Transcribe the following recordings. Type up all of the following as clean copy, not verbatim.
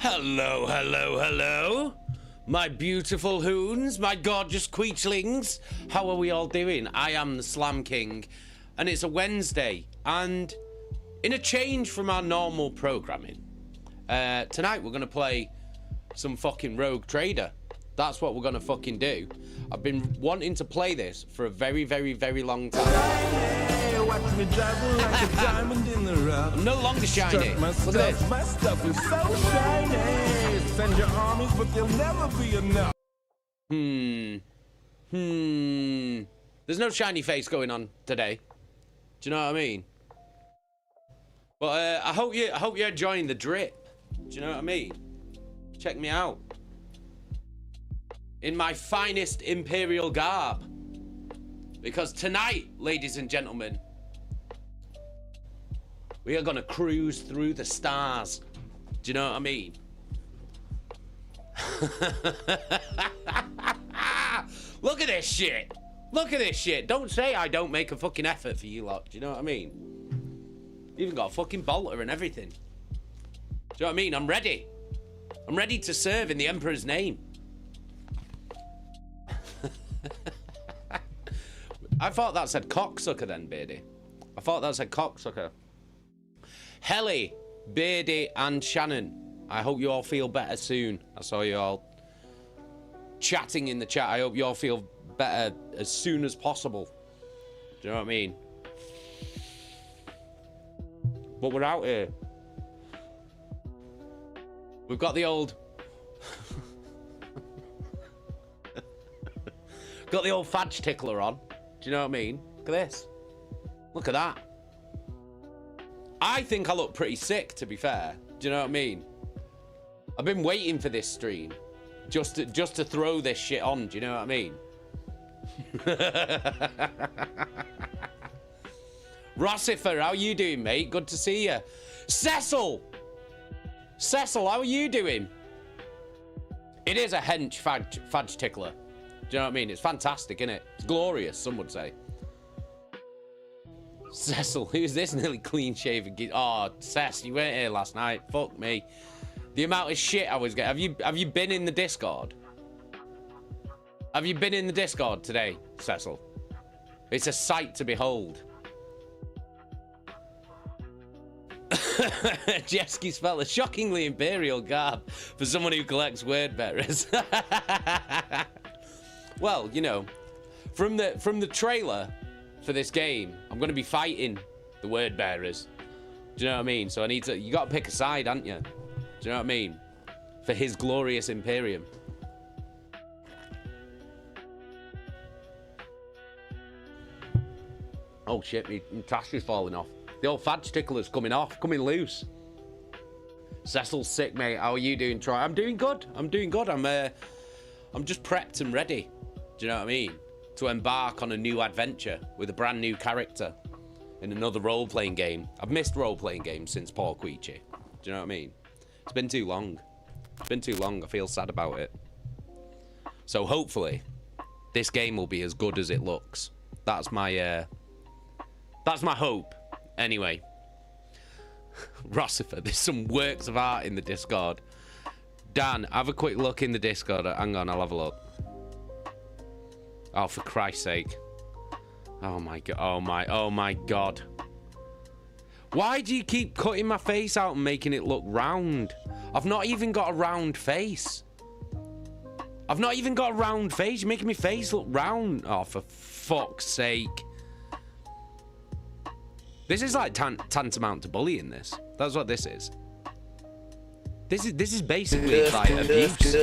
Hello, hello, hello. My beautiful hoons, my gorgeous queechlings. How are we all doing? I am the Slam King, and it's a Wednesday. And in a change from our normal programming, tonight we're going to play some fucking Rogue Trader. That's what we're going to fucking do. I've been wanting to play this for a very, very, very long time. I'm no longer shiny. Look at this. My stuff is so shiny. Send your armies, but they'll never be enough. There's no shiny face going on today. Do you know what I mean? But I hope you're enjoying the drip. Do you know what I mean? Check me out. In my finest Imperial garb. Because tonight, ladies and gentlemen, we are gonna cruise through the stars. Do you know what I mean? Look at this shit. Look at this shit. Don't say I don't make a fucking effort for you lot. Do you know what I mean? Even got a fucking bolter and everything. Do you know what I mean? I'm ready. I'm ready to serve in the Emperor's name. I thought that said cocksucker then, Beardy. I thought that said cocksucker. Helly, Beardy, and Shannon. I hope you all feel better soon. I saw you all chatting in the chat. I hope you all feel better as soon as possible. Do you know what I mean? But we're out here. We've got the old... got the old fadge tickler on. Do you know what I mean? Look at this. Look at that. I think I look pretty sick, to be fair. Do you know what I mean? I've been waiting for this stream. Just to throw this shit on. Do you know what I mean? Rossifer, how you doing, mate? Good to see you. Cecil! Cecil, how are you doing? It is a hench fadge tickler. Do you know what I mean? It's fantastic, isn't it? It's glorious, some would say. Cecil, who's this nearly clean shaven? Oh, Cess, you weren't here last night. Fuck me. The amount of shit I was getting. Have you been in the Discord? Have you been in the Discord today, Cecil? It's a sight to behold. Jesky spelled a shockingly imperial garb for someone who collects word bearers. Well, you know, from the trailer for this game, I'm going to be fighting the word bearers. Do you know what I mean? So you got to pick a side, haven't you? Do you know what I mean? For his glorious Imperium. Oh shit, my trash is falling off. The old fadge tickler's coming loose. Cecil's sick, mate. How are you doing, Troy? I'm doing good. I'm just prepped and ready. Do you know what I mean? To embark on a new adventure with a brand new character in another role-playing game. I've missed role-playing games since Paul Queechy. Do you know what I mean? It's been too long. It's been too long. I feel sad about it. So hopefully, this game will be as good as it looks. That's my hope. Anyway. Rossifer, there's some works of art in the Discord. Dan, have a quick look in the Discord. Hang on, I'll have a look. Oh, for Christ's sake. Oh my god. Oh my god. Why do you keep cutting my face out and making it look round? I've not even got a round face. I've not even got a round face. You're making my face look round. Oh, for fuck's sake. This is like tantamount to bullying, this. That's what this is. This is basically like abuse.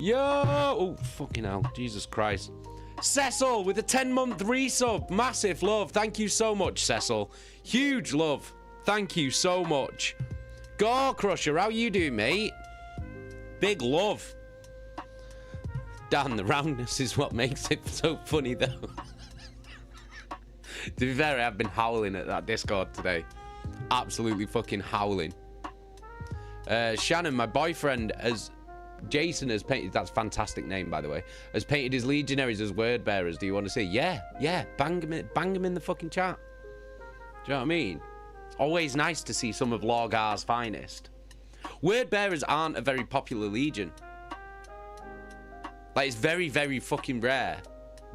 Yo! Oh, fucking hell. Jesus Christ. Cecil with a 10-month resub. Massive love. Thank you so much, Cecil. Huge love. Thank you so much. Gore Crusher, how you doing, mate? Big love. Dan, the roundness is what makes it so funny, though. To be fair, I've been howling at that Discord today. Absolutely fucking howling. Shannon, my boyfriend, Jason has painted, that's a fantastic name, by the way, has painted his legionaries as word bearers. Do you want to see? Yeah, bang him in the fucking chat. Do you know what I mean? It's always nice to see some of Lorgar's finest. Word bearers aren't a very popular legion. Like, it's very, very fucking rare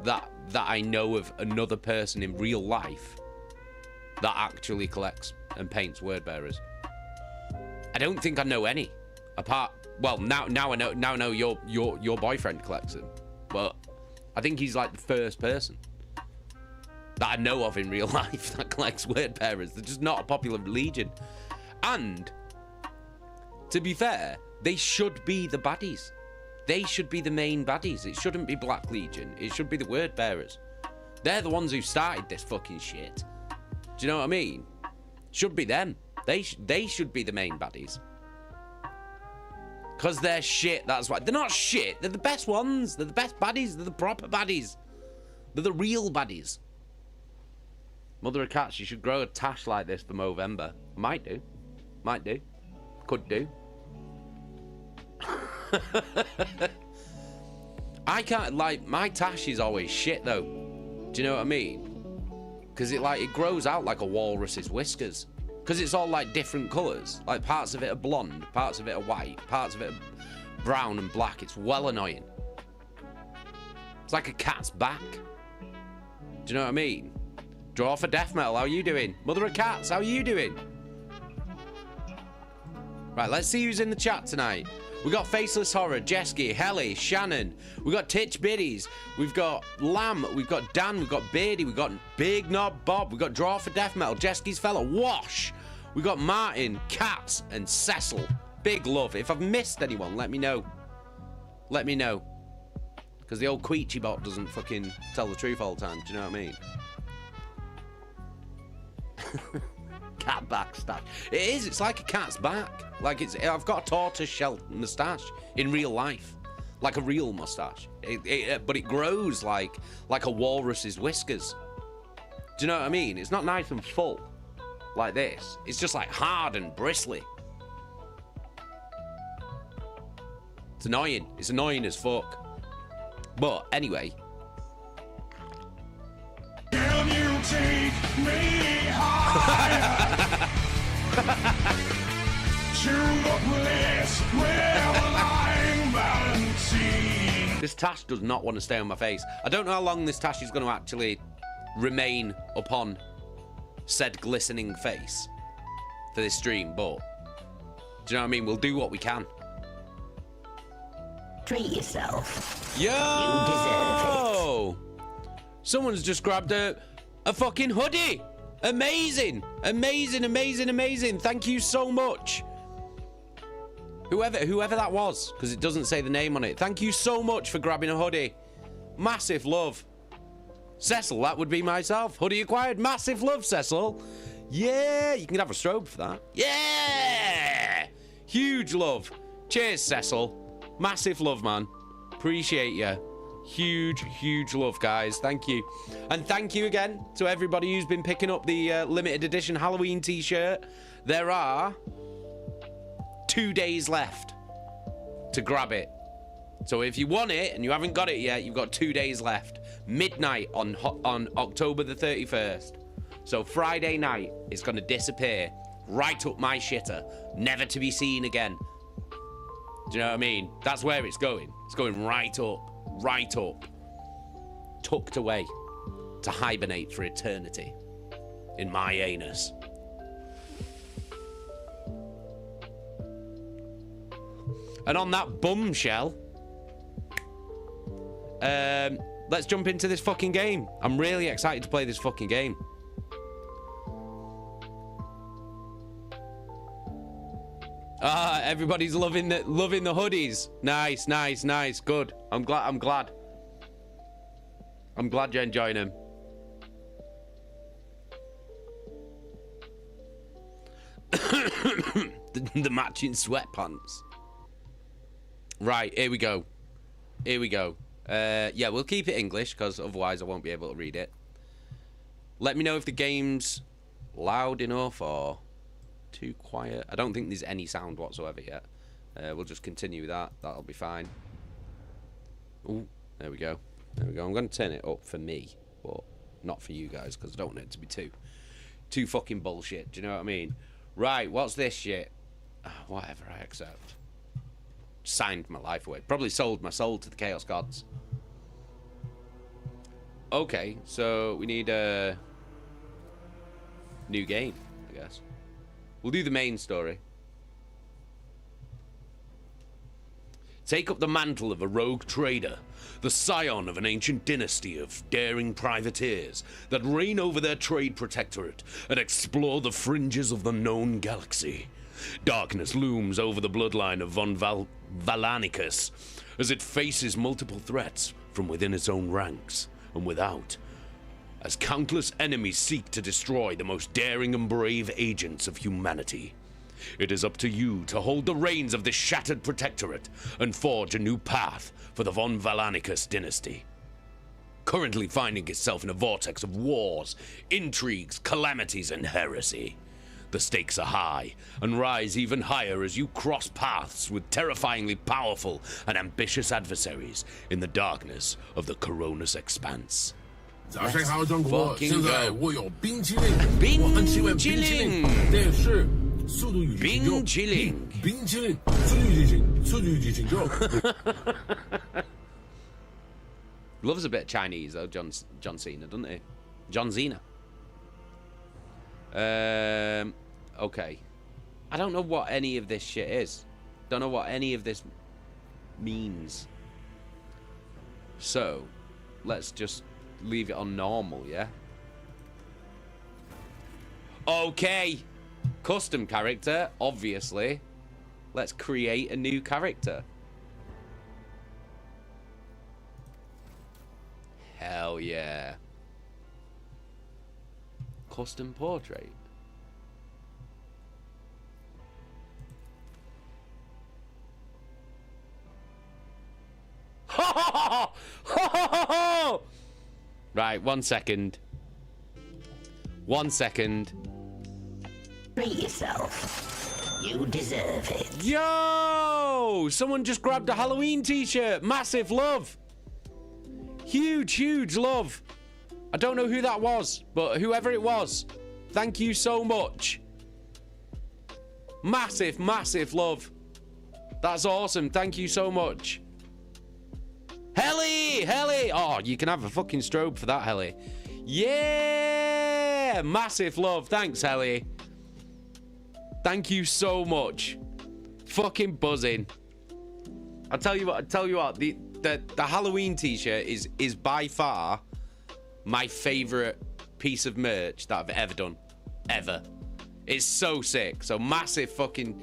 that I know of another person in real life that actually collects and paints word bearers. I don't think I know any. Apart, well, now I know your boyfriend collects them, but I think he's like the first person that I know of in real life that collects word bearers. They're just not a popular legion. And to be fair, they should be the baddies. They should be the main baddies. It shouldn't be Black Legion. It should be the word bearers. They're the ones who started this fucking shit. Do you know what I mean? Should be them. They should be the main baddies. Because they're shit, that's why. They're not shit. They're the best ones. They're the best baddies. They're the proper baddies. They're the real baddies. Mother of cats, you should grow a tash like this for Movember. Might do. Might do. Could do. I can't, like, my tash is always shit, though. Do you know what I mean? Because it grows out like a walrus's whiskers. Because it's all, like, different colours. Like, parts of it are blonde, parts of it are white, parts of it are brown and black. It's well annoying. It's like a cat's back. Do you know what I mean? Draw for death metal, how you doing? Mother of cats, how you doing? Right, let's see who's in the chat tonight. We got Faceless Horror, Jesky, Helly, Shannon. We got Titch Biddies. We've got Lamb. We've got Dan. We've got Beardy. We've got Big Knob Bob. We've got Draw for Death Metal, Jesky's Fella, Wash. We got Martin, Cats, and Cecil. Big love. If I've missed anyone, let me know. Let me know. Because the old Queechy bot doesn't fucking tell the truth all the time. Do you know what I mean? Cat back stash. It is. It's like a cat's back. Like I've got a tortoise shell moustache in real life, like a real moustache. But it grows like a walrus's whiskers. Do you know what I mean? It's not nice and full like this. It's just like hard and bristly. It's annoying. It's annoying as fuck. But anyway. Can you take me higher to the place where the lying balancing? This tash does not want to stay on my face. I don't know how long this tash is going to actually remain upon said glistening face for this stream, but do you know what I mean? We'll do what we can. Treat yourself. Yo! You deserve it. Someone's just grabbed a fucking hoodie. Amazing. Amazing, amazing, amazing. Thank you so much. Whoever that was, because it doesn't say the name on it. Thank you so much for grabbing a hoodie. Massive love. Cecil, that would be myself. Hoodie acquired. Massive love, Cecil. Yeah, you can have a strobe for that. Yeah! Huge love. Cheers, Cecil. Massive love, man. Appreciate you. Huge, huge love, guys. Thank you. And thank you again to everybody who's been picking up the limited edition Halloween t-shirt. There are 2 days left to grab it. So if you want it and you haven't got it yet, you've got 2 days left. Midnight on October the 31st. So Friday night, it's going to disappear right up my shitter. Never to be seen again. Do you know what I mean? That's where it's going. It's going right up. Right up. Tucked away. To hibernate for eternity. In my anus. And on that bombshell, let's jump into this fucking game. I'm really excited to play this fucking game. Ah, everybody's loving the hoodies. Nice, nice, nice. Good. I'm glad you're enjoying them. the matching sweatpants. Right, here we go. Here we go. Yeah, we'll keep it English because otherwise I won't be able to read it. Let me know if the game's loud enough or too quiet. I don't think there's any sound whatsoever yet. We'll just continue that. That'll be fine. Ooh, there we go. There we go. I'm going to turn it up for me, but not for you guys because I don't want it to be too fucking bullshit. Do you know what I mean? Right, what's this shit? Whatever, I accept. Signed my life away. Probably sold my soul to the Chaos Gods. Okay, so we need a new game, I guess. We'll do the main story. Take up the mantle of a rogue trader, the scion of an ancient dynasty of daring privateers that reign over their trade protectorate and explore the fringes of the known galaxy. Darkness looms over the bloodline of von Valanicus as it faces multiple threats from within its own ranks and without, as countless enemies seek to destroy the most daring and brave agents of humanity. It is up to you to hold the reins of this shattered protectorate and forge a new path for the von Valanicus dynasty. Currently finding itself in a vortex of wars, intrigues, calamities, and heresy. The stakes are high and rise even higher as you cross paths with terrifyingly powerful and ambitious adversaries in the darkness of the Coronis expanse. 早上好，中国！ Fucking 现在 go 我有冰淇淋，我很喜欢冰淇淋，但是速度与激情冰淇淋，冰淇淋，速度与激情，速度与激情 go。 Loves a bit of Chinese though, John Cena, doesn't he? John Cena. Okay. I don't know what any of this shit is. Don't know what any of this means. So, let's just leave it on normal, yeah? Okay. Custom character, obviously. Let's create a new character. Hell yeah. Custom portrait. Right, 1 second. 1 second. Free yourself. You deserve it. Yo! Someone just grabbed a Halloween t-shirt. Massive love. Huge, huge love. I don't know who that was, but whoever it was, thank you so much. Massive, massive love. That's awesome. Thank you so much. Helly! Helly! Oh, you can have a fucking strobe for that, Helly. Yeah! Massive love. Thanks, Helly. Thank you so much. Fucking buzzing. I'll tell you what, the Halloween t-shirt is by far my favorite piece of merch that I've ever done. Ever. It's so sick. So massive fucking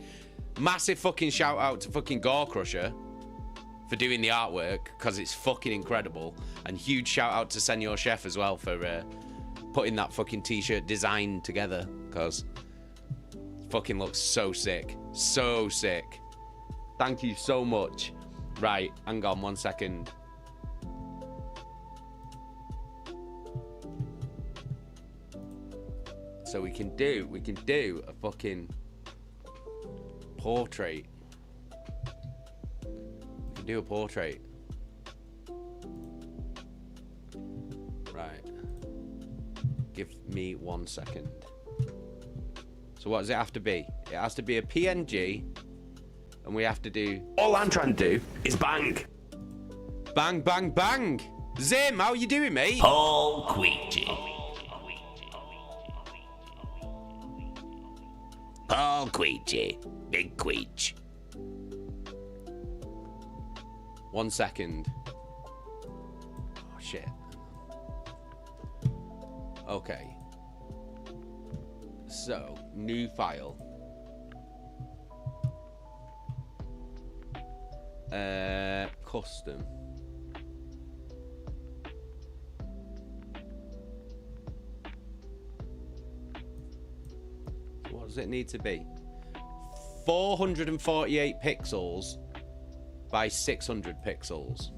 shout out to fucking Gore Crusher for doing the artwork, because it's fucking incredible. And huge shout out to Senor Chef as well for putting that fucking t-shirt design together, because it fucking looks so sick. So sick. Thank you so much. Right, hang on 1 second. So we can do a fucking portrait. We can do a portrait. Right. Give me 1 second. So what does it have to be? It has to be a PNG, and we have to do... All I'm trying to do is bang. Bang, bang, bang! Zim, how you doing, mate? Paul Queechy. Paul Queechy. Big Queech. 1 second. Oh, shit. Okay. So, new file. Custom. What does it need to be? 448 pixels by 600 pixels.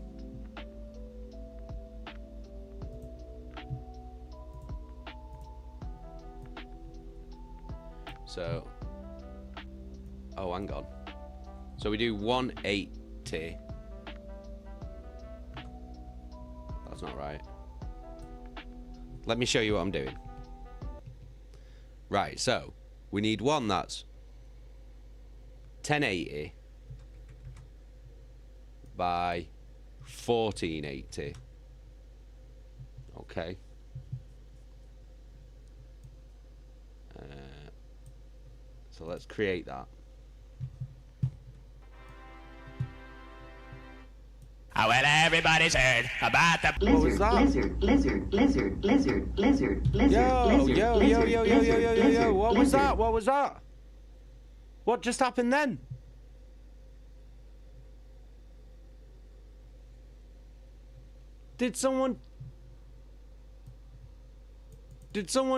So, oh, hang on. So we do 180. That's not right. Let me show you what I'm doing. Right, so we need one that's 1080 by 1480. Okay. So let's create that. Oh, well, everybody's heard about the What was that? Yo. What was that? What was that? What just happened then? Did someone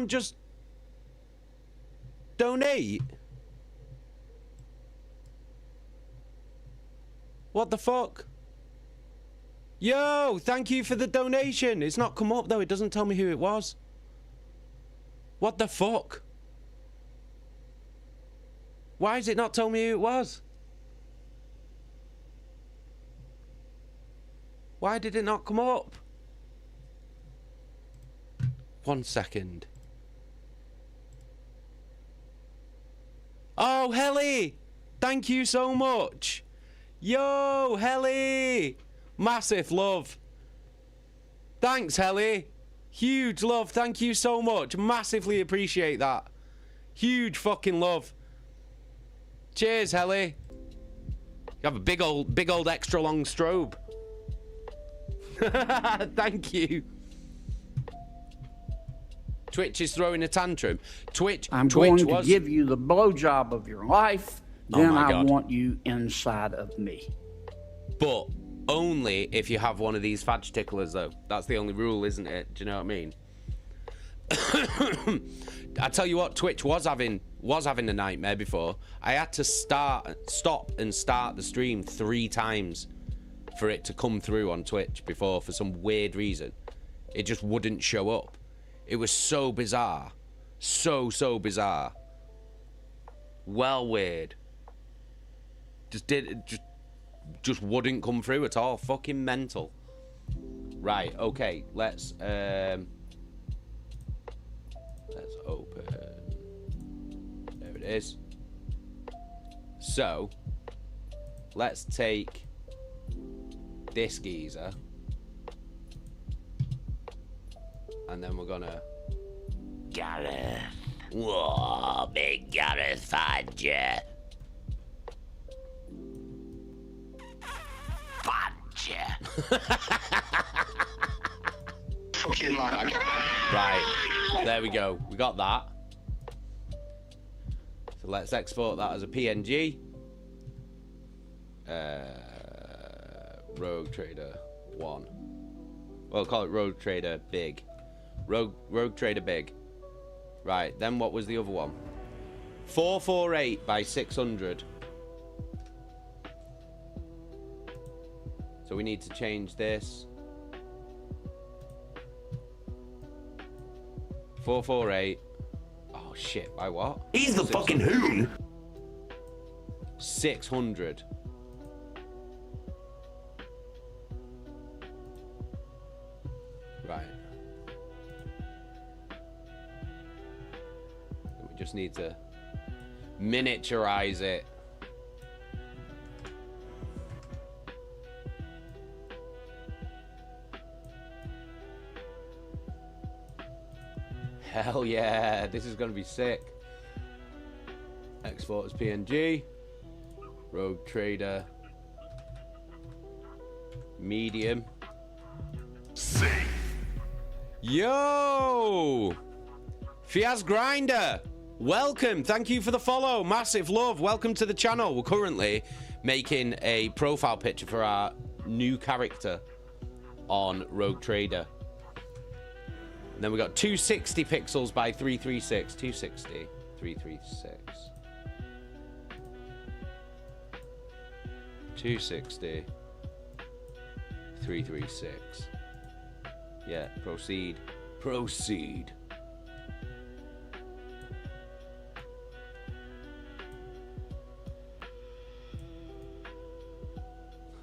just donate? What the fuck? Yo, thank you for the donation. It's not come up though. It doesn't tell me who it was. What the fuck? Why is it not telling me who it was? Why did it not come up? 1 second. Oh, Helly! Thank you so much. Yo, Helly! Massive love. Thanks, Helly. Huge love. Thank you so much. Massively appreciate that. Huge fucking love. Cheers, Helly. You have a big old extra long strobe. Thank you. Twitch is throwing a tantrum. I'm going to give you the blowjob of your life. Then I want you inside of me. But only if you have one of these fadge ticklers, though. That's the only rule, isn't it? Do you know what I mean? I tell you what, Twitch was having a nightmare before. I had to stop and start the stream 3 times for it to come through on Twitch before, for some weird reason. It just wouldn't show up. It was so bizarre. So bizarre. Well weird. Just wouldn't come through at all. Fucking mental. Right, okay, let's open. There it is. So let's take this geezer, and then we're gonna Gareth. Whoa, big Gareth Fudger. Fucking lag. Right, there we go. We got that. So let's export that as a PNG. Rogue Trader 1. Well, call it Rogue Trader Big. Rogue Trader Big. Right, then what was the other one? 448 by 600. So we need to change this. 448. Oh shit, by what? He's the fucking hoon. 600. Right. We just need to miniaturize it. Hell yeah, this is gonna be sick. Export as PNG. Rogue Trader. Medium. Safe. Yo! Fiaz Grinder! Welcome, thank you for the follow. Massive love, welcome to the channel. We're currently making a profile picture for our new character on Rogue Trader. And then we got 260 pixels by 336. 260, 336. 260, 336. Yeah, proceed. Proceed.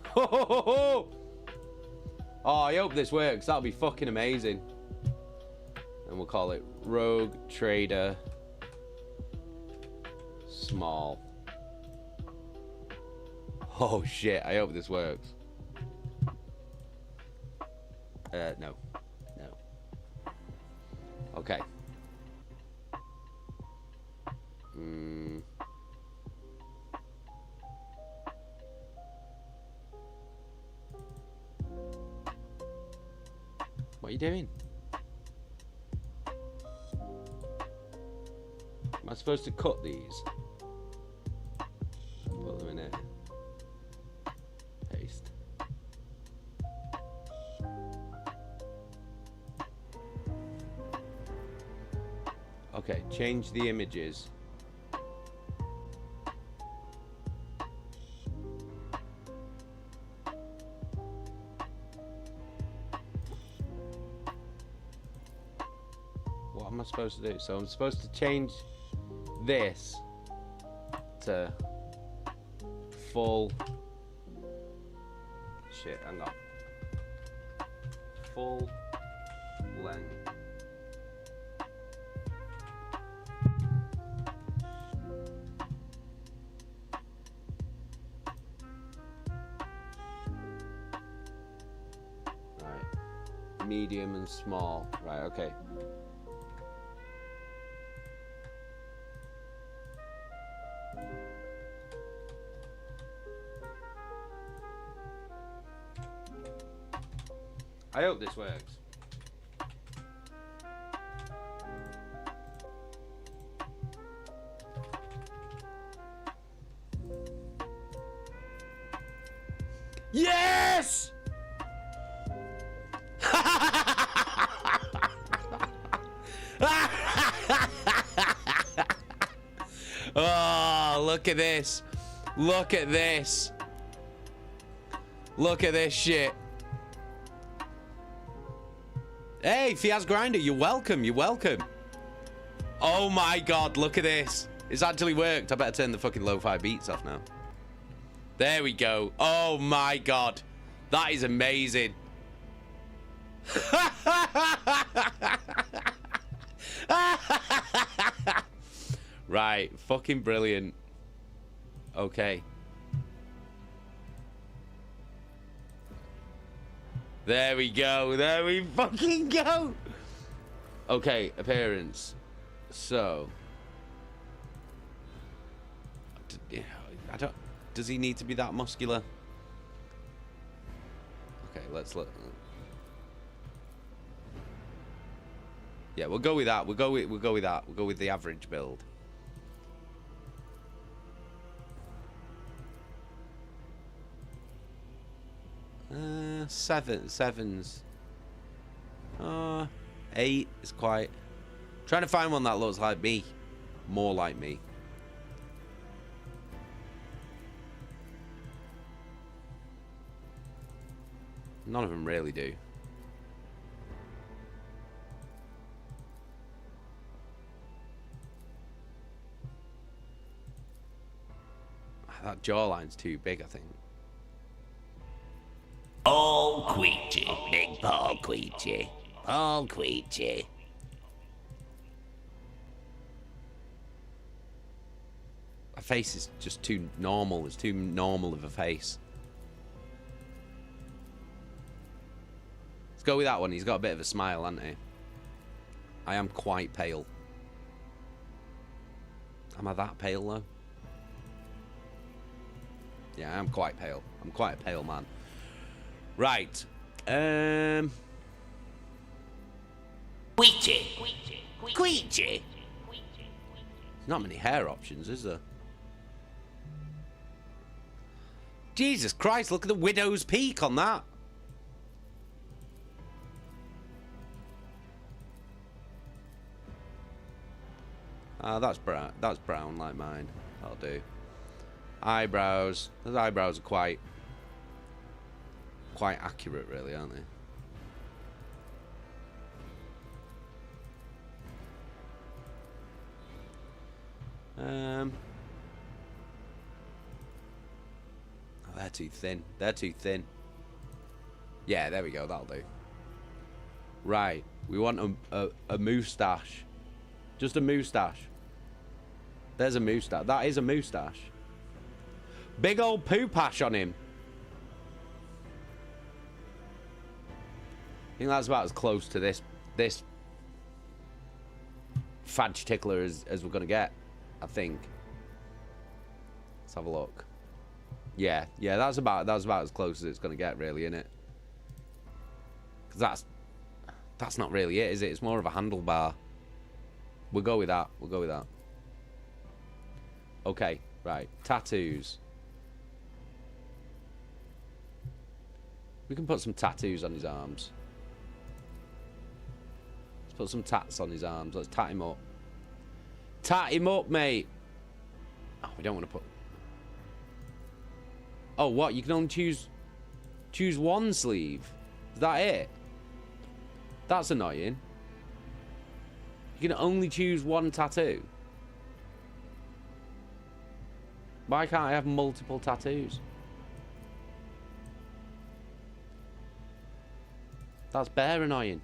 Ho, ho, ho, ho. Oh, I hope this works. That'll be fucking amazing. And we'll call it Rogue Trader Small. Oh shit, I hope this works. No. No. Okay. What are you doing? Am I supposed to cut these? Put them in it. Paste. Okay, change the images. What am I supposed to do? So I'm supposed to change this to full. Shit, hang on. Full length. Right. Medium and small. Right, okay. I hope this works. Yes! Oh, look at this. Look at this. Look at this shit. Hey, Fiaz Grinder, you're welcome. You're welcome. Oh my god, look at this. It's actually worked. I better turn the fucking lo-fi beats off now. There we go. Oh my god. That is amazing. Right, fucking brilliant. Okay. There we go. There we fucking go. Okay, appearance. So, I don't. Does he need to be that muscular? Okay, let's look. Yeah, we'll go with that. We'll go with that. We'll go with the average build. Sevens. 8 is quite. Trying to find one that looks like me, more like me. None of them really do. That jawline's too big, I think. Paul Queechy, big Paul Queechy, Paul Queechy. My face is just too normal. It's too normal of a face. Let's go with that one. He's got a bit of a smile, hasn't he? I am quite pale. Am I that pale, though? Yeah, I am quite pale. I'm quite a pale man. Right. Queechy. Queechy. Not many hair options, is there? Jesus Christ, look at the widow's peak on that. That's brown. That's brown like mine. That'll do. Eyebrows. Those eyebrows are quite accurate, really, aren't they? Oh, they're too thin. They're too thin. Yeah, there we go. That'll do. Right. We want a moustache. Just a moustache. There's a moustache. That is a moustache. Big old poo pash on him. I think that's about as close to this fadge tickler as we're gonna get, I think. Let's have a look. Yeah, that's about as close as it's gonna get, really, isn't it? Because that's not really it, is it? It's more of a handlebar. We'll go with that. We'll go with that. Okay, right. Tattoos. We can put some tattoos on his arms. Let's put some tats on his arms. Let's tat him up. Tat him up, mate. Oh, we don't want to put... Oh, what? You can only choose one sleeve? Is that it? That's annoying. You can only choose one tattoo. Why can't I have multiple tattoos? That's bare annoying.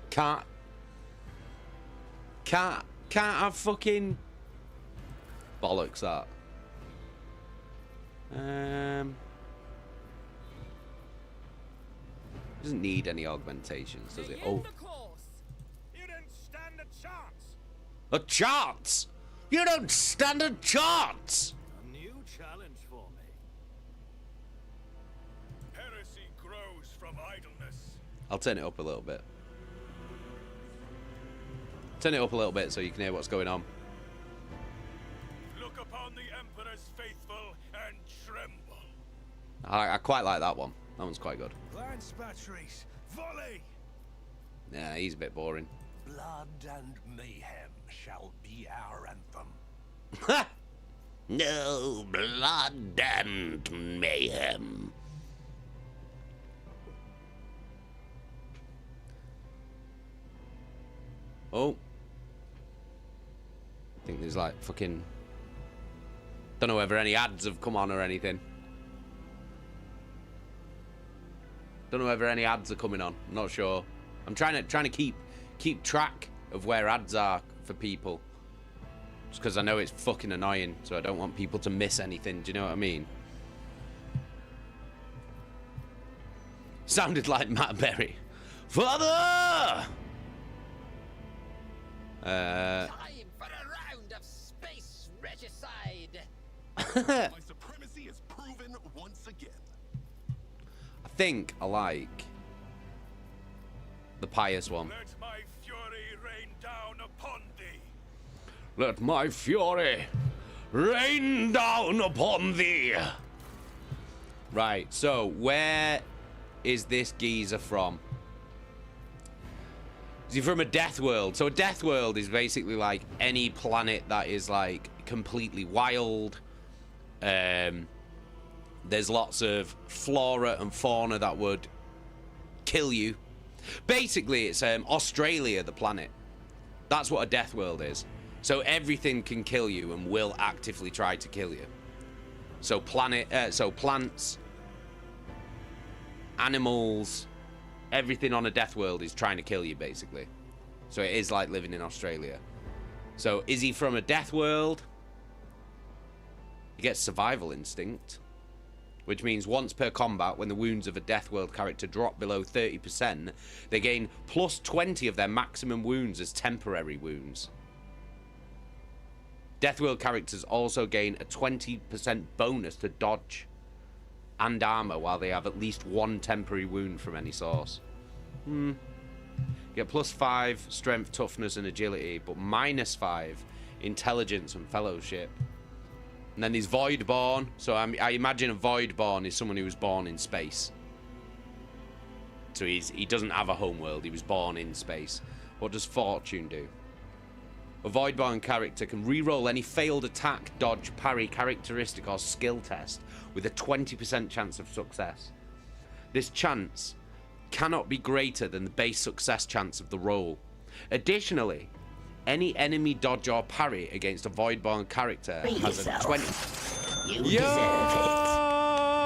Can't have fucking bollocks that. Doesn't need any augmentations, does it? Oh, You didn't stand a chance. a chance! You don't stand a chance! A new challenge for me. Heresy grows from idleness. I'll turn it up a little bit. Turn it up a little bit so you can hear what's going on. Look upon the Emperor's faithful and tremble. I quite like that one. That one's quite good. Lance batteries, volley! Yeah, he's a bit boring. Blood and mayhem shall be our anthem. No blood and mayhem. Oh. I think there's like fucking... Don't know whether any ads have come on or anything. Don't know whether any ads are coming on. I'm not sure. I'm trying to keep track of where ads are for people. Just because I know it's fucking annoying, so I don't want people to miss anything. Do you know what I mean? Sounded like Matt Berry. Father! Time for a round of space regicide. My supremacy is proven once again. I think I like the pious one. Let my fury rain down upon thee. Let my fury rain down upon thee. Right, so where is this geezer from? Is he from a death world? So a death world is basically like any planet that is like completely wild. There's lots of flora and fauna that would kill you. Basically, it's Australia, the planet. That's what a death world is. So everything can kill you and will actively try to kill you. So plants, animals, everything on a death world is trying to kill you, basically. So it is like living in Australia. So is he from a death world? He gets survival instinct, which means once per combat, when the wounds of a death world character drop below 30%, they gain plus 20 of their maximum wounds as temporary wounds. Death world characters also gain a 20% bonus to dodge and armor while they have at least one temporary wound from any source. Get plus 5 strength, toughness, and agility, but minus 5 intelligence and fellowship. And then there's Voidborn. So I imagine a Voidborn is someone who was born in space. So he doesn't have a home world. He was born in space. What does Fortune do? A Voidborn character can reroll any failed attack, dodge, parry, characteristic, or skill test with a 20% chance of success. This chance cannot be greater than the base success chance of the roll. Additionally, any enemy dodge or parry against a Voidborn character has a 20... You deserve it.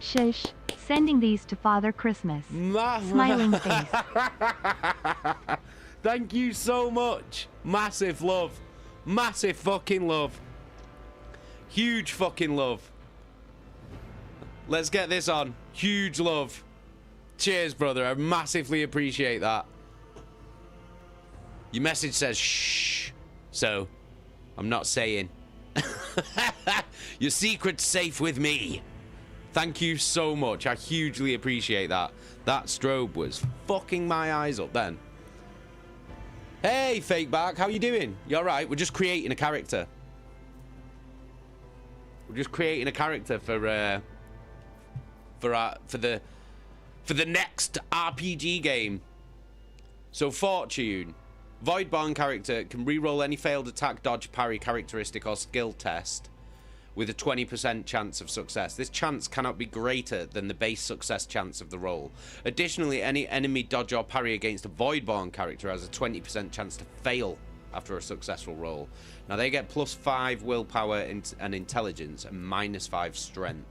Shush. Sending these to Father Christmas. Smiling face. Thank you so much. Massive love. Massive fucking love. Huge fucking love. Let's get this on. Huge love. Cheers, brother. I massively appreciate that. Your message says shh. So, I'm not saying. Your secret's safe with me. Thank you so much. I hugely appreciate that. That strobe was fucking my eyes up then. Hey, fake back. How you doing? You alright? We're just creating a character. We're just creating a character for the next RPG game. So Fortune, Voidborn character can reroll any failed attack, dodge, parry, characteristic, or skill test with a 20% chance of success. This chance cannot be greater than the base success chance of the roll. Additionally, any enemy dodge or parry against a Voidborn character has a 20% chance to fail after a successful roll. Now they get +5 willpower and intelligence and -5 strength.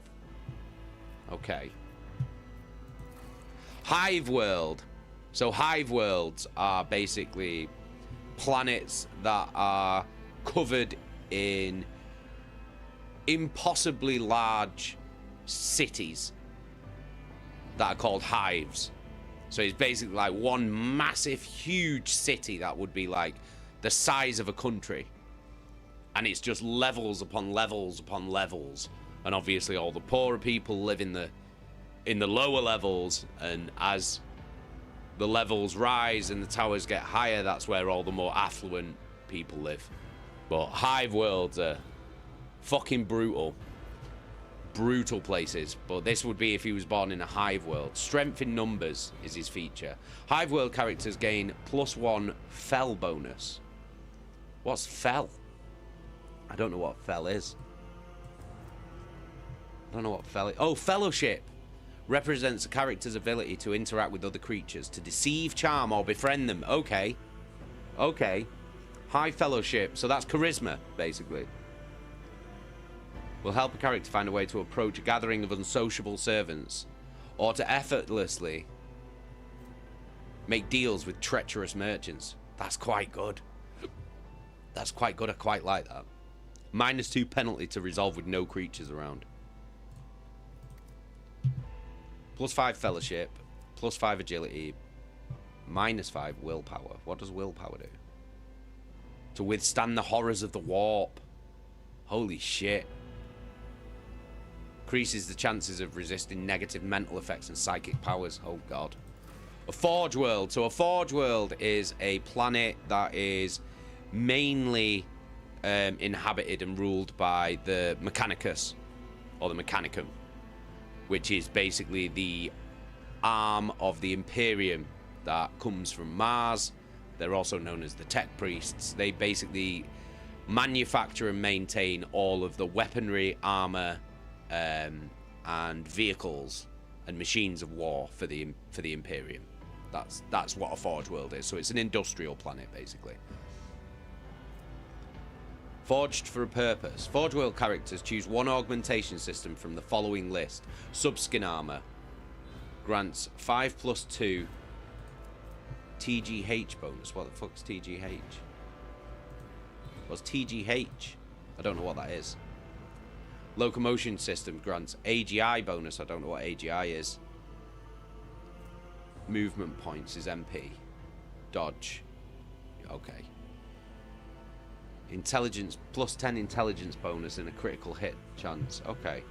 Okay. Hive world. So hive worlds are basically planets that are covered in impossibly large cities that are called hives. So it's basically like one massive, huge city that would be like the size of a country. And it's just levels upon levels upon levels. And obviously all the poorer people live in the lower levels, and as the levels rise and the towers get higher, that's where all the more affluent people live. But hive worlds are fucking brutal places. But this would be if he was born in a hive world. Strength in numbers is his feature. Hive world characters gain +1 fell bonus. What's fell? I don't know what fell is. I don't know what fell is. Oh, fellowship represents a character's ability to interact with other creatures, to deceive, charm, or befriend them. Okay. High fellowship. So that's charisma, basically. Will help a character find a way to approach a gathering of unsociable servants, or to effortlessly make deals with treacherous merchants. That's quite good. That's quite good. I quite like that. -2 penalty to resolve with no creatures around. +5 fellowship, +5 agility, -5 willpower. What does willpower do? To withstand the horrors of the warp. Holy shit. Increases the chances of resisting negative mental effects and psychic powers. Oh god. A forge world. So a forge world is a planet that is mainly inhabited and ruled by the Mechanicus, or the Mechanicum, which is basically the arm of the Imperium that comes from Mars. They're also known as the Tech Priests. They basically manufacture and maintain all of the weaponry, armor, and vehicles and machines of war for the Imperium. That's what a forge world is. So it's an industrial planet, basically. Forged for a purpose. Forge world characters choose one augmentation system from the following list. Subskin armor grants 5+2 TGH bonus. What the fuck's TGH? What's TGH? I don't know what that is. Locomotion system grants AGI bonus. I don't know what AGI is. Movement points is MP. Dodge. Okay. Intelligence, +10 intelligence bonus and a critical hit chance. Okay.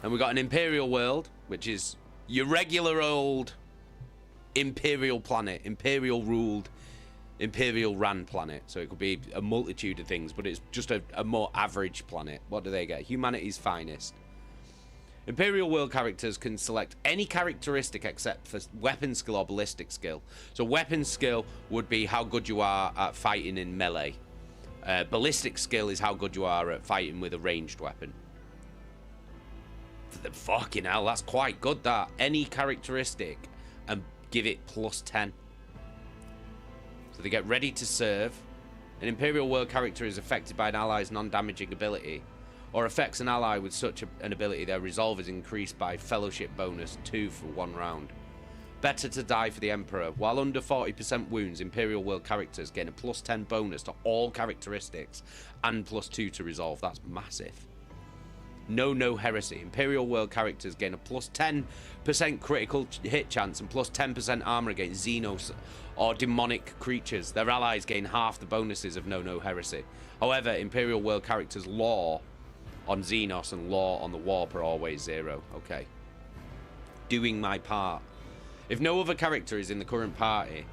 And we got an Imperial world, which is your regular old Imperial planet, Imperial ruled, Imperial ran planet. So it could be a multitude of things, but it's just a more average planet. What do they get? Humanity's finest. Imperial world characters can select any characteristic except for weapon skill or ballistic skill. So weapon skill would be how good you are at fighting in melee. Ballistic skill is how good you are at fighting with a ranged weapon. Fucking hell, that's quite good, that. Any characteristic and give it +10. So they get ready to serve. An Imperial World character is affected by an ally's non-damaging ability, or affects an ally with such an ability, their resolve is increased by fellowship bonus 2 for 1 round. Better to die for the Emperor. While under 40% wounds, Imperial World characters gain a +10 bonus to all characteristics and +2 to resolve. That's massive. No heresy. Imperial World characters gain a +10% critical hit chance and +10% armor against Xenos or demonic creatures. Their allies gain half the bonuses of no heresy. However, Imperial World characters' law on Xenos and law on the Warp are always 0. Okay. Doing my part. If no other character is in the current party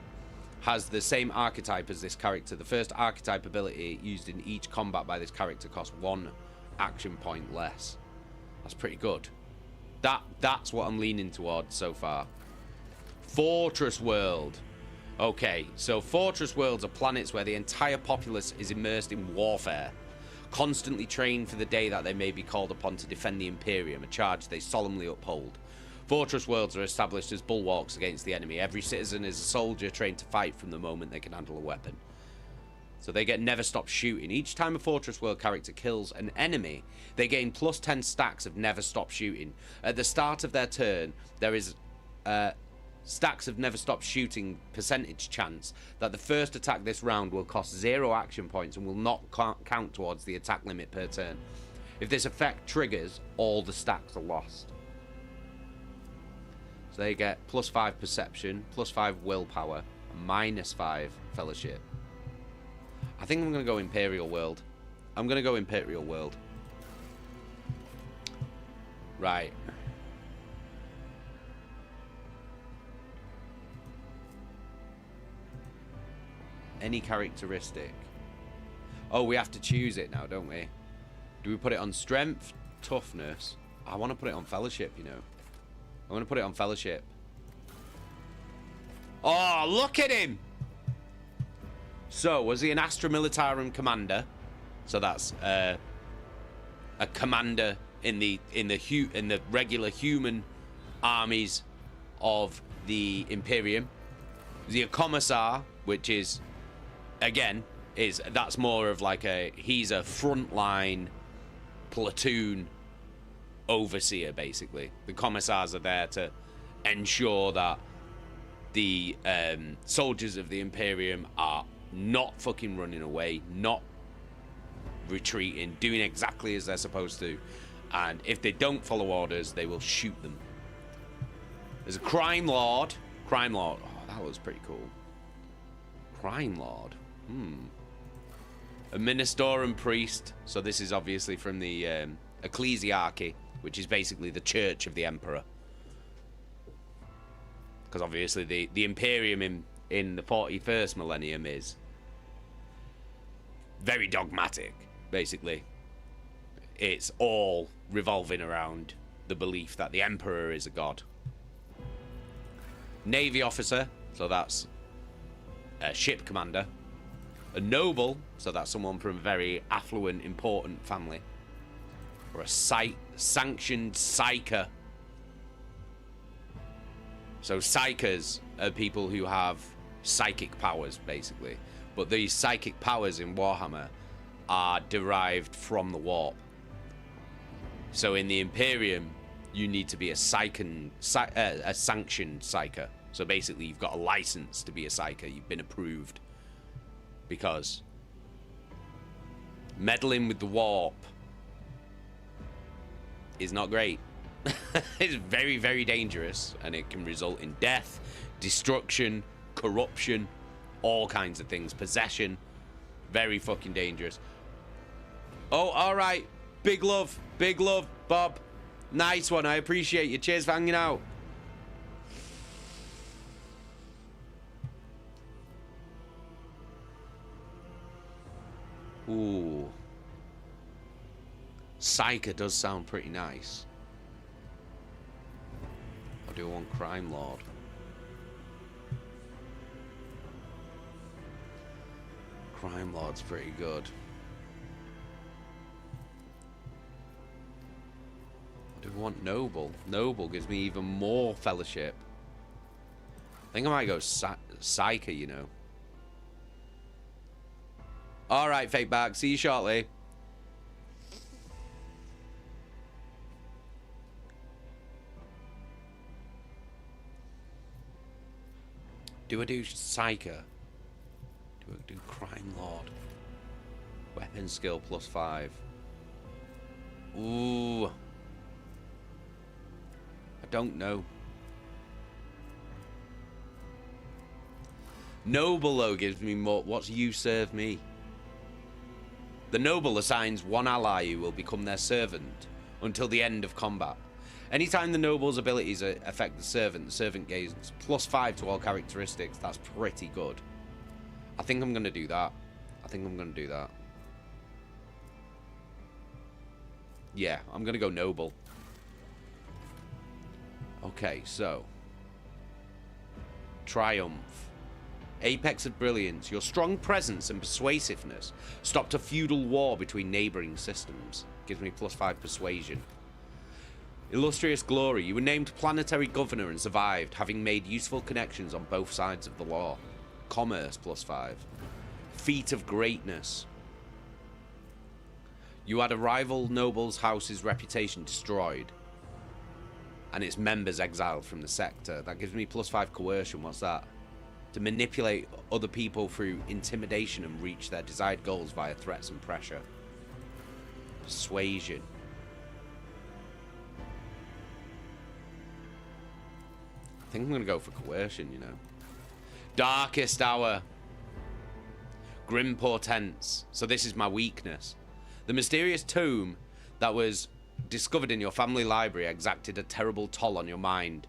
has the same archetype as this character, the first archetype ability used in each combat by this character costs 1 action point less. That's pretty good. That's what I'm leaning towards so far. Fortress World. Okay, so Fortress Worlds are planets where the entire populace is immersed in warfare, constantly trained for the day that they may be called upon to defend the Imperium, a charge they solemnly uphold. Fortress Worlds are established as bulwarks against the enemy. Every citizen is a soldier trained to fight from the moment they can handle a weapon. So they get never stop shooting. Each time a Fortress World character kills an enemy, they gain +10 stacks of never stop shooting. At the start of their turn, there is stacks of never stop shooting percentage chance that the first attack this round will cost 0 action points and will not count towards the attack limit per turn. If this effect triggers, all the stacks are lost. So they get +5 perception, +5 willpower, -5 fellowship. I think I'm going to go Imperial World. I'm going to go Imperial World. Right. Any characteristic. Oh, we have to choose it now, don't we? Do we put it on strength, toughness? I want to put it on fellowship, you know. I want to put it on fellowship. Oh, look at him! So, was he an Astra Militarum commander? So that's a commander in the regular human armies of the Imperium. Was he a commissar, which is, again, that's more of like he's a frontline platoon overseer, basically. The commissars are there to ensure that the soldiers of the Imperium are not fucking running away, not retreating, doing exactly as they're supposed to, and if they don't follow orders, they will shoot them. There's a crime lord. Oh, that was pretty cool. Crime lord. A ministorum priest. So this is obviously from the ecclesiarchy, which is basically the church of the emperor. Because obviously the Imperium in the 41st millennium is very dogmatic, basically. It's all revolving around the belief that the emperor is a god. Navy officer, so that's a ship commander. A noble, so that's someone from a very affluent, important family. Or a sanctioned psyker. So psykers are people who have psychic powers, basically. But these psychic powers in Warhammer are derived from the warp. So in the Imperium, you need to be a sanctioned psyker. So basically, you've got a license to be a psyker. You've been approved. Because meddling with the warp is not great. It's very, very dangerous, and it can result in death, destruction, corruption, all kinds of things, possession. Very fucking dangerous. Oh, all right. Big love, Bob. Nice one. I appreciate you. Cheers for hanging out. Ooh. Psyker does sound pretty nice. I do want Crime Lord. Crime Lord's pretty good. I do want Noble. Noble gives me even more fellowship. think I might go Psyker, you know. Alright, fake bag. See you shortly. Do I do Psyker? Do I do Crime Lord? Weapon skill +5. Ooh. I don't know. Noble, though, gives me more. What's you serve me? The noble assigns one ally who will become their servant until the end of combat. Anytime the noble's abilities affect the servant gains +5 to all characteristics. That's pretty good. I think I'm going to do that. Yeah, I'm going to go noble. Okay, so. Triumph. Apex of brilliance. Your strong presence and persuasiveness stopped a feudal war between neighbouring systems. Gives me +5 persuasion. Illustrious glory. You were named planetary governor and survived, having made useful connections on both sides of the law. Commerce +5. Feat of greatness. You had a rival noble's house's reputation destroyed and its members exiled from the sector. That gives me +5 coercion. What's that? To manipulate other people through intimidation and reach their desired goals via threats and pressure. Persuasion. I think I'm going to go for coercion, you know. Darkest hour. Grim portents. So this is my weakness. The mysterious tome that was discovered in your family library exacted a terrible toll on your mind.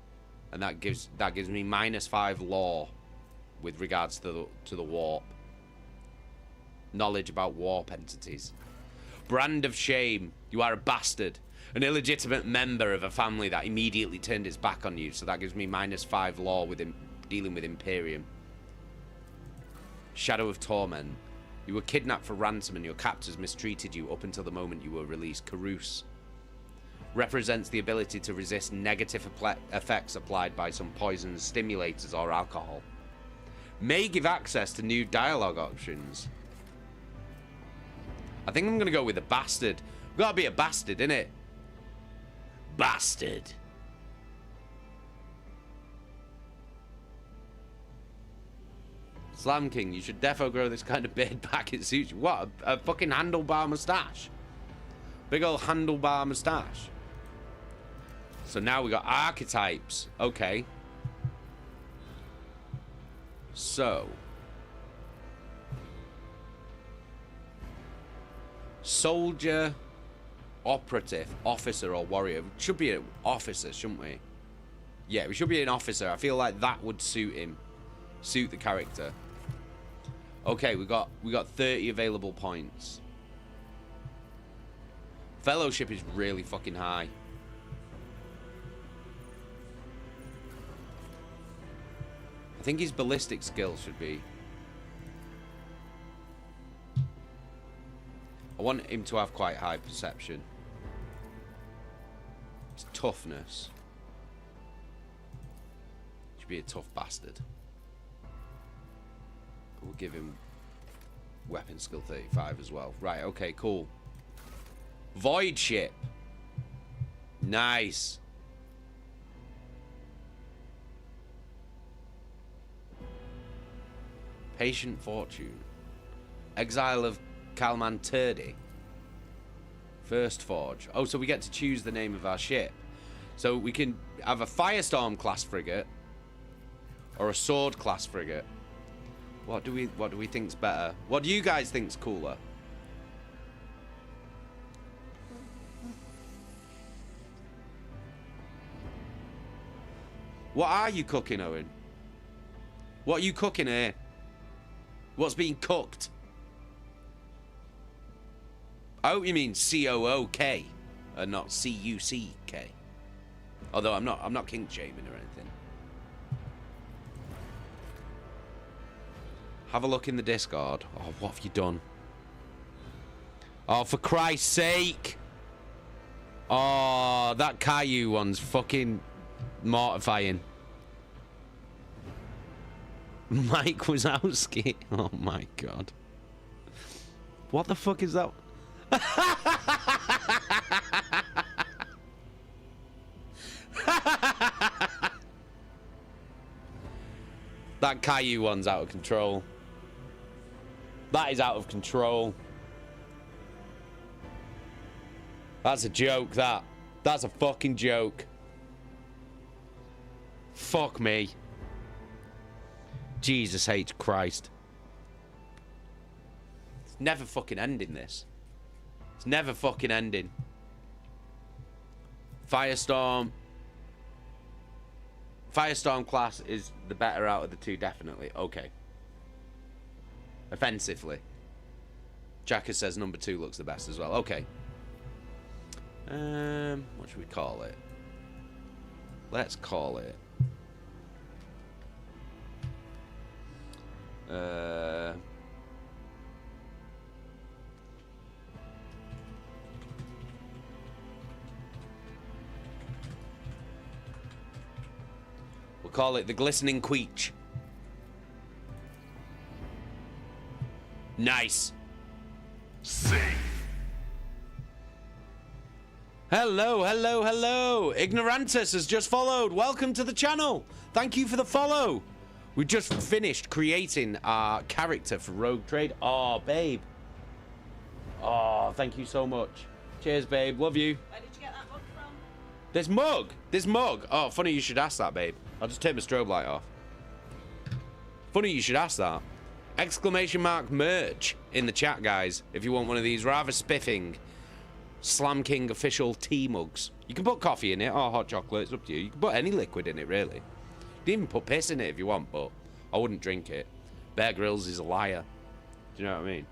And that gives me -5 law with regards to the warp. Knowledge about warp entities. Brand of shame. You are a bastard. An illegitimate member of a family that immediately turned its back on you. So that gives me -5 law with dealing with Imperium. Shadow of torment. You were kidnapped for ransom and your captors mistreated you up until the moment you were released. Carouse. Represents the ability to resist negative effects applied by some poisons, stimulators, or alcohol. May give access to new dialogue options. I think I'm going to go with a bastard. Gotta be a bastard, innit? Bastard. Slam King, you should defo grow this kind of beard back. It suits you. What? A fucking handlebar moustache? Big old handlebar moustache. So now we got archetypes. Okay. So. Soldier, operative, officer, or warrior. We should be an officer, shouldn't we? Yeah, we should be an officer. I feel like that would suit him. Suit the character. Okay, we got 30 available points. Fellowship is really fucking high. I think his ballistic skill should be. I want him to have quite high perception. His toughness. Should be a tough bastard. We'll give him weapon skill 35 as well. Right, okay, cool. Voidship. Nice. Patient Fortune. Exile of Kalman Turdi. First Forge. Oh, so we get to choose the name of our ship. So we can have a Firestorm class frigate or a Sword class frigate. What do we think's better? What do you guys think's cooler? What are you cooking, Owen? What are you cooking here? What's being cooked? I hope you mean C-O-O-K and not C-U-C-K. Although I'm not kink shaming or anything. Have a look in the Discord. Oh, what have you done? Oh, for Christ's sake! Oh, that Caillou one's fucking mortifying. Mike Wazowski. Oh my god. What the fuck is that? That Caillou one's out of control. That is out of control. That's a joke, that. That's a fucking joke. Fuck me. Jesus H. Christ. It's never fucking ending, this. It's never fucking ending. Firestorm. Firestorm class is the better out of the two, definitely. Okay. Offensively. Jacker says number 2 looks the best as well. Okay. What should we call it? Let's call it. We'll call it the Glistening Queech. Nice. Safe. Hello, hello, hello. Ignorantus has just followed. Welcome to the channel. Thank you for the follow. We just finished creating our character for Rogue Trade. Oh, babe. Oh, thank you so much. Cheers, babe. Love you. Where did you get that mug from? This mug. This mug. Oh, funny you should ask that, babe. I'll just take my strobe light off. Funny you should ask that. Exclamation mark merch in the chat, guys, if you want one of these rather spiffing Slam King official tea mugs. You can put coffee in it or hot chocolate. It's up to you. You can put any liquid in it, really. You can even put piss in it if you want, but I wouldn't drink it. Bear Grylls is a liar. Do you know what I mean?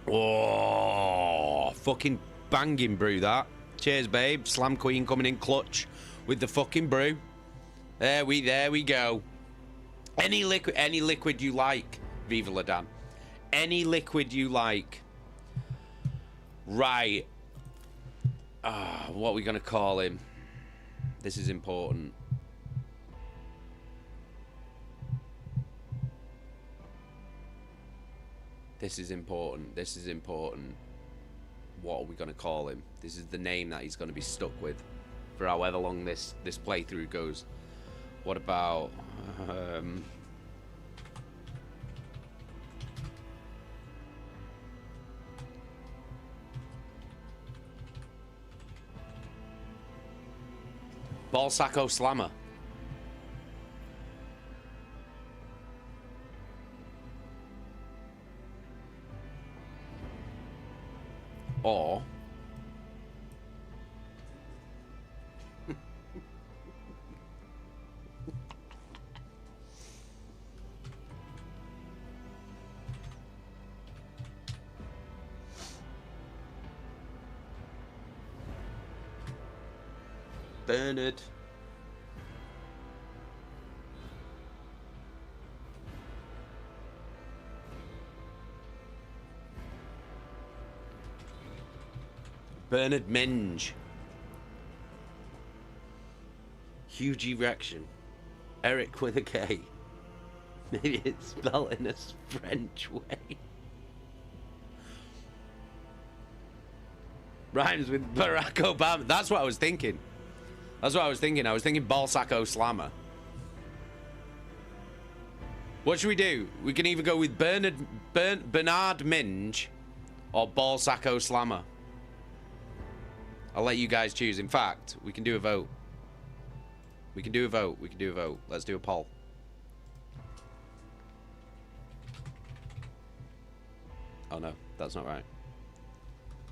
Oh, fucking banging brew, that. Cheers, babe. Slam Queen coming in clutch with the fucking brew. There we go. Any liquid you like, Viva La Dan. Any liquid you like. Right. What are we gonna call him? This is important. This is important. This is important. What are we gonna call him? This is the name that he's gonna be stuck with for however long this playthrough goes. What about Ballsacco Slammer? Or Bernard. Bernard Minge. Huge erection. Eric with a K. Maybe it's spelled in a French way. Rhymes with Barack Obama. That's what I was thinking. That's what I was thinking. I was thinking Ballsacco Slammer. What should we do? We can either go with Bernard Minge or Ballsacco Slammer. I'll let you guys choose. In fact, we can do a vote. We can do a vote. We can do a vote. Let's do a poll. Oh no, that's not right.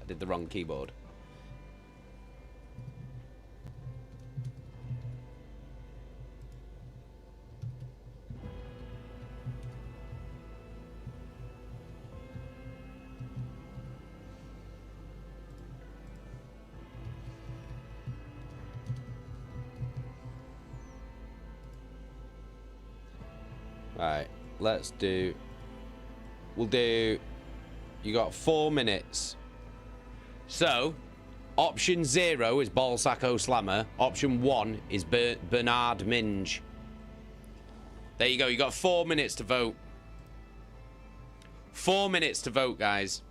I did the wrong keyboard. Right, let's do... We'll do... You got 4 minutes. So, Option 0 is Ballsacco Slammer. Option 1 is Bernard Minge. There you go. You got 4 minutes to vote. 4 minutes to vote, guys.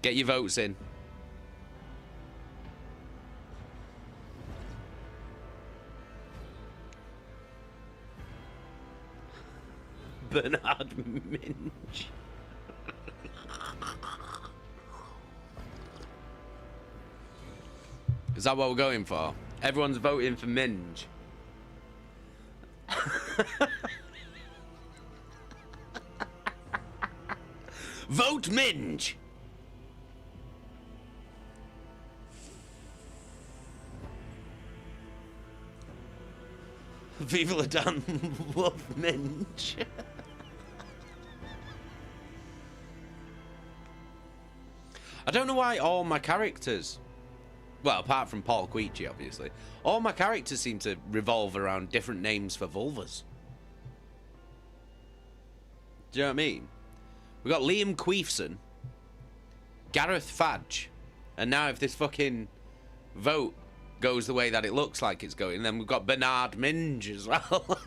Get your votes in. Bernard Minge. Is that what we're going for? Everyone's voting for Minge. Vote Minge. People are done. Love Minge. I don't know why all my characters, well, apart from Paul Queechy, obviously, all my characters seem to revolve around different names for vulvas. Do you know what I mean? We got Liam Queefson, Gareth Fadge, and now if this fucking vote goes the way that it looks like it's going, then we've got Bernard Minge as well.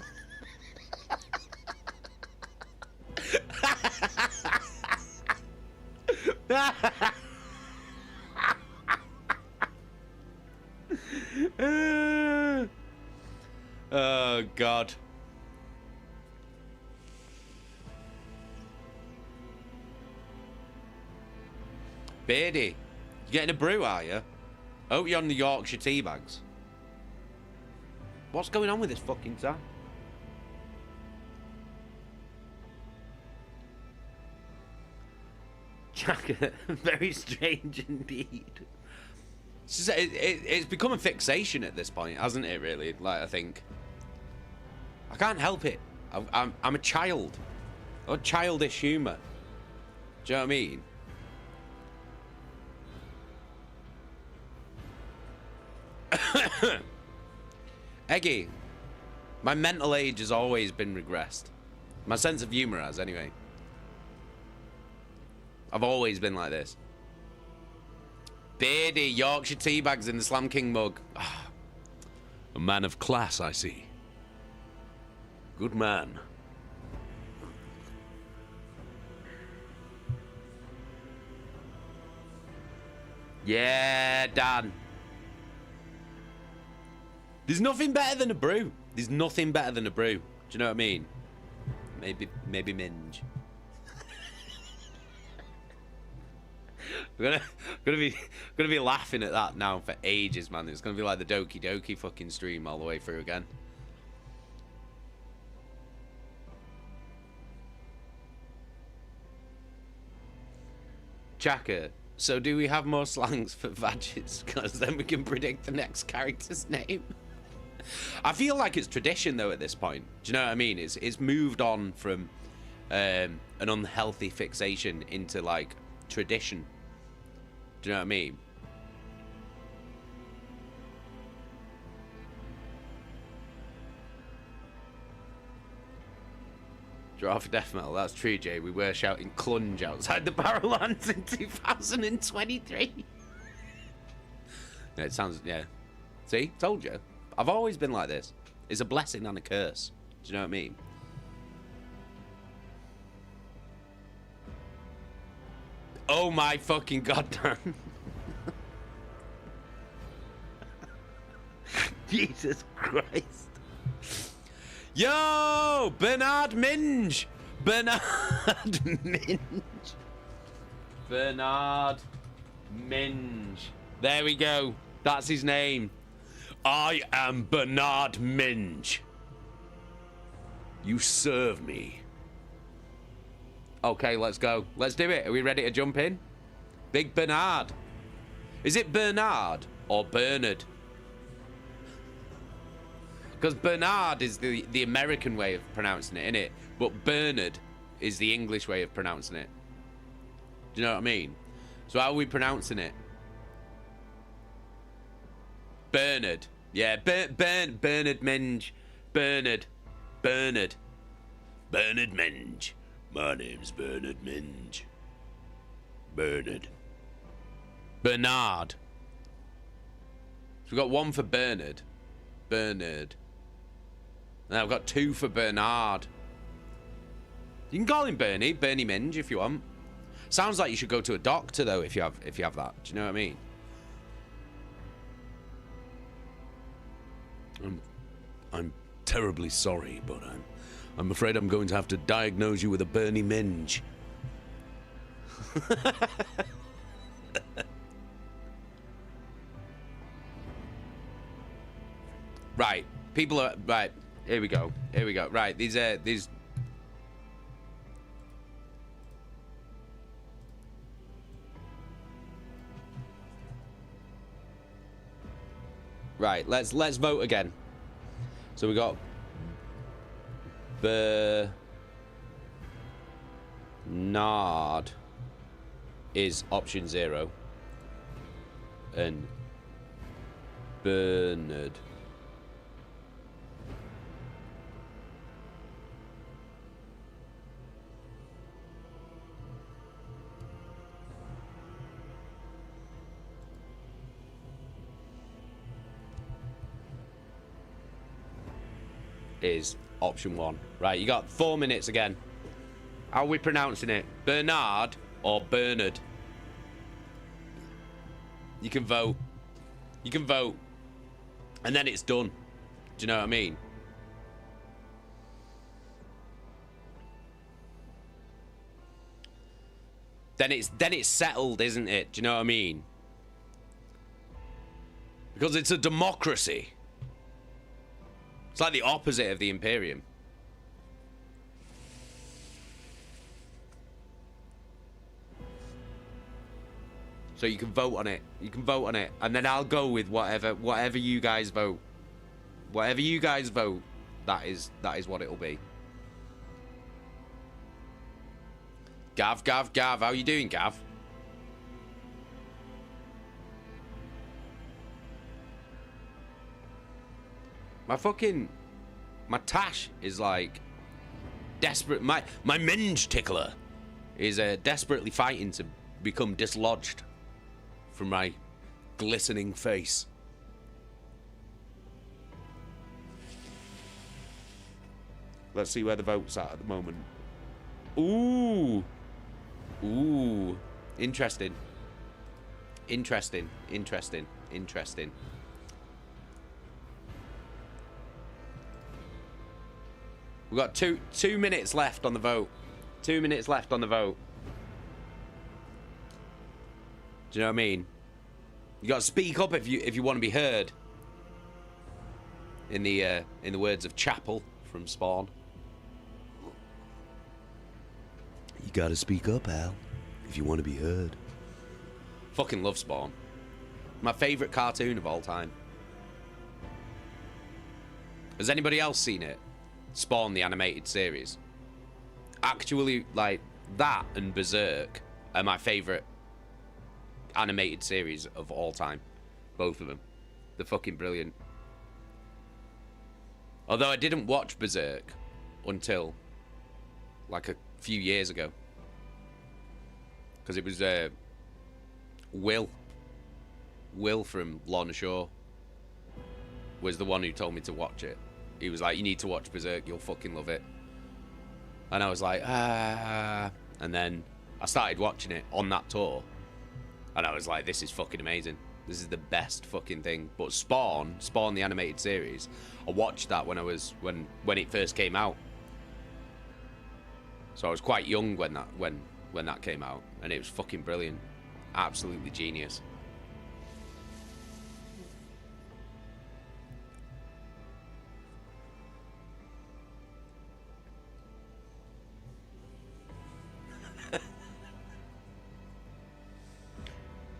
Oh, God. Beardy, you getting a brew, are you? Oh, you're on the Yorkshire tea bags. What's going on with this fucking time? Jacket, very strange indeed. It's become a fixation at this point, hasn't it, really? Like, I think. I can't help it. I'm a child. I've got childish humour. Do you know what I mean? Eggy, my mental age has always been regressed. My sense of humour has, anyway. I've always been like this. Beardy, Yorkshire tea bags in the Slam King mug. Ah, a man of class, I see. Good man. Yeah, Dan. There's nothing better than a brew. There's nothing better than a brew. Do you know what I mean? Maybe Minge. We're gonna be laughing at that now for ages, man. It's gonna be like the Doki Doki fucking stream all the way through again. Chaka, so do we have more slangs for badges? Because then we can predict the next character's name. I feel like it's tradition though at this point. Do you know what I mean? It's moved on from an unhealthy fixation into like tradition. Do you know what I mean? Draw for death metal. That's true, Jay. We were shouting clunge outside the Barrowlands in 2023. Yeah, it sounds, yeah. See? Told you. I've always been like this. It's a blessing and a curse. Do you know what I mean? Oh my fucking god, Dan. Jesus Christ. Yo! Bernard Minge! Bernard Minge. Bernard Minge. There we go. That's his name. I am Bernard Minge. You serve me. Okay, let's go. Let's do it. Are we ready to jump in? Big Bernard. Is it Bernard or Bernard? Because Bernard is the American way of pronouncing it, innit? But Bernard is the English way of pronouncing it. Do you know what I mean? So how are we pronouncing it? Bernard. Yeah, Bernard Minge. Bernard. Bernard Minge. My name's Bernard Minge. Bernard. Bernard. So we've got one for Bernard. Bernard. And I've got two for Bernard. You can call him Bernie. Bernie Minge if you want. Sounds like you should go to a doctor though if you have that. Do you know what I mean? I'm terribly sorry, but I'm afraid I'm going to have to diagnose you with a Bernie Minge. Right, people are right. Here we go. Here we go. Right, these. Right, let's vote again. So we got Bernard is option 0 and Bernard is option 1. Right, you got 4 minutes again. How are we pronouncing it? Bernard or Bernard? You can vote. You can vote. And then it's done. Do you know what I mean? Then it's settled, isn't it? Do you know what I mean? Because it's a democracy. It's like the opposite of the Imperium. So you can vote on it. You can vote on it. And then I'll go with whatever you guys vote. Whatever you guys vote, that is what it'll be. Gav. How you doing, Gav? My Tash is like desperate. My Minge tickler is desperately fighting to become dislodged from my glistening face. Let's see where the vote's at the moment. Ooh. Interesting. We've got two minutes left on the vote. 2 minutes left on the vote. Do you know what I mean? You got to speak up if you want to be heard. In the words of Chapel from Spawn. You got to speak up, Al, if you want to be heard. Fucking love Spawn. My favorite cartoon of all time. Has anybody else seen it? Spawn, the animated series. Actually, like, that and Berserk are my favorite animated series of all time. Both of them. They're fucking brilliant. Although I didn't watch Berserk until like a few years ago. Because it was Will from Lorna Shore was the one who told me to watch it. He was like, you need to watch Berserk, you'll fucking love it. And I was like, and then I started watching it on that tour. And I was like, this is fucking amazing. This is the best fucking thing. But Spawn the animated series, I watched that when it first came out. So I was quite young when that came out, and it was fucking brilliant. Absolutely genius.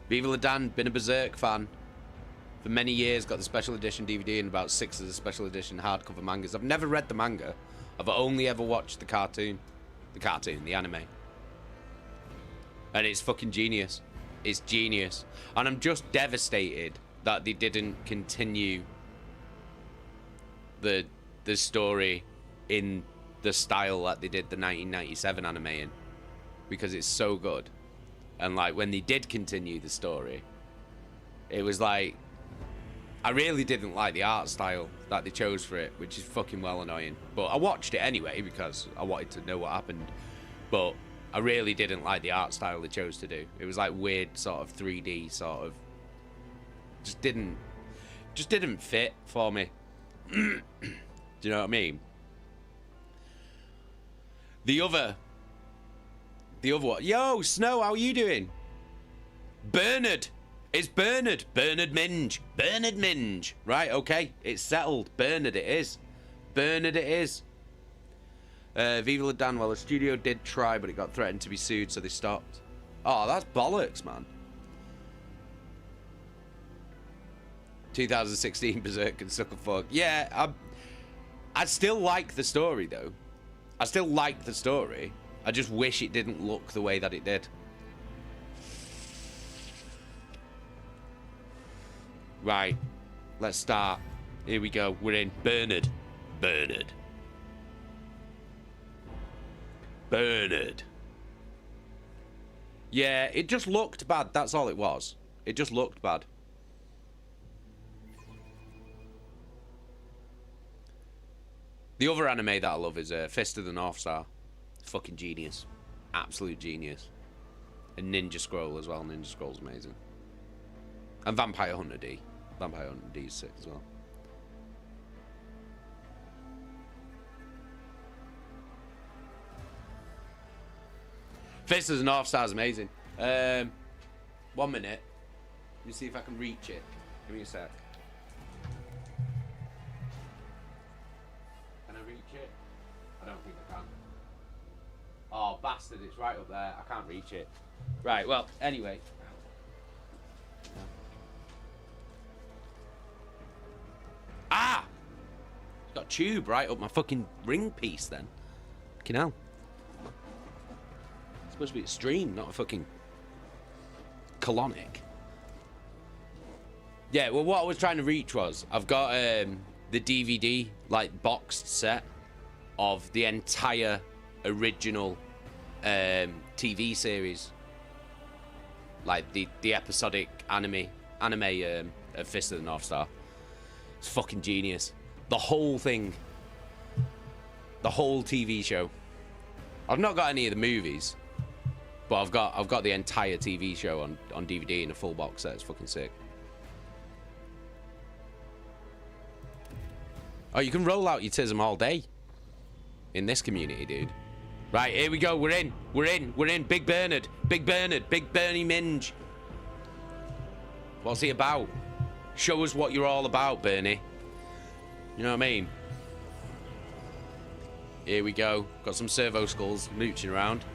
Viva La Dan, been a Berserk fan for many years, got the special edition DVD and about 6 of the special edition hardcover mangas. I've never read the manga. I've only ever watched the cartoon. The anime. And it's fucking genius. It's genius. And I'm just devastated that they didn't continue the story in the style that they did the 1997 anime in. Because it's so good. And like when they did continue the story, it was like, I really didn't like the art style that they chose for it, which is fucking well annoying. But I watched it anyway because I wanted to know what happened. But I really didn't like the art style they chose to do. It was like weird sort of 3D sort of, just didn't fit for me. Do you know what I mean? The other one. Yo, Snow, how are you doing? Bernard. It's Bernard. Bernard Minge. Bernard Minge. Right, okay. It's settled. Bernard it is. Bernard it is. Viva la Dan. Well, the studio did try, but it got threatened to be sued, so they stopped. Oh, that's bollocks, man. 2016 Berserk and Sucker Fuck. Yeah, I still like the story, though. I still like the story. I just wish it didn't look the way that it did. Right. Let's start. Here we go. We're in. Bernard. Bernard. Bernard. Yeah, it just looked bad. That's all it was. It just looked bad. The other anime that I love is Fist of the North Star. Fucking genius. Absolute genius. And Ninja Scroll as well. Ninja Scroll's amazing. And Vampire Hunter D. Vampire Hunter D is sick as well. Fist of the North Star is amazing. 1 minute. Let me see if I can reach it. Give me a sec. Can I reach it? I don't think I can. Oh, bastard, it's right up there. I can't reach it. Right, well, anyway. Ah! It's got a tube right up my fucking ring piece then. Fucking hell. It's supposed to be a stream, not a fucking colonic. Yeah, well, what I was trying to reach was, I've got the DVD, like, boxed set of the entire original TV series, like the episodic anime of Fist of the North Star. It's fucking genius. The whole thing, the whole TV show. I've not got any of the movies, but I've got the entire TV show on DVD in a full box set. It's fucking sick. Oh, you can roll out your tism all day in this community, dude. Right, here we go. We're in. We're in. We're in. Big Bernard. Big Bernard. Big Bernie Minge. What's he about? Show us what you're all about, Bernie. You know what I mean? Here we go. Got some servo skulls mooching around.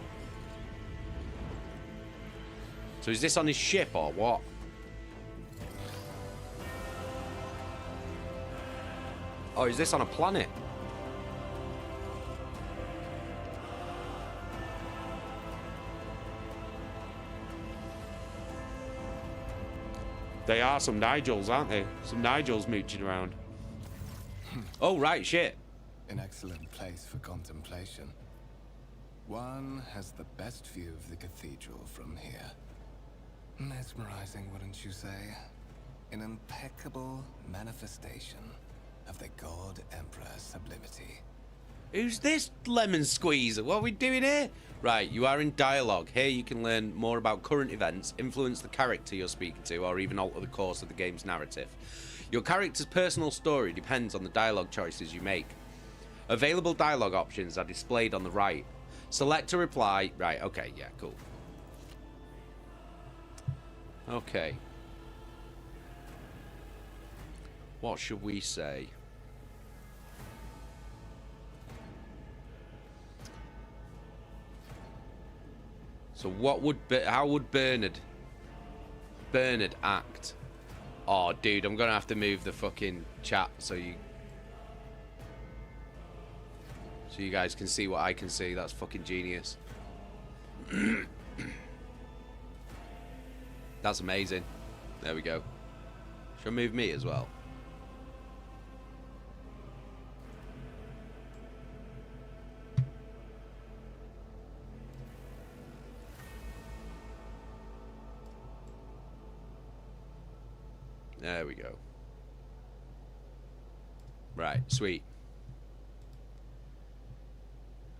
So is this on his ship or what? Oh, is this on a planet? They are some Nigels, aren't they? Some Nigels mooching around. Oh, right, shit. An excellent place for contemplation. One has the best view of the cathedral from here. Mesmerizing, wouldn't you say? An impeccable manifestation of the God Emperor's sublimity. Who's this lemon squeezer? What are we doing here? Right, you are in dialogue. Here you can learn more about current events, influence the character you're speaking to, or even alter the course of the game's narrative. Your character's personal story depends on the dialogue choices you make. Available dialogue options are displayed on the right. Select a reply. Right, okay, yeah, cool. Okay. What should we say? So what would how would Bernard act? Oh, dude, I'm gonna have to move the fucking chat so you guys can see what I can see. That's fucking genius. That's amazing. There we go. Should I move me as well? There we go. Right, sweet.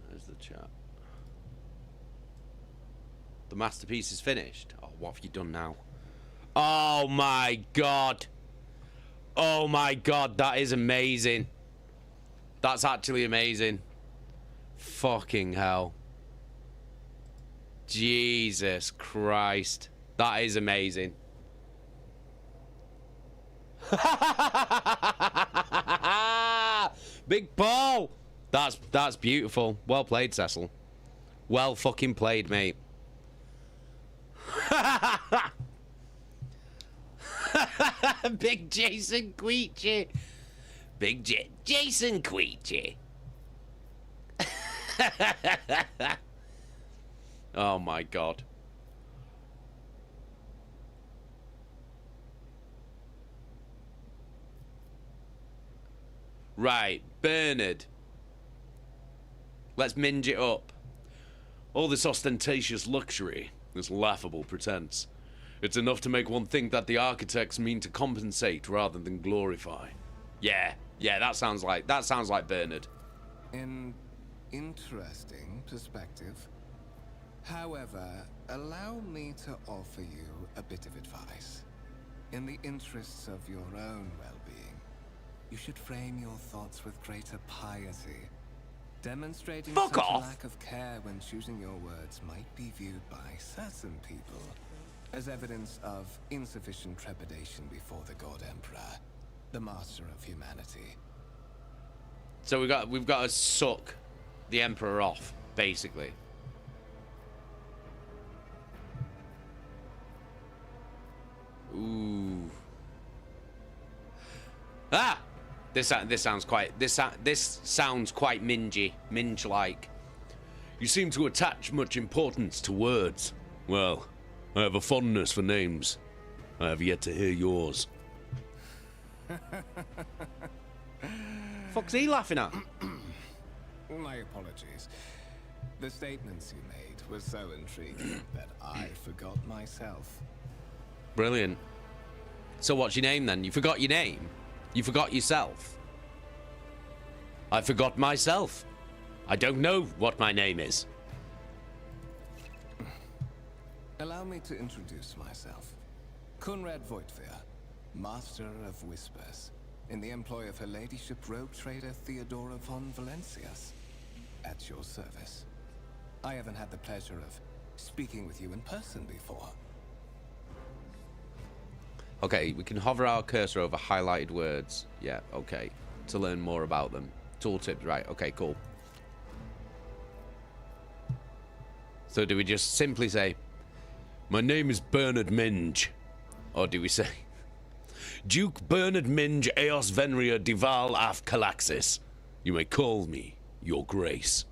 There's the chat. The masterpiece is finished. Oh, what have you done now? Oh my god. Oh my god, that is amazing. That's actually amazing. Fucking hell. Jesus Christ. That is amazing. Big Paul. That's beautiful. Well played, Cecil. Well fucking played, mate. Big Jason Queechy. Jason Queechy. Oh my god. Right, Bernard. Let's minge it up. All this ostentatious luxury, this laughable pretense. It's enough to make one think that the architects mean to compensate rather than glorify. Yeah, that sounds like Bernard. An interesting perspective. However, allow me to offer you a bit of advice. In the interests of your own well-being, you should frame your thoughts with greater piety. Demonstrating such a lack of care when choosing your words might be viewed by certain people as evidence of insufficient trepidation before the God Emperor, the master of humanity. So we've got to suck the Emperor off, basically. Ooh. Ah! This sounds quite minge-like. You seem to attach much importance to words. Well, I have a fondness for names. I have yet to hear yours. Fuck's he laughing at? My apologies. The statements you made were so intriguing that I forgot myself. Brilliant. So what's your name then? You forgot your name? You forgot yourself? I forgot myself. I don't know what my name is. Allow me to introduce myself. Conrad Voigtfear, Master of Whispers, in the employ of Her Ladyship Rogue Trader Theodora von Valencias. At your service. I haven't had the pleasure of speaking with you in person before. Okay, we can hover our cursor over highlighted words. Yeah, okay. To learn more about them. Tooltips, right. Okay, cool. So do we just simply say, my name is Bernard Minge? Or do we say, Duke Bernard Minge Eos Venria Dival af Calaxis? You may call me your grace.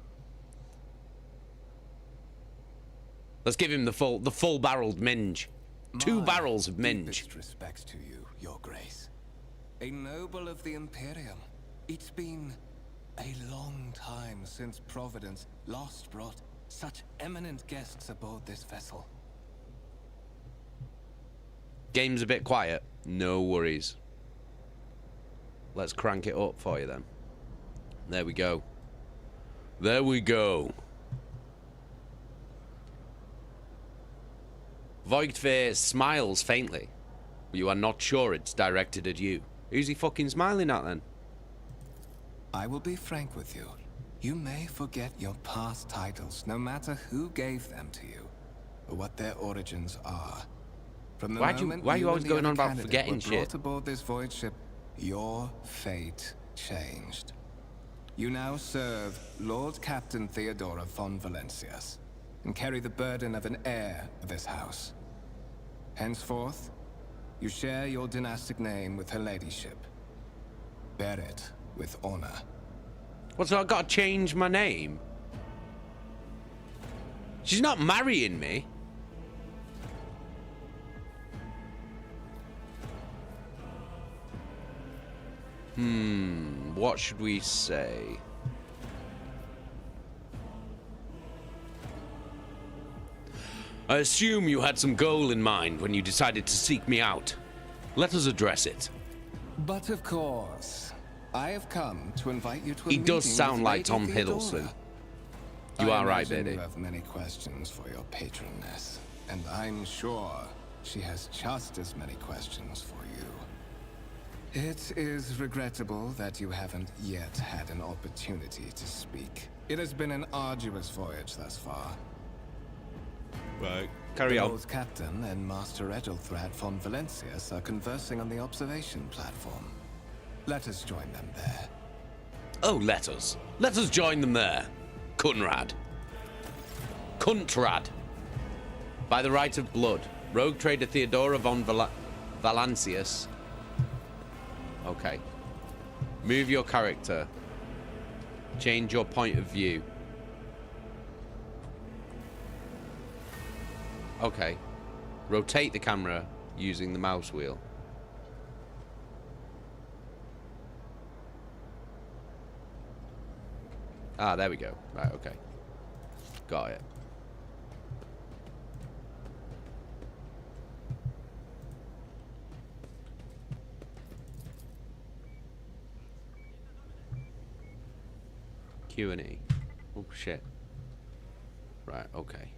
Let's give him the full-barreled minge. 2 barrels of minge. Deepest respects to you, your grace. A noble of the Imperium. It's been a long time since Providence last brought such eminent guests aboard this vessel. Game's a bit quiet. No worries. Let's crank it up for you then. There we go. There we go. Voigtfear smiles faintly. You are not sure it's directed at you. Who's he fucking smiling at then? I will be frank with you. You may forget your past titles, no matter who gave them to you, or what their origins are. From the moment why are you always going on about candidate forgetting were shit? brought aboard this void ship, your fate changed. You now serve Lord Captain Theodora von Valencias, and carry the burden of an heir of this house. Henceforth, you share your dynastic name with Her Ladyship. Bear it with honor. What, so I've got to change my name? She's not marrying me. What should we say? I assume you had some goal in mind when you decided to seek me out. Let us address it. But of course, I have come to invite you to a He does meeting sound with like Lady Tom Theodora. Hiddleston. You are right, imagine baby. You have many questions for your patroness, and I'm sure she has just as many questions for you. It is regrettable that you haven't yet had an opportunity to speak. It has been an arduous voyage thus far. Right, carry the on. Lord Captain and Master Edelthrad von Valencius are conversing on the observation platform. Let us join them there. Oh, let us. Let us join them there. Kunrad. Kuntrad. By the right of blood, rogue trader Theodora von Valancius. Okay. Move your character. Change your point of view. Okay. Rotate the camera using the mouse wheel. Ah, there we go. Right, okay. Got it. Q&E. Oh, shit. Right, okay.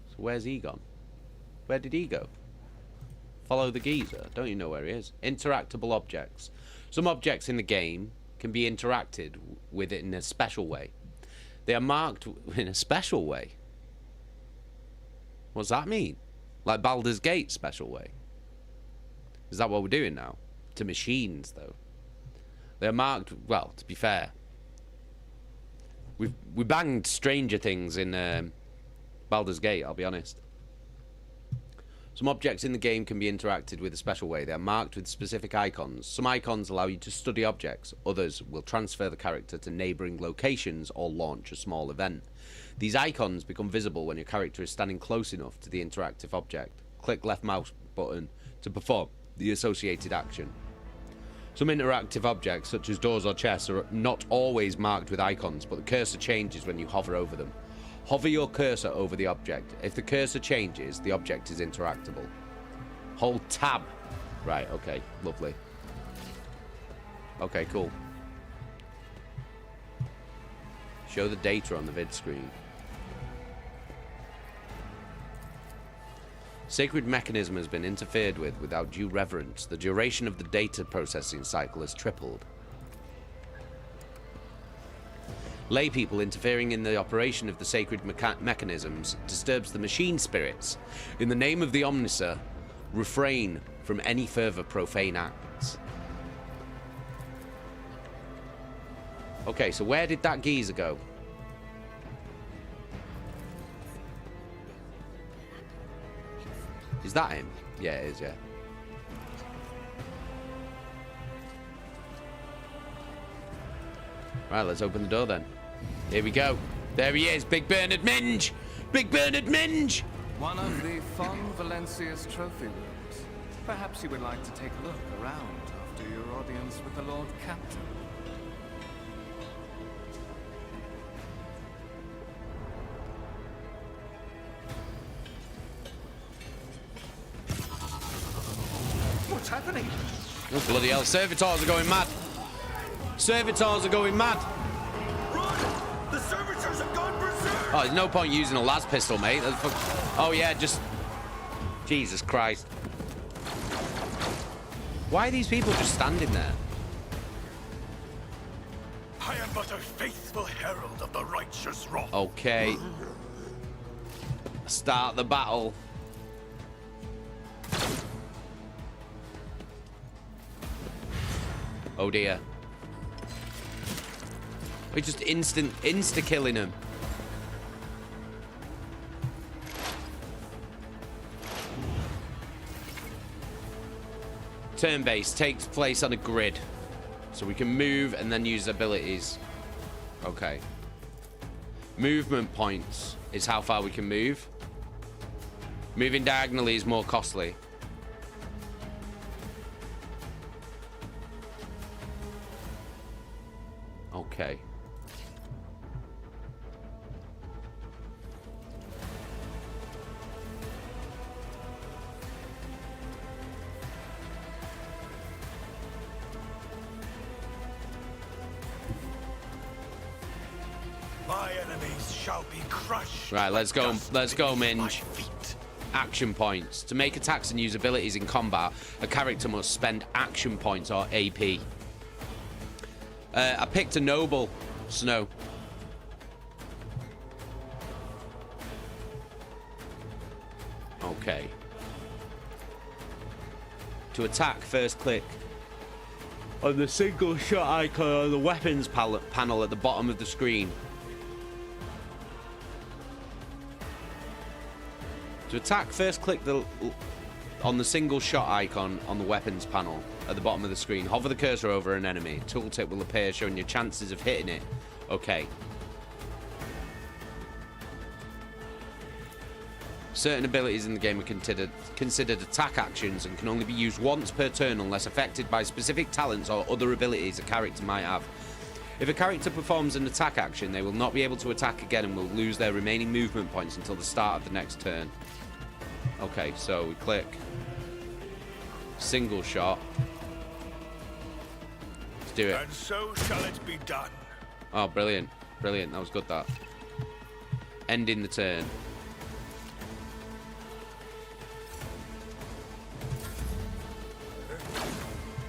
So where's he gone? Where did he go? Follow the geezer. Don't you know where he is? Interactable objects. Some objects in the game can be interacted with it in a special way. They are marked in a special way. What does that mean? Like Baldur's Gate special way? Is that what we're doing now? To machines, though. They are marked, well, to be fair. We banged Stranger Things in Baldur's Gate, I'll be honest. Some objects in the game can be interacted with a special way. They are marked with specific icons. Some icons allow you to study objects. Others will transfer the character to neighbouring locations or launch a small event. These icons become visible when your character is standing close enough to the interactive object. Click left mouse button to perform the associated action. Some interactive objects, such as doors or chests, are not always marked with icons, but the cursor changes when you hover over them. Hover your cursor over the object. If the cursor changes, the object is interactable. Hold tab. Right, okay, lovely. Okay, cool. Show the data on the vid screen. Sacred mechanism has been interfered with without due reverence. The duration of the data processing cycle has tripled. Lay people interfering in the operation of the sacred mechanisms disturbs the machine spirits. In the name of the Omniser, refrain from any further profane acts. Okay, so where did that geezer go? Is that him? Yeah, it is, yeah. Right, let's open the door then. Here we go. There he is, Big Bernard Minge! Big Bernard Minge! One of the Von Valencius trophy rooms. Perhaps you would like to take a look around after your audience with the Lord Captain. What's happening? Oh, bloody hell. Servitors are going mad. Servitors are going mad. Run! The servitors have gone berserk! Oh, there's no point using a las pistol, mate. Oh, yeah, just... Jesus Christ. Why are these people just standing there? I am but a faithful herald of the righteous wrath. Okay. Start the battle. Oh dear. We're just insta-killing him. Turn-based takes place on a grid. So we can move and then use abilities. Okay. Movement points is how far we can move. Moving diagonally is more costly. Okay. My enemies shall be crushed. Right, let's go. Let's go, Minge. Action points. To make attacks and use abilities in combat, a character must spend action points or AP. I picked a noble, Snow. Okay. To attack, first click on the single shot icon on the weapons panel at the bottom of the screen. To attack, first click on the single shot icon on the weapons panel at the bottom of the screen. Hover the cursor over an enemy. A tooltip will appear showing your chances of hitting it. Okay. Certain abilities in the game are considered attack actions and can only be used once per turn unless affected by specific talents or other abilities a character might have. If a character performs an attack action, they will not be able to attack again and will lose their remaining movement points until the start of the next turn. Okay, so we click single shot. Let's do it. And so shall it be done. Oh, brilliant. Brilliant. That was good, that. Ending the turn.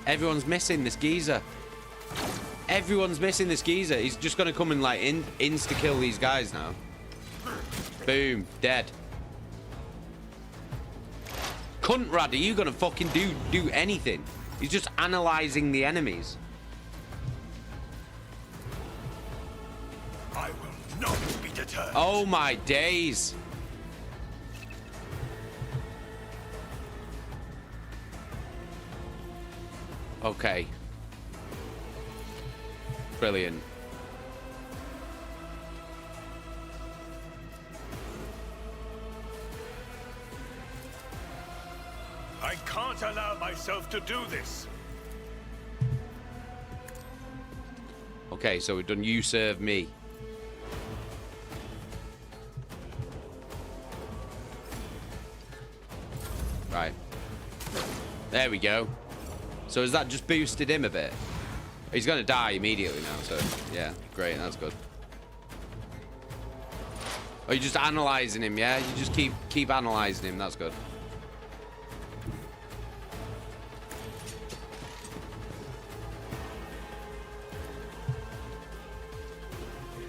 Everyone's missing this geezer. Everyone's missing this geezer. He's just going to come and, like, insta-kill these guys now. Boom. Dead. Cunt Rad, are you going to fucking do anything? He's just analysing the enemies. I will not be deterred. Oh, my days. Okay. Brilliant. I can't allow myself to do this. Okay, so we've done you serve me. Right. There we go. So has that just boosted him a bit? He's going to die immediately now, so yeah, great, that's good. Oh, you're just analysing him, yeah? You just keep analysing him, that's good.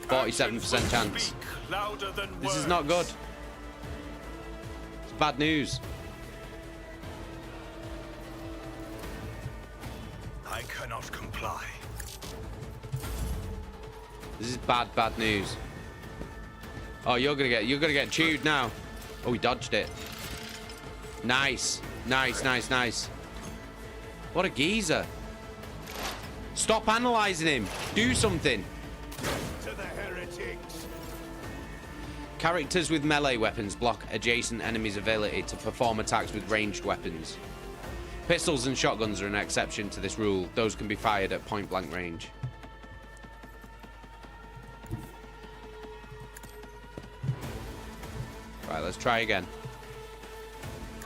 %47 chance. This is not good. It's bad news. I cannot comply. This is bad news. Oh, you're gonna get chewed now. Oh, he dodged it. Nice. What a geezer. Stop analysing him. Do something. To the heretics. Characters with melee weapons block adjacent enemies' ability to perform attacks with ranged weapons. Pistols and shotguns are an exception to this rule. Those can be fired at point-blank range. Right, let's try again.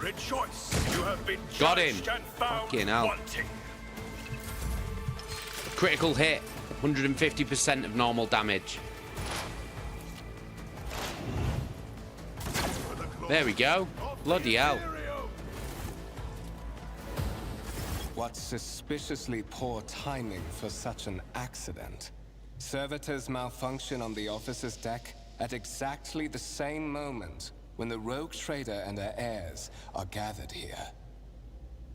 Rejoice, you have been Got him. judged and found Fucking hell. wanting. Critical hit. 150% of normal damage. There we go. Bloody hell. What suspiciously poor timing for such an accident. Servitors malfunction on the officer's deck at exactly the same moment when the rogue trader and her heirs are gathered here.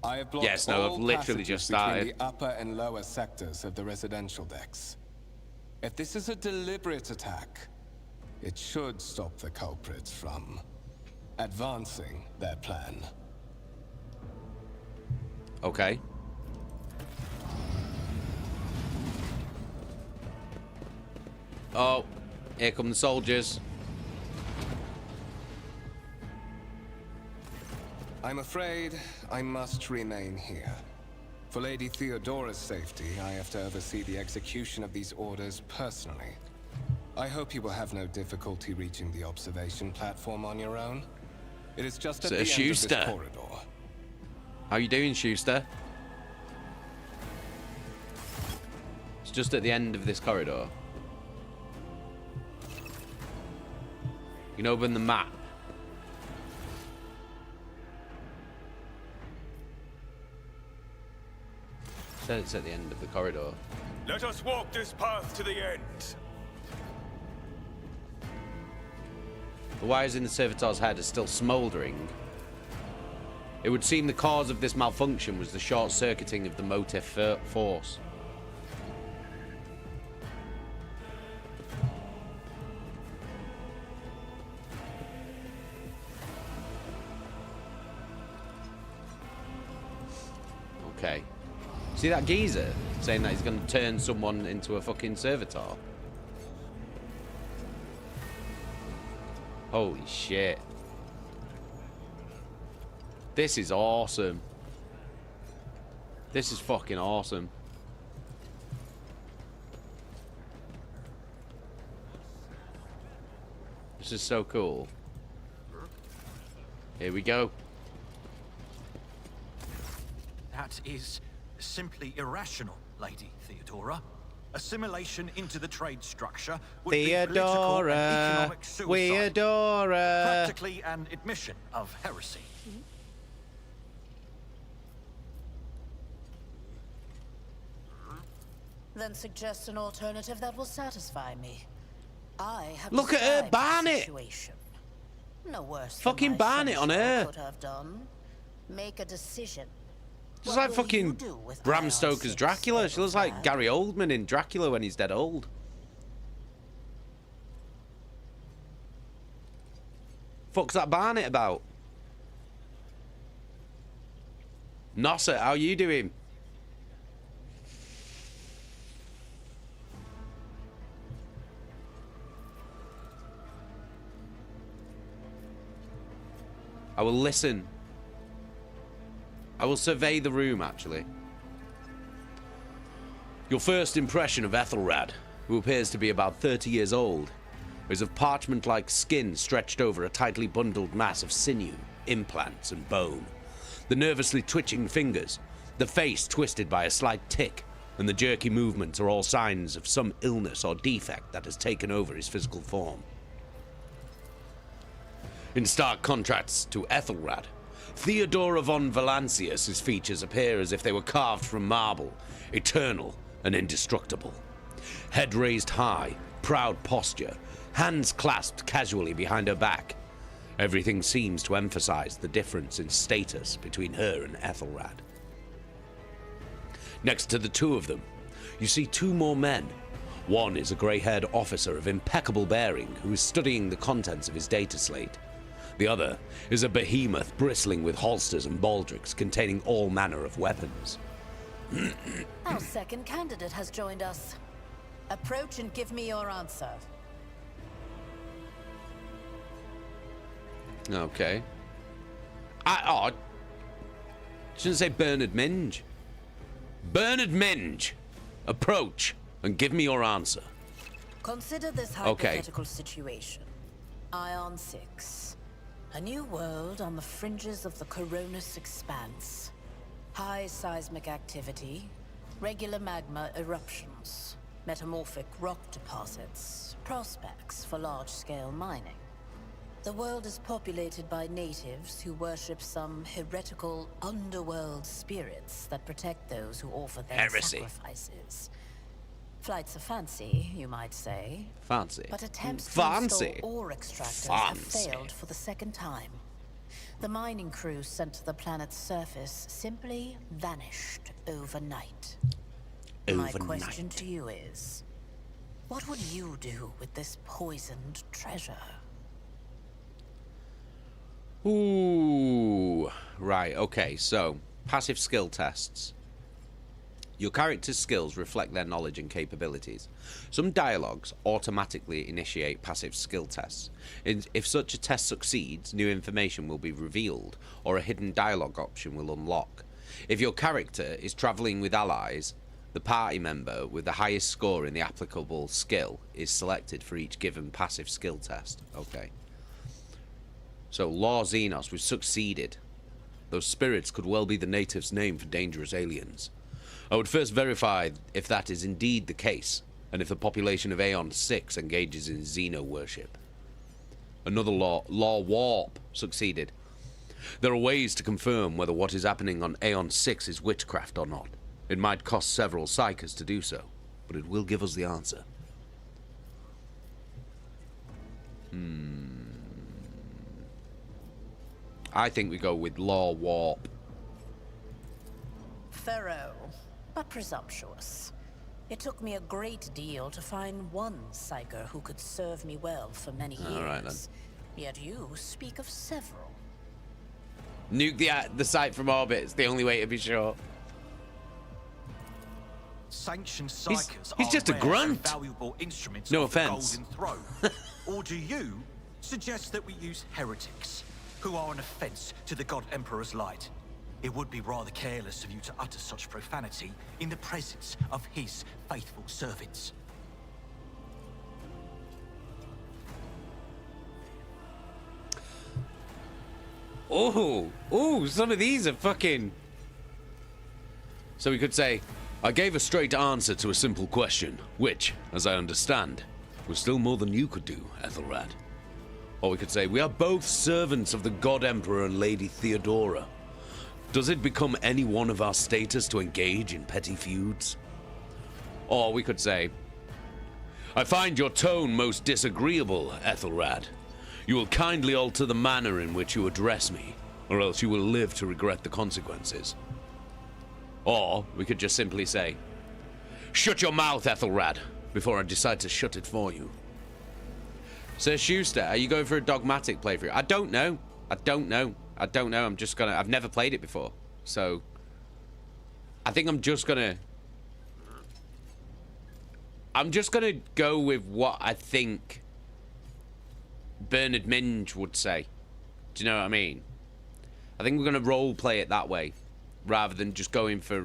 I have blocked Yes, no, all I've literally just passages between started. the upper and lower sectors of the residential decks. If this is a deliberate attack, it should stop the culprits from advancing their plan. Okay. Oh, here come the soldiers. I'm afraid I must remain here. For Lady Theodora's safety, I have to oversee the execution of these orders personally. I hope you will have no difficulty reaching the observation platform on your own. It is just at the end of this corridor. How you doing, Schuster? It's just at the end of this corridor. You can open the map. Said it's at the end of the corridor. Let us walk this path to the end. The wires in the servitor's head are still smouldering. It would seem the cause of this malfunction was the short-circuiting of the motive force. Okay. See that geezer saying that he's going to turn someone into a fucking servitor? Holy shit. This is awesome. This is fucking awesome. This is so cool. Here we go. That is simply irrational, Lady Theodora. Assimilation into the trade structure would be political and economic suicide. Practically an admission of heresy. Then suggest an alternative that will satisfy me. I have look at her Barnet. Situation. No worse. Fucking Barnet on her. Could have done. Make a decision. Just like fucking Bram Stoker's Dracula. She looks like Gary Oldman in Dracula when he's dead old. Fuck's that Barnet about? Nosser, how you doing? I will listen. I will survey the room, actually. Your first impression of Ethelred, who appears to be about 30 years old, is of parchment-like skin stretched over a tightly bundled mass of sinew, implants, and bone. The nervously twitching fingers, the face twisted by a slight tic, and the jerky movements are all signs of some illness or defect that has taken over his physical form. In stark contrast to Ethelred, Theodora von Valancius's features appear as if they were carved from marble, eternal and indestructible. Head raised high, proud posture, hands clasped casually behind her back. Everything seems to emphasize the difference in status between her and Ethelred. Next to the two of them, you see two more men. One is a grey-haired officer of impeccable bearing who is studying the contents of his data slate. The other is a behemoth bristling with holsters and baldricks containing all manner of weapons. Our second candidate has joined us. Approach and give me your answer. Okay. Shouldn't say Bernard Minge. Bernard Minge! Approach and give me your answer. Consider this hypothetical situation. Ion 6. A new world on the fringes of the Coronis expanse. High seismic activity, regular magma eruptions, metamorphic rock deposits, prospects for large-scale mining. The world is populated by natives who worship some heretical underworld spirits that protect those who offer their sacrifices. Flights of fancy, you might say. Fancy. But attempts to install ore extractors have failed for the second time. The mining crews sent to the planet's surface simply vanished overnight. My question to you is, what would you do with this poisoned treasure? Ooh. Right, okay, so passive skill tests. Your character's skills reflect their knowledge and capabilities. Some dialogues automatically initiate passive skill tests. If such a test succeeds, new information will be revealed, or a hidden dialogue option will unlock. If your character is travelling with allies, the party member with the highest score in the applicable skill is selected for each given passive skill test. Okay. So, Law Xenos, we've succeeded. Those spirits could well be the natives' name for dangerous aliens. I would first verify if that is indeed the case, and if the population of Aeon 6 engages in Xeno worship. Another law warp succeeded. There are ways to confirm whether what is happening on Aeon 6 is witchcraft or not. It might cost several psychers to do so, but it will give us the answer. I think we go with law warp. Thorough, but presumptuous. It took me a great deal to find one psyker who could serve me well for many years. All right, then. Yet you speak of several. Nuke the site from orbit. It's the only way to be sure. Sanctioned psychers he's just a rare grunt. and valuable instruments No of the offense. Golden Throne. Or do you suggest that we use heretics, who are an offense to the God Emperor's light? It would be rather careless of you to utter such profanity in the presence of his faithful servants. Oh, some of these are fucking... So we could say, I gave a straight answer to a simple question, which, as I understand, was still more than you could do, Ethelred. Or we could say, we are both servants of the God Emperor and Lady Theodora. Does it become any one of our status to engage in petty feuds? Or we could say, I find your tone most disagreeable, Ethelred. You will kindly alter the manner in which you address me, or else you will live to regret the consequences. Or we could just simply say, shut your mouth, Ethelred, before I decide to shut it for you. Sir Schuster, are you going for a dogmatic playthrough? I don't know. I'm just gonna... I've never played it before. So, I think I'm just gonna go with what I think Bernard Minge would say. Do you know what I mean? I think we're gonna role play it that way, rather than just going for,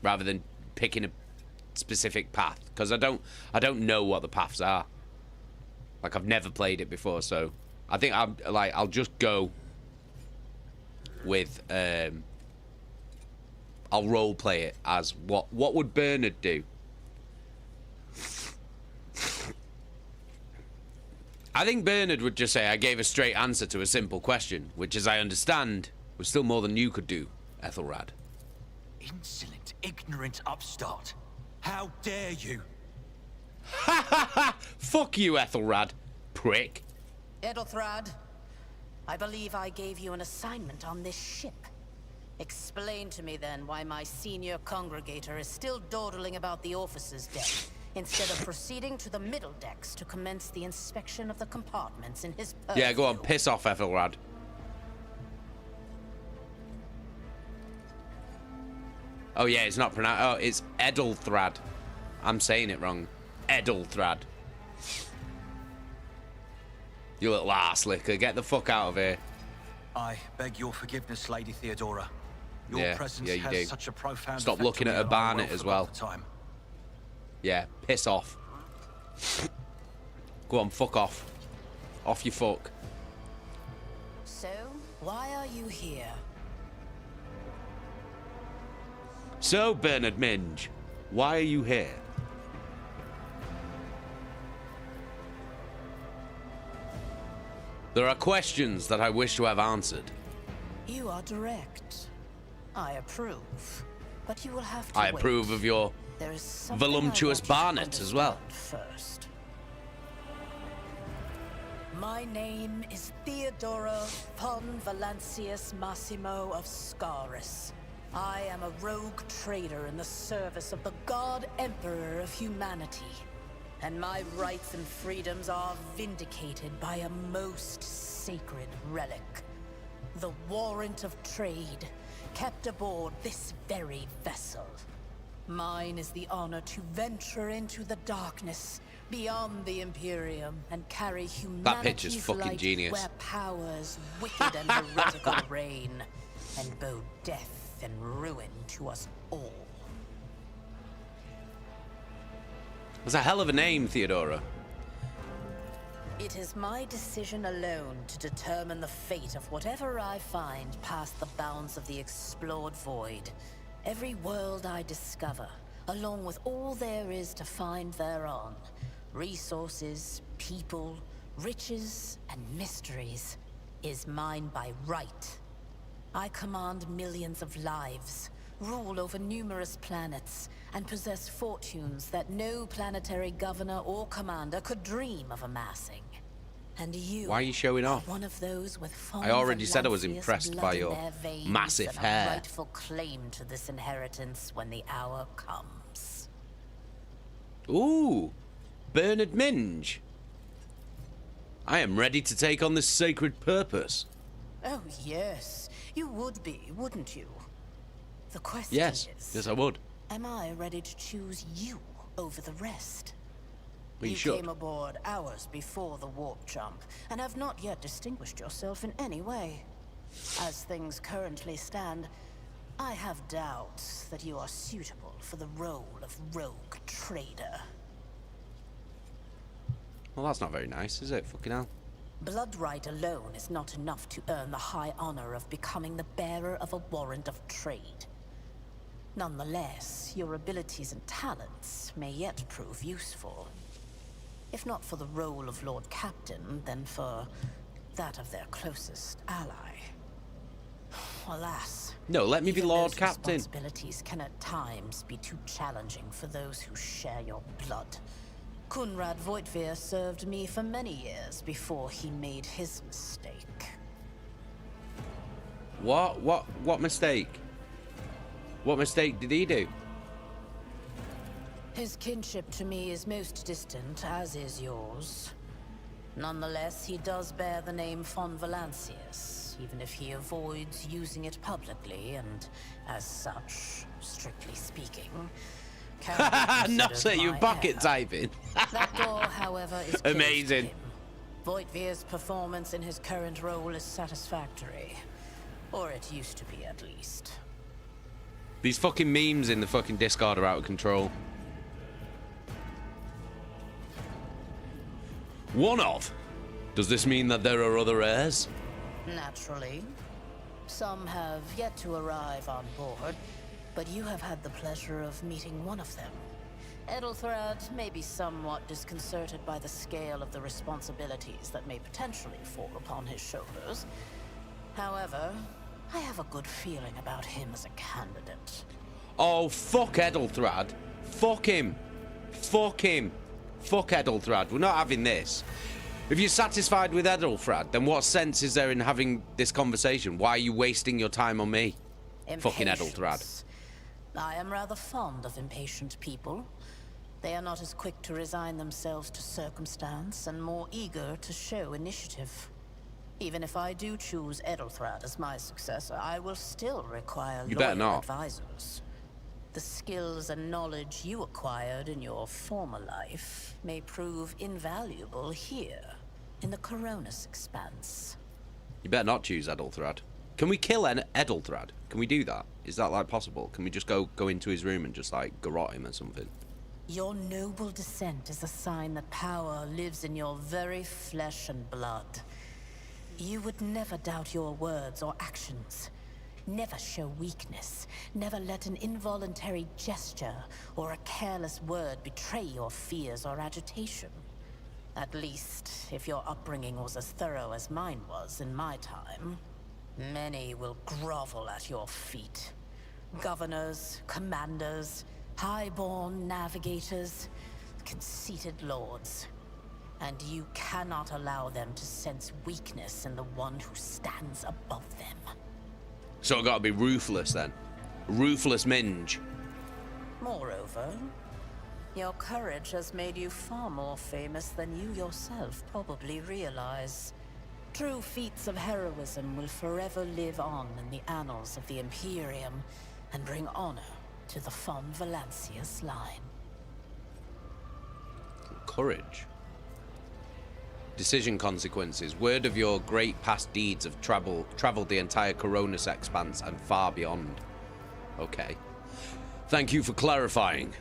rather than picking a specific path, because I don't know what the paths are. Like, I've never played it before, so I think I'll just go with I'll role play it as what would Bernard do? I think Bernard would just say, I gave a straight answer to a simple question, which, as I understand, was still more than you could do, Ethelred. Insolent, ignorant upstart. How dare you? Ha ha ha! Fuck you, Ethelred, prick. Ethelred, I believe I gave you an assignment on this ship. Explain to me then why my senior congregator is still dawdling about the officers' deck, instead of proceeding to the middle decks to commence the inspection of the compartments in his purview. Yeah, go on, piss off, Ethelred. Oh yeah, it's not pronounced. Oh, it's Edelthrad. I'm saying it wrong. Edelthrad. You little arse licker, get the fuck out of here. I beg your forgiveness, Lady Theodora. Your presence you has do. such a profound Stop effect looking on at me her that I barnet well as forgot well. the time. Yeah, piss off. Go on, fuck off. Off you fuck. So, why are you here? So, Bernard Minge, why are you here? There are questions that I wish to have answered. You are direct. I approve. But you will have to I wait. approve of your There is something voluptuous I want you to barnet as well. understand first. My name is Theodora von Valancius Massimo of Scaris. I am a rogue trader in the service of the God Emperor of humanity. And my rights and freedoms are vindicated by a most sacred relic. The warrant of trade, kept aboard this very vessel. Mine is the honor to venture into the darkness, beyond the Imperium, and carry humanity's picture's fucking light genius. where powers wicked and heretical reign, and bow death and ruin to us all. That's a hell of a name, Theodora. It is my decision alone to determine the fate of whatever I find past the bounds of the explored void. Every world I discover, along with all there is to find thereon. Resources, people, riches and mysteries is mine by right. I command millions of lives, rule over numerous planets, and possess fortunes that no planetary governor or commander could dream of amassing. And you, why are you showing off? One of those with I already said I was impressed by your massive hair. Rightful claim to this inheritance when the hour comes. Ooh, Bernard Minge. I am ready to take on this sacred purpose. Oh yes, you would be, wouldn't you? The question is... Yes, I would. Am I ready to choose you over the rest? Well, you came aboard hours before the warp jump, and have not yet distinguished yourself in any way. As things currently stand, I have doubts that you are suitable for the role of rogue trader. Well, that's not very nice, is it? Fucking hell. Blood right alone is not enough to earn the high honor of becoming the bearer of a warrant of trade. Nonetheless, your abilities and talents may yet prove useful. If not for the role of Lord Captain, then for that of their closest ally. Alas. No, let me be Lord Captain. Responsibilities can at times be too challenging for those who share your blood. Kunrad Voitvir served me for many years before he made his mistake. What mistake? What mistake did he do? His kinship to me is most distant, as is yours. Nonetheless, he does bear the name von Valancius, even if he avoids using it publicly, and as such, strictly speaking, not so you bucket typing. That door, however, is amazing. Voitvir's performance in his current role is satisfactory. Or it used to be, at least. These fucking memes in the fucking Discord are out of control. One of? Does this mean that there are other heirs? Naturally. Some have yet to arrive on board, but you have had the pleasure of meeting one of them. Edelthrad may be somewhat disconcerted by the scale of the responsibilities that may potentially fall upon his shoulders. However, I have a good feeling about him as a candidate. Oh, fuck Edelthrad. Fuck him. Fuck him. Fuck Edelthrad. We're not having this. If you're satisfied with Edelthrad, then what sense is there in having this conversation? Why are you wasting your time on me? Fucking Edelthrad. I am rather fond of impatient people. They are not as quick to resign themselves to circumstance and more eager to show initiative. Even if I do choose Edelthrad as my successor, I will still require loyal advisors. The skills and knowledge you acquired in your former life may prove invaluable here, in the Coronis Expanse. You better not choose Edelthrad. Can we kill Edelthrad? Can we do that? Is that, like, possible? Can we just go into his room and just, like, garrote him or something? Your noble descent is a sign that power lives in your very flesh and blood. You would never doubt your words or actions. Never show weakness. Never let an involuntary gesture or a careless word betray your fears or agitation. At least, if your upbringing was as thorough as mine was in my time. Many will grovel at your feet. Governors, commanders, highborn navigators, conceited lords. And you cannot allow them to sense weakness in the one who stands above them. So I gotta be ruthless then. Ruthless Minge. Moreover, your courage has made you far more famous than you yourself probably realize. True feats of heroism will forever live on in the annals of the Imperium and bring honor to the von Valancius line. Courage. Decision consequences. Word of your great past deeds have traveled the entire Coronis Expanse and far beyond. Okay. Thank you for clarifying.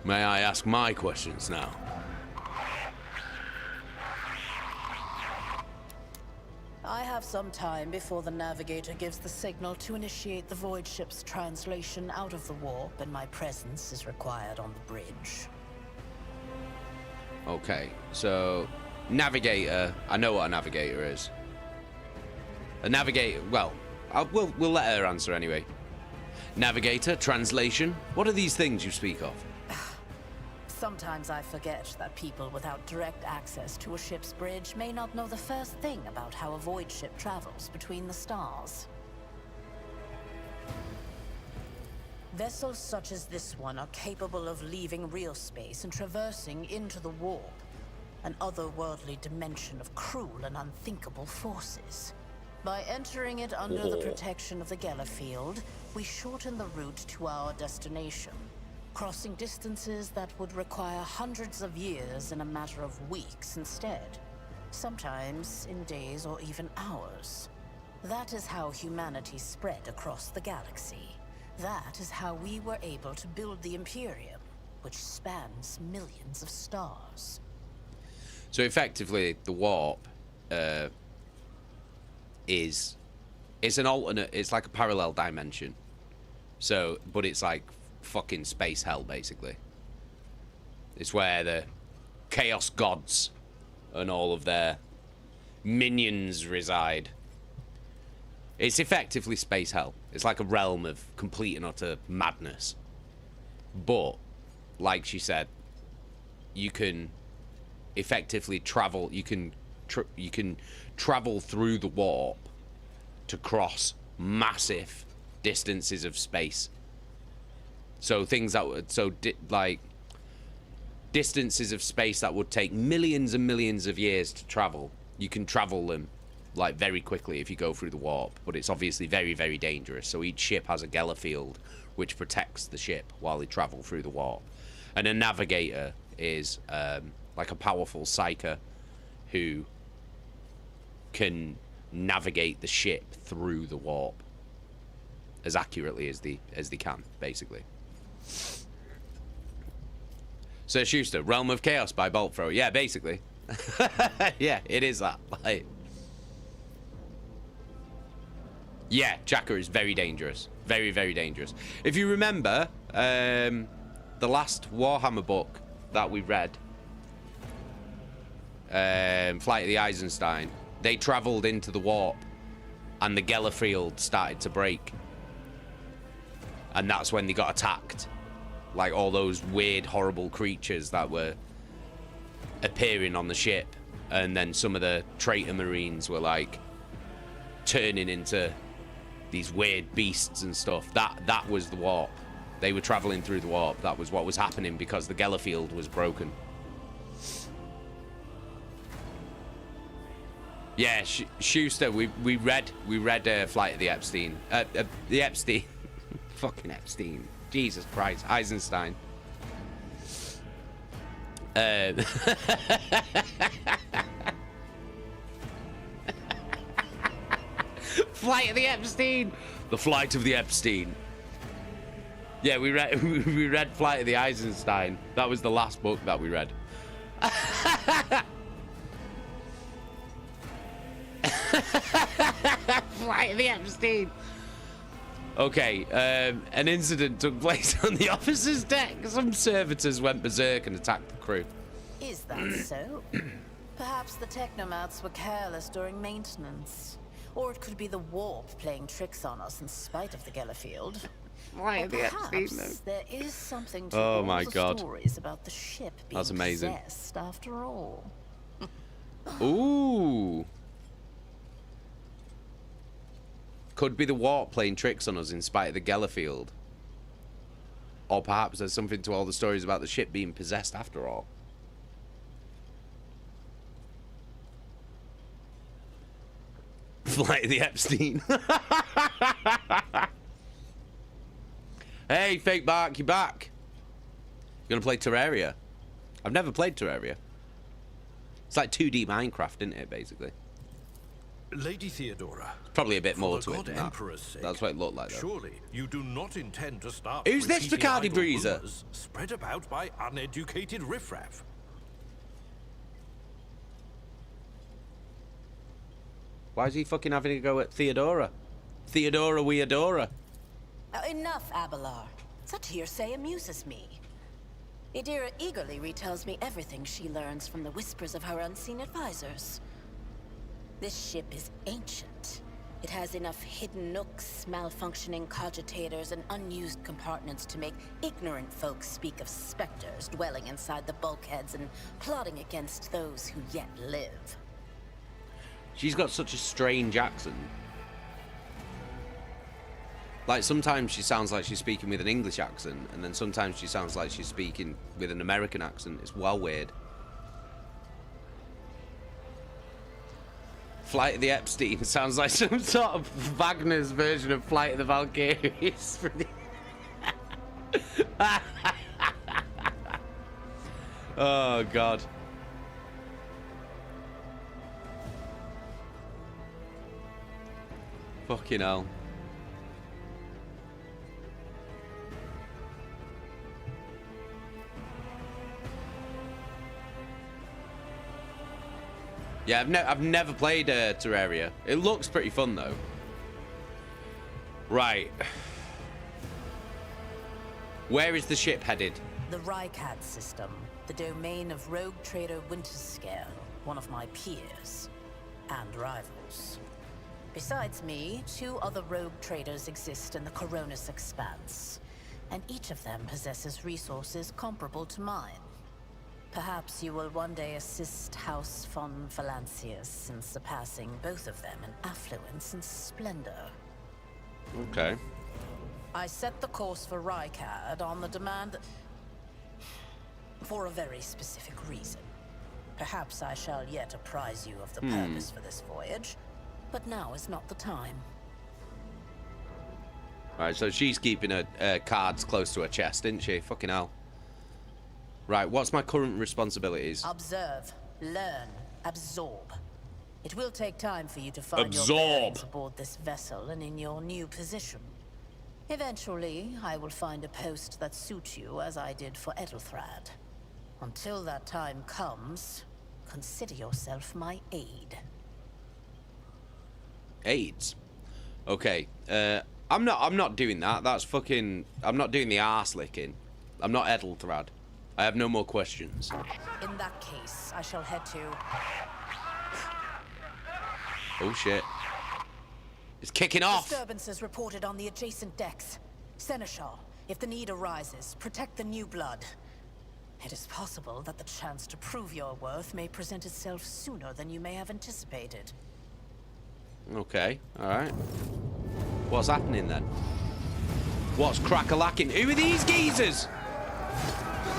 May I ask my questions now? I have some time before the navigator gives the signal to initiate the void ship's translation out of the warp, and my presence is required on the bridge. Okay, so Navigator. I know what a navigator is. A navigator. Well, we'll let her answer anyway. Navigator, translation. What are these things you speak of? Sometimes I forget that people without direct access to a ship's bridge may not know the first thing about how a void ship travels between the stars. Vessels such as this one are capable of leaving real space and traversing into the warp, an otherworldly dimension of cruel and unthinkable forces. By entering it under the protection of the Geller field, we shorten the route to our destination, crossing distances that would require hundreds of years in a matter of weeks instead, sometimes in days or even hours. That is how humanity spread across the galaxy. That is how we were able to build the Imperium, which spans millions of stars. So effectively, the warp is an alternate. It's like a parallel dimension. So, but it's like fucking space hell, basically. It's where the chaos gods and all of their minions reside. It's effectively space hell. It's like a realm of complete and utter madness. But, like she said, you can effectively travel. You can travel through the warp to cross massive distances of space. So things that would like distances of space that would take millions and millions of years to travel. You can travel them like very quickly if you go through the warp, but it's obviously very, very dangerous. So each ship has a Geller field which protects the ship while they travel through the warp. And a navigator is like a powerful psyker who can navigate the ship through the warp as accurately as they can, basically. So Schuster, Realm of Chaos by Bolt Thrower. Yeah, basically. Yeah, it is that. Like, yeah, Chaka is very dangerous. Very, very dangerous. If you remember, the last Warhammer book that we read, Flight of the Eisenstein, they travelled into the warp and the Geller field started to break. And that's when they got attacked. Like all those weird, horrible creatures that were appearing on the ship. And then some of the traitor marines were like turning into these weird beasts and stuff. That was the warp. They were traveling through the warp. That was what was happening because the Geller field was broken. Yeah, Schuster, we read Flight of the Epstein. The Epstein. Fucking Epstein. Jesus Christ. Eisenstein. Flight of the Epstein. The Flight of the Epstein. Yeah, we read Flight of the Eisenstein. That was the last book that we read. Flight of the Epstein. Okay, an incident took place on the officer's deck. Some servitors went berserk and attacked the crew. Is that so? Perhaps the technomats were careless during maintenance. Or it could be the warp playing tricks on us in spite of the Geller field. Or perhaps there is something to all the stories about the ship being possessed after all. Ooh. Could be the warp playing tricks on us in spite of the Geller field. Or perhaps there's something to all the stories about the ship being possessed after all. Flight of the Epstein. Hey, Fake Bark, you back? You gonna play Terraria? I've never played Terraria. It's like 2D Minecraft, isn't it, basically? Lady Theodora. Probably a bit more to it than that. That's what it looked like, though. Surely you do not intend to start. Who's this Bacardi Breezer? Spread about by uneducated riffraff. Why is he fucking having to go at Theodora? Theodora, we adore her. Enough, Abelard. Such hearsay amuses me. Idira eagerly retells me everything she learns from the whispers of her unseen advisors. This ship is ancient. It has enough hidden nooks, malfunctioning cogitators, and unused compartments to make ignorant folks speak of specters dwelling inside the bulkheads and plotting against those who yet live. She's got such a strange accent. Like, sometimes she sounds like she's speaking with an English accent, and then sometimes she sounds like she's speaking with an American accent. It's well weird. Flight of the Epstein sounds like some sort of Wagner's version of Flight of the Valkyries. Oh, God. Fucking hell. Yeah, I've never played Terraria. It looks pretty fun though. Right. Where is the ship headed? The Rykad system, the domain of rogue trader Winterscale, one of my peers and rivals. Besides me, 2 other rogue traders exist in the Coronis Expanse, and each of them possesses resources comparable to mine. Perhaps you will one day assist House von Valancius in surpassing both of them in affluence and splendor. Okay. I set the course for Rykad on the demand for a very specific reason. Perhaps I shall yet apprise you of the purpose for this voyage, but now is not the time. Right, so she's keeping her cards close to her chest, isn't she? Fucking hell. Right, what's my current responsibilities? Observe, learn, absorb. It will take time for you to find your bearings aboard this vessel and in your new position. Eventually, I will find a post that suits you as I did for Edelthrad. Until that time comes, consider yourself my aide. AIDS? Okay, I'm not doing that. That's fucking... I'm not doing the arse licking. I'm not Edelthrad. I have no more questions. In that case, I shall head to... Oh shit. It's kicking off! Disturbances reported on the adjacent decks. Seneschal, if the need arises, protect the new blood. It is possible that the chance to prove your worth may present itself sooner than you may have anticipated. Okay, alright. What's happening then? What's crack-a-lacking? Who are these geezers?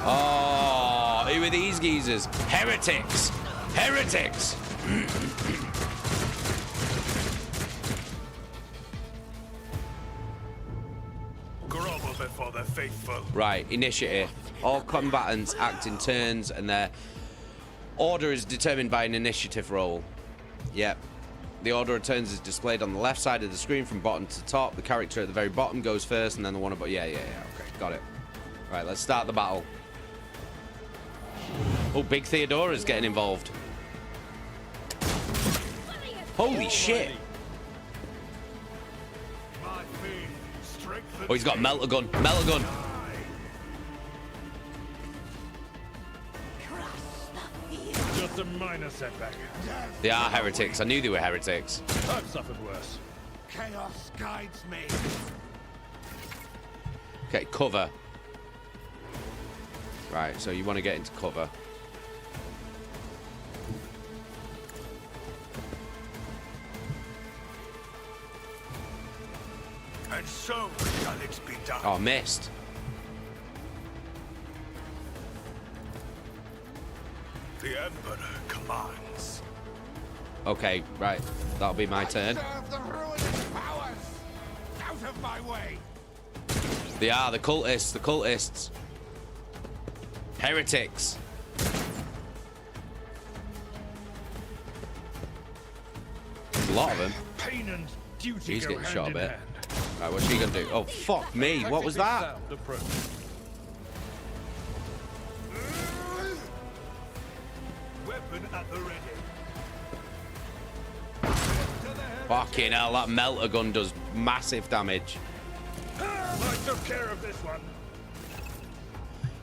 Oh, who are these geezers? Heretics! Heretics! Grovel before the faithful. Right, initiative. All combatants act in turns and their order is determined by an initiative roll. Yep. The order of turns is displayed on the left side of the screen from bottom to top. The character at the very bottom goes first and then the one above. Yeah, okay, got it. Right, let's start the battle. Oh, Big Theodora's getting involved. Holy shit! Oh, he's got melter gun. Melter gun. Just a minor setback. They are heretics. I knew they were heretics. I've suffered worse. Chaos guides me. Okay, cover. Right, so you want to get into cover. And so shall it be done. Oh, missed. The Emperor commands. Okay, right. That'll be my turn. Serve the ruinous powers. Out of my way. They are the cultists. The cultists. Heretics. There's a lot of them. Pain and duty He's go getting hand shot a in bit. hand. Right, what's she gonna do? Oh, fuck me. What was that? Weapon at the ready. Fucking hell, that melter gun does massive damage. I took care of this one.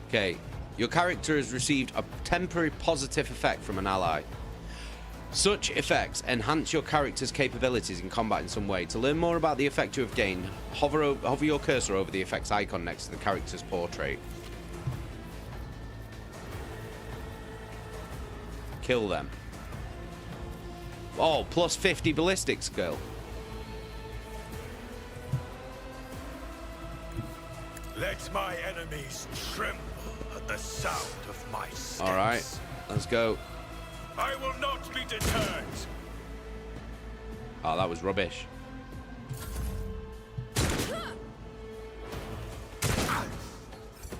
Okay, Your character has received a temporary positive effect from an ally. Such effects enhance your character's capabilities in combat in some way. To learn more about the effect you have gained, hover your cursor over the effects icon next to the character's portrait. Kill them. Oh, plus 50 ballistic skill. Let my enemies tremble at the sound of my steps. All right, let's go. I will not be deterred. Oh, that was rubbish.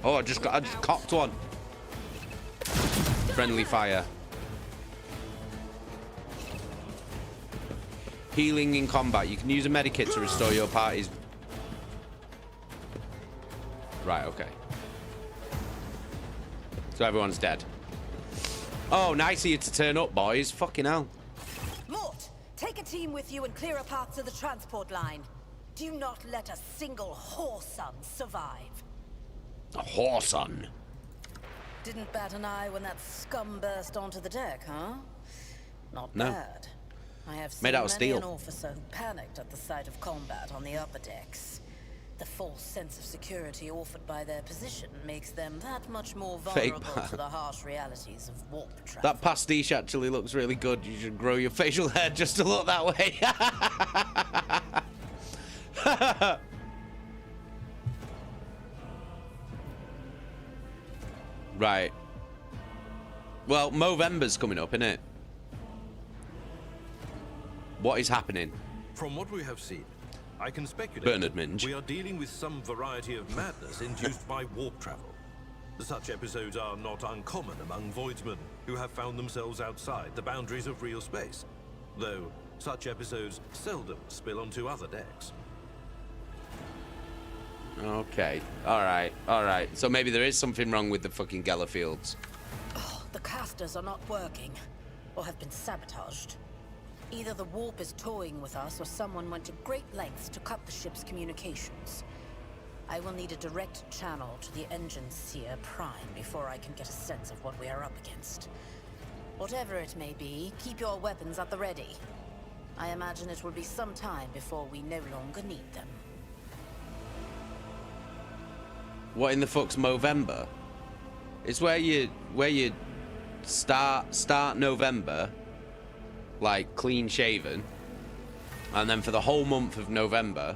Oh, I just copped one. Friendly fire. Healing in combat. You can use a medikit to restore your party's... Right, okay. So everyone's dead. Oh, nice of you to turn up, boys. Fucking hell. Mort, take a team with you and clear a path to the transport line. Do not let a single whoreson survive. A whoreson? Didn't bat an eye when that scum burst onto the deck, huh? Not No. bad. I have seen Made out of many steel. an officer who panicked at the sight of combat on the upper decks. The false sense of security offered by their position makes them that much more vulnerable to the harsh realities of warp travel. That pastiche actually looks really good. You should grow your facial hair just to look that way. Right. Well, Movember's coming up, isn't it? What is happening? From what we have seen, I can speculate Bernard Minge. we are dealing with some variety of madness induced by warp travel. Such episodes are not uncommon among voidsmen who have found themselves outside the boundaries of real space, though such episodes seldom spill onto other decks. Okay. Alright. So maybe there is something wrong with the fucking Gellerfields. Oh, the casters are not working, or have been sabotaged. Either the warp is toying with us, or someone went to great lengths to cut the ship's communications. I will need a direct channel to the engine seer prime before I can get a sense of what we are up against. Whatever it may be, keep your weapons at the ready. I imagine it will be some time before we no longer need them. What in the fuck's Movember? It's where you start November, like clean shaven, and then for the whole month of November,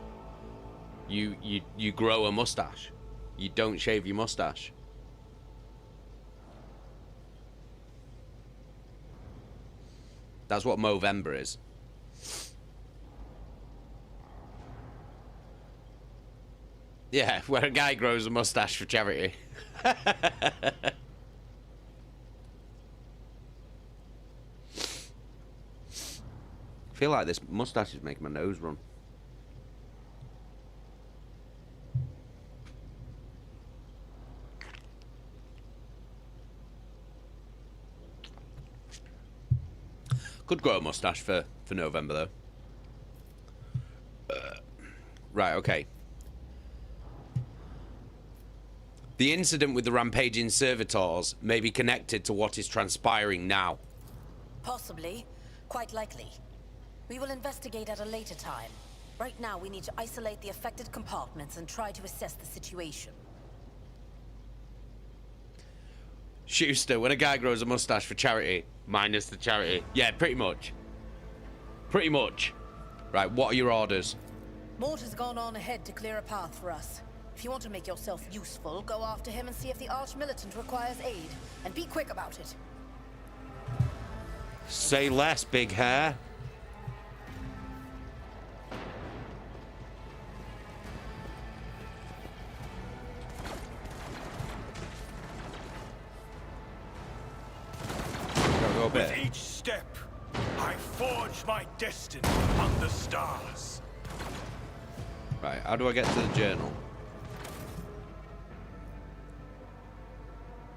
you grow a mustache. You don't shave your mustache. That's what Movember is. Yeah, where a guy grows a mustache for charity. I feel like this mustache is making my nose run. Could grow a mustache for November, though. Right, okay. The incident with the rampaging servitors may be connected to what is transpiring now. Possibly. Quite likely. We will investigate at a later time. Right now, we need to isolate the affected compartments and try to assess the situation. Schuster, when a guy grows a mustache for charity, minus the charity. Yeah, pretty much. Pretty much. Right, what are your orders? Mort has gone on ahead to clear a path for us. If you want to make yourself useful, go after him and see if the arch-militant requires aid. And be quick about it. Say less, big hair. Go With each step, I forge my destiny among the stars. Right, how do I get to the journal?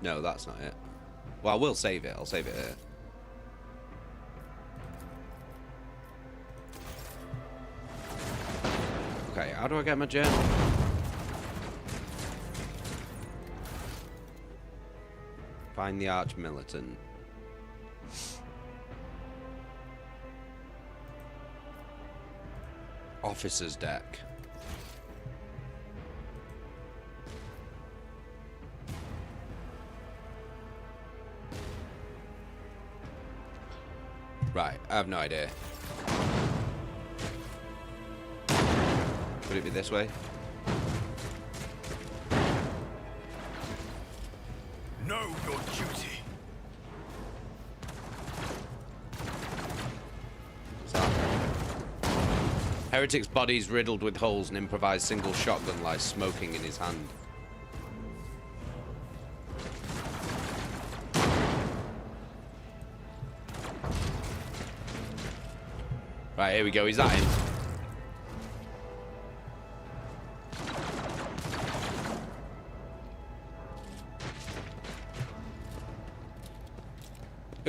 No, that's not it. Well, I will save it. I'll save it here. Okay, how do I get my journal? Find the arch militant. Officer's deck. Right, I have no idea. Would it be this way? Know your duty. Heretic's body is riddled with holes. An improvised single shotgun lies smoking in his hand. Right, here we go. Is that him?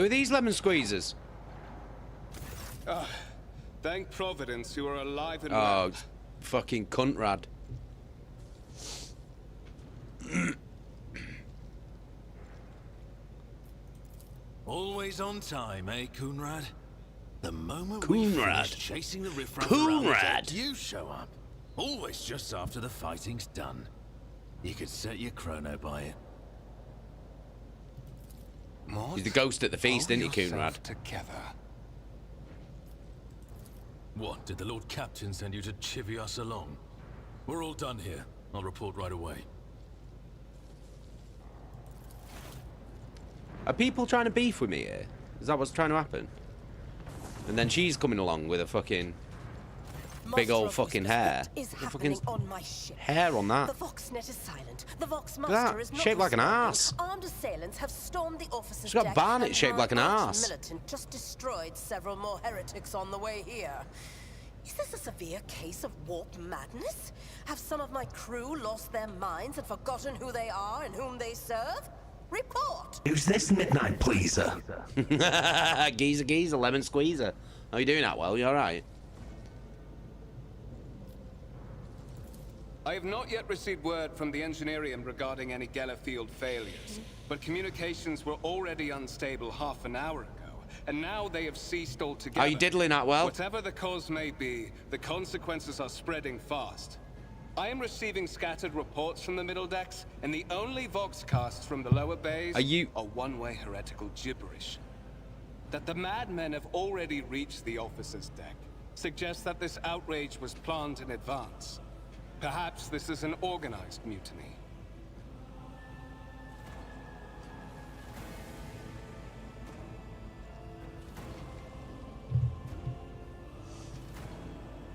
Who are these lemon squeezers? Thank Providence you are alive and well. Oh, fucking cunt rad. Always on time, eh, Coonrad? The moment Coonrad. we finish chasing the riffraff around the deck, you show up. Always just after the fighting's done. You could set your chrono by it. He's the ghost at the feast, isn't he, Coonrad? Together. What, did the Lord Captain send you to chivvy us along? We're all done here. I'll report right away. Are people trying to beef with me here? Is that what's trying to happen? And then she's coming along with a fucking big old fucking hair. Fucking on my ship. Hair on that. The Voxnet is silent. The Vox Look at Master that. is not Shaped like an responding. arse. Armed assailants have stormed the officer's She's got deck, Barnet and shaped my like an arse. militant just destroyed several more heretics on the way here. Is this a severe case of warped madness? Have some of my crew lost their minds and forgotten who they are and whom they serve? Report! Who's this midnight pleaser? Geezer, lemon squeezer. How you doing, Atwell? You alright? I have not yet received word from the Engineerium regarding any Geller field failures, but communications were already unstable half an hour ago, and now they have ceased altogether. Are you diddling, Atwell? Whatever the cause may be, the consequences are spreading fast. I am receiving scattered reports from the middle decks, and the only Voxcasts from the lower bays are one-way heretical gibberish. That the madmen have already reached the officer's deck suggests that this outrage was planned in advance. Perhaps this is an organized mutiny.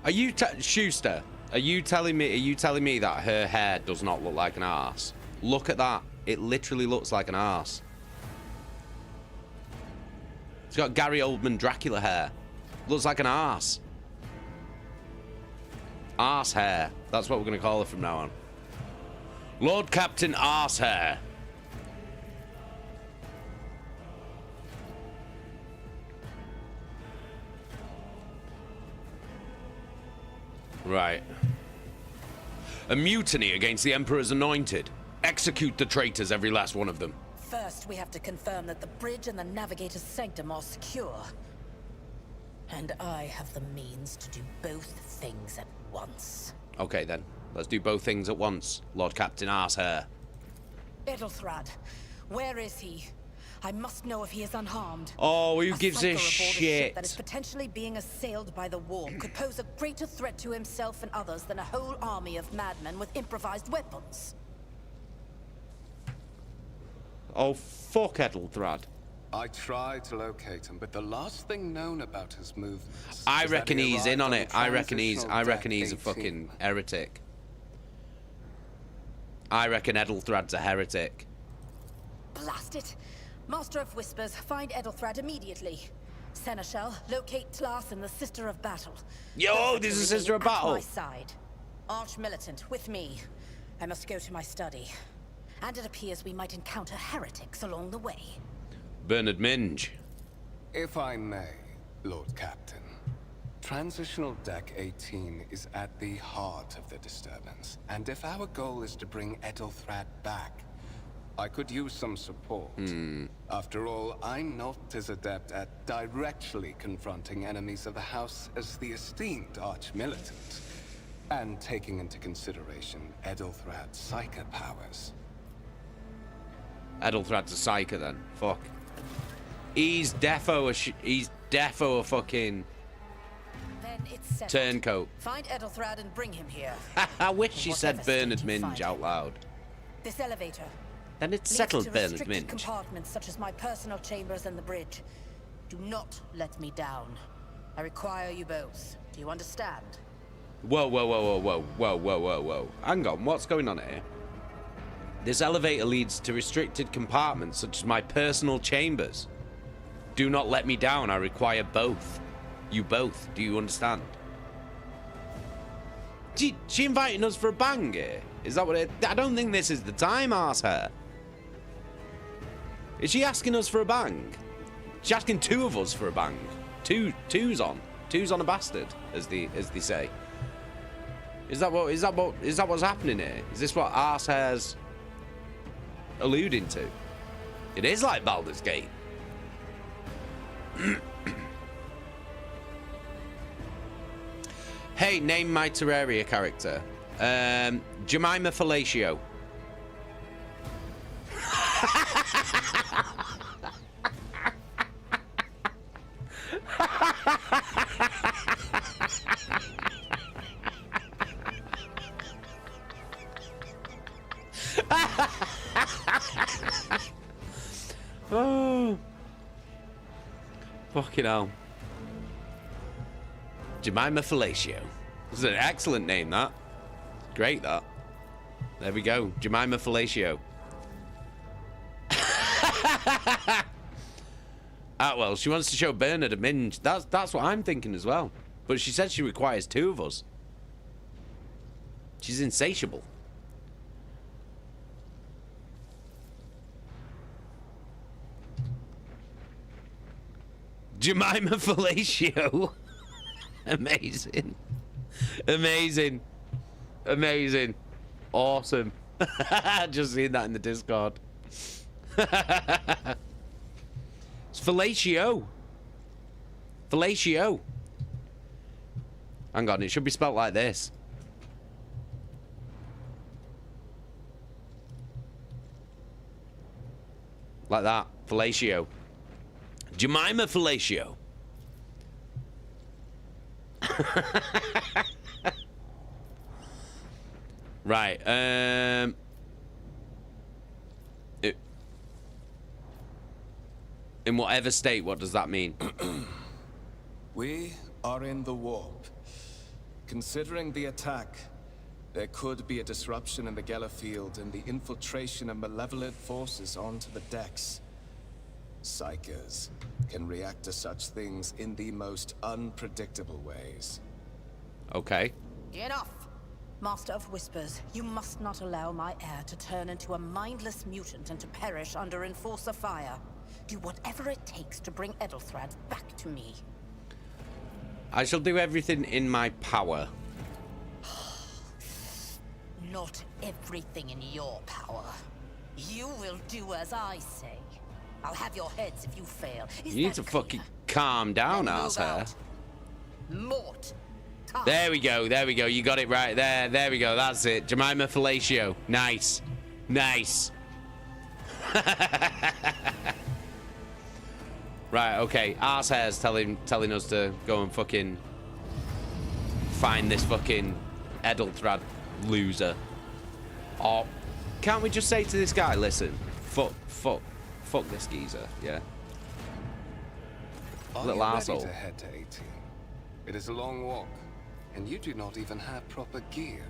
Are you Schuster? Are you telling me that her hair does not look like an arse? Look at that. It literally looks like an arse. It's got Gary Oldman Dracula hair. Looks like an arse. Arse hair. That's what we're going to call her from now on. Lord Captain Arse Hair. Right. A mutiny against the Emperor's anointed. Execute the traitors, every last one of them. First, we have to confirm that the bridge and the navigator's sanctum are secure. And I have the means to do both things at once. Okay, then. Let's do both things at once, Lord Captain Arsehair. Edelthrad, where is he? I must know if he is unharmed. Oh, who gives a shit? That is potentially being assailed by the warp could pose a greater threat to himself and others than a whole army of madmen with improvised weapons. Oh, fuck Edelthrad. I tried to locate him, but the last thing known about his movements. I reckon he's in on it. I reckon he's a fucking heretic. I reckon Edelthrad's a heretic. Blast it! Master of Whispers, find Edelthrad immediately. Seneschal, locate Tlas and the Sister of Battle. Yo, this is Sister of Battle. At my side. Arch Militant, with me. I must go to my study. And it appears we might encounter heretics along the way. Bernard Minge. If I may, Lord Captain. Transitional Deck 18 is at the heart of the disturbance. And if our goal is to bring Edelthrad back, I could use some support. After all, I'm not as adept at directly confronting enemies of the house as the esteemed arch-militant, and taking into consideration Edelthrad's psyker powers. Edelthrad's a psyker then. Fuck. He's defo a fucking turncoat. Find Edelthrad and bring him here. I wish she said Bernard Minge out loud. This elevator. Then it's settled, Bernard Minge. Compartments such as my personal chambers and the bridge. Do not let me down. I require you both. Do you understand? Whoa, whoa, whoa, whoa, whoa, whoa, whoa, whoa, whoa. Hang on, what's going on here? This elevator leads to restricted compartments such as my personal chambers. Do not let me down. I require both. You both. Do you understand? She inviting us for a bang here? Is that what it... I don't think this is the time, arsehair. Is she asking us for a bang? She's asking two of us for a bang. Two's on a bastard, as they say. Is that what's happening here? Is this what arsehair's alluding to? It is like Baldur's Gate. Hey, name my Terraria character. Jemima Fellatio. Oh. Fucking hell. Jemima Fellatio. This is an excellent name, that. Great, that. There we go. Jemima Fellatio. Ah, well, she wants to show Bernard a minge. That's what I'm thinking as well. But she said she requires two of us. She's insatiable. Jemima Fellatio. Amazing. Amazing. Amazing. Awesome. Just seen that in the Discord. It's Fellatio. Fellatio. Hang on, it should be spelt like this. Like that. Fellatio. Jemima Fellatio. Right, in whatever state, what does that mean? We are in the warp. Considering the attack, there could be a disruption in the Geller field and the infiltration of malevolent forces onto the decks. Psychers can react to such things in the most unpredictable ways. Okay. Enough! Master of Whispers, you must not allow my heir to turn into a mindless mutant and to perish under Enforcer fire. Do whatever it takes to bring Edelthrad back to me. I shall do everything in my power. Not everything in your power. You will do as I say. I'll have your heads if you fail. You need to fucking calm down, arsehair. Mort. There we go, there we go. You got it right there. There we go, that's it. Jemima Fellatio. Nice. Nice. Right, okay. Arsehair's telling us to go and fucking find this fucking Edelthrad loser. Or can't we just say to this guy, listen, fuck this geezer, yeah? Little asshole. To head to 18? It is a long walk, and you do not even have proper gear.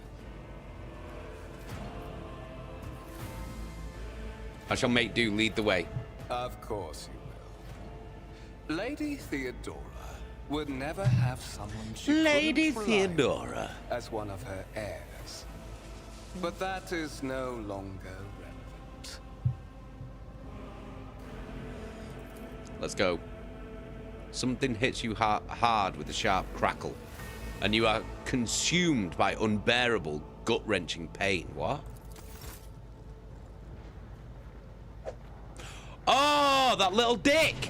I shall make do lead the way. Of course you will. Lady Theodora would never have someone she Lady couldn't Theodora as one of her heirs. But that is no longer relevant. Let's go. Something hits you hard with a sharp crackle, and you are consumed by unbearable, gut-wrenching pain. What? Oh, that little dick!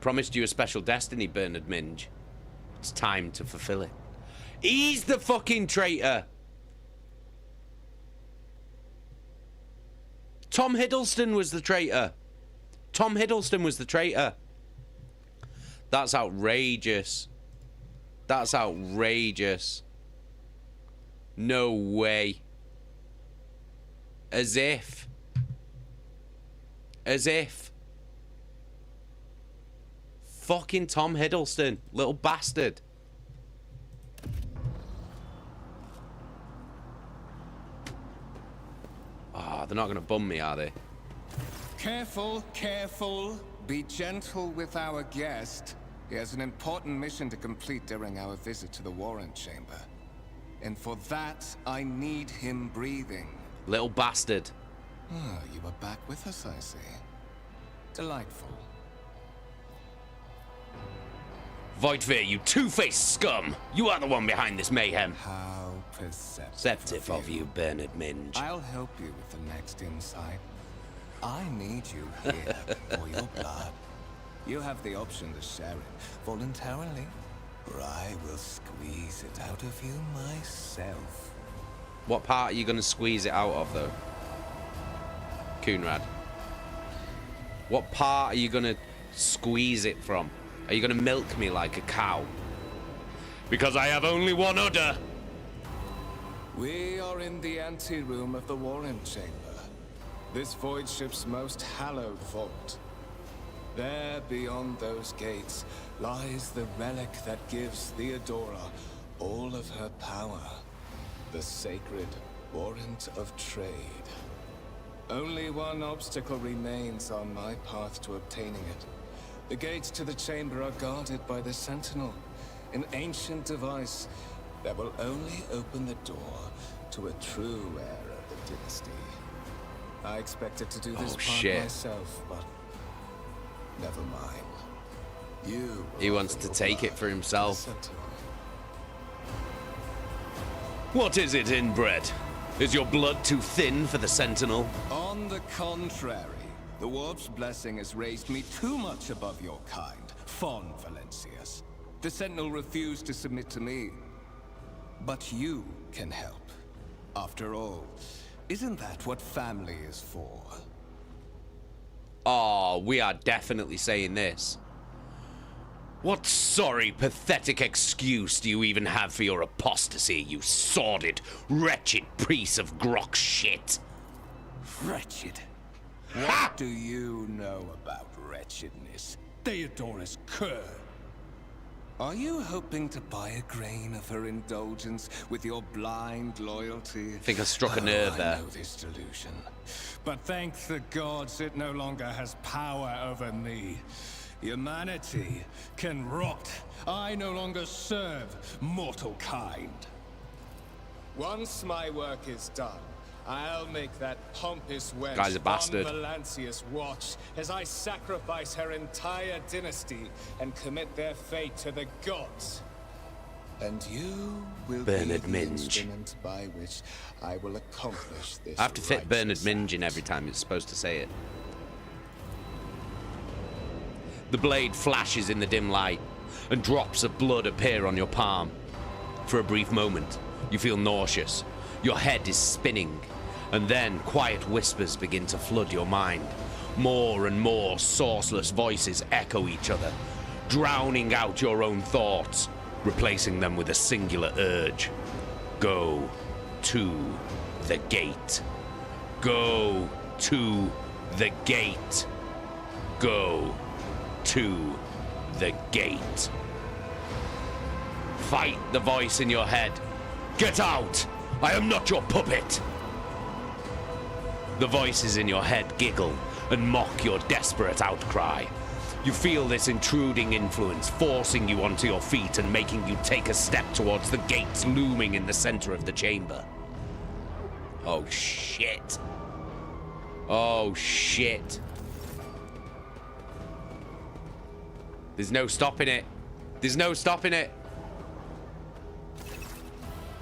Promised you a special destiny, Bernard Minge. It's time to fulfill it. He's the fucking traitor! Tom Hiddleston was the traitor. Tom Hiddleston was the traitor. That's outrageous. That's outrageous. No way. As if. As if. Fucking Tom Hiddleston. Little bastard. Ah, they're not going to bum me, are they? Careful, careful. Be gentle with our guest. He has an important mission to complete during our visit to the Warrant Chamber. And for that, I need him breathing. Little bastard. Oh, you are back with us, I see. Delightful. Voidfear, you two-faced scum! You are the one behind this mayhem. How perceptive of you, Bernard Minge. I'll help you with the next insight. I need you here for your blood. You have the option to share it voluntarily, or I will squeeze it out of you myself. What part are you going to squeeze it out of, though? Coonrad. What part are you going to squeeze it from? Are you going to milk me like a cow? Because I have only one udder. We are in the anteroom of the Warrant Chamber. This voidship's most hallowed vault. There, beyond those gates, lies the relic that gives Theodora all of her power. The sacred Warrant of Trade. Only one obstacle remains on my path to obtaining it. The gates to the chamber are guarded by the Sentinel, an ancient device that will only open the door to a true heir of the dynasty. I expected to do this part myself, but never mind. He wants to take it for himself. What is it, inbred? Is your blood too thin for the Sentinel? On the contrary, the Warp's blessing has raised me too much above your kind, Fon Valencius. The Sentinel refused to submit to me. But you can help. After all, isn't that what family is for? Oh, we are definitely saying this. What sorry, pathetic excuse do you even have for your apostasy, you sordid, wretched piece of grok shit? Wretched? What do you know about wretchedness? Theodora's cur. Are you hoping to buy a grain of her indulgence with your blind loyalty? I think I struck a nerve there. I know this delusion. But thank the gods it no longer has power over me. Humanity can rot. I no longer serve mortal kind. Once my work is done, I'll make that pompous wench Guy's a bastard. Valancius watch as I sacrifice her entire dynasty and commit their fate to the gods. And you will Bernard be the Minge. instrument by which I will accomplish this. I have to fit Bernard Minge in every time it's supposed to say it. The blade flashes in the dim light, and drops of blood appear on your palm. For a brief moment, you feel nauseous. Your head is spinning, and then quiet whispers begin to flood your mind. More and more sourceless voices echo each other, drowning out your own thoughts, replacing them with a singular urge. Go to the gate. Go to the gate. Go to the gate. Fight the voice in your head. Get out! I am not your puppet! The voices in your head giggle and mock your desperate outcry. You feel this intruding influence forcing you onto your feet and making you take a step towards the gates looming in the center of the chamber. Oh shit. Oh shit. There's no stopping it. There's no stopping it.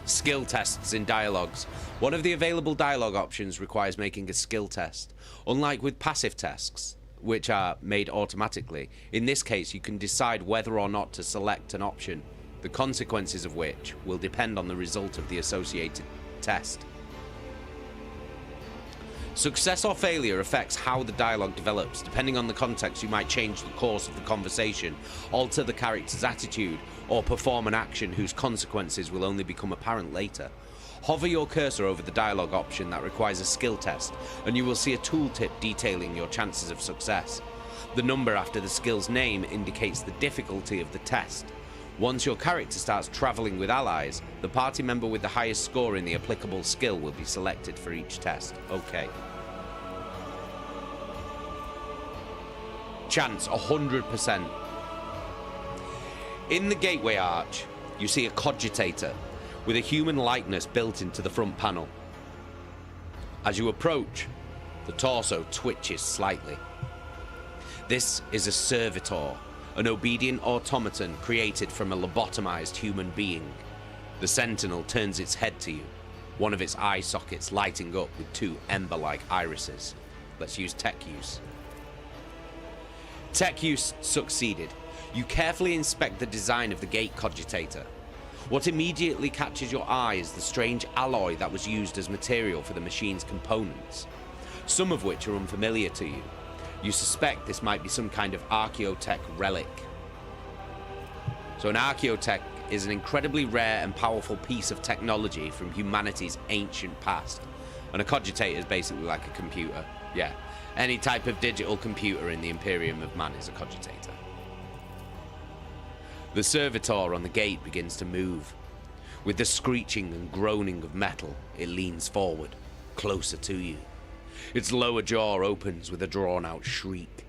Skill tests in dialogues. One of the available dialogue options requires making a skill test. Unlike with passive tests, which are made automatically, in this case you can decide whether or not to select an option, the consequences of which will depend on the result of the associated test. Success or failure affects how the dialogue develops. Depending on the context, you might change the course of the conversation, alter the character's attitude, or perform an action whose consequences will only become apparent later. Hover your cursor over the dialogue option that requires a skill test, and you will see a tooltip detailing your chances of success. The number after the skill's name indicates the difficulty of the test. Once your character starts traveling with allies, the party member with the highest score in the applicable skill will be selected for each test. Okay. Chance 100%. In the gateway arch, you see a cogitator with a human likeness built into the front panel. As you approach, the torso twitches slightly. This is a servitor, an obedient automaton created from a lobotomized human being. The sentinel turns its head to you, one of its eye sockets lighting up with two ember-like irises. Let's use tech use. Tech use succeeded. You carefully inspect the design of the gate cogitator. What immediately catches your eye is the strange alloy that was used as material for the machine's components, some of which are unfamiliar to you. You suspect this might be some kind of archaeotech relic. So an archaeotech is an incredibly rare and powerful piece of technology from humanity's ancient past. And a cogitator is basically like a computer. Yeah, any type of digital computer in the Imperium of Man is a cogitator. The servitor on the gate begins to move. With the screeching and groaning of metal, it leans forward, closer to you. Its lower jaw opens with a drawn-out shriek,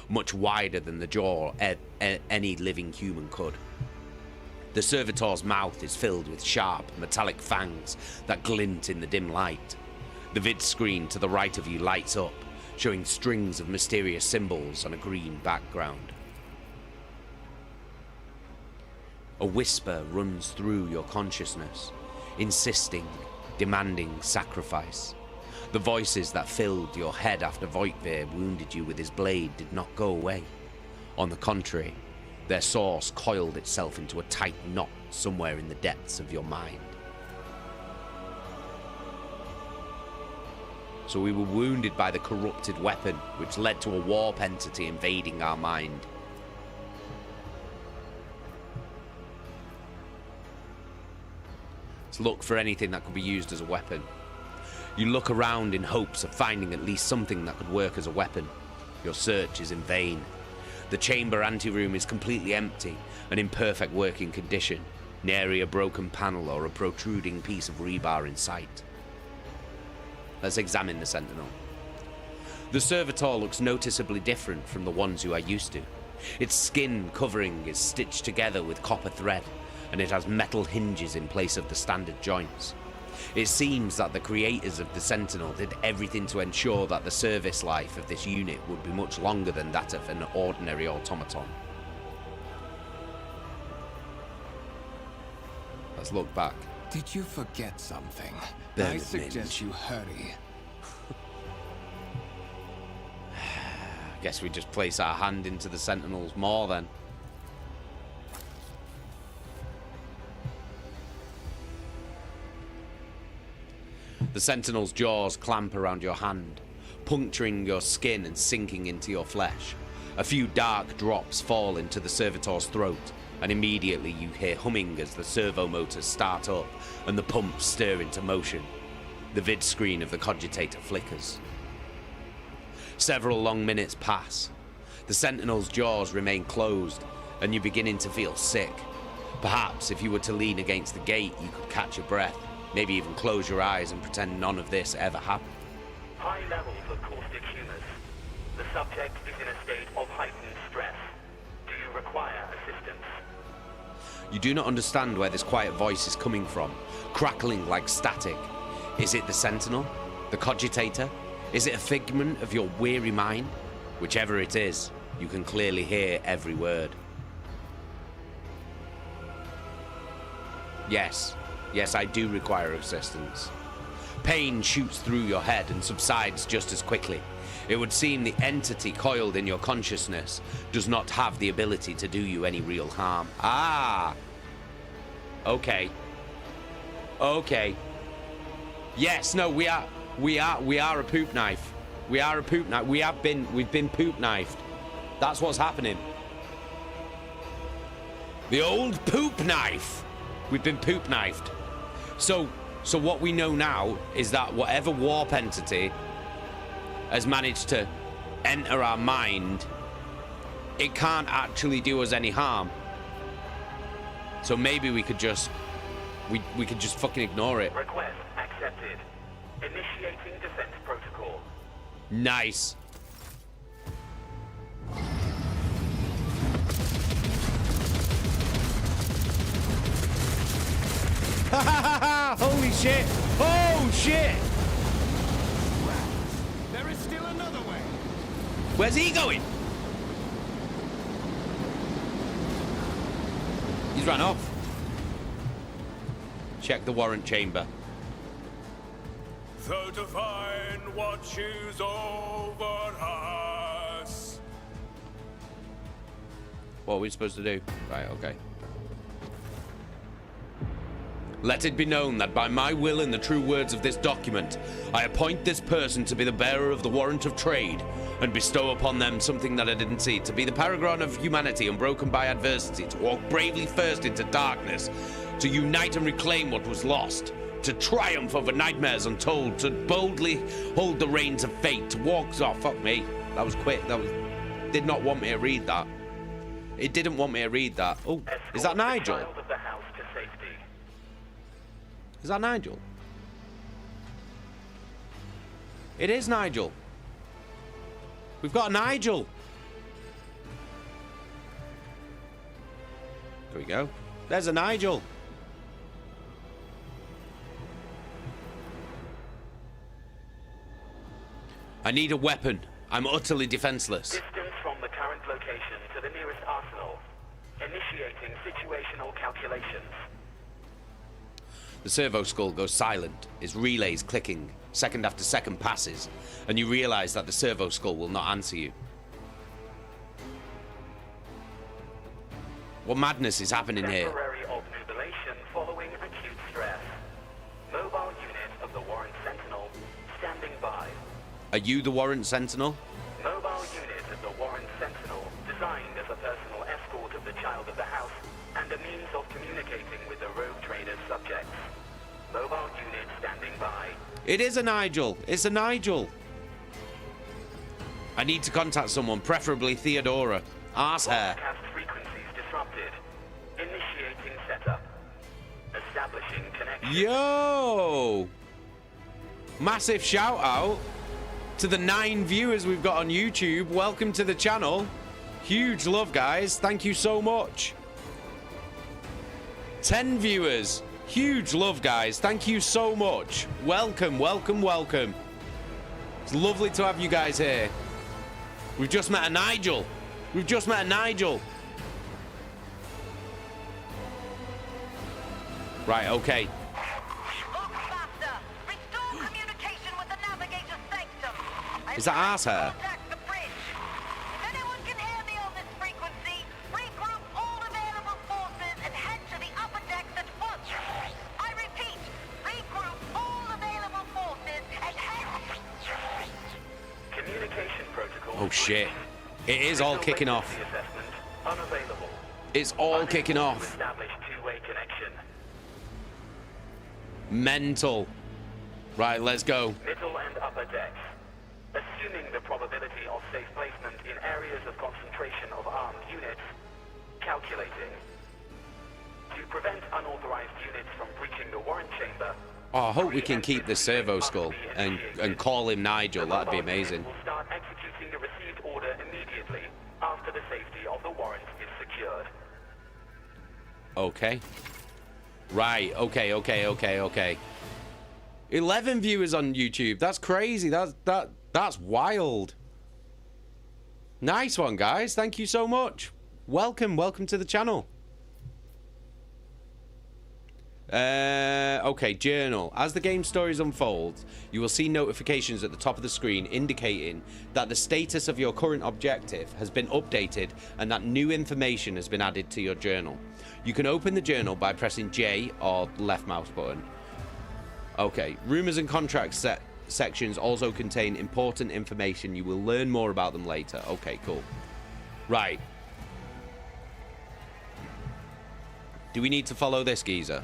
much wider than the jaw any living human could. The servitor's mouth is filled with sharp, metallic fangs that glint in the dim light. The vid screen to the right of you lights up, showing strings of mysterious symbols on a green background. A whisper runs through your consciousness, insisting, demanding sacrifice. The voices that filled your head after Voigtveer wounded you with his blade did not go away. On the contrary, their source coiled itself into a tight knot somewhere in the depths of your mind. So we were wounded by the corrupted weapon, which led to a warp entity invading our mind. Let's look for anything that could be used as a weapon. You look around in hopes of finding at least something that could work as a weapon. Your search is in vain. The chamber anteroom is completely empty and in perfect working condition, nary a broken panel or a protruding piece of rebar in sight. Let's examine the sentinel. The servitor looks noticeably different from the ones you are used to. Its skin covering is stitched together with copper thread, and it has metal hinges in place of the standard joints. It seems that the creators of the Sentinel did everything to ensure that the service life of this unit would be much longer than that of an ordinary automaton. Let's look back. Did you forget something? Bernard I suggest you hurry. Guess we just place our hand into the Sentinel's maw then. The Sentinel's jaws clamp around your hand, puncturing your skin and sinking into your flesh. A few dark drops fall into the servitor's throat, and immediately you hear humming as the servo motors start up and the pumps stir into motion. The vid screen of the cogitator flickers. Several long minutes pass. The Sentinel's jaws remain closed, and you're beginning to feel sick. Perhaps if you were to lean against the gate, you could catch your breath. Maybe even close your eyes and pretend none of this ever happened. High levels of caustic humors. The subject is in a state of heightened stress. Do you require assistance? You do not understand where this quiet voice is coming from, crackling like static. Is it the Sentinel? The cogitator? Is it a figment of your weary mind? Whichever it is, you can clearly hear every word. Yes, Yes, I do require assistance. Pain shoots through your head and subsides just as quickly. It would seem the entity coiled in your consciousness does not have the ability to do you any real harm. Ah! Okay. Okay. Yes, no, we are a poop knife. We are a poop knife. We've been poop knifed. That's what's happening. The old poop knife. We've been poop knifed. So what we know now is that whatever warp entity has managed to enter our mind, it can't actually do us any harm. So maybe we could just we could just fucking ignore it. Request accepted. Initiating defense protocol. Nice. Holy shit! Oh shit! There is still another way. Where's he going? He's run off. Check the warrant chamber. The divine watches over us. What are we supposed to do? Right, okay. Let it be known that by my will and the true words of this document, I appoint this person to be the bearer of the warrant of trade and bestow upon them something that I didn't see, to be the paragon of humanity unbroken by adversity, to walk bravely first into darkness, to unite and reclaim what was lost, to triumph over nightmares untold, to boldly hold the reins of fate, to walk... Oh, fuck me. That was quick. That was... Did not want me to read that. It didn't want me to read that. Oh, is that Nigel? Is that Nigel? It is Nigel. We've got a Nigel. There we go. There's a Nigel. I need a weapon. I'm utterly defenseless. Distance from the current location to the nearest arsenal. Initiating situational calculations. The servo skull goes silent, its relays clicking, second after second passes, and you realize that the servo skull will not answer you. What madness is happening here? Temporary obnubilation following acute stress. Mobile unit of the Warrant Sentinel standing by. Are you the Warrant Sentinel? Mobile unit of the Warrant Sentinel, designed as a personal escort of the child of the house and a means of communicating with the rogue trader's subjects. Mobile unit standing by. It is a Nigel. It's a Nigel. I need to contact someone, preferably Theodora. Arse hair. Broadcast frequencies disrupted. Initiating setup. Establishing connection. Yo! Massive shout out to the 9 viewers we've got on YouTube. Welcome to the channel. Huge love, guys. Thank you so much. 10 viewers. Huge love, guys. Thank you so much. Welcome, welcome, welcome. It's lovely to have you guys here. We've just met a Nigel. We've just met a Nigel. Right, okay. Is that arse hair? Oh shit. It is all kicking off. It's all kicking off. Mental. Right, let's go. Middle and upper decks. Assuming the probability of safe placement in areas of concentration of armed units. Calculating. To prevent unauthorized units from breaching the warrant chamber. Oh, I hope we can keep the servo skull and call him Nigel. That'd be amazing. Will start executing the received order immediately after the safety of the warrant is secured. Okay. Right. Okay. 11 viewers on YouTube. That's crazy. That's wild. Nice one, guys. Thank you so much. Welcome to the channel. Okay, journal. As the game stories unfold, you will see notifications at the top of the screen indicating that the status of your current objective has been updated and that new information has been added to your journal. You can open the journal by pressing J or left mouse button. Okay, rumors and contracts sections also contain important information. You will learn more about them later. Okay, cool. Right. Do we need to follow this geezer?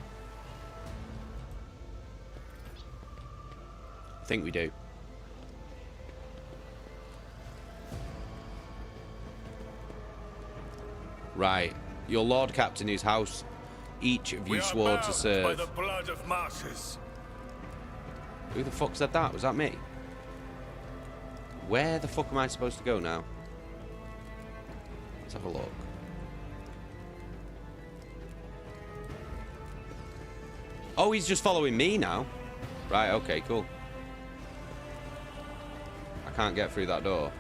I think we do. Right. Your Lord Captain, whose house each of you swore to serve. By the blood of martyrs. Who the fuck said that? Was that me? Where the fuck am I supposed to go now? Let's have a look. Oh, he's just following me now. Right, okay, cool. I can't get through that door.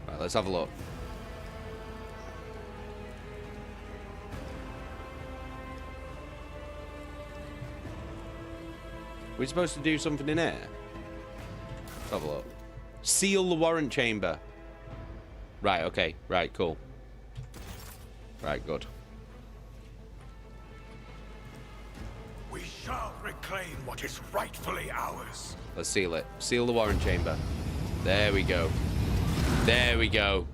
Right, let's have a look. We're supposed to do something in here? Let's have a look. Seal the warrant chamber. Right, okay. Right, cool. Right, good. We shall reclaim what is rightfully ours. Let's seal it. Seal the warrant chamber. There we go. There we go.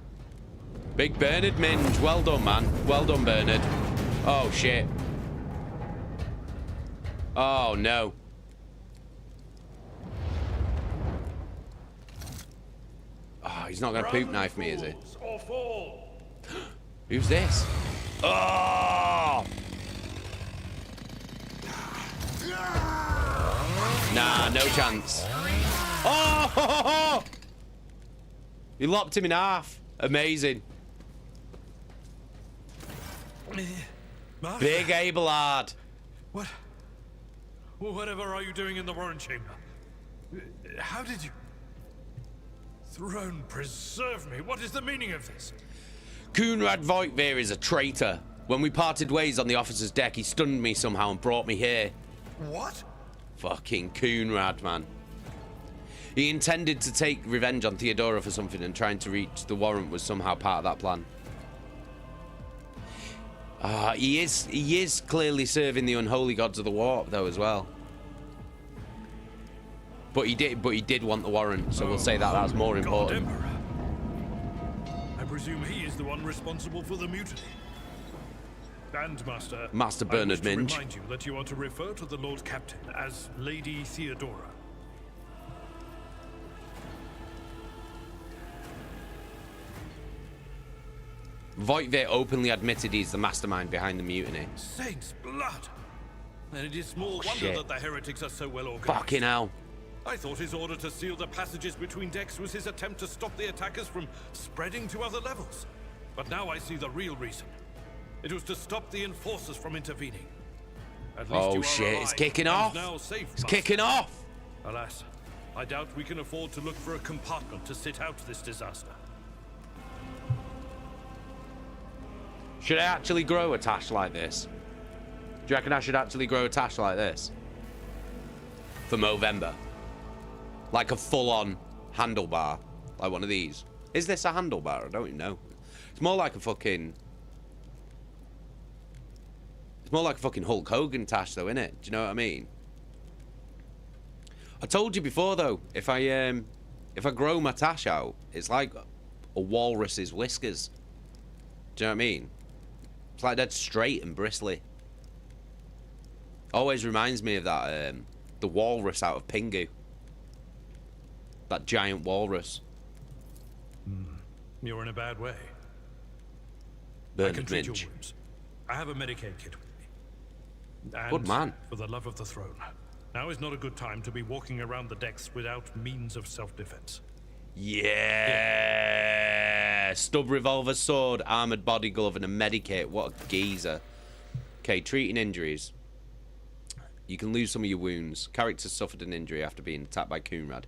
Big Bernard Minge. Well done, man. Well done, Bernard. Oh, shit. Oh, no. Oh, he's not going to poop knife me, is he? Who's this? Oh! Nah, no chance. Oh! He lopped him in half. Amazing. Big Abelard. What? Whatever are you doing in the warrant chamber? How did you... Throne preserve me. What is the meaning of this? Coonrad Voigtveer is a traitor. When we parted ways on the officer's deck, he stunned me somehow and brought me here. What? Fucking Coonrad, man. He intended to take revenge on Theodora for something, and trying to reach the warrant was somehow part of that plan. He is clearly serving the unholy gods of the warp, though, as well. But he did want the warrant, so we'll say that that's more important. God, Emperor. I presume he is the one responsible for the mutiny. And Master Bernard Minge. I wish to remind you that you are to refer to the Lord Captain as Lady Theodora. Voigtveer openly admitted he's the mastermind behind the mutiny. Saint's blood! And it is small wonder that the heretics are so well organized. Fucking hell. I thought his order to seal the passages between decks was his attempt to stop the attackers from spreading to other levels. But now I see the real reason. It was to stop the enforcers from intervening. At least oh shit, it's kicking off. It's kicking off. Alas, I doubt we can afford to look for a compartment to sit out this disaster. Should I actually grow a tash like this? Do you reckon I should actually grow a tash like this? For Movember? Like a full-on handlebar. Like one of these. Is this a handlebar? I don't even know. It's more like a fucking... It's more like a fucking Hulk Hogan tash, though, innit? Do you know what I mean? I told you before, though, if I grow my tash out, it's like a walrus's whiskers. Do you know what I mean? It's like dead straight and bristly. Always reminds me of that, the walrus out of Pingu. That giant walrus. You're in a bad way. Bernard Minge. I have a Medicaid kit with me. And good man. For the love of the throne, now is not a good time to be walking around the decks without means of self-defense. Yeah. Stub revolver, sword, armored body glove, and a Medicaid. What a geezer. Okay, treating injuries. You can lose some of your wounds. Characters suffered an injury after being attacked by Coonrad.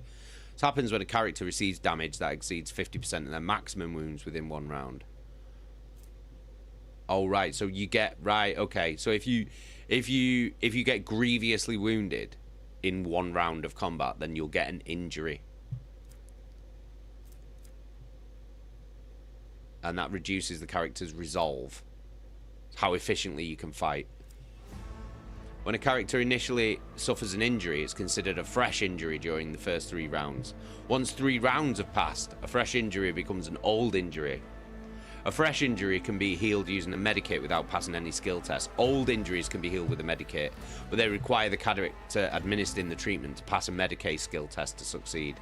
This happens when a character receives damage that exceeds 50% of their maximum wounds within one round. Oh, right. So you get... Right, okay. So if you get grievously wounded in one round of combat, then you'll get an injury. And that reduces the character's resolve. How efficiently you can fight. When a character initially suffers an injury, it's considered a fresh injury during the first 3 rounds. Once 3 rounds have passed, a fresh injury becomes an old injury. A fresh injury can be healed using a medikit without passing any skill tests. Old injuries can be healed with a medikit, but they require the character administering the treatment to pass a medikit skill test to succeed.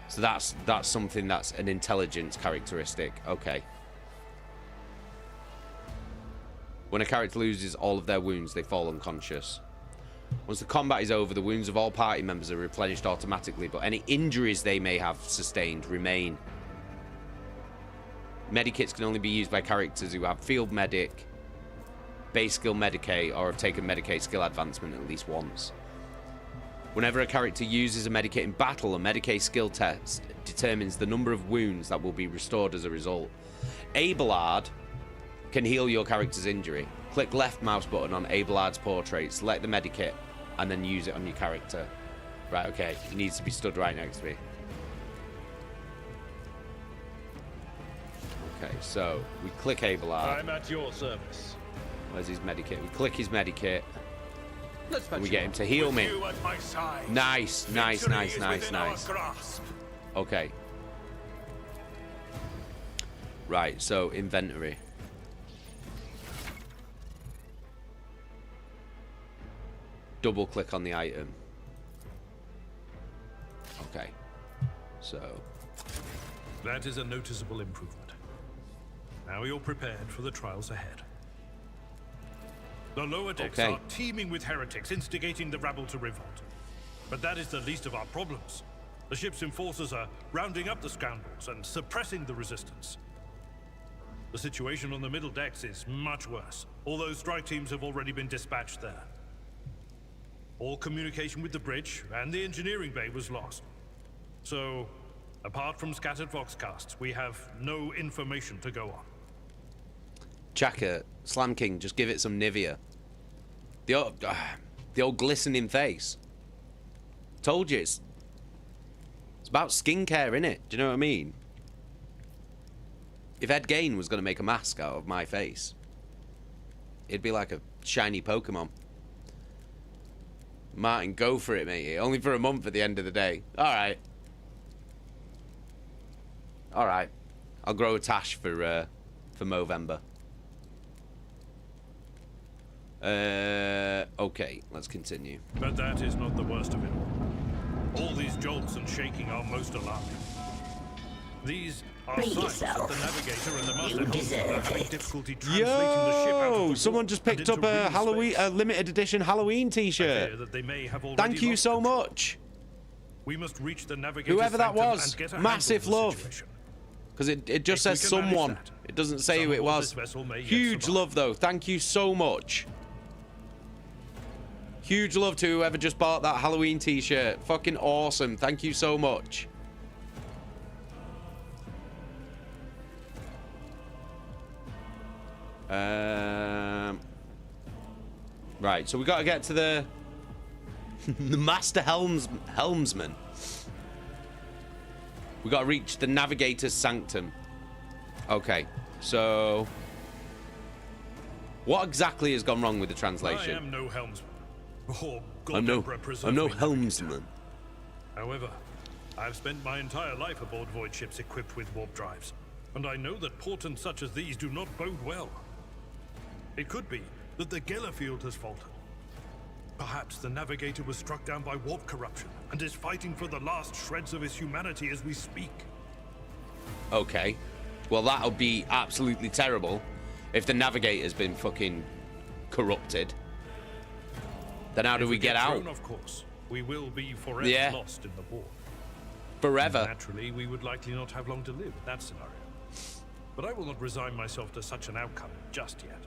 So that's something that's an intelligence characteristic. Okay. When a character loses all of their wounds, they fall unconscious. Once the combat is over, the wounds of all party members are replenished automatically, but any injuries they may have sustained remain. Medikits can only be used by characters who have field medic, base skill medikit, or have taken medikit skill advancement at least once. Whenever a character uses a medikit in battle, a medikit skill test determines the number of wounds that will be restored as a result. Abelard can heal your character's injury. Click left mouse button on Abelard's portrait, select the medikit, and then use it on your character. Right, okay. He needs to be stood right next to me. Okay, so we click Abelard. I'm at your service. Where's his medikit? We click his medikit. And we get him to heal me. Nice, nice, nice, nice, nice. Okay. Right, so inventory. Double click on the item. Okay. So. That is a noticeable improvement. Now you're prepared for the trials ahead. The lower decks are teeming with heretics, instigating the rabble to revolt. But that is the least of our problems. The ship's enforcers are rounding up the scoundrels and suppressing the resistance. The situation on the middle decks is much worse, although strike teams have already been dispatched there. All communication with the bridge and the engineering bay was lost. So, apart from scattered voxcasts, we have no information to go on. Chaka, Slam King, just give it some Nivea. The old glistening face. Told you, it's about skincare, innit? Do you know what I mean? If Ed Gein was going to make a mask out of my face, it'd be like a shiny Pokemon. Martin, go for it, mate. Only for a month at the end of the day. Alright. Alright. I'll grow a tash for Movember. Okay, let's continue. But that is not the worst of it all. All these jolts and shaking are most alarming. These are signs that the navigator and the master are having difficulty translating the ship out of the someone just picked up a Halloween, a limited edition Halloween T-shirt. Thank you so much. We must reach the navigator's whoever that sanctum was, and get a massive handle on the love. situation. Because it just says someone. It doesn't say who it was. Huge love, though. Thank you so much. Huge love to whoever just bought that Halloween T-shirt. Fucking awesome. Thank you so much. Right, so we got to get to the the Master Helmsman. We got to reach the Navigator's Sanctum. Okay, so what exactly has gone wrong with the translation? I am no helmsman. I'm no helmsman. However, I've spent my entire life aboard void ships equipped with warp drives, and I know that portents such as these do not bode well. It could be that the Gellerfield has faltered. Perhaps the Navigator was struck down by warp corruption and is fighting for the last shreds of his humanity as we speak. Okay. Well, that'll be absolutely terrible if the Navigator's been fucking corrupted. Then how do we get out? Of course, we will be forever lost in the war. Forever. Naturally, we would likely not have long to live in that scenario. But I will not resign myself to such an outcome just yet.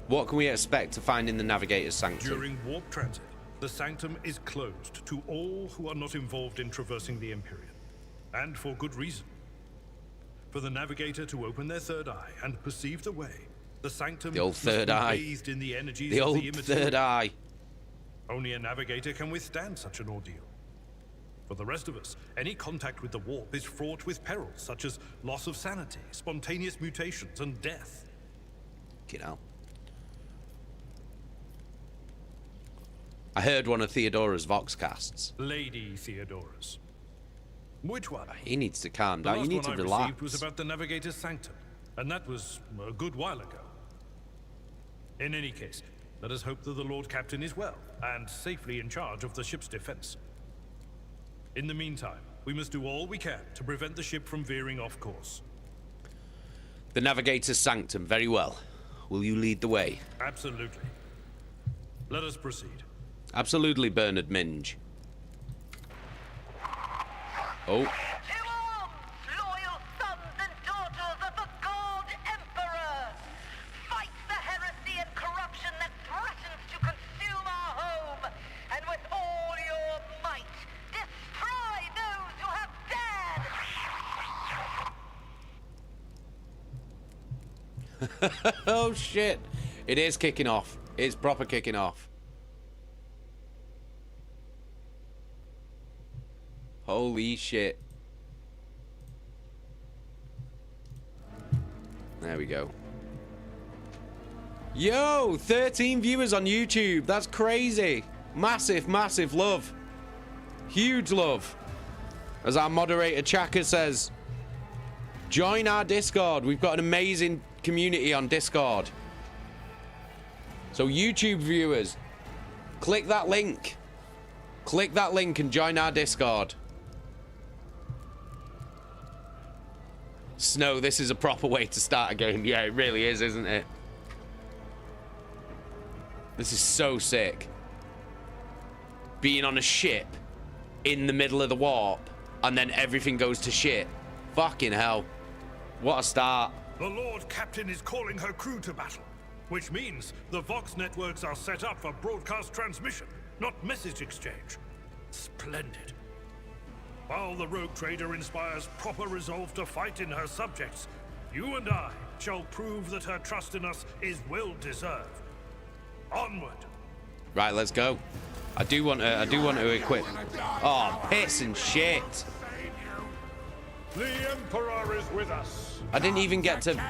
What can we expect to find in the Navigator's Sanctum? During warp transit, the Sanctum is closed to all who are not involved in traversing the Empyrean. And for good reason. for the navigator to open their third eye and perceive the way, the sanctum the old third eye. Bathed in the energies the of old the immaterial. third eye. Only a navigator can withstand such an ordeal. For the rest of us, any contact with the warp is fraught with perils such as loss of sanity, spontaneous mutations, and death. Get out. I heard one of Theodora's Voxcasts. Lady Theodora's. Which one? He needs to calm down. You need to relax. The last one I received was about the navigator's sanctum, and that was a good while ago. In any case, let us hope that the Lord Captain is well and safely in charge of the ship's defense. In the meantime, we must do all we can to prevent the ship from veering off course. The navigator's sanctum, very well. Will you lead the way? Absolutely. Let us proceed. Absolutely, Bernard Minge. Oh. Loyal sons and daughters of the God Emperor! Fight the heresy and corruption that threatens to consume our home! And with all your might, destroy those who have dared! Oh shit. It is kicking off. It's proper kicking off. Holy shit. There we go. Yo, 13 viewers on YouTube. That's crazy. Massive, massive love. Huge love. As our moderator Chaka says, join our Discord. We've got an amazing community on Discord. So YouTube viewers, click that link. Click that link and join our Discord. Snow, this is a proper way to start a game. Yeah, it really is, isn't it? This is so sick. Being on a ship in the middle of the warp and then everything goes to shit. Fucking hell. What a start. The Lord Captain is calling her crew to battle, which means the Vox networks are set up for broadcast transmission, not message exchange. Splendid. While the rogue trader inspires proper resolve to fight in her subjects, you and I shall prove that her trust in us is well deserved. Onward. Right, let's go. I do want to equip. Oh, piss and shit. The Emperor is with us. I didn't even get to...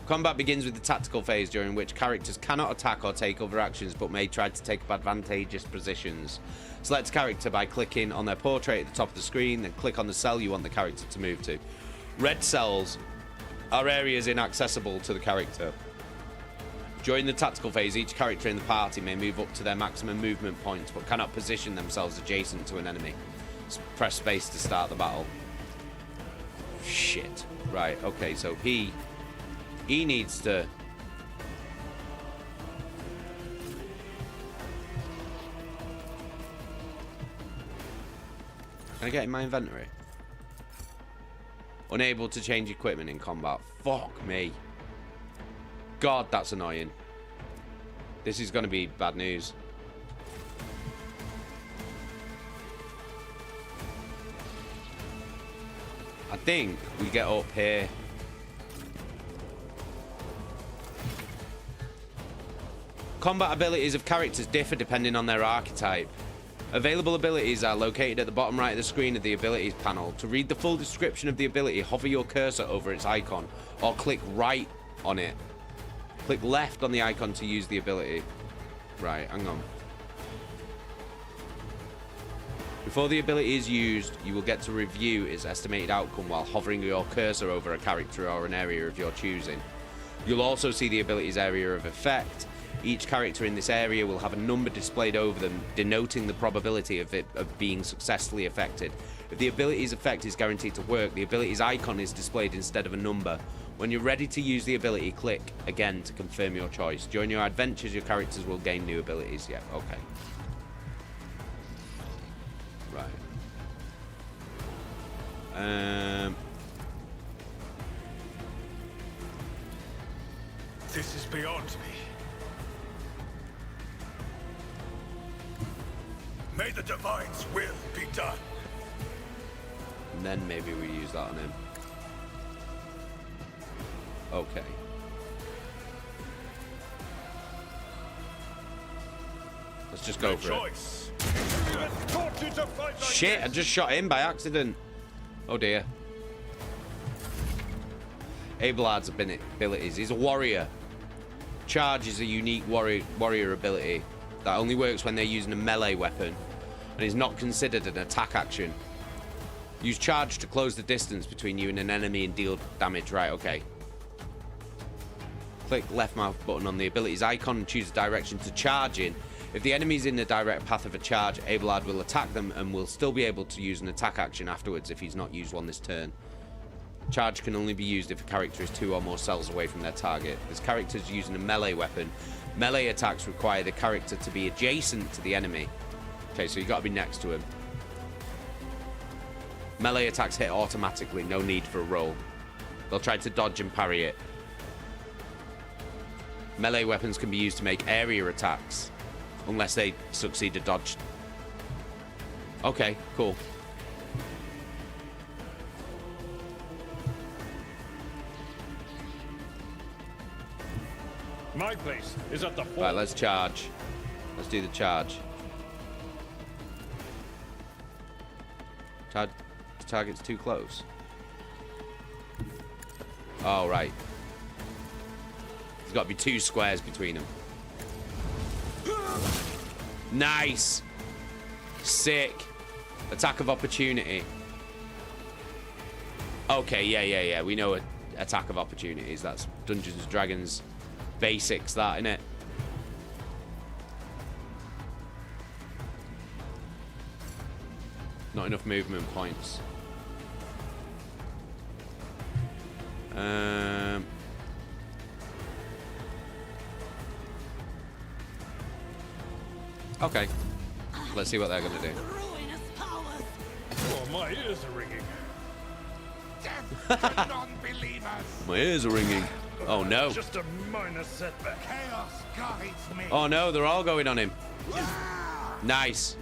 Combat begins with the tactical phase, during which characters cannot attack or take other actions, but may try to take up advantageous positions. Select a character by clicking on their portrait at the top of the screen, then click on the cell you want the character to move to. Red cells are areas inaccessible to the character. During the tactical phase, each character in the party may move up to their maximum movement points, but cannot position themselves adjacent to an enemy. Press space to start the battle. Shit. Right, okay, so he needs to... Can I get in my inventory? Unable to change equipment in combat. Fuck me. God, that's annoying. This is going to be bad news. I think we get up here. Combat abilities of characters differ depending on their archetype. Available abilities are located at the bottom right of the screen of the abilities panel. To read the full description of the ability, hover your cursor over its icon or click right on it. Click left on the icon to use the ability. Right, hang on. Before the ability is used, you will get to review its estimated outcome while hovering your cursor over a character or an area of your choosing. You'll also see the ability's area of effect. Each character in this area will have a number displayed over them, denoting the probability of it being successfully affected. If the ability's effect is guaranteed to work, the ability's icon is displayed instead of a number. When you're ready to use the ability, click again to confirm your choice. During your adventures, your characters will gain new abilities. Yeah, okay. Right. This is beyond me. May the Divine's will be done. And then maybe we use that on him. Okay. Let's just go for it. Shit, I just shot him by accident. Oh dear. Abelard's abilities. He's a warrior. Charge is a unique warrior ability that only works when they're using a melee weapon and is not considered an attack action. Use charge to close the distance between you and an enemy and deal damage. Right, okay. Click left mouse button on the abilities icon and choose a direction to charge in. If the enemy's in the direct path of a charge, Abelard will attack them and will still be able to use an attack action afterwards if he's not used one this turn. Charge can only be used if a character is 2 or more cells away from their target. As characters using a melee weapon, melee attacks require the character to be adjacent to the enemy. Okay, so you got to be next to him. Melee attacks hit automatically, no need for a roll. They'll try to dodge and parry it. Melee weapons can be used to make area attacks, unless they succeed to dodge. Okay, cool. My place is at the fort. Right, let's charge. Let's do the charge. The target's too close. Oh, right. There's got to be 2 squares between them. Nice. Sick. Attack of opportunity. Okay, yeah. We know attack of opportunities. That's Dungeons and Dragons basics, that, innit? Not enough movement points. Okay. Let's see what they're gonna do. Oh, my ears are ringing. Non-believers. My ears are ringing. Oh no. Just a minor setback. Chaos guides me. Oh no, they're all going on him. Nice.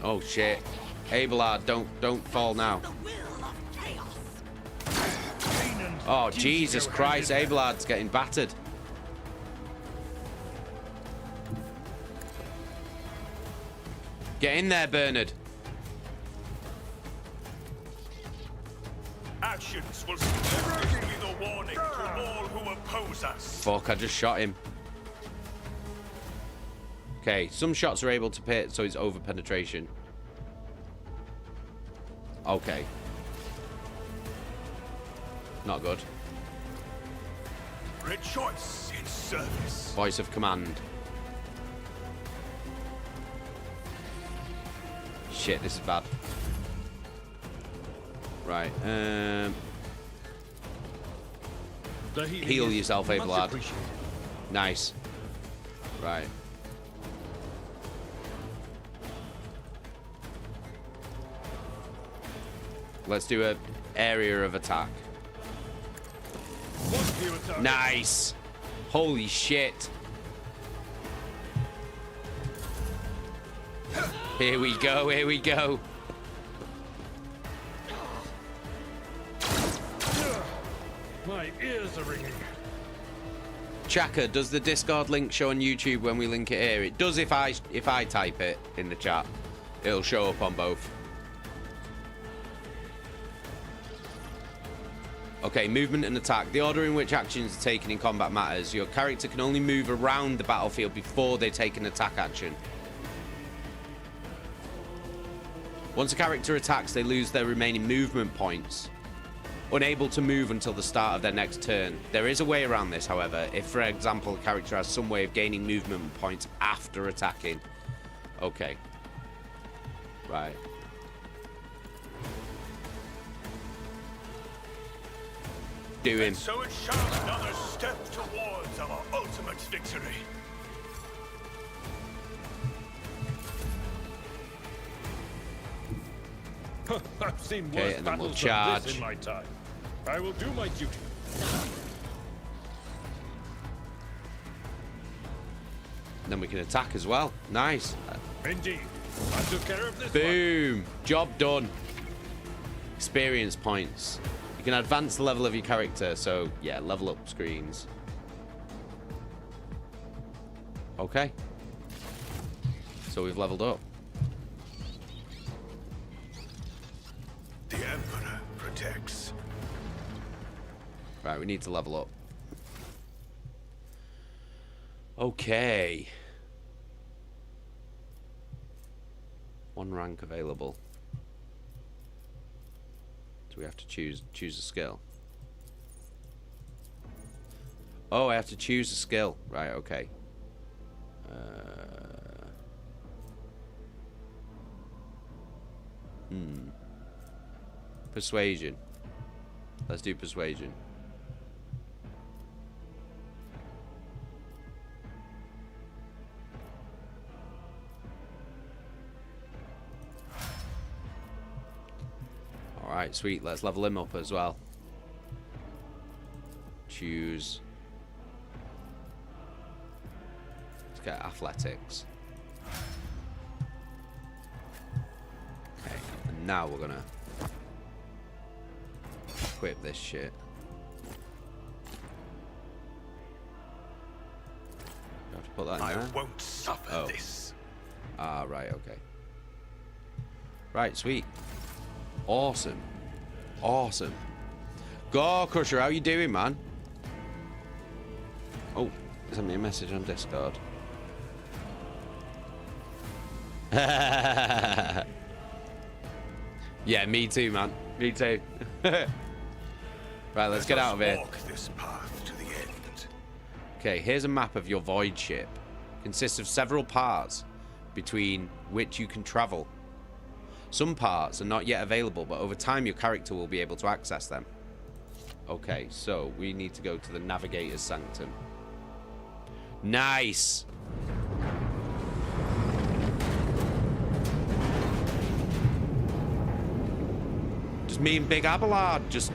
Oh shit. Abelard, don't fall now. Oh Jesus Christ, Abelard's getting battered. Get in there, Bernard. Actions will give me the warning to all who oppose us. Fuck, I just shot him. Okay, some shots are able to hit, so it's over penetration. Okay. Not good. Rejoice in service. Voice of command. Shit, this is bad. Right, heal yourself, Abelard. Nice. Right. Let's do an area of attack. Nice. Holy shit. Here we go, here we go. My ears are ringing. Chaka, does the Discord link show on YouTube when we link it here? It does if I type it in the chat. It'll show up on both. Okay, movement and attack. The order in which actions are taken in combat matters. Your character can only move around the battlefield before they take an attack action. Once a character attacks, they lose their remaining movement points. Unable to move until the start of their next turn. There is a way around this, however, if, for example, a character has some way of gaining movement points after attacking. Okay. Right. Do him. And so it shall, another step towards our ultimate victory. I've seen Okay, worse and then we'll battles charge. than this in my time. I will do my duty. And then we can attack as well. Nice. Indeed. I took care of this. Boom. Job done. Experience points. You can advance the level of your character, so yeah, level up screens. Okay. So we've leveled up. The Emperor protects. Right, we need to level up. Okay. 1 rank available. Do we have to choose a skill? Oh, I have to choose a skill. Right, okay. Persuasion. Let's do persuasion. Alright, sweet. Let's level him up as well. Choose. Let's get athletics. Okay, and now we're gonna equip this shit. You have to put that in there? I won't suffer this. Ah, right, okay. Right, sweet. Awesome. Awesome. Go, Crusher, how you doing, man? Oh, send me a message on Discord. Yeah, me too, man. Me too. Right, let's get out of here. Walk this path to the end. Okay, here's a map of your void ship. Consists of several parts between which you can travel. Some parts are not yet available, but over time your character will be able to access them. Okay, so we need to go to the Navigator's Sanctum. Nice! Just me and Big Abelard just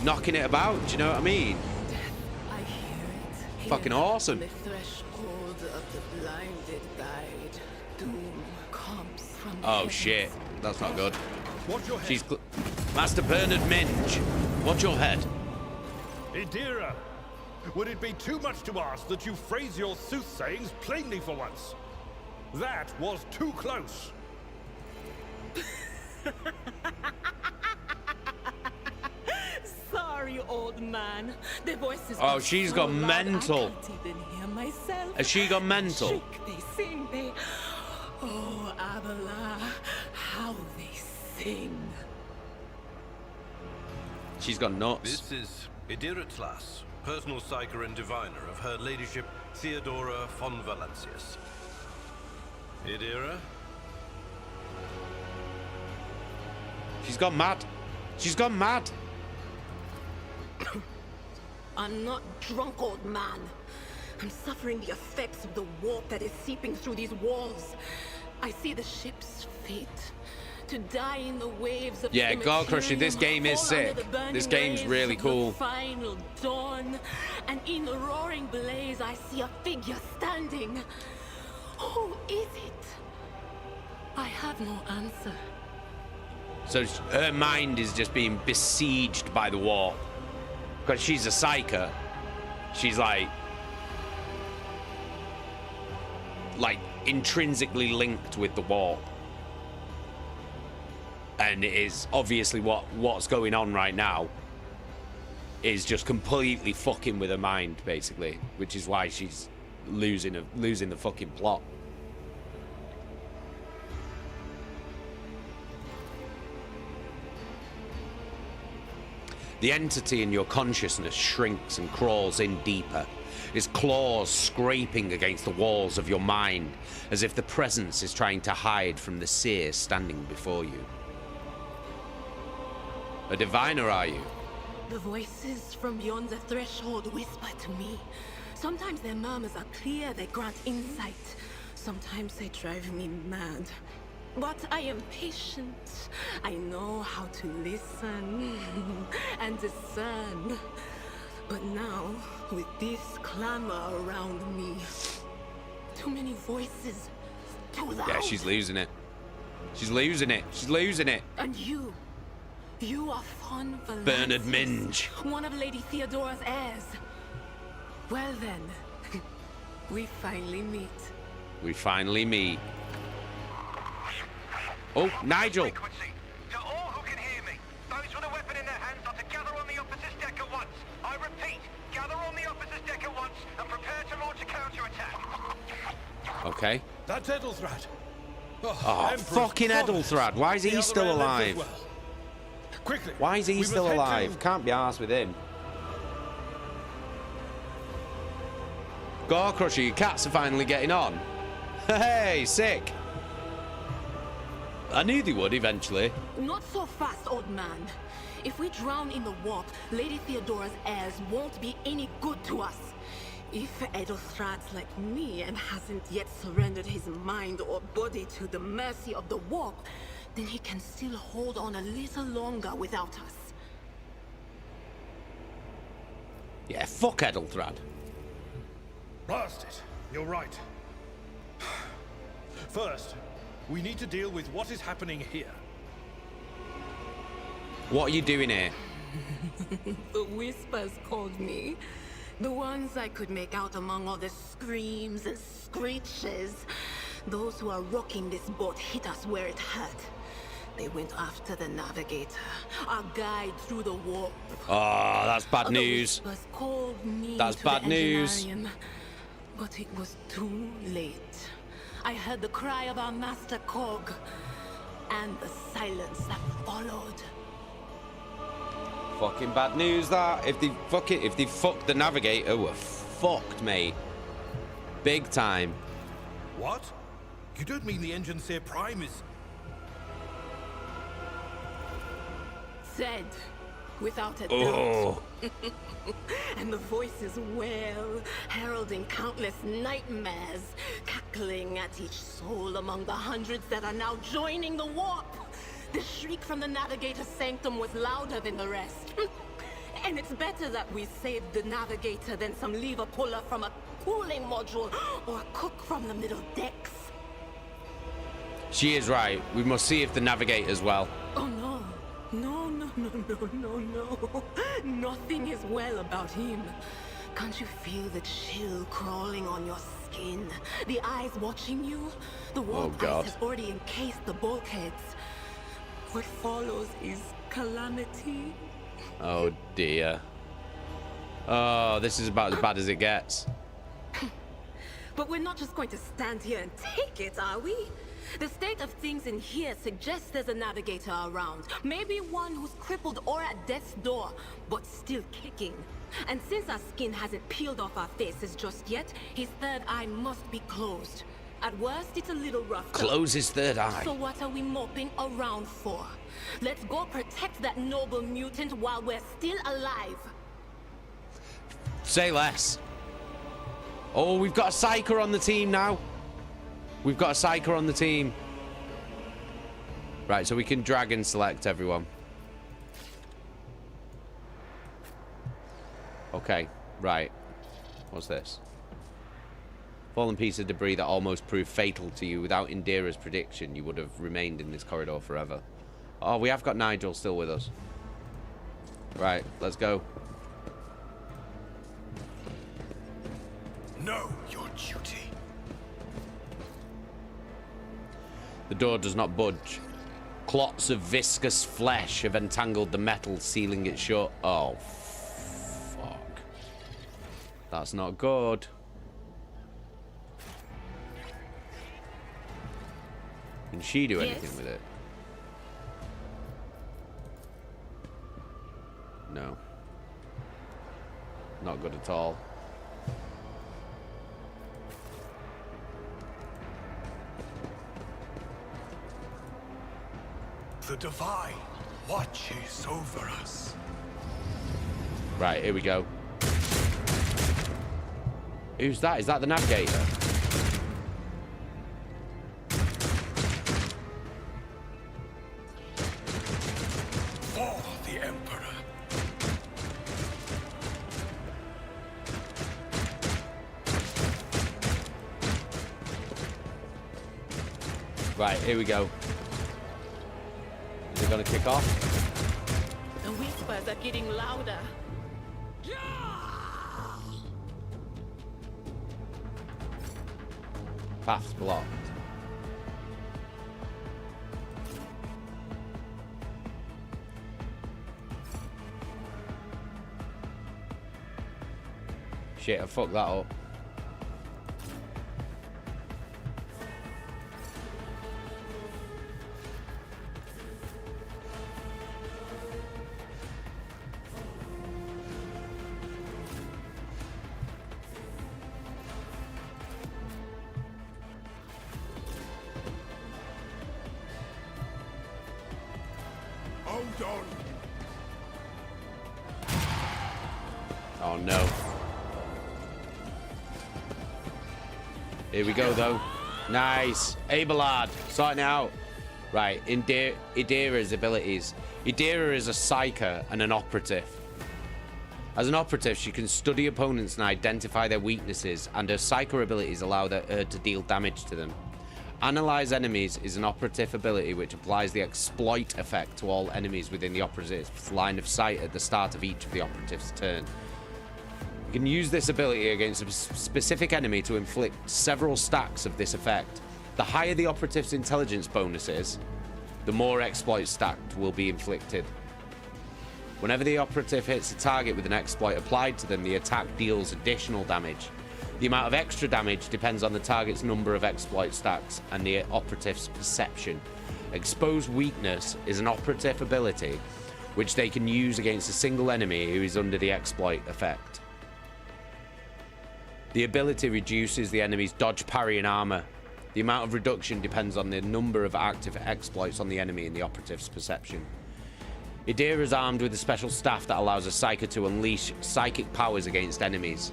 knocking it about, do you know what I mean? I hear it. Fucking awesome. The threshold of the blinded guide. Doom comes from Oh shit, that's not good. Watch your head. She's Master Bernard Minge. Watch your head. Idira, would it be too much to ask that you phrase your soothsayings plainly for once? That was too close. Sorry, old man. The voices. Oh, she's got mental. I can't even hear myself. Has she got mental? Shriek, they sing, they. Oh, Abela, how they sing. She's got nuts. This is Idira Tlas, personal psyker and diviner of Her Ladyship Theodora von Valancius. Idira? She's gone mad. She's gone mad. I'm not drunk, old man. I'm suffering the effects of the warp that is seeping through these walls. I see the ship's fate. To die in the waves of yeah, God Crusher, this game is sick. This game's really cool. Final dawn, and in the roaring blaze, I see a figure standing. Who is it? I have no answer. So her mind is just being besieged by the warp. Because she's a psyker. She's like intrinsically linked with the warp. And it is obviously what's going on right now is just completely fucking with her mind, basically, which is why she's losing the fucking plot. The entity in your consciousness shrinks and crawls in deeper, its claws scraping against the walls of your mind, as if the presence is trying to hide from the seer standing before you. A diviner, are you? The voices from beyond the threshold whisper to me. Sometimes their murmurs are clear, they grant insight. Sometimes they drive me mad. But I am patient. I know how to listen and discern. But now, with this clamor around me, too many voices, too loud. Yeah, she's losing it. She's losing it. She's losing it. And you You are fun, Bernard Minge. One of Lady Theodora's heirs. Well then, we finally meet. We finally meet. Oh, Nigel. To all who can hear me, those with a weapon in their hands are to gather on the opposite deck at once. I repeat, gather on the opposite deck at once and prepare to launch a counterattack. Okay. That's Edelthrad. Oh, fucking Edelthrad. Why is he still alive? Well. Quickly. Why is he still alive? Can't be arsed with him. Gore Crusher, your cats are finally getting on. Hey, sick. I knew they would eventually. Not so fast, old man. If we drown in the warp, Lady Theodora's heirs won't be any good to us. If Edelthrad's like me and hasn't yet surrendered his mind or body to the mercy of the warp, then he can still hold on a little longer without us. Yeah, fuck Edelthrad. Blast it. You're right. First, we need to deal with what is happening here. What are you doing here? The whispers called me. The ones I could make out among all the screams and screeches. Those who are rocking this boat hit us where it hurt. They went after the navigator, our guide through the warp. Oh, that's bad news. The whispers called me that's to bad the news. Enginarium, but it was too late. I heard the cry of our master Cog, and the silence that followed. Fucking bad news that. If they fucked the navigator, we're fucked, mate. Big time. What? You don't mean the Engineer Prime is... Said, without a Oh. doubt. And the voices wail, heralding countless nightmares, cackling at each soul among the hundreds that are now joining the warp. The shriek from the navigator's sanctum was louder than the rest. And it's better that we saved the navigator than some lever puller from a cooling module or a cook from the middle decks. She is right. We must see if the navigator's well. Oh no. No. Nothing is well about him. Can't you feel the chill crawling on your skin? The eyes watching you? The warp ice has already encased the bulkheads. What follows is calamity. Oh dear. Oh, this is about as bad as it gets. But we're not just going to stand here and take it, are we? The state of things in here suggests there's a navigator around. Maybe one who's crippled or at death's door, but still kicking. And since our skin hasn't peeled off our faces just yet, his third eye must be closed. At worst, it's a little rough. Close his third eye. So what are we moping around for? Let's go protect that noble mutant while we're still alive. Say less. Oh, we've got a psyker on the team now. We've got a psyker on the team. Right, so we can drag and select everyone. Okay, right. What's this? Fallen piece of debris that almost proved fatal to you. Without Indira's prediction, you would have remained in this corridor forever. Oh, we have got Nigel still with us. Right, let's go. Know your duty. The door does not budge. Clots of viscous flesh have entangled the metal, sealing it shut. Oh, fuck. That's not good. Can she do anything with it? No. Not good at all. The Divine watches over us. Right, here we go. Who's that? Is that the navigator? For the Emperor. Right, here we go. Is it going to kick off? whispers are getting louder. Path's blocked. Shit, I fucked that up. Oh no. Here we go though. Nice. Abelard, sorting it out. Right, Idira's abilities. Idira is a psyker and an operative. As an operative, she can study opponents and identify their weaknesses, and her psyker abilities allow her to deal damage to them. Analyze enemies is an operative ability which applies the exploit effect to all enemies within the operative's line of sight at the start of each of the operative's turn. You can use this ability against a specific enemy to inflict several stacks of this effect. The higher the operative's intelligence bonus is, the more exploit stacked will be inflicted. Whenever the operative hits a target with an exploit applied to them, the attack deals additional damage. The amount of extra damage depends on the target's number of exploit stacks and the operative's perception. Exposed weakness is an operative ability which they can use against a single enemy who is under the exploit effect. The ability reduces the enemy's dodge, parry, and armor. The amount of reduction depends on the number of active exploits on the enemy and the operative's perception. Idira is armed with a special staff that allows a psyker to unleash psychic powers against enemies.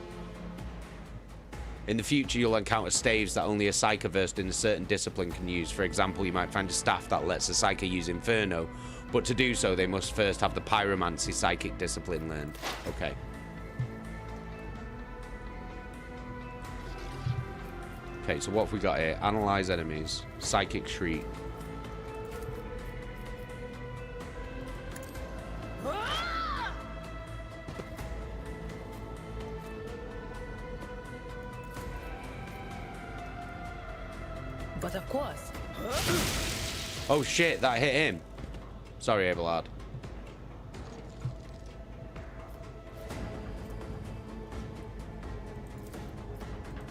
In the future, you'll encounter staves that only a psyker versed in a certain discipline can use. For example, you might find a staff that lets a psyker use Inferno, but to do so, they must first have the pyromancy psychic discipline learned. Okay. Okay, so what have we got here? Analyze enemies. Psychic Shriek. But of course. Oh shit, that hit him. Sorry, Abelard.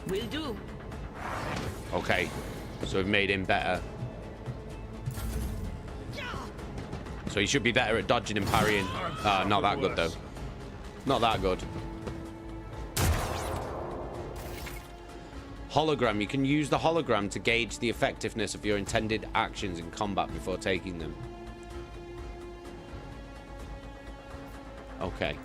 Will do. Okay, so we've made him better. So he should be better at dodging and parrying. Not that good though. Not that good. Hologram. You can use the hologram to gauge the effectiveness of your intended actions in combat before taking them. Okay.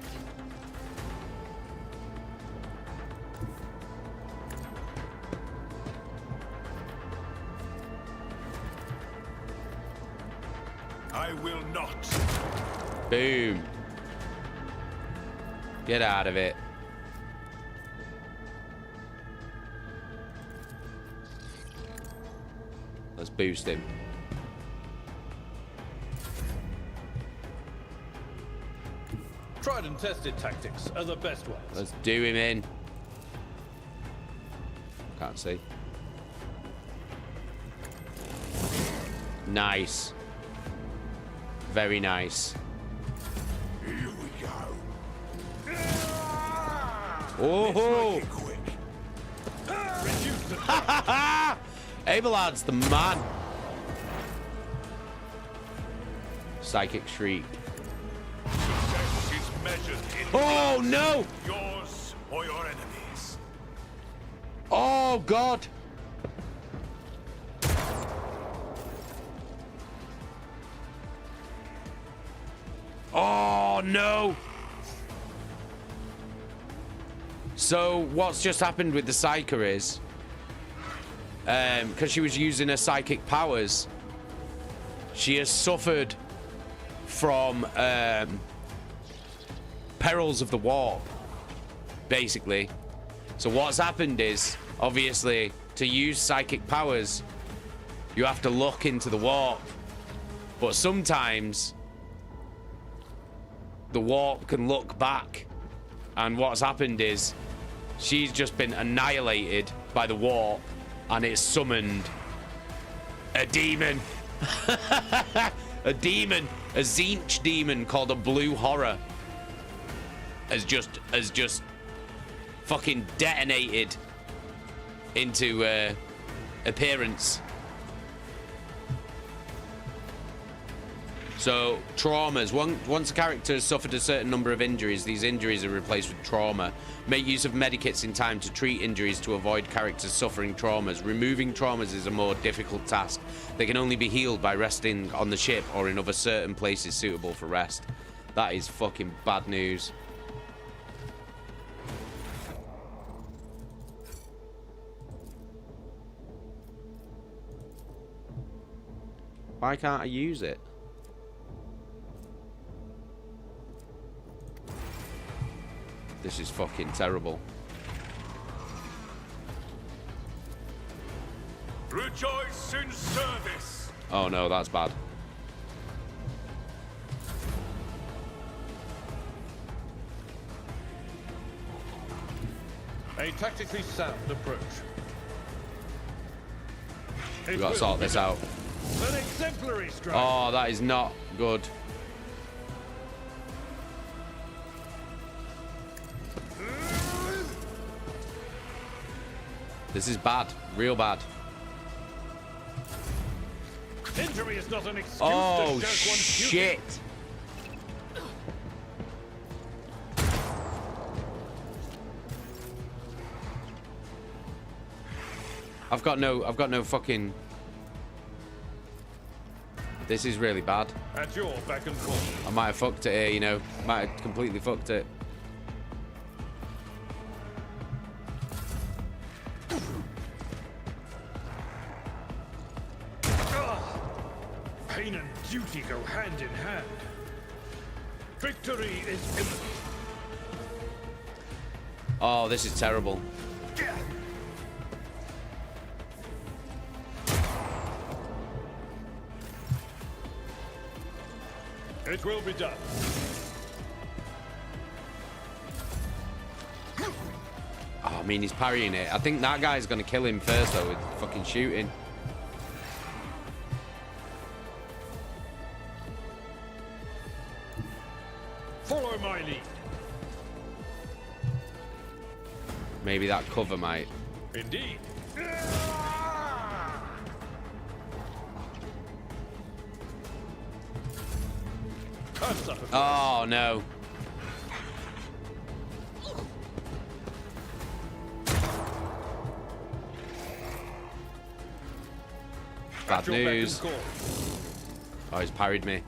I will not. Boom. Get out of it. Let's boost him. Tried and tested tactics are the best ones. Let's do him in. Can't see. Nice. Very nice. Here we go. Oh! Abelard's the man. Psychic Shriek. Oh no! Yours or your enemies. Oh god! Oh no! So what's just happened with the Psyker is, because she was using her psychic powers, she has suffered from perils of the warp, basically. So what's happened is, obviously, to use psychic powers, you have to look into the warp. But sometimes, the warp can look back. And what's happened is she's just been annihilated by the warp, and it's summoned a demon. A demon, a Tzeentch demon called a Blue Horror has just fucking detonated into appearance. So traumas. Once a character has suffered a certain number of injuries, these injuries are replaced with trauma. Make use of medikits in time to treat injuries to avoid characters suffering traumas. Removing traumas is a more difficult task. They can only be healed by resting on the ship or in other certain places suitable for rest. That is fucking bad news. Why can't I use it? This is fucking terrible. Rejoice in service. Oh no, that's bad. A tactically sound approach. We gotta sort this out. An exemplary strike. Oh, that is not good. This is bad, real bad. Injury is not an excuse oh to shirk one's shit! I've got no fucking. This is really bad. At your beck and call. I might have fucked it here, you know. Might have completely fucked it. Pain and duty go hand in hand. Victory is imminent. Oh, this is terrible. It will be done. Oh, I mean, he's parrying it. I think that guy's gonna kill him first, though, with fucking shooting. Follow my lead. Maybe that cover might. Indeed. Oh no. Bad news. Oh, he's parried me.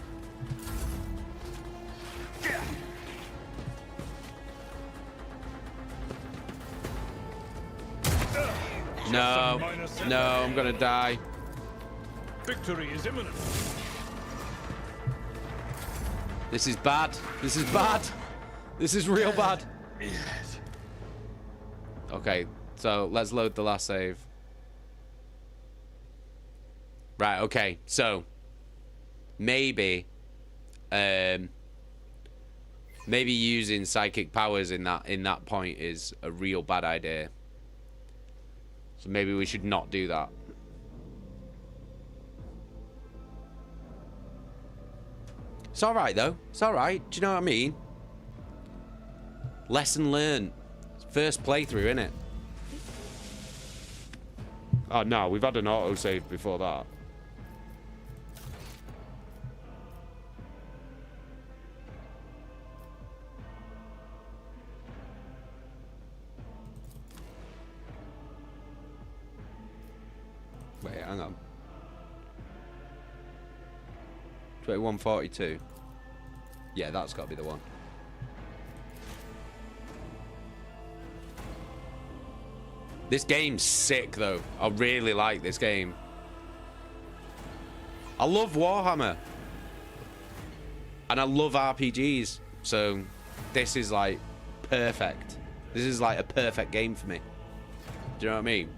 No, no, I'm gonna die. Victory is imminent. This is bad. This is bad. This is real bad. Yes. Okay, so let's load the last save. Right, okay, so maybe maybe using psychic powers in that point is a real bad idea. So maybe we should not do that. It's alright though. It's alright. Do you know what I mean? Lesson learned. First playthrough, innit? Oh no, we've had an autosave before that. Wait, hang on. 2142. Yeah, that's got to be the one. This game's sick, though. I really like this game. I love Warhammer. And I love RPGs. So, this is, like, perfect. This is, like, a perfect game for me. Do you know what I mean?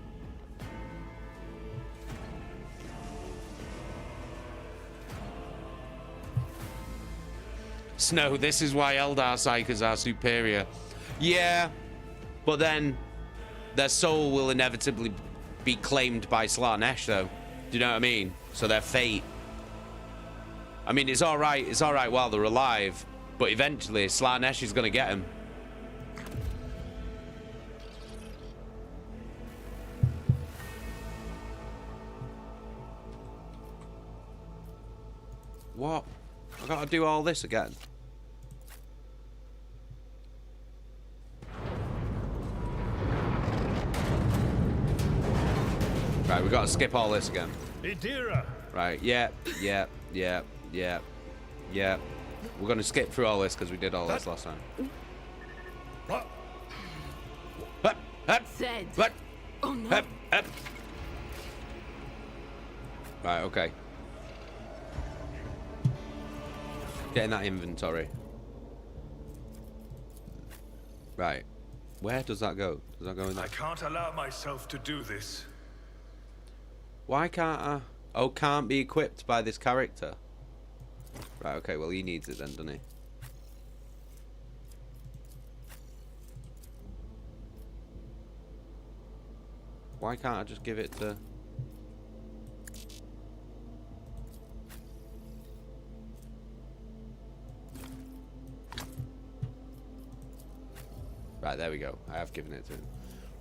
Yes, no, this is why Eldar Psychers are superior. Yeah, but then their soul will inevitably be claimed by Slaanesh, though. Do you know what I mean? So their fate. I mean, it's all right while they're alive, but eventually Slaanesh is going to get them. What? I gotta do all this again. Right, we gotta skip all this again. Idira. Right, yeah. We're gonna skip through all this because we did all this last time. Said. Oh no. Right, okay. Get in that inventory. Right. Where does that go? Does that go in there? I can't allow myself to do this. Why can't I? Oh, can't be equipped by this character. Right, okay, well he needs it then, doesn't he? Why can't I just give it to... Right, there we go. I have given it to him.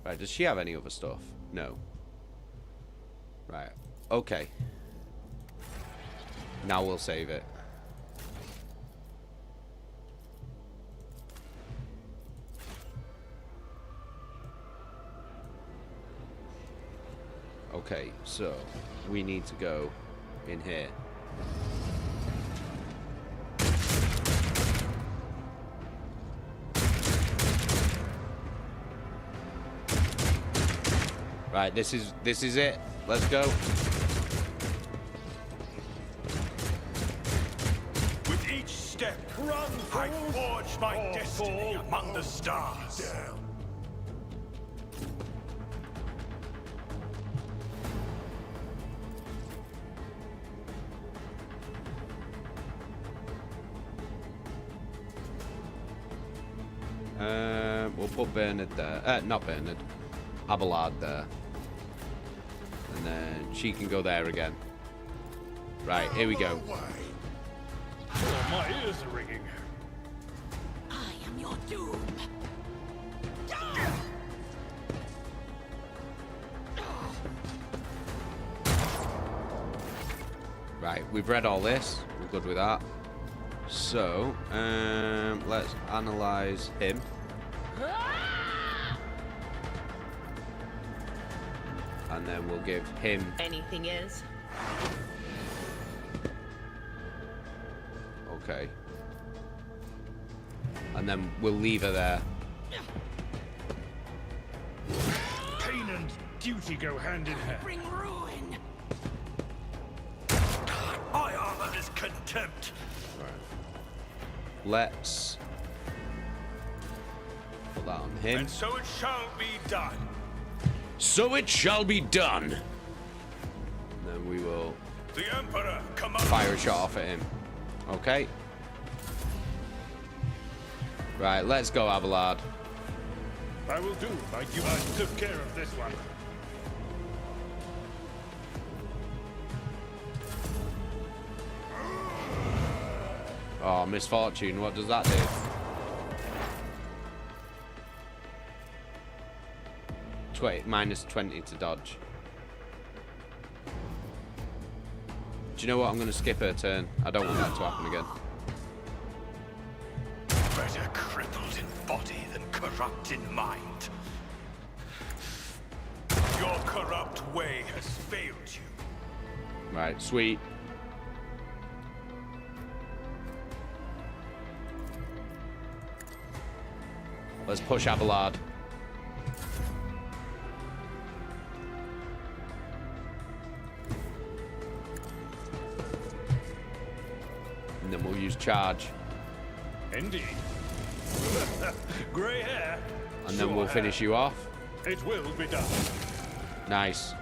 Right, does she have any other stuff? No. Right, okay. Now we'll save it. Okay, so we need to go in here. Right, this is it. Let's go. With each step, I forge my destiny among the stars. We'll put Bernard there. Not Bernard. Abelard there. And then she can go there again. Right, here we go. Oh, my ears are ringing. I am your doom. Right, we've read all this. We're good with that. So, let's analyze him. And then we'll give him... Anything is. Okay. And then we'll leave her there. Pain and duty go hand in hand. Bring ruin. My armor is contempt. Right. Let's put that on him. And so it shall be done. So it shall be done. And then we will The Emperor commands. fire a shot off at him. Okay. Right, let's go, Abelard. I will do like you took care of this one. Oh, misfortune. What does that do? Minus 20 to dodge. Do you know what? I'm going to skip her turn. I don't want that to happen again. Better crippled in body than corrupt in mind. Your corrupt way has failed you. Right, sweet. Let's push Abelard. And then we'll use charge. Indeed. Grey hair. And then we'll finish you off. It will be done. Nice.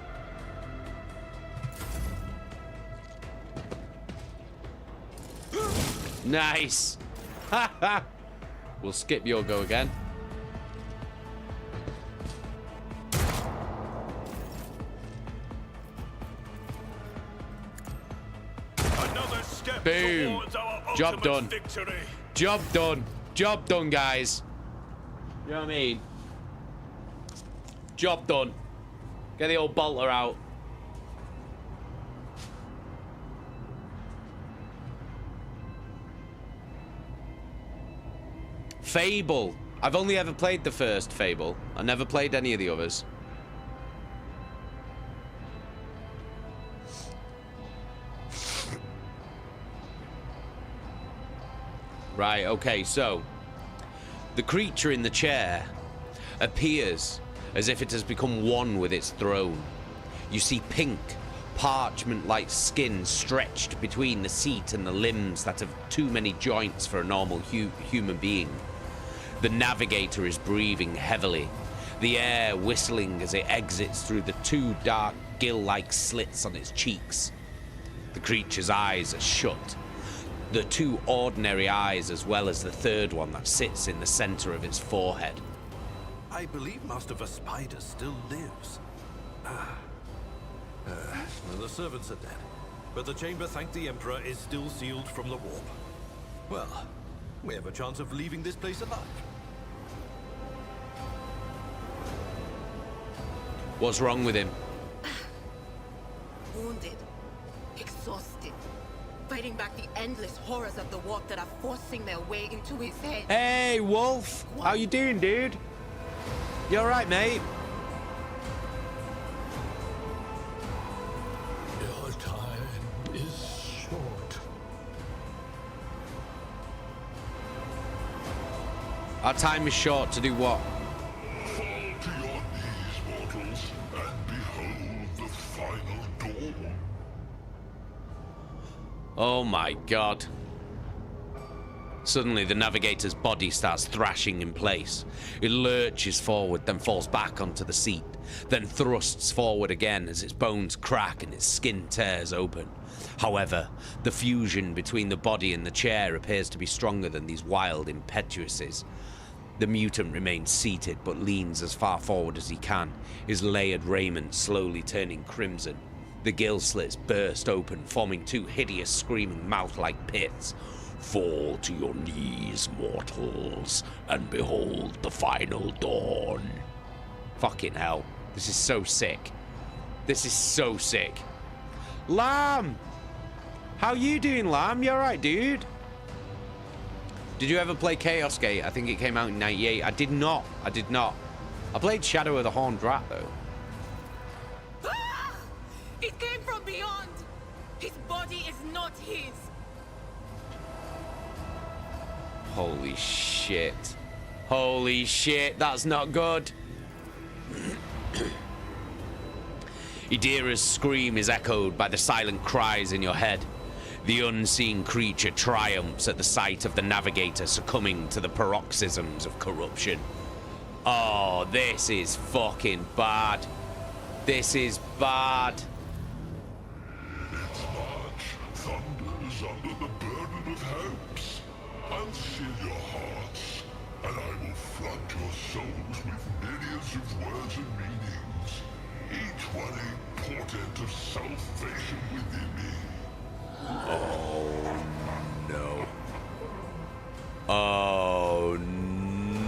Nice. We'll skip your go again. Another step Boom. towards our Job done. victory. Job done. Job done, guys. You know what I mean? Job done. Get the old bolter out. Fable. I've only ever played the first Fable. I never played any of the others. Right, okay, so the creature in the chair appears as if it has become one with its throne. You see pink, parchment-like skin stretched between the seat and the limbs that have too many joints for a normal human being. The navigator is breathing heavily, the air whistling as it exits through the two dark gill-like slits on its cheeks. The creature's eyes are shut. The two ordinary eyes, as well as the third one that sits in the center of its forehead. I believe Master Vespider still lives. The servants are dead, but the chamber, thank the Emperor, is still sealed from the warp. Well, we have a chance of leaving this place alive. What's wrong with him? Wounded, exhausted, fighting back the endless horrors of the warp that are forcing their way into his head. Hey, Wolf! How you doing, dude? You alright, mate? Your time is short. Our time is short to do what? Fall to your knees, mortals, and behold the final dawn. Oh my god. Suddenly, the navigator's body starts thrashing in place. It lurches forward, then falls back onto the seat, then thrusts forward again as its bones crack and its skin tears open. However, the fusion between the body and the chair appears to be stronger than these wild impetuouses. The mutant remains seated, but leans as far forward as he can, his layered raiment slowly turning crimson. The gill slits burst open, forming two hideous, screaming mouth-like pits. Fall to your knees, mortals, and behold the final dawn. Fucking hell. This is so sick. This is so sick. Lamb! How you doing, Lamb? You alright, dude? Did you ever play Chaos Gate? I think it came out in 98. I did not. I did not. I played Shadow of the Horned Rat, though. Ah! It came from beyond. His body is not his. Holy shit. Holy shit, that's not good. Idira's scream is echoed by the silent cries in your head. The unseen creature triumphs at the sight of the navigator succumbing to the paroxysms of corruption. Oh, this is fucking bad. This is bad. Its march thunders under the burden of hopes. I'll seal your hearts, and I will flood your souls with millions of words and meanings, each one a portent of salvation within me. Oh no. Oh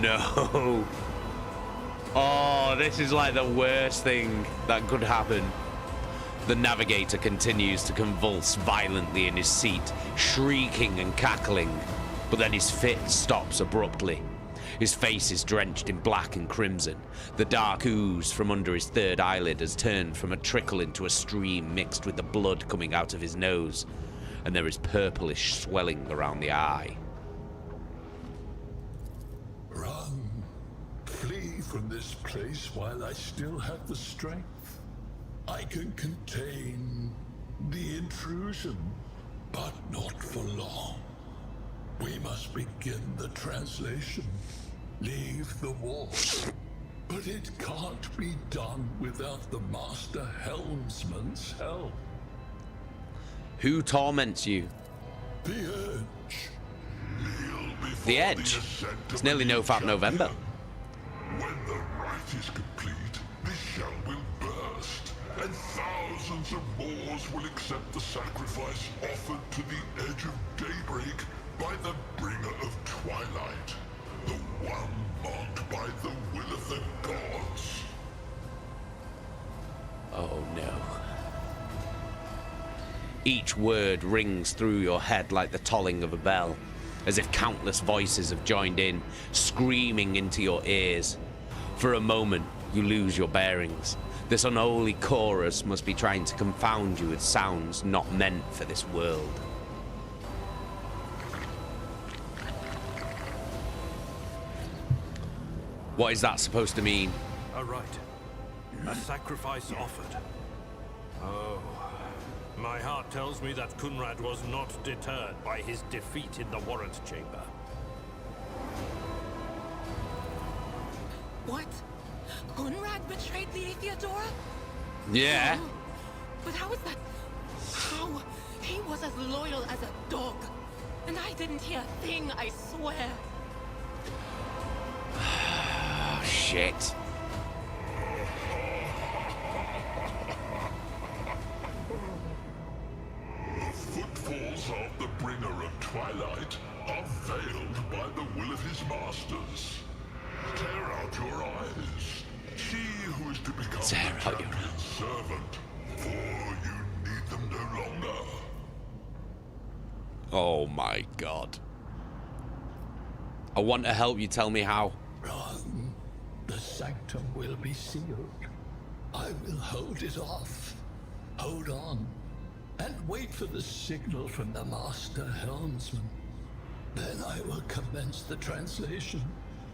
no. Oh, this is like the worst thing that could happen. The navigator continues to convulse violently in his seat, shrieking and cackling, but then his fit stops abruptly. His face is drenched in black and crimson. The dark ooze from under his third eyelid has turned from a trickle into a stream mixed with the blood coming out of his nose, and there is purplish swelling around the eye. Run. Flee from this place while I still have the strength. I can contain the intrusion, but not for long. We must begin the translation. Leave the war. But it can't be done without the Master Helmsman's help. Who torments you? The urge. Kneel The Edge. It's nearly No-Fap November. When the rite is complete, this shell will burst, and thousands of Moors will accept the sacrifice offered to the Edge of Daybreak by the Bringer of Twilight, the one marked by the will of the gods. Oh no. Each word rings through your head like the tolling of a bell, as if countless voices have joined in, screaming into your ears. For a moment, you lose your bearings. This unholy chorus must be trying to confound you with sounds not meant for this world. What is that supposed to mean? A rite. A sacrifice offered. Oh. My heart tells me that Kunrad was not deterred by his defeat in the warrant chamber. What? Kunrad betrayed Lady Theodora? Yeah. Oh, but how is that? How? He was as loyal as a dog. And I didn't hear a thing, I swear. Oh, shit. Footfalls of the Bringer of Twilight are veiled by the will of his masters. Tear out your eyes. She who is to become the champion's servant, for you need them no longer. Oh my god. I want to help you, tell me how. Wrong. The sanctum will be sealed. I will hold it off. Hold on. And wait for the signal from the master helmsman. Then I will commence the translation.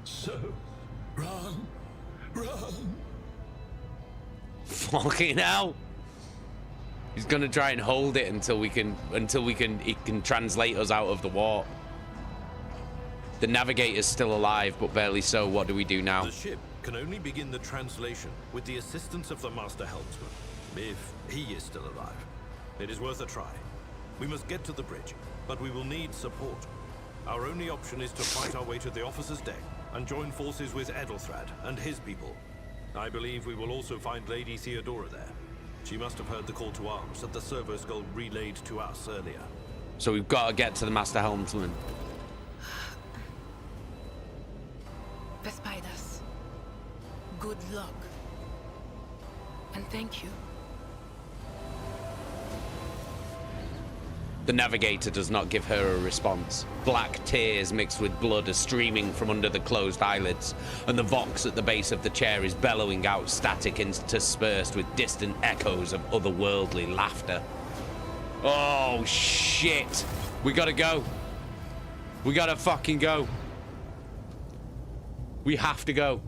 So, run. Fucking hell. He's gonna try and hold it until he can translate us out of the warp. The navigator's still alive, but barely so. What do we do now? The ship can only begin the translation with the assistance of the master helmsman, if he is still alive. It is worth a try. We must get to the bridge, but we will need support. Our only option is to fight our way to the officer's deck and join forces with Edelthrad and his people. I believe we will also find Lady Theodora there. She must have heard the call to arms that the servo skull relayed to us earlier. So we've got to get to the master helmsman. The spiders. Good luck. And thank you. The navigator does not give her a response. Black tears mixed with blood are streaming from under the closed eyelids, and the vox at the base of the chair is bellowing out static interspersed with distant echoes of otherworldly laughter. Oh, shit. We gotta go. We gotta fucking go. We have to go.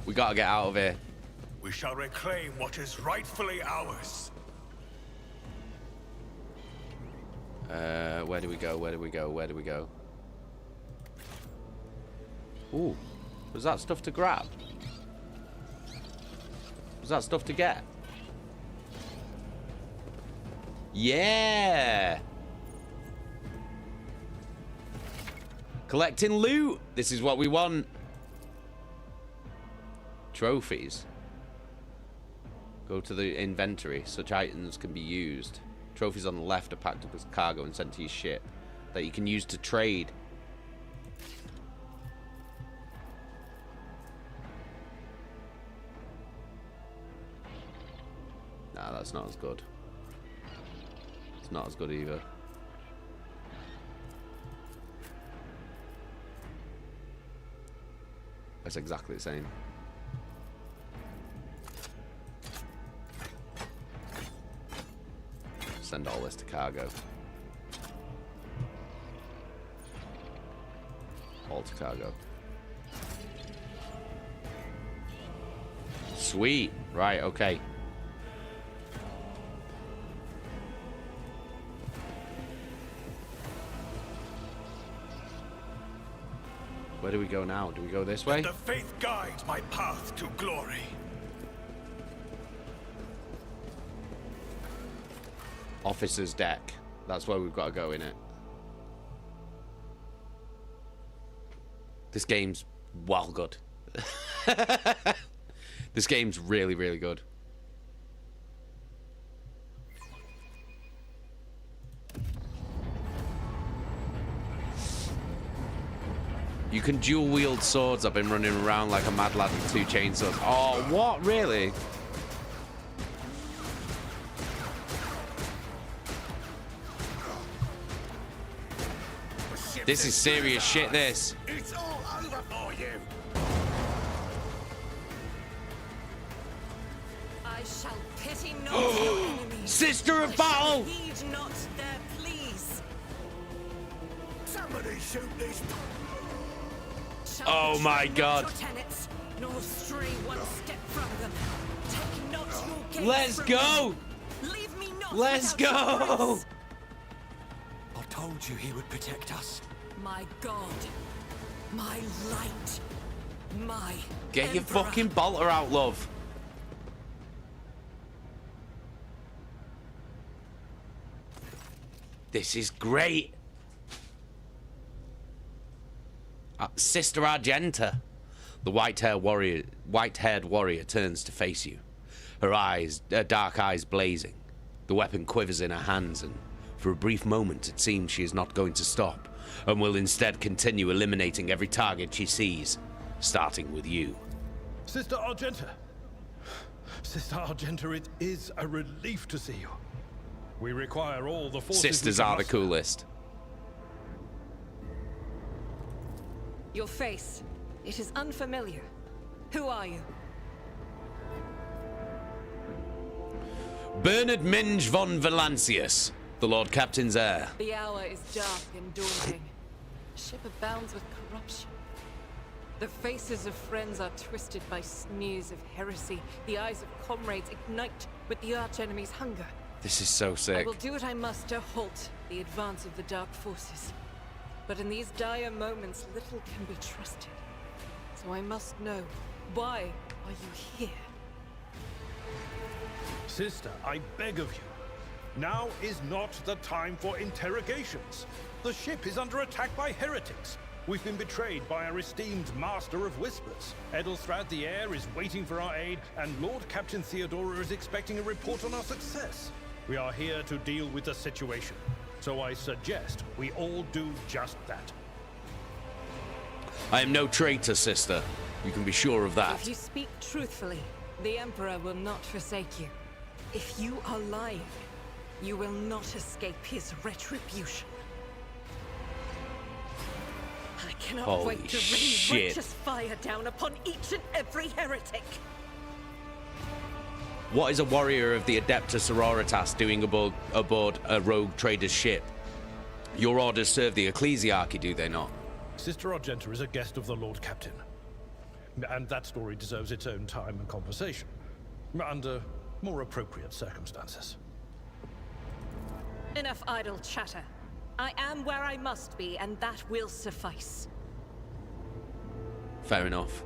We gotta get out of here. We shall reclaim what is rightfully ours. Where do we go? Where do we go? Where do we go? Ooh, was that stuff to grab? Was that stuff to get? Yeah! Collecting loot! This is what we want. Trophies. Go to the inventory. Such items can be used. Trophies on the left are packed up as cargo and sent to your ship that you can use to trade. Nah, that's not as good. It's not as good either. That's exactly the same. Send all this to cargo. All to cargo. Sweet. Right, okay. Where do we go now? Do we go this way? The faith guides my path to glory. Officer's deck. That's where we've got to go, innit? This game's well good. This game's really, really good. You can dual wield swords. I've been running around like a mad lad with 2 chainsaws. Oh, what? Really? This is serious shit, this. It's all over for you. I shall pity not your enemies. Sister of battle! Heed not their pleas. Somebody shoot these. Oh my God. Your tenets, nor stray one step from them. Take not your gaze Let's from go! them. Leave me not Let's without your go! grace. I told you he would protect us. My God, my light, my Get your Emperor. fucking bolter out, love. This is great. Sister Argenta. The white-haired warrior turns to face you. Her dark eyes blazing. The weapon quivers in her hands, and for a brief moment it seems she is not going to stop, and will instead continue eliminating every target she sees, starting with you. Sister Argenta. Sister Argenta, it is a relief to see you. We require all the forces. Sisters are the coolest. Your face. It is unfamiliar. Who are you? Bernard Minge von Valancius, the Lord Captain's heir. The hour is dark and daunting. The ship abounds with corruption. The faces of friends are twisted by sneers of heresy. The eyes of comrades ignite with the archenemy's hunger. This is so I sick. will do what I must to halt the advance of the dark forces. But in these dire moments, little can be trusted. So I must know, why are you here? Sister, I beg of you. Now is not the time for interrogations. The ship is under attack by heretics. We've been betrayed by our esteemed Master of Whispers. Edelstrad the Heir is waiting for our aid, and Lord Captain Theodora is expecting a report on our success. We are here to deal with the situation. So I suggest we all do just that. I am no traitor, sister. You can be sure of that. If you speak truthfully, the Emperor will not forsake you. If you are lying, you will not escape his retribution. I cannot Holy wait to rain shit. righteous fire down upon each and every heretic. What is a warrior of the Adeptus Sororitas doing aboard a rogue trader's ship? Your orders serve the ecclesiarchy, do they not? Sister Argenta is a guest of the Lord Captain. And that story deserves its own time and conversation. Under more appropriate circumstances. Enough idle chatter. I am where I must be, and that will suffice. Fair enough.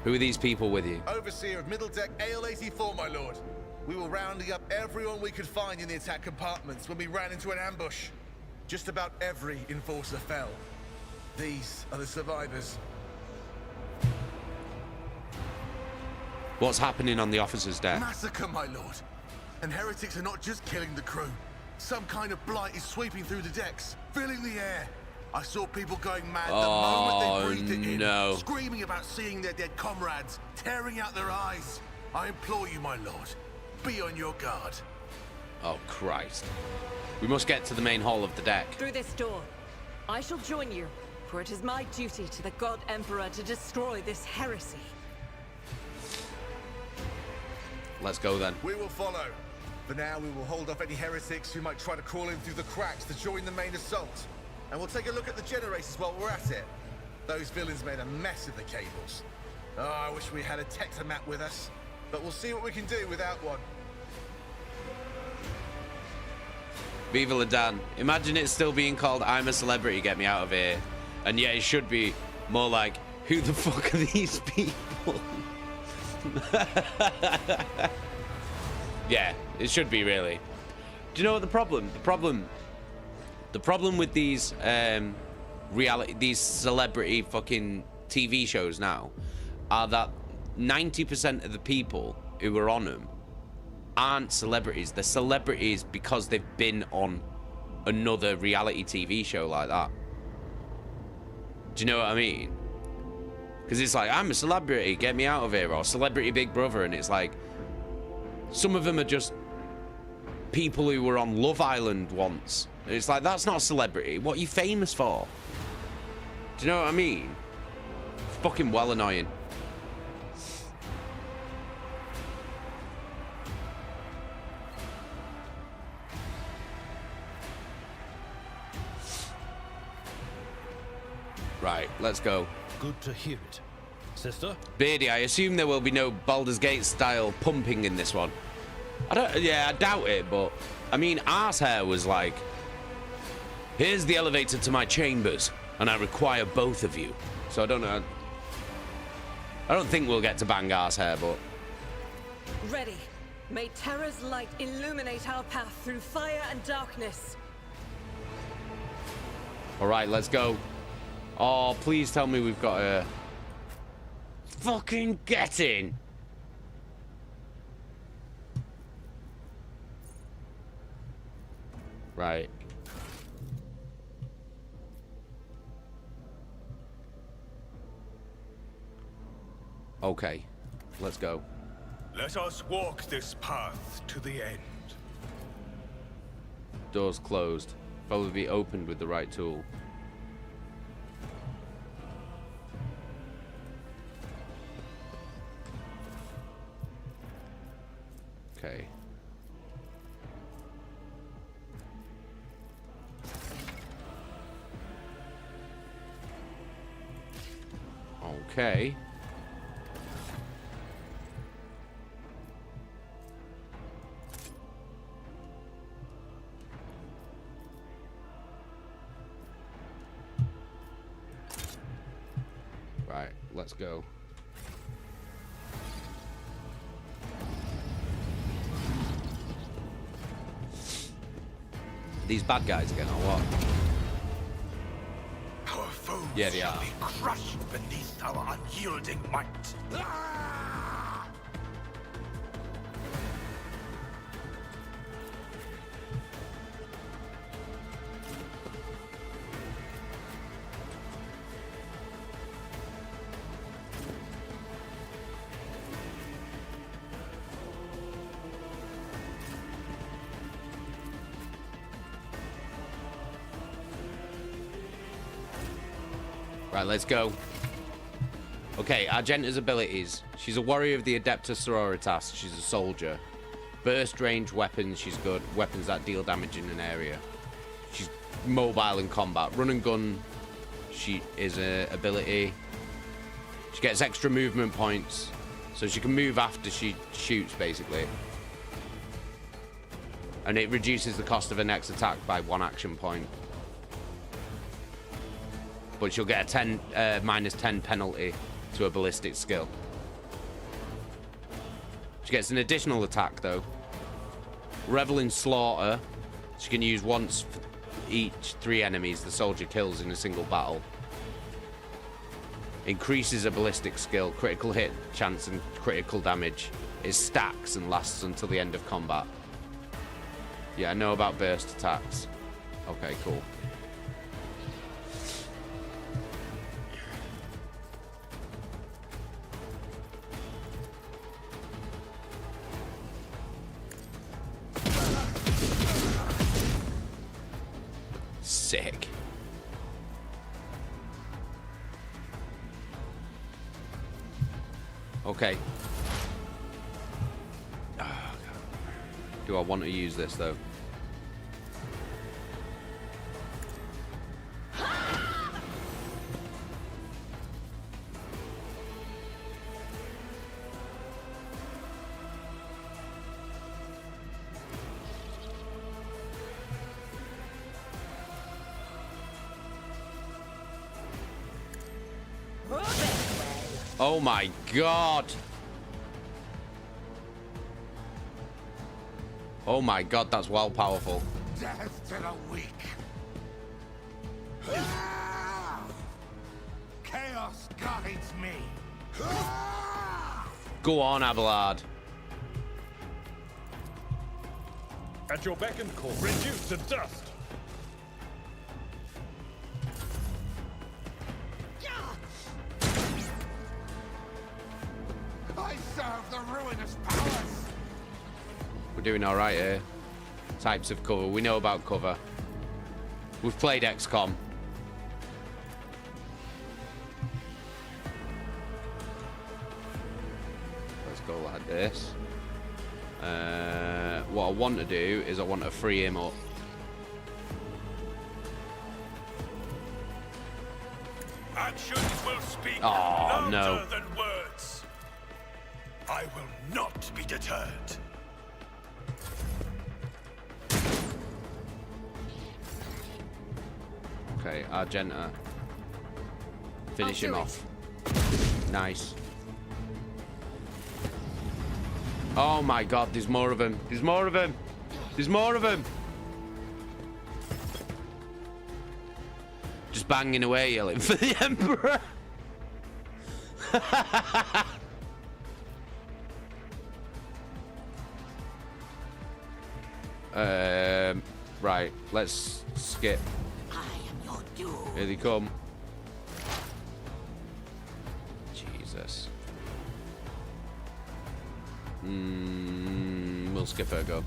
Who are these people with you? Overseer of Middle Deck AL-84, my lord. We were rounding up everyone we could find in the attack compartments when we ran into an ambush. Just about every enforcer fell. These are the survivors. What's happening on the officer's deck? Massacre, my lord. And heretics are not just killing the crew. Some kind of blight is sweeping through the decks, filling the air. I saw people going mad the moment they breathed it in, screaming about seeing their dead comrades, tearing out their eyes. I implore you, my lord, be on your guard. Oh, Christ. We must get to the main hall of the deck. Through this door. I shall join you, for it is my duty to the God Emperor to destroy this heresy. Let's go then. We will follow. For now, we will hold off any heretics who might try to crawl in through the cracks to join the main assault. And we'll take a look at the generators while we're at it. Those villains made a mess of the cables. Oh, I wish we had a Tectomat with us. But we'll see what we can do without one. Viva la Dan. Imagine it still being called I'm a Celebrity, Get Me Out of Here. And yet it should be more like, who the fuck are these people? Yeah, it should be really. Do you know what the problem? The problem with these these celebrity fucking TV shows now are that 90% of the people who are on them aren't celebrities. They're celebrities because they've been on another reality TV show like that. Do you know what I mean? Because it's like, I'm a celebrity, get me out of here, or Celebrity Big Brother, and it's like, some of them are just people who were on Love Island once. And it's like, that's not a celebrity. What are you famous for? Do you know what I mean? It's fucking well annoying. Right, let's go. Good to hear it. Sister? Beardy, I assume there will be no Baldur's Gate style pumping in this one. I doubt it, but I mean, Arsehair was like, here's the elevator to my chambers, and I require both of you. So I don't know. I don't think we'll get to bang Arsehair, but. Ready. May Terra's light illuminate our path through fire and darkness. All right, let's go. Oh, please tell me we've got a fucking get in. Right. Okay, let's go. Let us walk this path to the end. Doors closed. Probably be opened with the right tool. Okay. Okay. Right, let's go. These bad guys again, or what? Our foes yeah, they shall are. be crushed beneath our unyielding might. Right, let's go. Okay, Argenta's abilities. She's a warrior of the Adeptus Sororitas. She's a soldier. Burst range weapons, she's good. Weapons that deal damage in an area. She's mobile in combat. Run and gun, she is a ability. She gets extra movement points. So she can move after she shoots, basically. And it reduces the cost of her next attack by 1 action point. But she'll get a -10 penalty to a ballistic skill. She gets an additional attack, though. Revel in Slaughter. She can use once for each 3 enemies the soldier kills in a single battle. Increases a ballistic skill, critical hit chance and critical damage. It stacks and lasts until the end of combat. Yeah, I know about burst attacks. Okay, cool. Sick. Okay. Oh, do I want to use this though? Oh my god. Oh my god, that's well powerful. Death to the weak. Go on, Abelard. At your beck and call, reduced to dust. I serve the ruinous powers. We're doing all right here. Types of cover. We know about cover. We've played XCOM. Let's go like this. What I want to do is I want to free him up. Actions will speak louder louder than words. I will not be deterred. Okay, Argenta. Finish him off. Nice. Oh my god, there's more of him. There's more of him. There's more of him. Just banging away, yelling for the Emperor. Right, let's skip. Here they come. Jesus. We'll skip her go.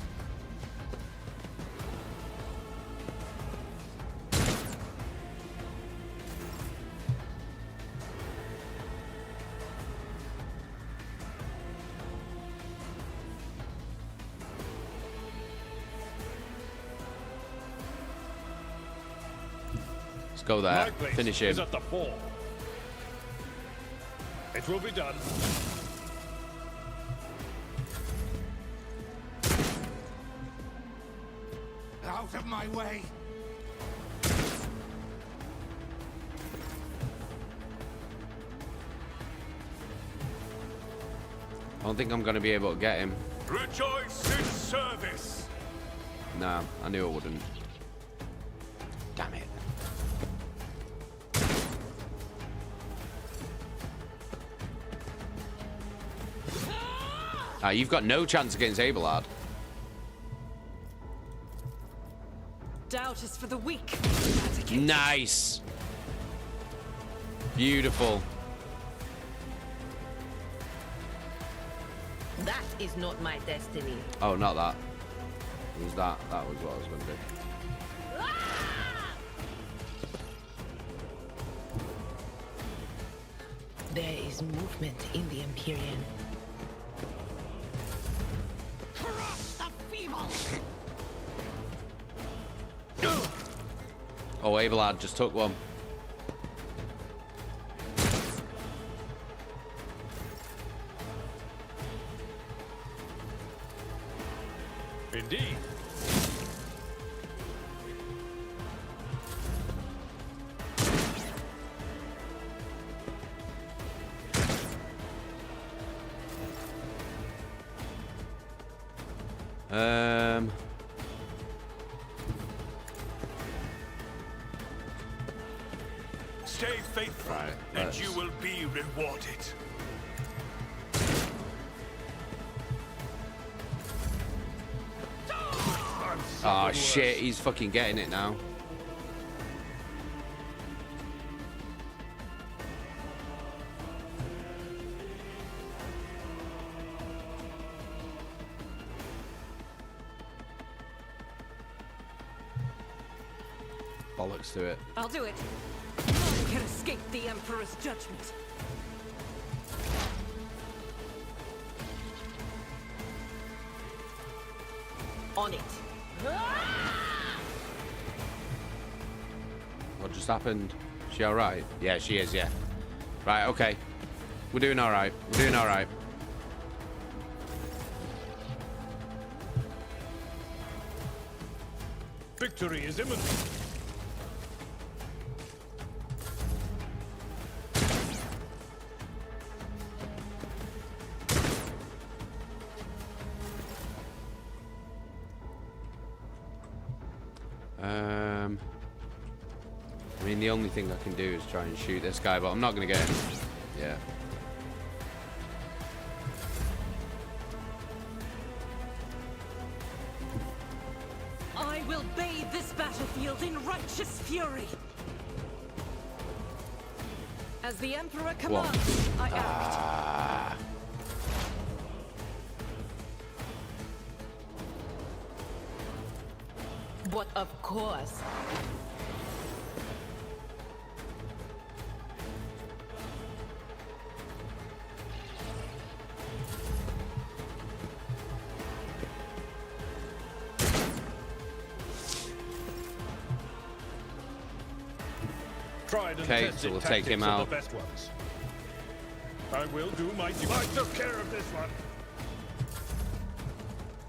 Let's go there. Finish him. Is at the fore. It will be done. Out of my way. I don't think I'm going to be able to get him. Rejoice in service. Nah, I knew I wouldn't. Damn it. You've got no chance against Abelard. Doubt is for the weak. Nice. Beautiful. That is not my destiny. Oh, not that. It was that. That was what I was going to do. There is movement in the Empyrean. Crush the feeble. Oh, Abelard just took one. Indeed. Stay faithful, and you will be rewarded. Oh shit, he's fucking getting it now. Bollocks to it. I'll do it. None can escape the Emperor's judgment. On it. What just happened? She alright? Yeah, she is, yeah. Right, okay. We're doing alright. We're doing alright. Victory is imminent. I mean, the only thing I can do is try and shoot this guy, but I'm not going to get him. Yeah. wield in righteous fury. As the Emperor commands, I act. But of course. Okay, so we'll take him out. I will do my duty. I took care of this one.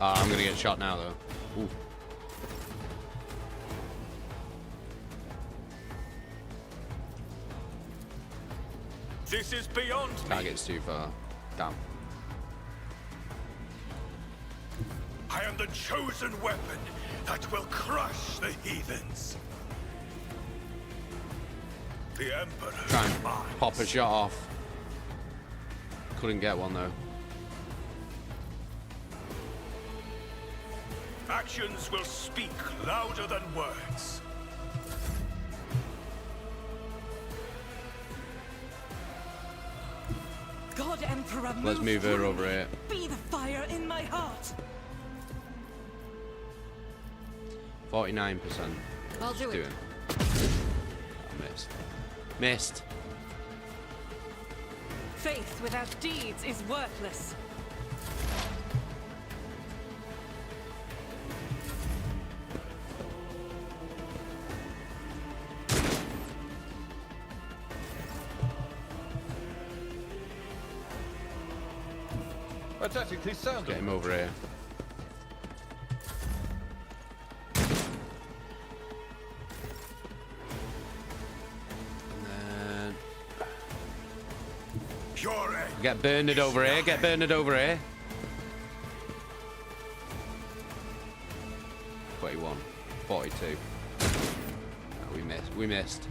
I'm gonna get shot now, though. Ooh. This is beyond me. Target's too far. Damn. I am the chosen weapon that will crush the heathens. The Emperor. Try and pop a shot off. Couldn't get one though. Actions will speak louder than words. God Emperor, Let's move her over here. Be the fire in my heart. 49%. I'll do it. I missed. Missed. Faith without deeds is worthless. Aesthetically sound. Get him over here. Get Bernard over here, get Bernard over here. 21, 42. No, we missed.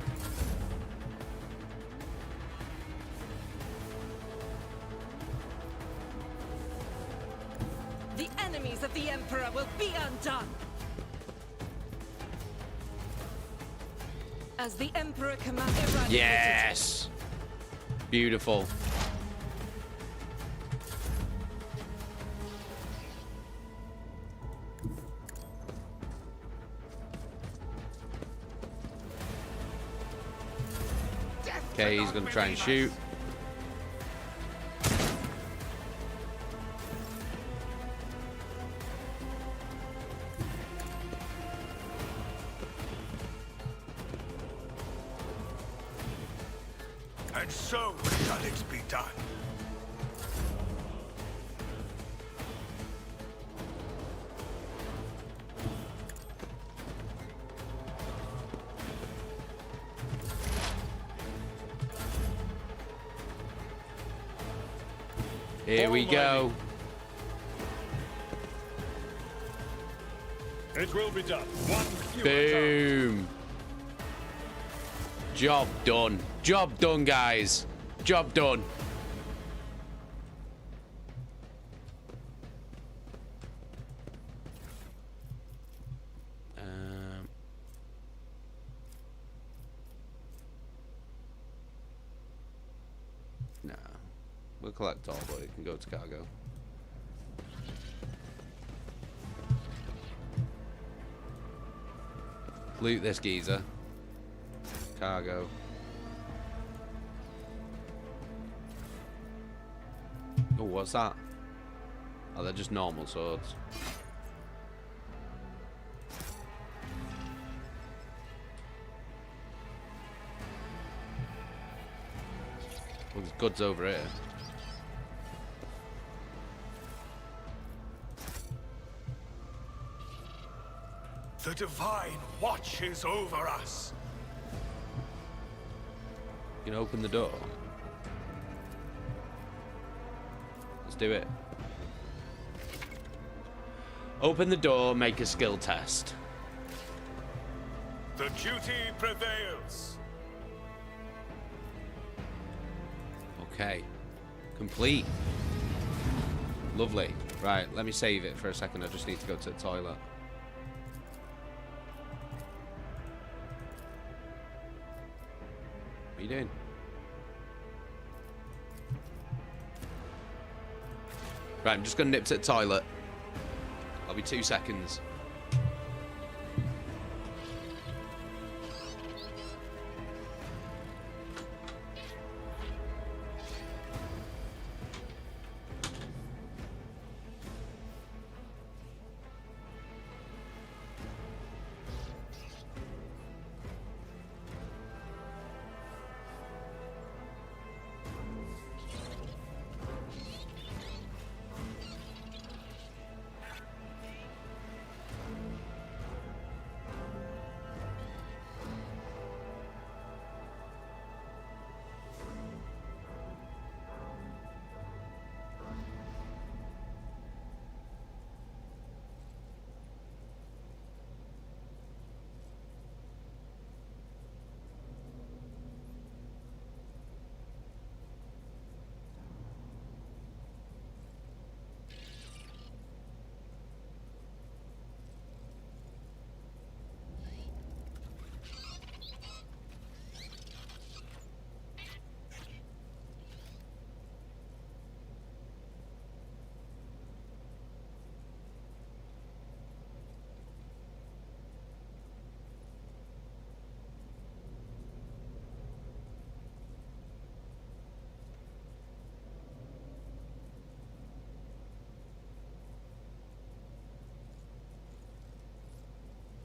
The enemies of the Emperor will be undone. As the Emperor commands. Yes! Beautiful. Okay, he's gonna try and shoot. And so shall it be done. Here we go. It will be done. Boom. Job done. Job done, guys. Job done. No. We'll collect all, but it can go to cargo. Loot this geezer. Cargo. Oh, what's that? Oh, they're just normal swords. Well, there's goods over here. The Divine watches over us. You can open the door. Let's do it. Open the door, make a skill test. The duty prevails. Okay. Complete. Lovely. Right, let me save it for a second. I just need to go to the toilet. are you doing? Right, I'm just going to nip to the toilet. I'll be 2 seconds.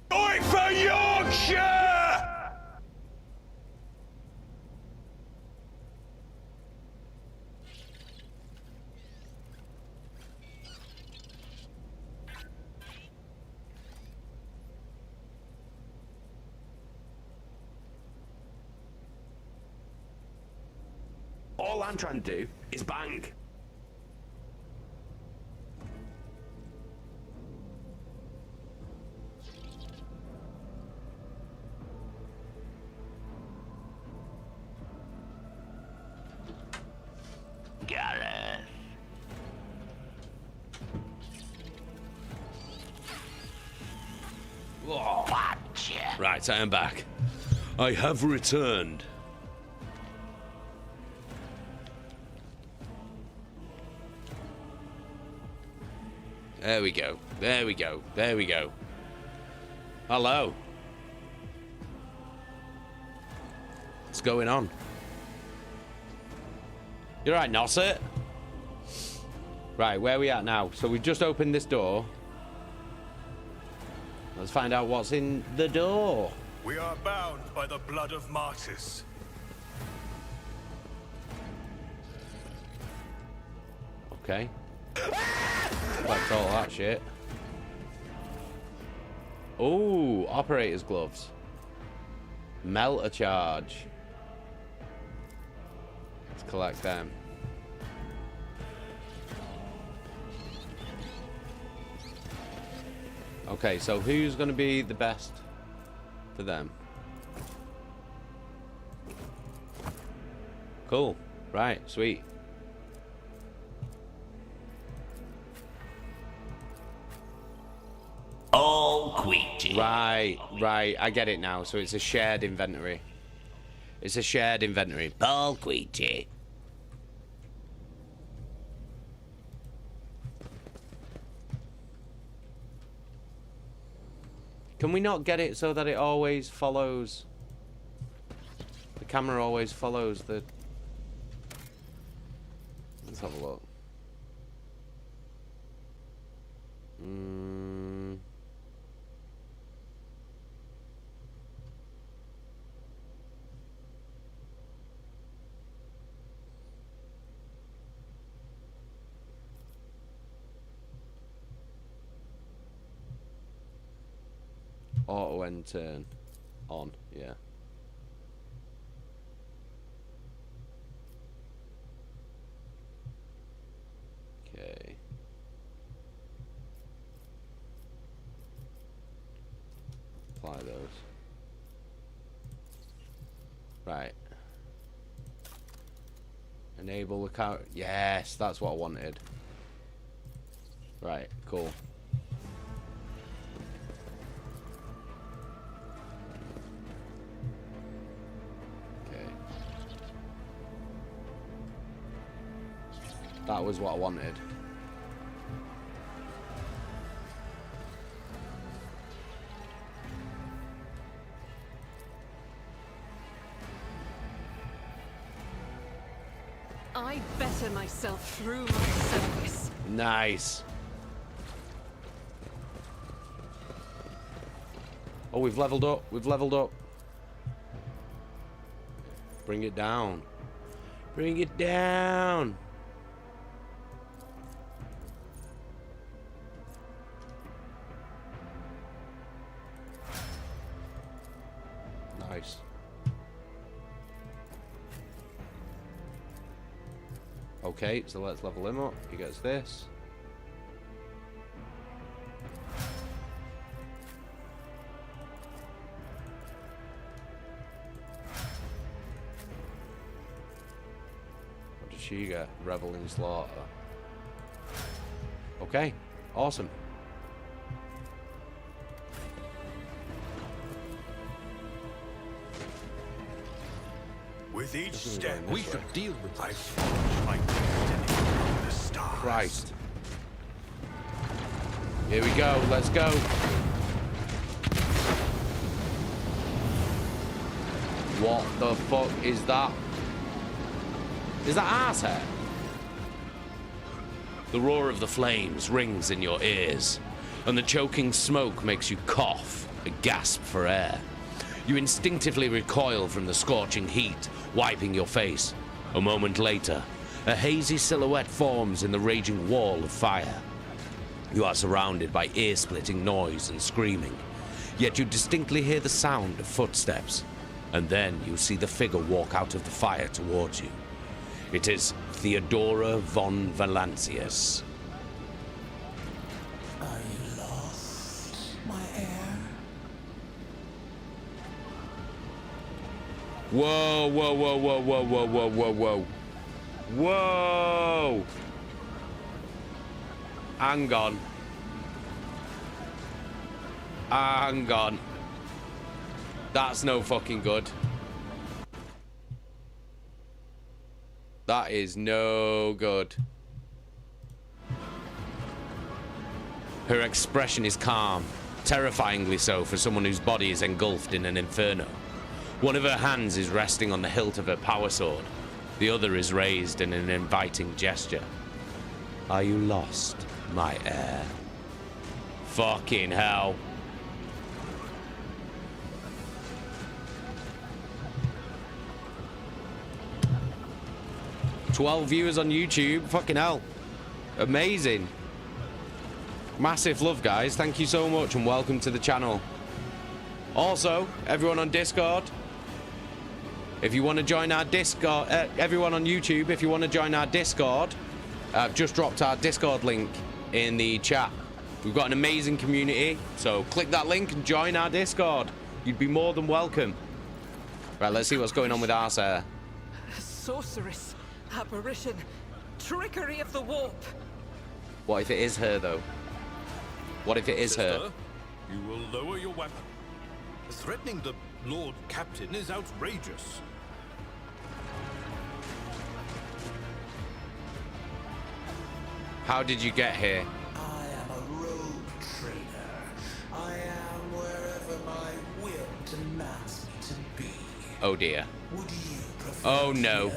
Going for Yorkshire! All I'm trying to do is bang. Gareth. Right, I am back. I have returned. There we go. There we go. There we go. Hello. What's going on? You're right, Nosset. Right, where are we at now? So we've just opened this door. Let's find out what's in the door. We are bound by the blood of martyrs. Okay. Collect all that shit. Oh, operator's gloves. Melt a charge. Let's collect them. Okay, so who's going to be the best for them? Cool. Right, sweet. All queasy. Right, right. I get it now. So it's a shared inventory. It's a shared inventory. All queasy. Can we not get it so that it always follows? The camera always follows the... Let's have a look. Auto end turn on, yeah. Okay. Apply those. Right. Enable the car. Yes, that's what I wanted. Right, cool. That was what I wanted. I better myself through my service. Nice. Oh, we've leveled up. We've leveled up. Bring it down. Bring it down. Nice. Okay, so let's level him up. He gets this. What did she get? Revel in slaughter. Okay, awesome. With each step, we should deal with I forge my destiny from the stars. Christ. Here we go. Let's go. What the fuck is that? Is that arse hair? The roar of the flames rings in your ears, and the choking smoke makes you cough and gasp for air. You instinctively recoil from the scorching heat, wiping your face. A moment later, a hazy silhouette forms in the raging wall of fire. You are surrounded by ear-splitting noise and screaming, yet you distinctly hear the sound of footsteps, and then you see the figure walk out of the fire towards you. It is Theodora von Valancius. Are you lost, my heir? Whoa, whoa, whoa, whoa, whoa, whoa, whoa, whoa, whoa. Whoa! Hang on. Hang on. That's no fucking good. That is no good. Her expression is calm, terrifyingly so for someone whose body is engulfed in an inferno. One of her hands is resting on the hilt of her power sword. The other is raised in an inviting gesture. Are you lost, my heir? Fucking hell. $12 viewers on YouTube. Fucking hell. Amazing. Massive love, guys. Thank you so much and welcome to the channel. Also, everyone on Discord, if you want to join our Discord, everyone on YouTube, if you want to join our Discord, I've just dropped our Discord link in the chat. We've got an amazing community, so click that link and join our Discord. You'd be more than welcome. Right, let's see what's going on with Arsa. Sorceress, apparition, trickery of the warp. What if it is her, though? What if it is her? Sister, you will lower your weapon. Threatening the Lord Captain is outrageous. How did you get here? I am a rogue trader. I am wherever my will demands me to be. Oh dear. Would you prefer Oh no.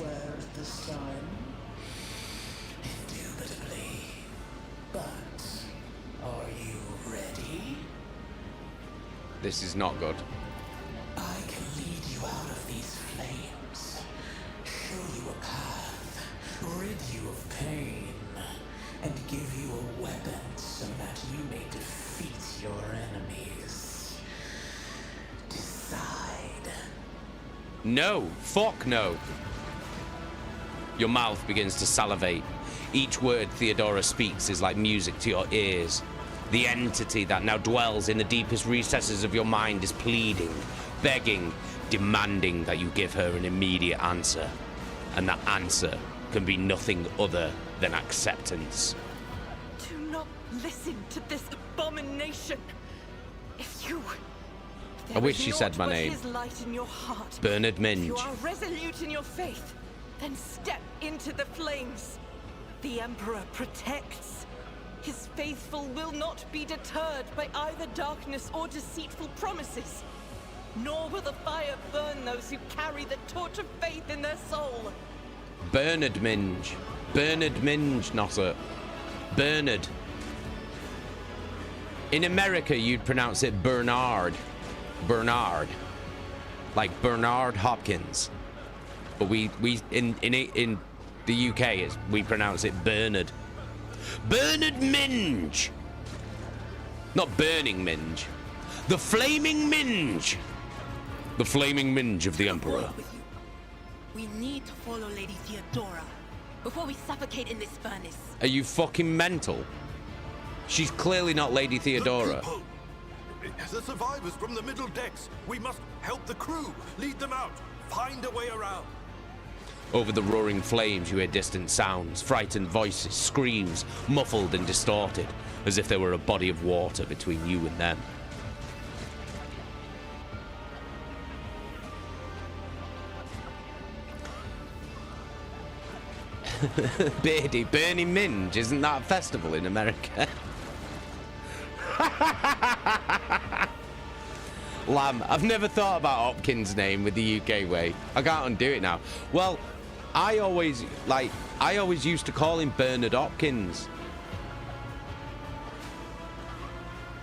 elsewhere at this time? Indubitably. But are you ready? This is not good. I can lead you out of these flames, show you a path, rid you of pain, and give you a weapon so that you may defeat your enemies. Decide. No. Fuck no. Your mouth begins to salivate. Each word Theodora speaks is like music to your ears. The entity that now dwells in the deepest recesses of your mind is pleading, begging, demanding that you give her an immediate answer. And that answer can be nothing other than acceptance. Do not listen to this abomination. If you... I wish she said my name. His light in your heart. Bernard Minge. If you are resolute in your faith, then step into the flames. The Emperor protects. His faithful will not be deterred by either darkness or deceitful promises. Nor will the fire burn those who carry the torch of faith in their soul. Bernard Minge. Bernard Minge, Nosser. Bernard. In America, you'd pronounce it Bernard. Bernard. Like Bernard Hopkins. But we in the UK, we pronounce it Bernard. Bernard Minge. Not Burning Minge. The Flaming Minge. The Flaming Minge of the Emperor. We need to follow Lady Theodora before we suffocate in this furnace. Are you fucking mental? She's clearly not Lady Theodora. The survivors from the middle decks. We must help the crew, lead them out, find a way around. Over the roaring flames, you hear distant sounds, frightened voices, screams, muffled and distorted, as if there were a body of water between you and them. Beardy, Burning Minge, isn't that a festival in America? Lamb, I've never thought about Hopkins' name with the UK way. I can't undo it now. Well, I always used to call him Bernard Hopkins.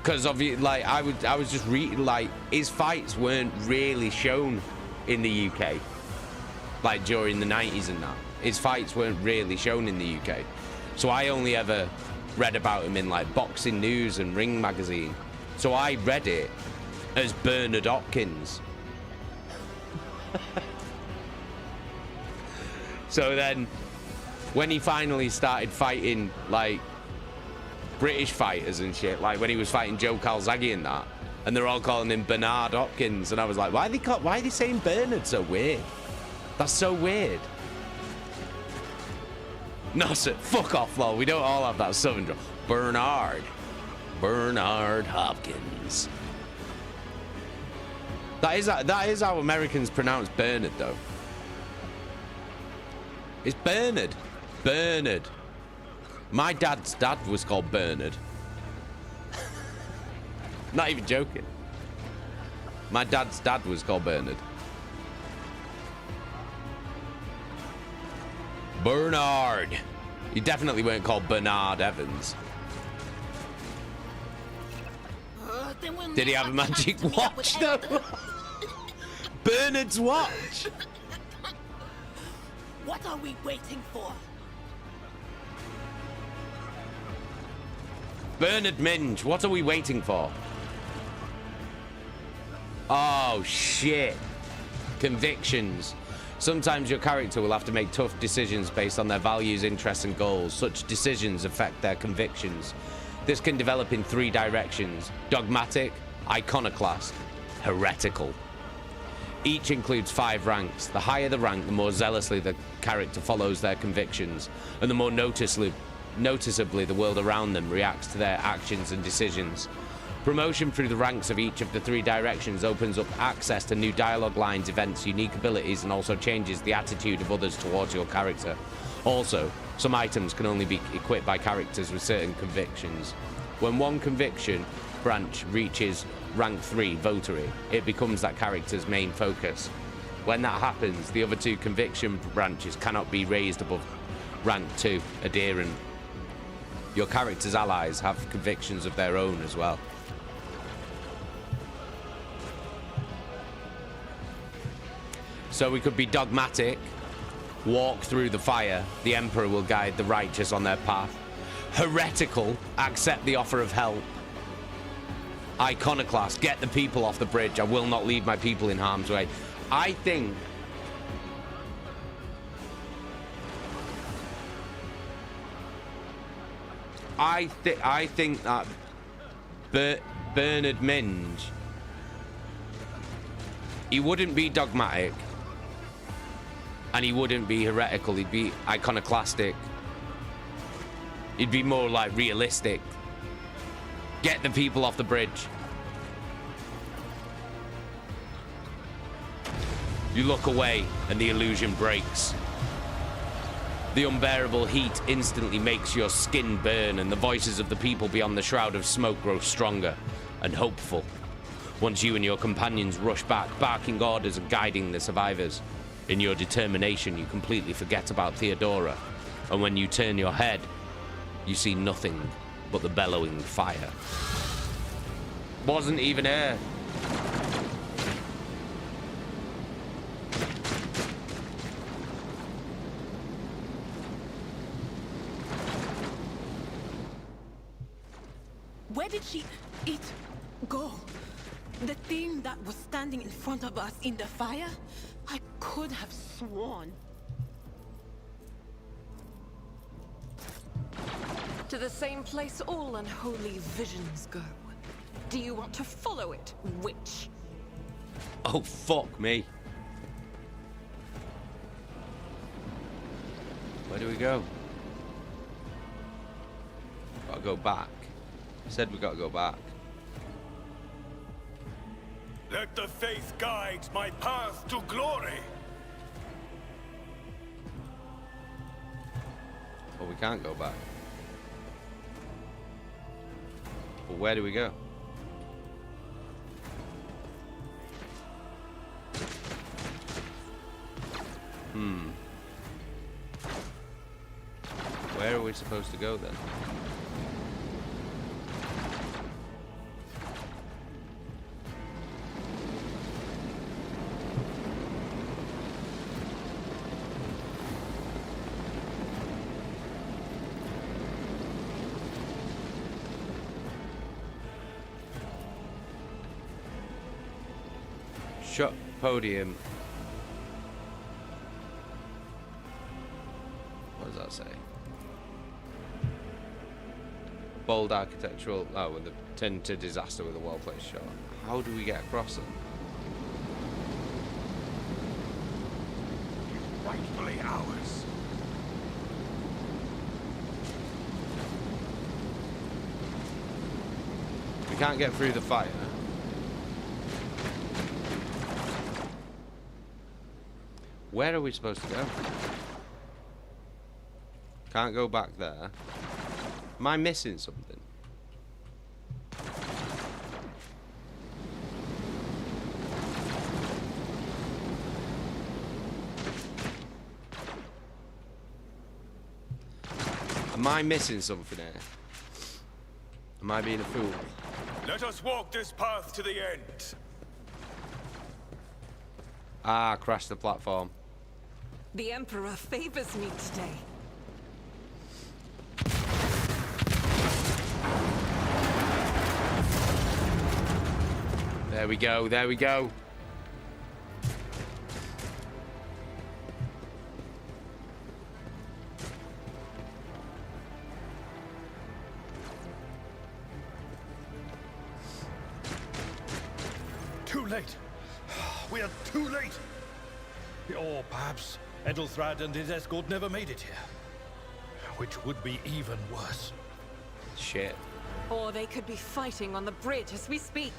Because obviously, like, I was just reading, like, his fights weren't really shown in the UK. Like, during the 90s and that. His fights weren't really shown in the UK. So I only ever read about him in, like, Boxing News and Ring magazine. So I read it as Bernard Hopkins. So then, when he finally started fighting, like, British fighters and shit, like when he was fighting Joe Calzaghe and that, and they're all calling him Bernard Hopkins, and I was like, why are they saying Bernard so weird? That's so weird. No, sir, fuck off, lol. We don't all have that southern draw. Bernard Hopkins. That is how Americans pronounce Bernard, though. It's Bernard. Bernard. My dad's dad was called Bernard. Not even joking. My dad's dad was called Bernard. Bernard. You definitely weren't called Bernard Evans. Did he have a magic watch, though? Bernard's watch. What are we waiting for? Bernard Minge, what are we waiting for? Oh, shit. Convictions. Sometimes your character will have to make tough decisions based on their values, interests, and goals. Such decisions affect their convictions. This can develop in 3 directions: dogmatic, iconoclast, heretical. Each includes 5 ranks. The higher the rank, the more zealously the character follows their convictions, and the more noticeably the world around them reacts to their actions and decisions. Promotion through the ranks of each of the 3 directions opens up access to new dialogue lines, events, unique abilities, and also changes the attitude of others towards your character. Also, some items can only be equipped by characters with certain convictions. When one conviction branch reaches rank 3, votary, it becomes that character's main focus. When that happens, the other 2 conviction branches cannot be raised above rank 2, adherent. Your character's allies have convictions of their own as well. So we could be dogmatic, walk through the fire, the Emperor will guide the righteous on their path. Heretical, accept the offer of help. Iconoclast, get the people off the bridge, I will not leave my people in harm's way. I think that Bernard Minge, he wouldn't be dogmatic and he wouldn't be heretical, he'd be iconoclastic. He'd be more like realistic. Get the people off the bridge. You look away and the illusion breaks. The unbearable heat instantly makes your skin burn, and the voices of the people beyond the shroud of smoke grow stronger and hopeful. Once you and your companions rush back, barking orders and guiding the survivors. In your determination, you completely forget about Theodora, and when you turn your head, you see nothing but the bellowing fire. Wasn't even her. Where did it go? The thing that was standing in front of us in the fire? I could have sworn. To the same place all unholy visions go. Do you want to follow it, witch? Oh, fuck me. Where do we go? Gotta go back. I said we gotta go back. Let the faith guide my path to glory. Well, we can't go back. Well, where do we go? Where are we supposed to go then? Shut podium. What does that say? Bold architectural. Oh, with the tend to disaster with a well-placed shot. How do we get across them? Rightfully ours. We can't get through the fire. Where are we supposed to go? Can't go back there. Am I missing something? Am I missing something here? Am I being a fool? Let us walk this path to the end. Ah, crash the platform. The Emperor favors me today. There we go, there we go. Too late. We are too late. Or perhaps Edelthrad and his escort never made it here. Which would be even worse. Shit. Or they could be fighting on the bridge as we speak.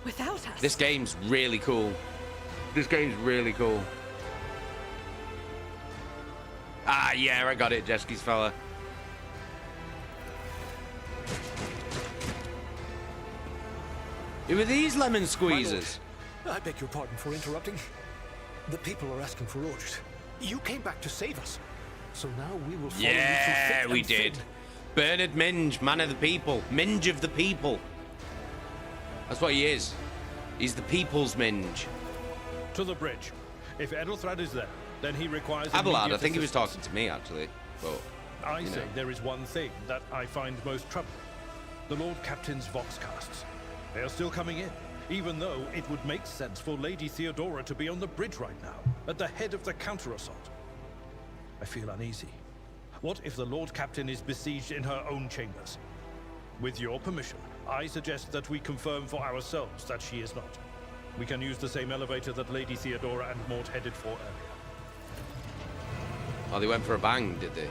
Without us. This game's really cool. This game's really cool. Ah, yeah, I got it, Jeski's fella. Who are these lemon squeezers? I beg your pardon for interrupting. The people are asking for orders. You came back to save us. So now we will follow you through thick we and did. thin. Bernard Minge, man of the people. Minge of the people. That's what he is. He's the people's Minge. To the bridge. If Edelthrad is there, then he requires Abelard, I think he was assistance. talking to me, actually. But, I say there is one thing that I find most troubling. The Lord Captain's voxcasts. They are still coming in, even though it would make sense for Lady Theodora to be on the bridge right now, at the head of the counter-assault. I feel uneasy. What if the Lord Captain is besieged in her own chambers? With your permission, I suggest that we confirm for ourselves that she is not. We can use the same elevator that Lady Theodora and Mort headed for earlier. oh, they went for a bang, did they?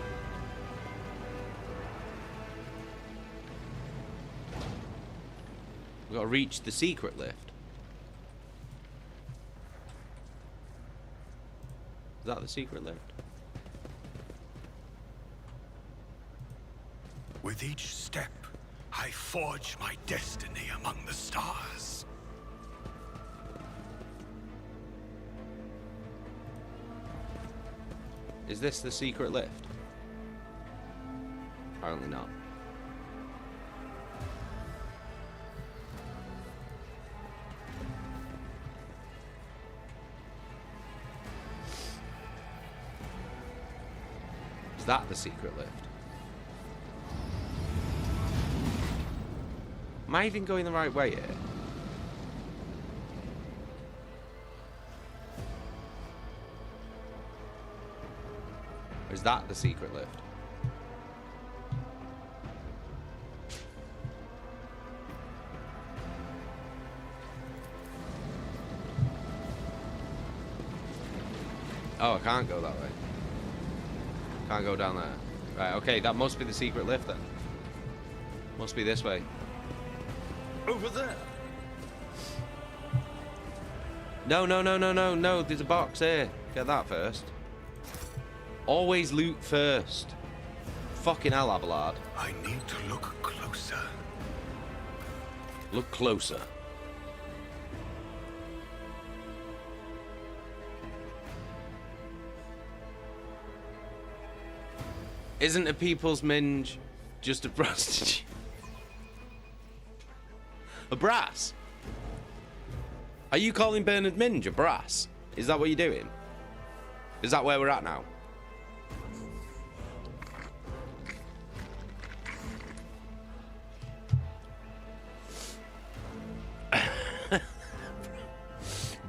We've got to reach the secret lift. Is that the secret lift? With each step, I forge my destiny among the stars. Is this the secret lift? Apparently not. Is that the secret lift? Am I even going the right way here? Or is that the secret lift? Oh, I can't go that way. Can't go down there. Right, okay, that must be the secret lift then. Must be this way. Over there. No, no, no, no, no, no. There's a box here. Get that first. Always loot first. Fucking hell, Abelard. I need to look closer. Look closer. Isn't a people's minge just a prostitute? A brass? Are you calling Bernard Minge a brass? Is that what you're doing? Is that where we're at now?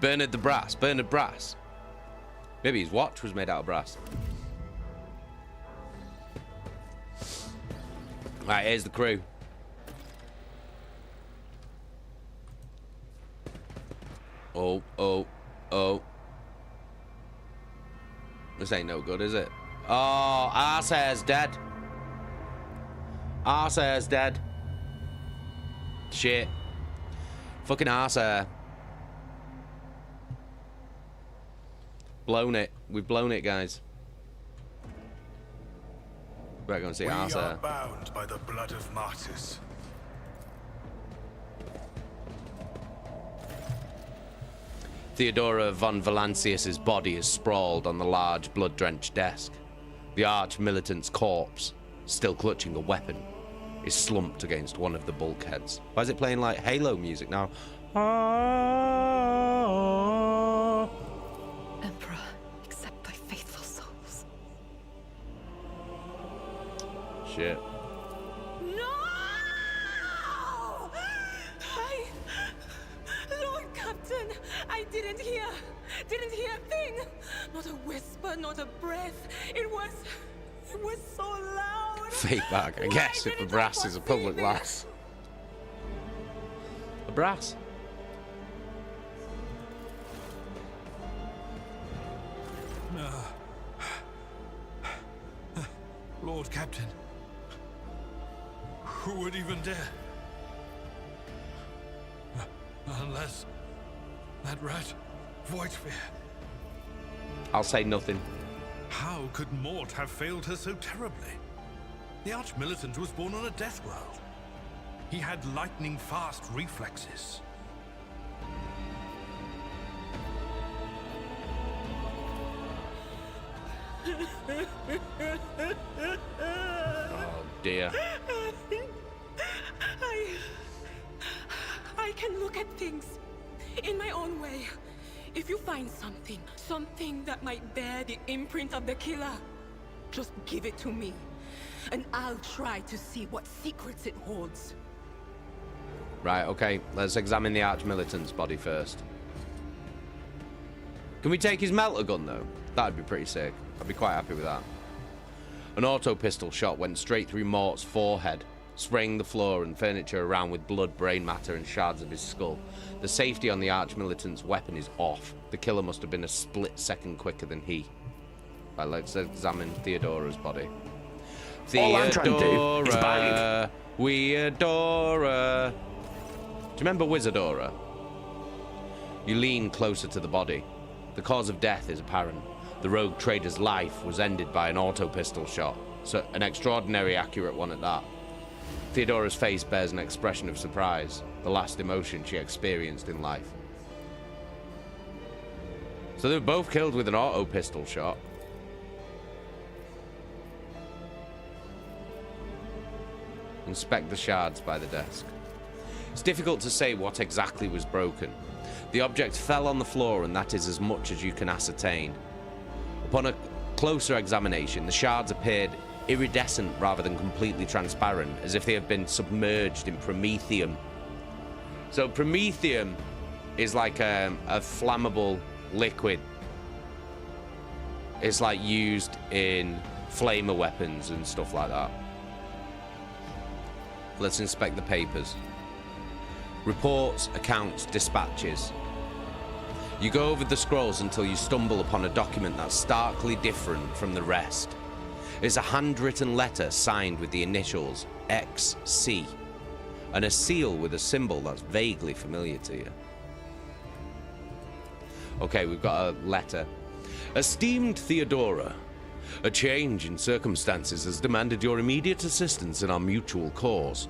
Bernard the Brass. Bernard Brass. Maybe his watch was made out of brass. Right, here's the crew. Oh, oh, oh. This ain't no good, is it? Oh, Arsair's dead. Arsair's dead. Shit. Fucking Arsair. Blown it. We've blown it, guys. We're going to see Arsair. We are bound by the blood of martyrs. Theodora von Valancius's body is sprawled on the large, blood-drenched desk. The arch-militant's corpse, still clutching a weapon, is slumped against one of the bulkheads. Why is it playing like Halo music now? Emperor, accept thy faithful souls. Shit. Lord Captain, I didn't hear a thing. Not a whisper, not a breath. It was so loud. Fake back, I guess, if the brass is a public lass. A brass? Lord Captain, who would even dare? Unless that rat, Voidsphere. I'll say nothing. How could Mort have failed her so terribly? The Arch-Militant was born on a death world. He had lightning-fast reflexes. Oh dear. I can look at things in my own way. If you find something that might bear the imprint of the killer, just give it to me, and I'll try to see what secrets it holds. Right, okay, let's examine the Arch-Militant's body first. Can we take his melter gun, though? That'd be pretty sick. I'd be quite happy with that. An auto pistol shot went straight through Mort's forehead, spraying the floor and furniture around with blood, brain matter, and shards of his skull. The safety on the Arch-Militant's weapon is off. The killer must have been a split second quicker than he. Right, let's examine Theodora's body. All I'm trying to do is bang. Weadora. Do you remember Wizardora? You lean closer to the body. The cause of death is apparent. The rogue trader's life was ended by an auto pistol shot. So an extraordinary accurate one at that. Theodora's face bears an expression of surprise, the last emotion she experienced in life. So they were both killed with an auto pistol shot. Inspect the shards by the desk. It's difficult to say what exactly was broken. The object fell on the floor, and that is as much as you can ascertain. Upon a closer examination, the shards appeared iridescent rather than completely transparent, as if they had been submerged in promethium. So promethium is like a flammable liquid. It's like used in flamer weapons and stuff like that. Let's inspect the papers. Reports, accounts, dispatches. You go over the scrolls until you stumble upon a document that's starkly different from the rest. It's a handwritten letter signed with the initials XC and a seal with a symbol that's vaguely familiar to you. Okay, we've got a letter. Esteemed Theodora, a change in circumstances has demanded your immediate assistance in our mutual cause.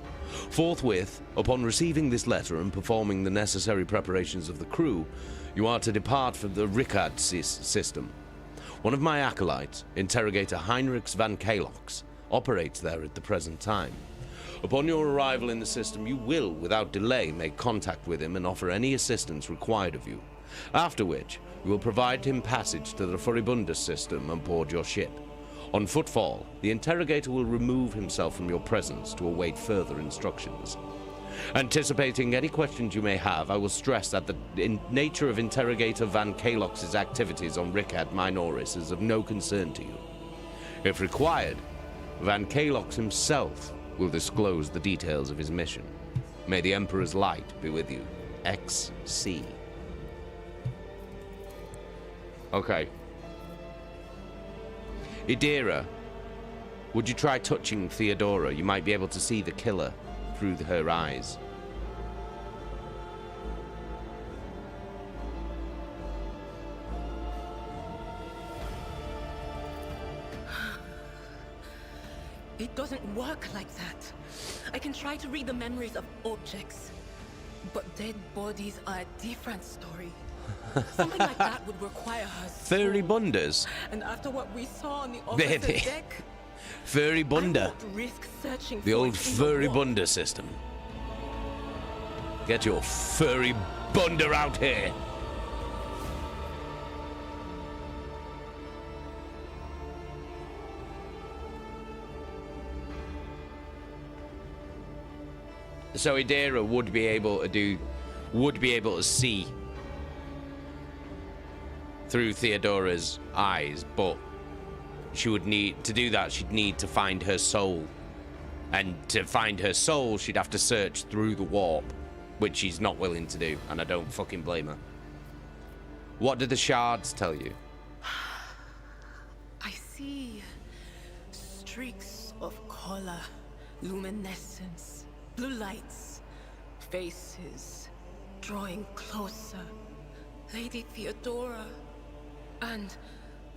Forthwith, upon receiving this letter and performing the necessary preparations of the crew, you are to depart from the Ricard system. One of my acolytes, Interrogator Heinrichs van Kalox, operates there at the present time. Upon your arrival in the system, you will, without delay, make contact with him and offer any assistance required of you. After which, you will provide him passage to the Furibundus system and board your ship. On footfall, the interrogator will remove himself from your presence to await further instructions. Anticipating any questions you may have, I will stress that the nature of Interrogator Van Kalox's activities on Ricard Minoris is of no concern to you. If required, Van Kalox himself will disclose the details of his mission. May the Emperor's light be with you. XC. Okay. Idira, would you try touching Theodora? You might be able to see the killer through her eyes. It doesn't work like that. I can try to read the memories of objects, but dead bodies are a different story. Something like that would require her soul. Furibunders. And after what we saw on the officer's deck, Furibunda. risk searching The for old it in the war. Furibunda system. Get your Furibunda out here. So Idira would be able to see through Theodora's eyes, but she would need to do that. She'd need to find her soul, and to find her soul, she'd have to search through the warp, which she's not willing to do, and I don't fucking blame her. What did the shards tell you? I see streaks of color, luminescence, blue lights, faces drawing closer. Lady Theodora and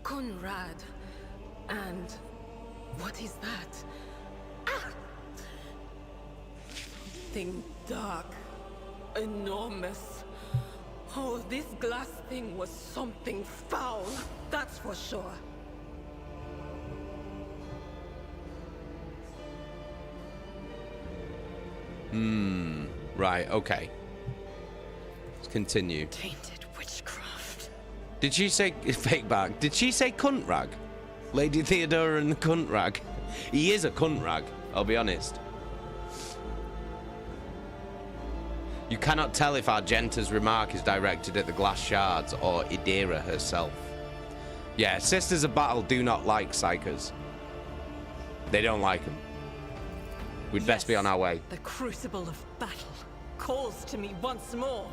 Conrad and what is that? Ah! Something dark, enormous. Oh, this glass thing was something foul, that's for sure. Right, okay. Let's continue. Tainted witchcraft. Did she say, fake back, did she say cunt rag? Lady Theodora and the cunt rag? He is a cunt rag, I'll be honest. You cannot tell if Argenta's remark is directed at the glass shards or Idira herself. Yeah, Sisters of Battle do not like psychers. They don't like them. We'd best be on our way. The crucible of battle calls to me once more.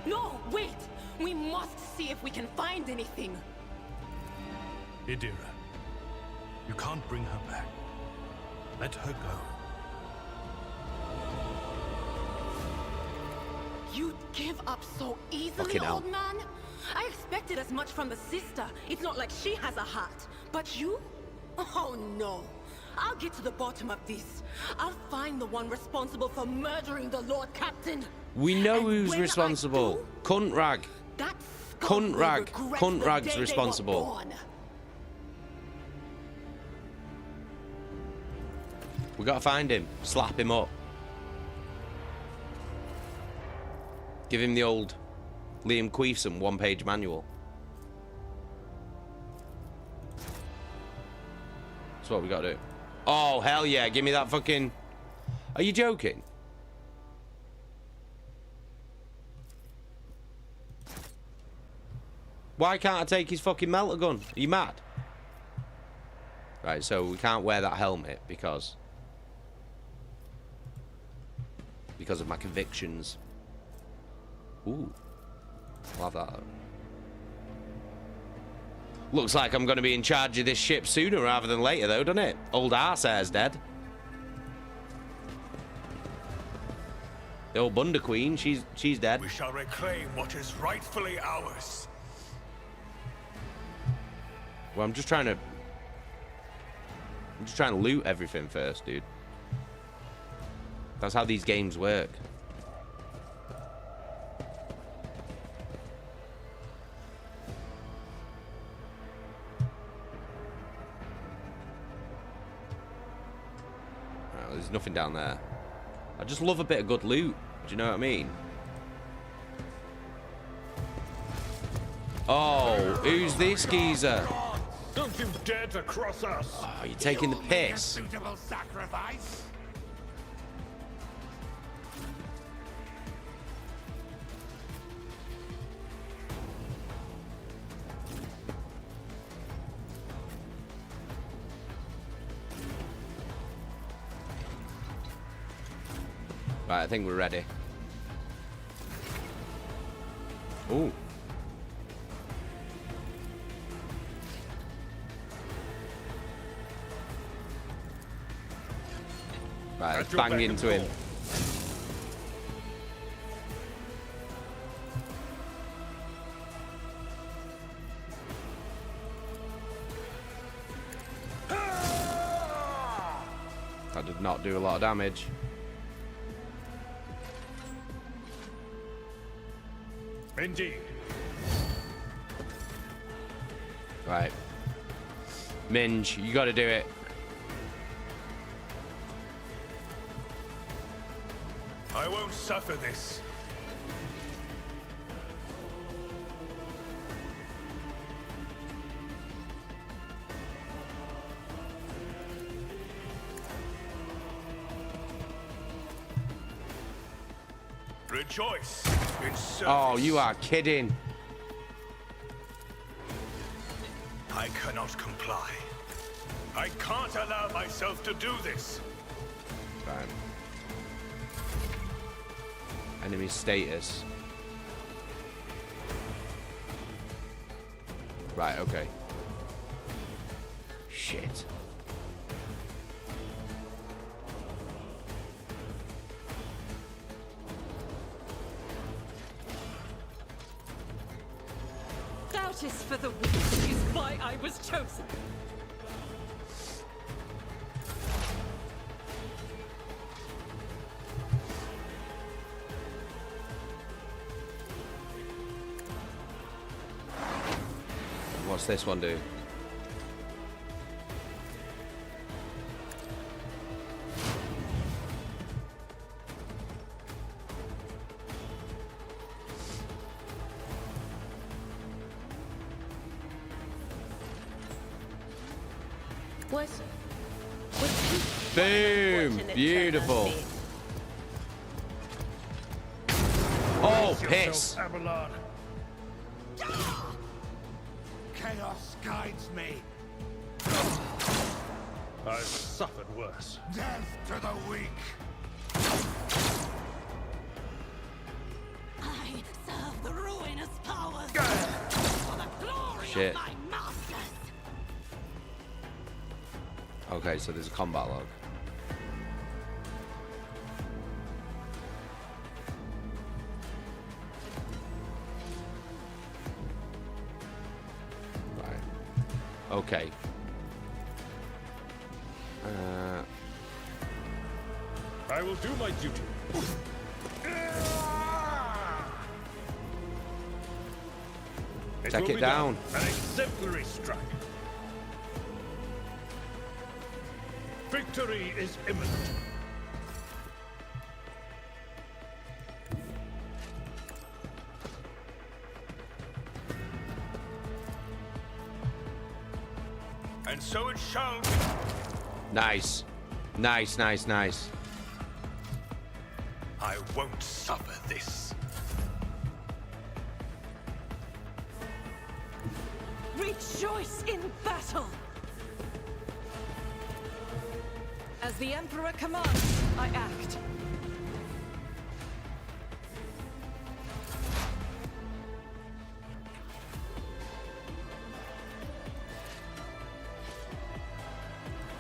No, wait! We must see if we can find anything. Idira, you can't bring her back. Let her go. You'd give up so easily, Fucking hell. old man? I expected as much from the sister. It's not like she has a heart. But you? Oh no. I'll get to the bottom of this. I'll find the one responsible for murdering the Lord Captain. We know who's responsible. Cunt rag. Cunt rag. Cunt rag's responsible. We gotta find him. Slap him up. Give him the old Liam Queefson one-page manual. That's what we gotta do. Oh, hell yeah. Give me that fucking... Are you joking? Why can't I take his fucking melter gun? Are you mad? Right, so we can't wear that helmet because of my convictions. Ooh. I'll have that. Looks like I'm going to be in charge of this ship sooner rather than later, though, doesn't it? Old Arsair's dead. The old Bunder Queen, she's dead. We shall reclaim what is rightfully ours. Well, I'm just trying to loot everything first, dude. That's how these games work. Oh, there's nothing down there. I just love a bit of good loot. Do you know what I mean? Oh, who's this geezer? Don't you dare to cross us! Oh, you're taking the piss. Suitable sacrifice. Right, I think we're ready. Ooh. Right, let's bang into him. That did not do a lot of damage. Indeed. Right. Minge, you gotta do it. I won't suffer this. Rejoice in service. Oh, you are kidding. I cannot comply. I can't allow myself to do this. Right. Enemy status. Right, okay. Shit. Doubt is for the weak is why I was chosen. What's this one do? Boom! Beautiful. Oh, piss. Chaos guides me. I've suffered worse. Death to the weak. I serve the ruinous powers for the glory Shit. of my masters. Okay, so there's a combat log. Right. Okay. I will do my duty. Take it down. An exemplary strike. Victory is imminent. And so it shall be. Nice. Nice, nice, nice. I won't suffer this. Rejoice in battle! As the Emperor commands, I act.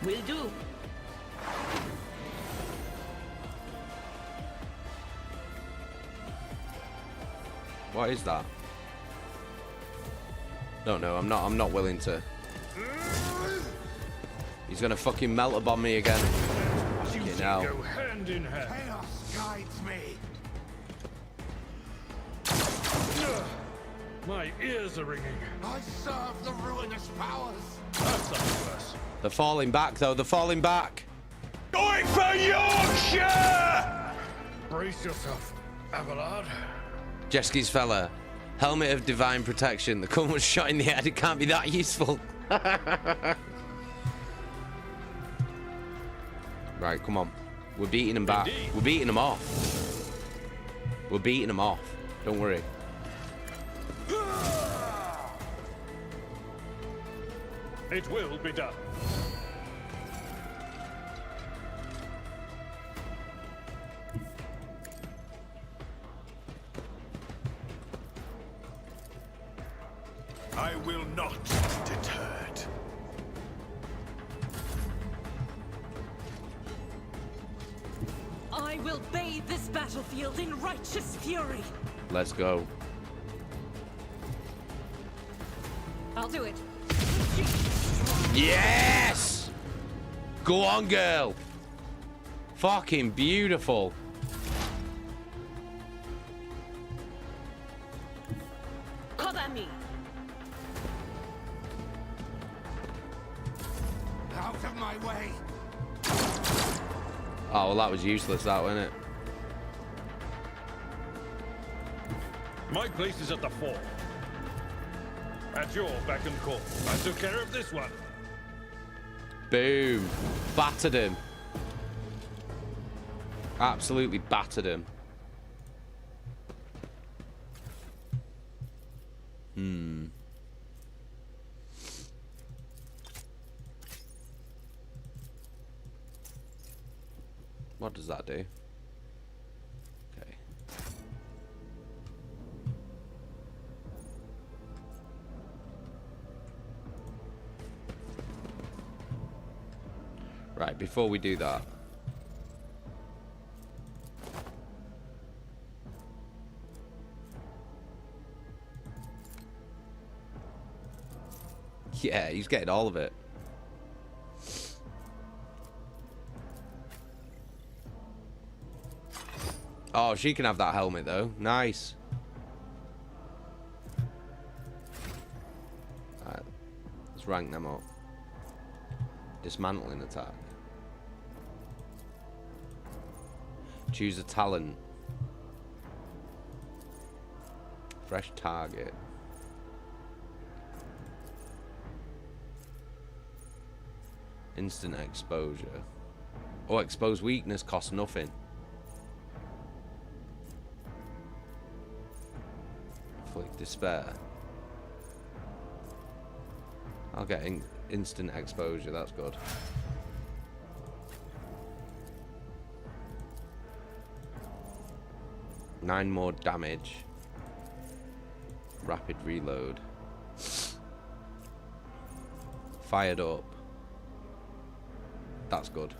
Will do. What is that? Don't know. I'm not willing to. He's gonna fucking melt a bomb me again. Duty hell. go hand in hand. Chaos guides me. My ears are ringing. I serve the ruinous powers. That's not worse. They're falling back though. They're falling back. Going for Yorkshire! Brace yourself, Abelard. Jeski's fella. Helmet of divine protection. The gun was shot in the head. It can't be that useful. Right, come on. We're beating them back. Indeed. We're beating them off. We're beating them off. Don't worry. It will be done. I will not be deterred. I will bathe this battlefield in righteous fury. Let's go. I'll do it. Yes! Go on, girl. Fucking beautiful. Cover me. Out of my way. Oh, well, that was useless, that, wasn't it? My place is at the fore. At your beck and call. I took care of this one. Boom. Battered him. Absolutely battered him. What does that do? Okay. Right, before we do that. Yeah, he's getting all of it. Oh, she can have that helmet though. Nice. Alright, let's rank them up. Dismantling attack. Choose a talent. Fresh target. Instant exposure. Oh, expose weakness costs nothing. Inflict despair. I'll get instant exposure, that's good. Nine more damage. Rapid reload. Fired up. That's good.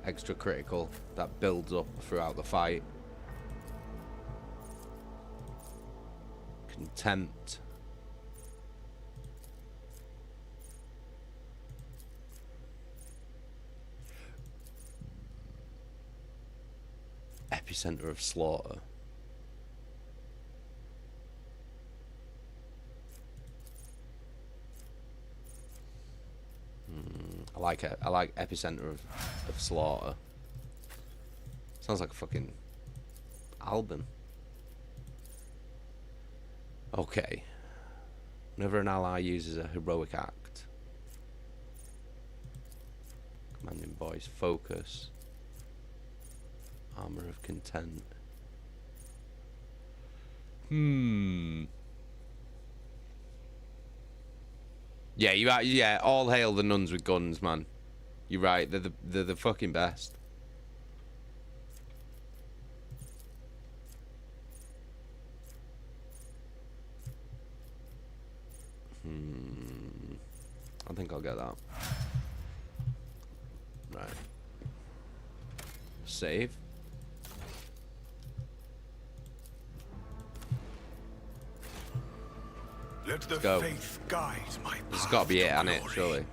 Extra critical. That builds up throughout the fight. Contempt. Epicenter of slaughter. I like it. I like epicenter of slaughter. Sounds like a fucking album. Okay. Whenever an ally uses a heroic act, commanding voice, focus, armor of content. Yeah, yeah. All hail the nuns with guns, man. You're right. They're the fucking best. I think I'll get that. Right. Save. Let the go. faith guide my path. This has got to be it, hasn't it? Surely.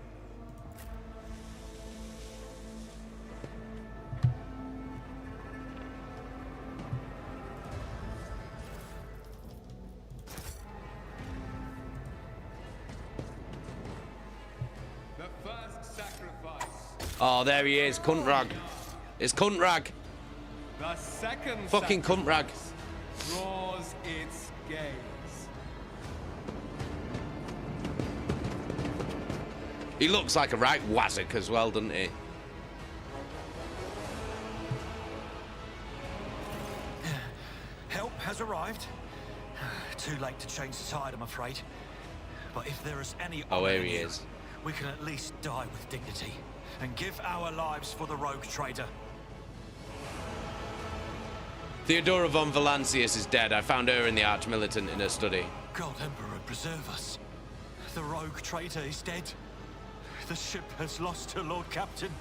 The first sacrifice. Oh, there he is, cunt rag. It's cunt rag. The second fucking cunt rag. Draws its gaze. He looks like a right wazzock as well, doesn't he? Help has arrived. Too late to change the tide, I'm afraid. But if there is any Oh, honor here he in you, is. we can at least die with dignity and give our lives for the rogue trader. Theodora von Valancius is dead. I found her in the Archmilitant in her study. God Emperor preserve us. The rogue traitor is dead. The ship has lost her Lord Captain,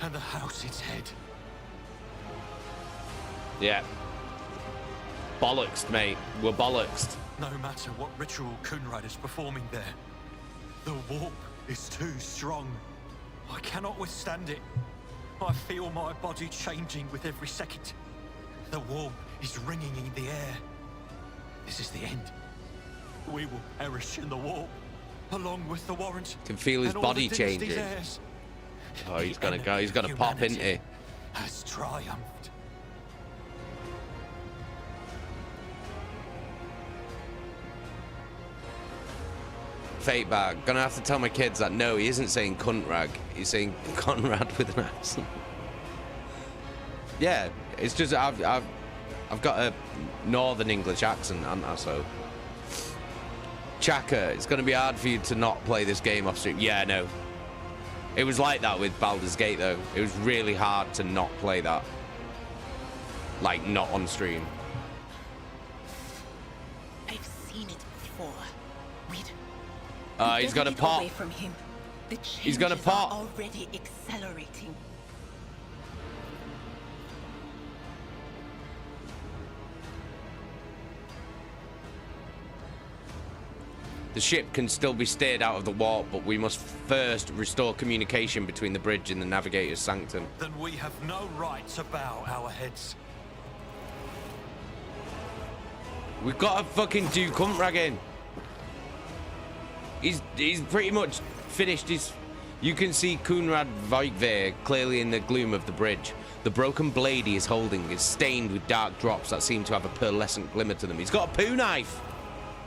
and the house its head. Yeah. Bollocks, mate. We're bollocks. No matter what ritual Kunrad is performing there, the warp is too strong. I cannot withstand it. I feel my body changing with every second. The warp is ringing in the air. This is the end. We will perish in the warp, along with the warrant. Can feel his and all body the dynasty's changing. heirs. Oh, he's gonna The go. He's gonna pop, humanity isn't he? has triumphed. Fate bag. Gonna have to tell my kids that no, he isn't saying cunt rag. He's saying Conrad with an accent. Yeah, it's just I've got a northern English accent, haven't I? So Chaka, it's gonna be hard for you to not play this game off stream. Yeah, no. It was like that with Baldur's Gate though. It was really hard to not play that. Like not on stream. I've seen it before. Read. He's gonna pop. Away from him. The He's gonna changes are pop. already accelerating. The ship can still be steered out of the warp, but we must first restore communication between the bridge and the navigator's sanctum. Then we have no right to bow our heads. We've got to fucking do cunt ragging. He's pretty much finished his... You can see Kunrad Voigtveer clearly in the gloom of the bridge. The broken blade he is holding is stained with dark drops that seem to have a pearlescent glimmer to them. He's got a poo knife.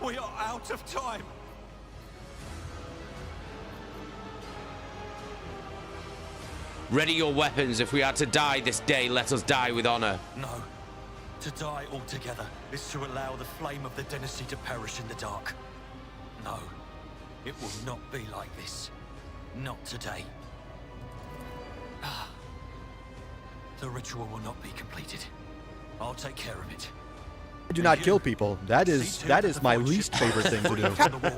We are out of time. Ready your weapons. If we are to die this day, let us die with honor. No. To die altogether is to allow the flame of the dynasty to perish in the dark. No. It will not be like this. Not today. The ritual will not be completed. I'll take care of it. Do not kill people. That is my least favorite thing to do.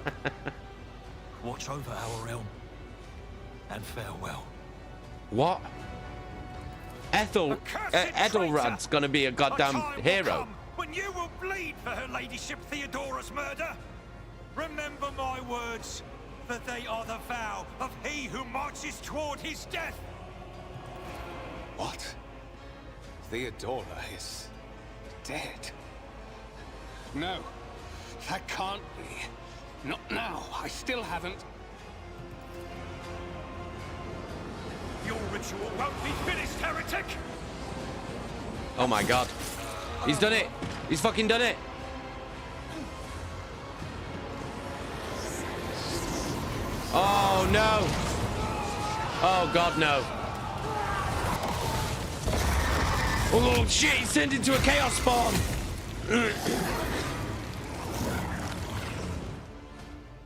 Watch over our realm. And farewell. What? Ethelred's gonna be a goddamn hero. When you will bleed for her ladyship Theodora's murder. Remember my words, for they are the vow of he who marches toward his death. What? Theodora is dead. No, that can't be. Not now. I still haven't. Your ritual won't be finished, heretic! Oh my god. He's done it. He's fucking done it. Oh no. Oh god, no. Oh shit, he's turned into a chaos spawn.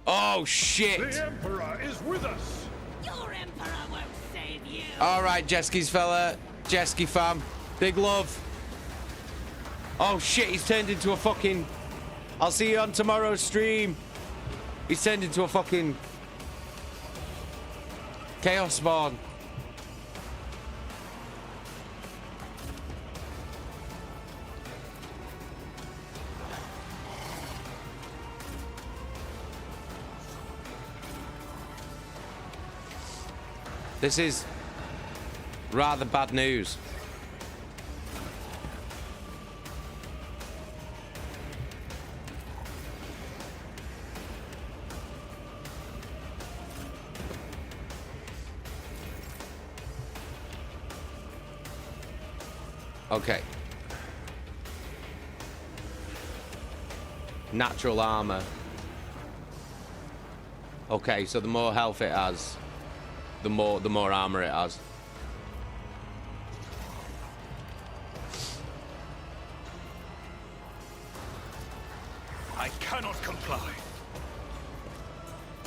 Oh shit. The Emperor is with us. Your Emperor won't save you. Alright, Jeski's fella. Jeski fam. Big love. Oh shit, he's turned into a fucking... I'll see you on tomorrow's stream. He's turned into a fucking... chaos spawn. This is rather bad news. Okay. Natural armor. Okay, so the more health it has, the more armor it has. I cannot comply.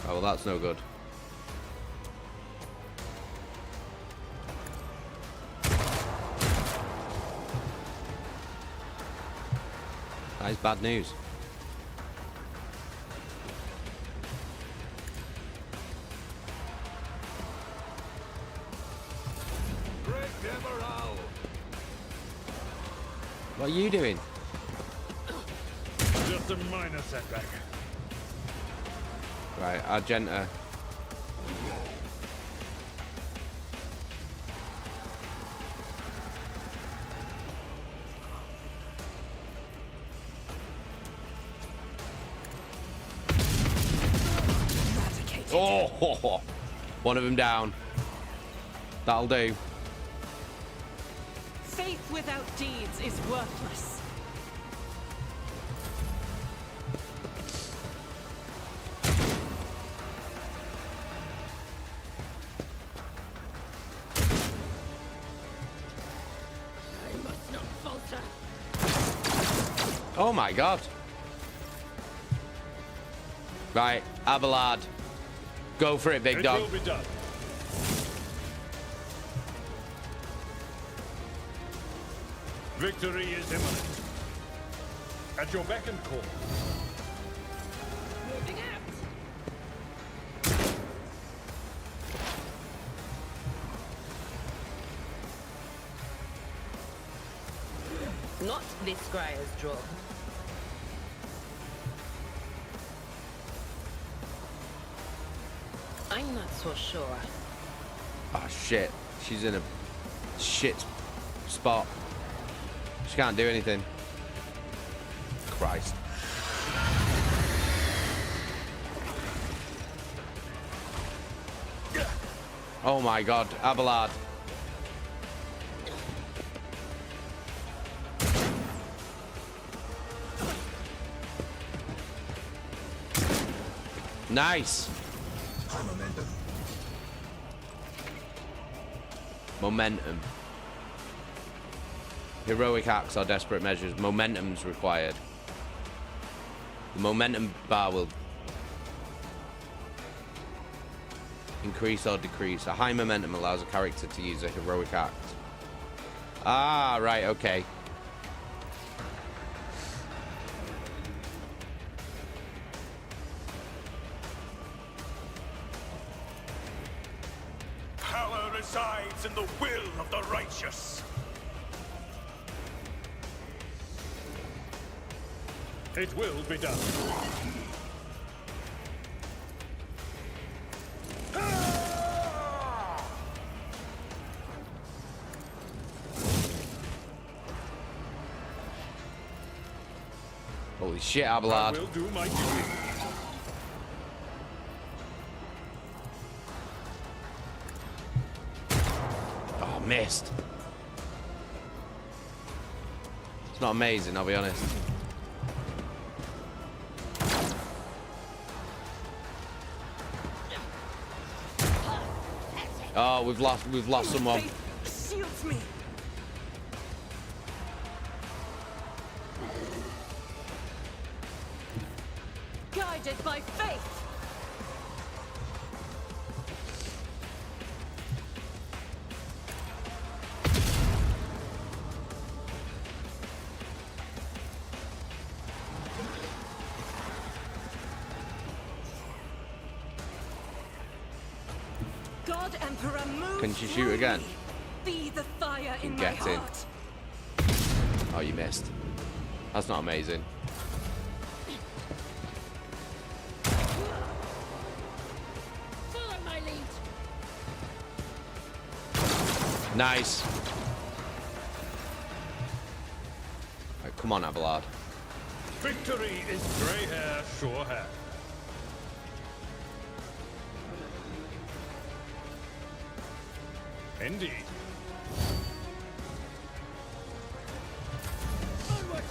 Oh, well, that's no good. That is bad news. What are you doing? Just a minor setback. Right, Argenta. Oh, one of them down. That'll do. Faith without deeds is worthless. I must not falter. Oh my god. Right, Abelard. Go for it, big dog. It will be done. Victory is imminent. At your beck and call. Moving out. Not this Scryer's job. I'm not so sure. Oh shit. She's in a shit spot. She can't do anything. Christ. Oh my god, Abelard. Nice. Momentum. Heroic acts are desperate measures. Momentum's required. The momentum bar will increase or decrease. A high momentum allows a character to use a heroic act. Ah, right, okay. Power resides in the will of the righteous. It will be done. Shit, Abelard. I will do my duty. Oh, missed. It's not amazing, I'll be honest. Oh, we've lost someone. Shields me. Guided by faith. God Emperor, move. Can you shoot again? Be the fire in my Get in. heart. Oh, you missed. That's not amazing. Follow my lead. Nice. Right, come on, Abelard. Victory is grey hair, sure hair. Indeed. Onward.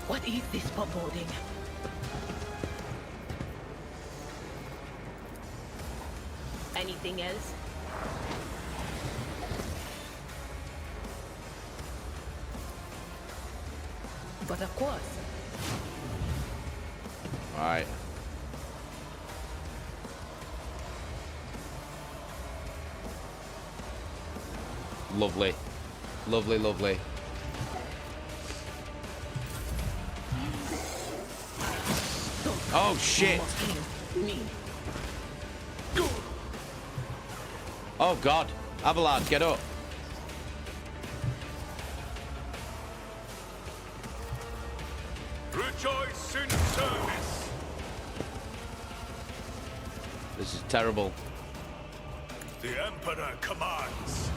What is this foreboding? Anything else? But of course. All right. Lovely. Lovely, lovely. Oh, shit. Oh, God. Abelard, get up. Rejoice in service. This is terrible. The Emperor commands.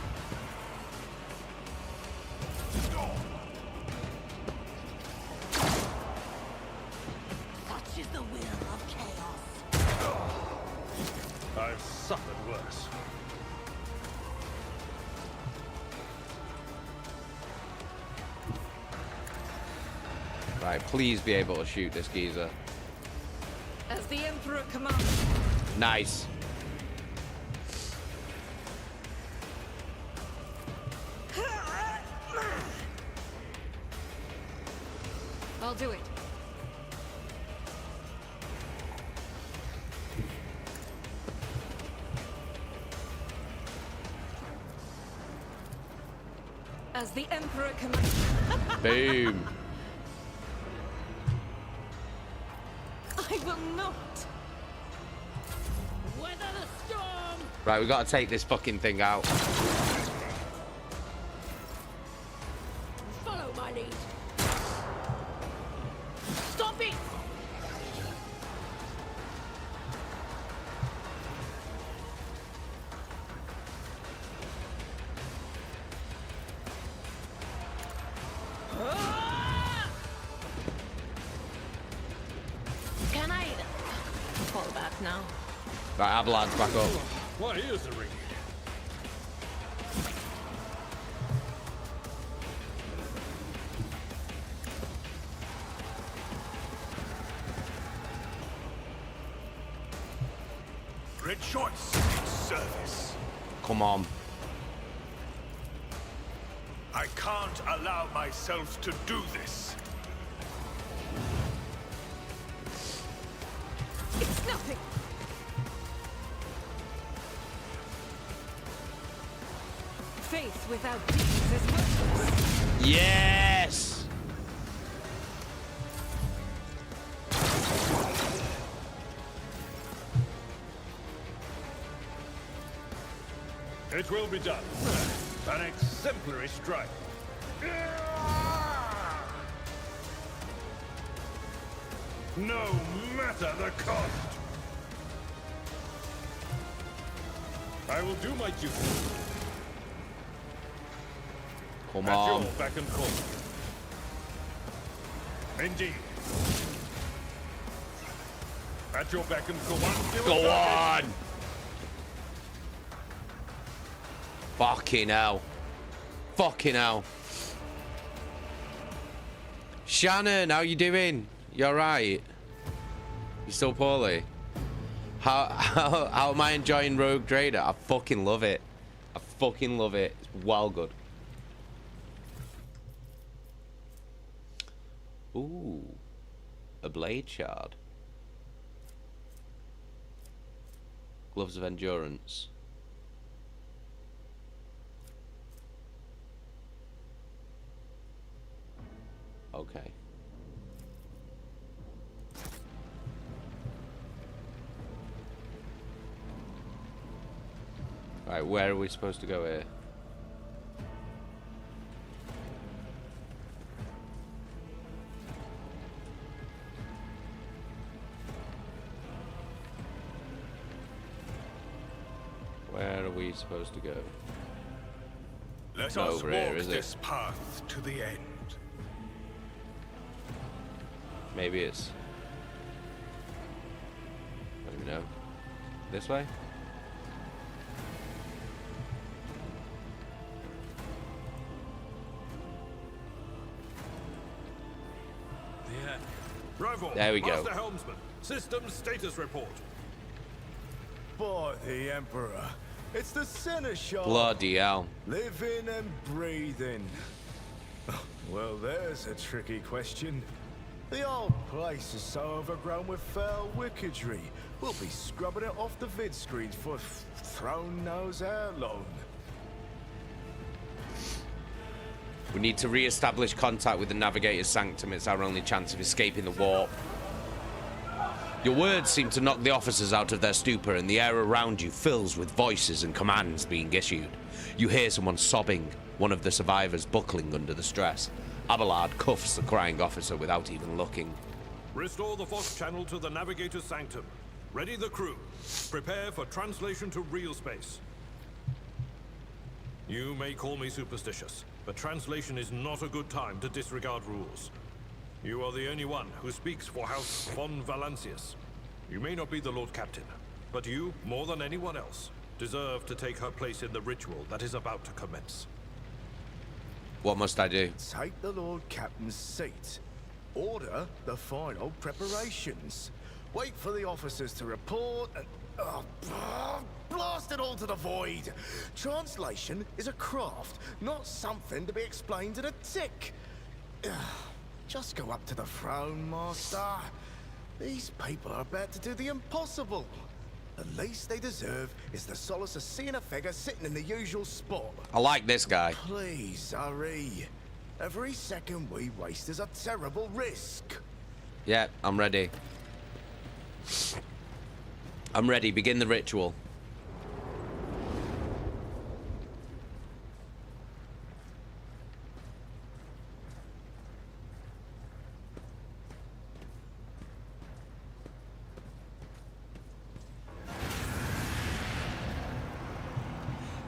Such is the will of chaos. I've suffered worse. Right, please be able to shoot this geezer. As the Emperor commands. Nice. I'll do it. As the Emperor commands. Boom. I will not. Weather the storm. Right, we got to take this fucking thing out. Follow my lead. Stop it! Can I fall back now? Right, Abelard's back up. What is the ring? Rejoice in service. Come on. I can't allow myself to do this. It's nothing. Faith without deeds is worthless. Yes. It will be done. An exemplary strike. No matter the cost. I will do my duty. Come At on. your beck and call. Indeed. At your beck and call. Go on. Fucking hell. Fucking hell. Shannon, how you doing? You alright? You still poorly? How am I enjoying Rogue Trader? I fucking love it. I fucking love it. It's well good. Ooh. A blade shard. Gloves of endurance. Okay. Right, where are we supposed to go here? Where are we supposed to go? Let It's us over walk here, is it? this path to the end. Maybe it's... I don't even know. This way? Rival, There we go. Master Helmsman, system status report. By the Emperor, it's the Seneschal. Bloody hell. Living and breathing. Well, there's a tricky question. The old place is so overgrown with foul wickedry. We'll be scrubbing it off the vid screens for throne knows how long. We need to re-establish contact with the Navigator's Sanctum. It's our only chance of escaping the warp. Your words seem to knock the officers out of their stupor, and the air around you fills with voices and commands being issued. You hear someone sobbing, one of the survivors buckling under the stress. Abelard cuffs the crying officer without even looking. Restore the Vox channel to the Navigator's Sanctum. Ready the crew. Prepare for translation to real space. You may call me superstitious, but translation is not a good time to disregard rules. You are the only one who speaks for House von Valancius. You may not be the Lord Captain, but you, more than anyone else, deserve to take her place in the ritual that is about to commence. What must I do? Take the Lord Captain's seat. Order the final preparations. Wait for the officers to report and... blast it all to the void! Translation is a craft, not something to be explained in a tick. Just go up to the throne, Master. These people are about to do the impossible. The least they deserve is the solace of seeing a figure sitting in the usual spot. I like this guy. Please, hurry. Every second we waste is a terrible risk. Yeah, I'm ready. I'm ready. Begin the ritual.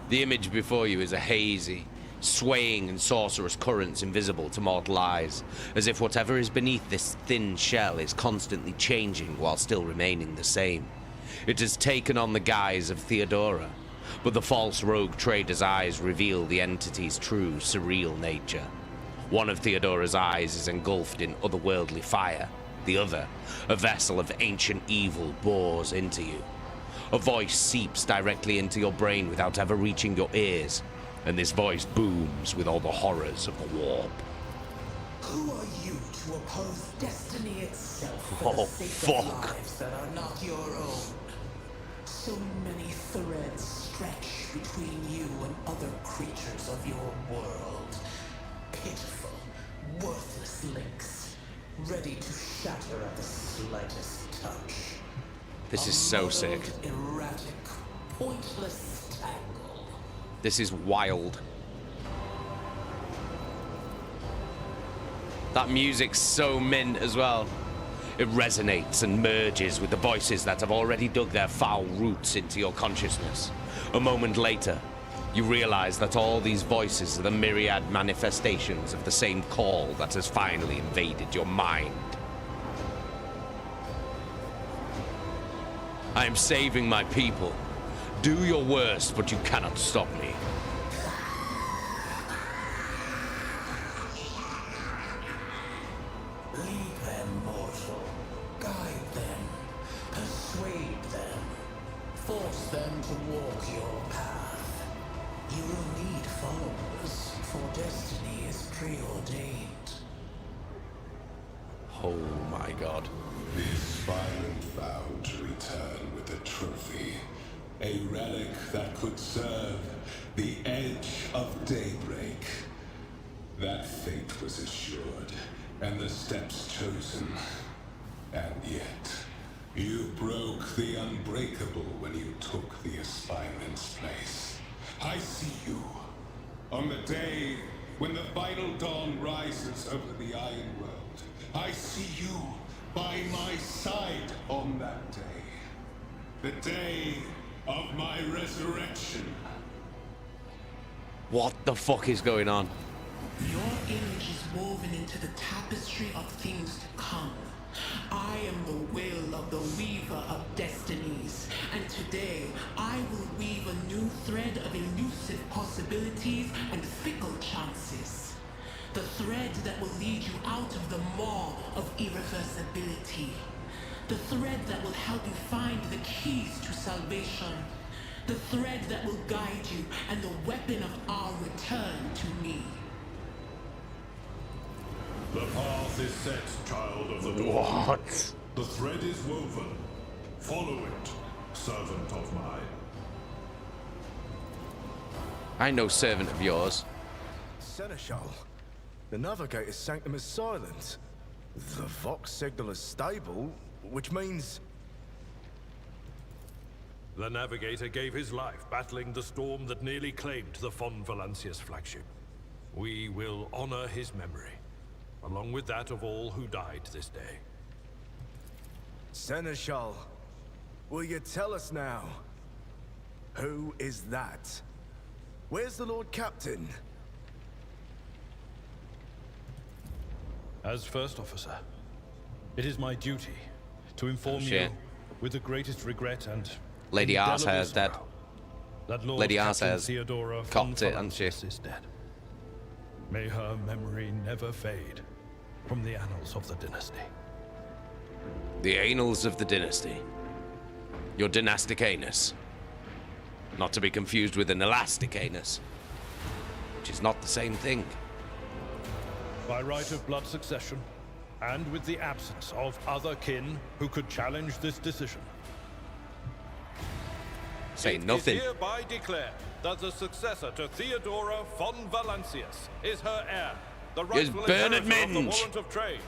The image before you is a hazy, swaying and sorcerous currents invisible to mortal eyes, as if whatever is beneath this thin shell is constantly changing while still remaining the same. It has taken on the guise of Theodora, but the false rogue trader's eyes reveal the entity's true, surreal nature. One of Theodora's eyes is engulfed in otherworldly fire. The other, a vessel of ancient evil, bores into you. A voice seeps directly into your brain without ever reaching your ears, and this voice booms with all the horrors of the warp. Who are you to oppose destiny itself Oh, for the sake of fuck. lives that are not your own? So many threads stretch between you and other creatures of your world. Pitiful, worthless links, ready to shatter at the slightest touch. This is so sick. Erratic, pointless tangle. This is wild. That music's so mint as well. It resonates and merges with the voices that have already dug their foul roots into your consciousness. A moment later, you realize that all these voices are the myriad manifestations of the same call that has finally invaded your mind. I am saving my people. Do your worst, but you cannot stop me. Lead them, mortal. Guide them. Persuade them. Force them to walk your path. You will need followers, for destiny is preordained. Oh my god. This violent vowed to return with a trophy. A relic that could serve the edge of daybreak. That fate was assured, and the steps chosen. And yet, you broke the unbreakable when you took the aspirant's place. I see you. On the day when the final dawn rises over the Iron World, I see you by my side on that day. The day of my resurrection. What the fuck is going on? Your image is woven into the tapestry of things to come. I am the will of the weaver of destinies, and today I will weave a new thread of elusive possibilities and fickle chances. The thread that will lead you out of the maw of irreversibility. The thread that will help you find the keys to salvation. The thread that will guide you and the weapon of our return to me. The path is set, child of the dawn. What? The thread is woven. Follow it, servant of mine. I'm no servant of yours. Seneschal, the Navigator's sanctum is silent. The Vox signal is stable, which means... The Navigator gave his life battling the storm that nearly claimed the Von Valancius flagship. We will honor his memory, along with that of all who died this day. Seneschal, will you tell us now? Who is that? Where's the Lord Captain? As First Officer, it is my duty to inform you, with the greatest regret and Lady Arsair is dead. That Lord Lady Captain Arsair's Theodora copped it, hasn't she? is dead. May her memory never fade from the annals of the dynasty. The annals of the dynasty. Your dynastic anus. Not to be confused with an elastic anus, which is not the same thing. By right of blood succession, and with the absence of other kin who could challenge this decision. Say nothing. It is hereby declared that the successor to Theodora von Valancius is her heir, the rightful inheritor of the warrant of trade,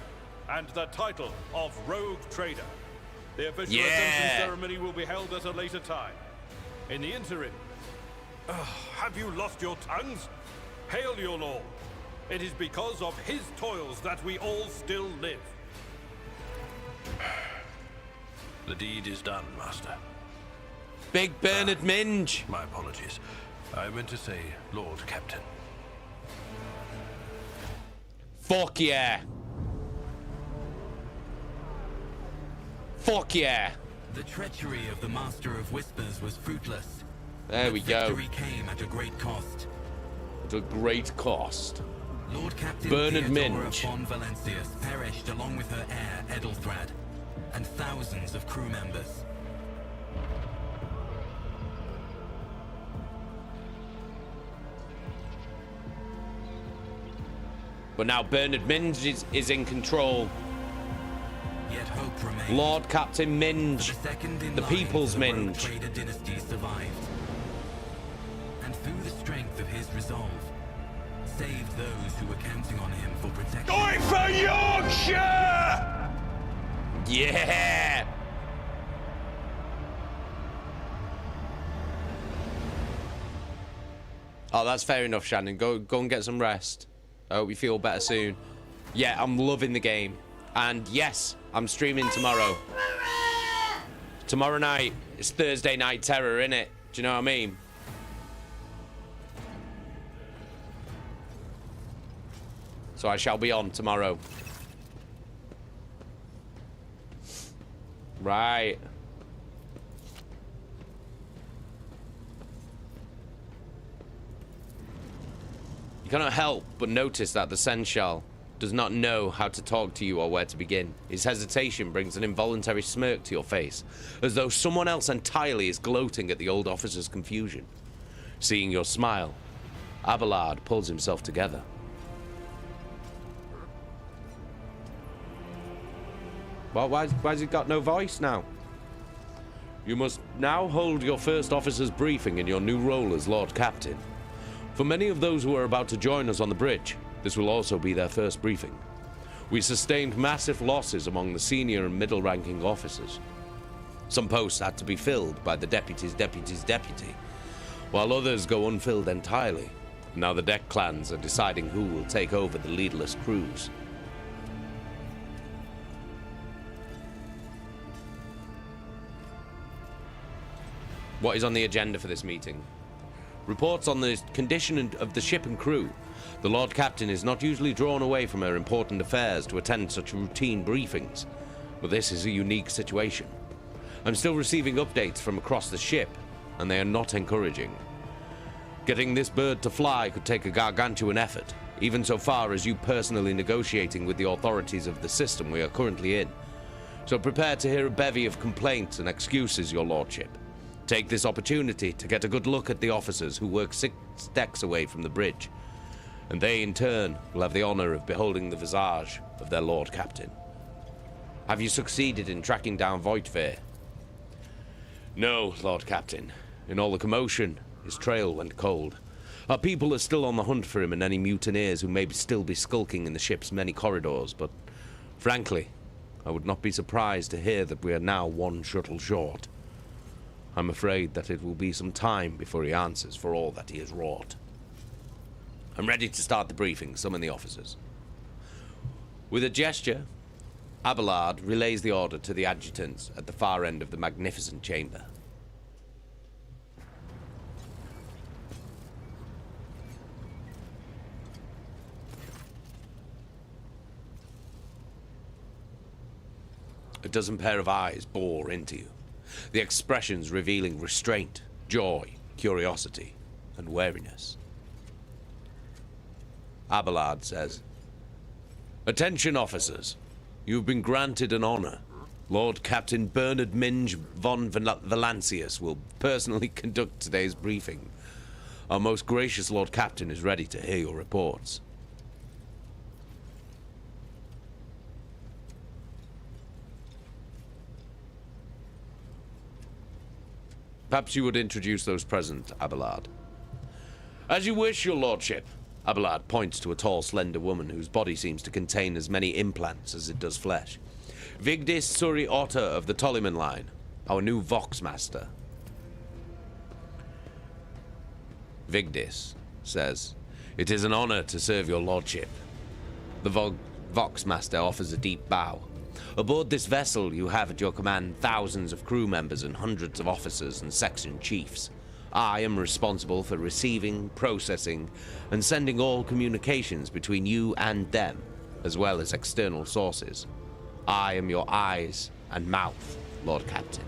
and the title of Rogue Trader. The official ascension ceremony will be held at a later time. In the interim, have you lost your tongues? Hail your lord. It is because of his toils that we all still live. The deed is done, Master. Big Bernard Minge. My apologies. I meant to say Lord Captain. Fuck yeah. Fuck yeah. The treachery of the Master of Whispers was fruitless. There we go. Victory came at a great cost. At a great cost. Lord Captain Bernard Theodora Minge. von Valancius perished along with her heir, Edelthrad, and thousands of crew members. But now Bernard Minge is in control. Yet hope remained. Lord Captain Minge. The People's Minge. Trader dynasty survived. And through the strength of his resolve, saved those who were counting on him for protection. Going for Yorkshire! Yeah! Oh, that's fair enough, Shannon. Go and get some rest. I hope you feel better soon. Yeah, I'm loving the game. And yes, I'm streaming tomorrow. Tomorrow night, it's Thursday Night Terror, innit? Do you know what I mean? So I shall be on tomorrow. Right. You cannot help but notice that the Seneschal does not know how to talk to you or where to begin. His hesitation brings an involuntary smirk to your face, as though someone else entirely is gloating at the old officer's confusion. Seeing your smile, Abelard pulls himself together. Well, why's he got no voice now? You must now hold your first officer's briefing in your new role as Lord Captain. For many of those who are about to join us on the bridge, this will also be their first briefing. We sustained massive losses among the senior and middle-ranking officers. Some posts had to be filled by the deputy's deputy, while others go unfilled entirely. Now the deck clans are deciding who will take over the leaderless crews. What is on the agenda for this meeting? Reports on the condition of the ship and crew. The Lord Captain is not usually drawn away from her important affairs to attend such routine briefings, but this is a unique situation. I'm still receiving updates from across the ship, and they are not encouraging. Getting this bird to fly could take a gargantuan effort, even so far as you personally negotiating with the authorities of the system we are currently in. So prepare to hear a bevy of complaints and excuses, your lordship. Take this opportunity to get a good look at the officers who work 6 decks away from the bridge, and they in turn will have the honor of beholding the visage of their Lord Captain. Have you succeeded in tracking down Voidfare? No, Lord Captain. In all the commotion, his trail went cold. Our people are still on the hunt for him and any mutineers who may still be skulking in the ship's many corridors, but frankly, I would not be surprised to hear that we are now 1 shuttle short. I'm afraid that it will be some time before he answers for all that he has wrought. I'm ready to start the briefing. Summon the officers. With a gesture, Abelard relays the order to the adjutants at the far end of the magnificent chamber. A dozen pair of eyes bore into you, the expressions revealing restraint, joy, curiosity, and wariness. Abelard says, "Attention, officers. You've been granted an honor. Lord Captain Bernard Minge von Valancius will personally conduct today's briefing. Our most gracious Lord Captain is ready to hear your reports." Perhaps you would introduce those present, Abelard. As you wish, your lordship. Abelard points to a tall, slender woman whose body seems to contain as many implants as it does flesh. Vigdis Suri Otter of the Tolliman line, our new Voxmaster. Vigdis says, "It is an honor to serve your lordship." The Voxmaster offers a deep bow. Aboard this vessel, you have at your command thousands of crew members and hundreds of officers and section chiefs. I am responsible for receiving, processing, and sending all communications between you and them, as well as external sources. I am your eyes and mouth, Lord Captain.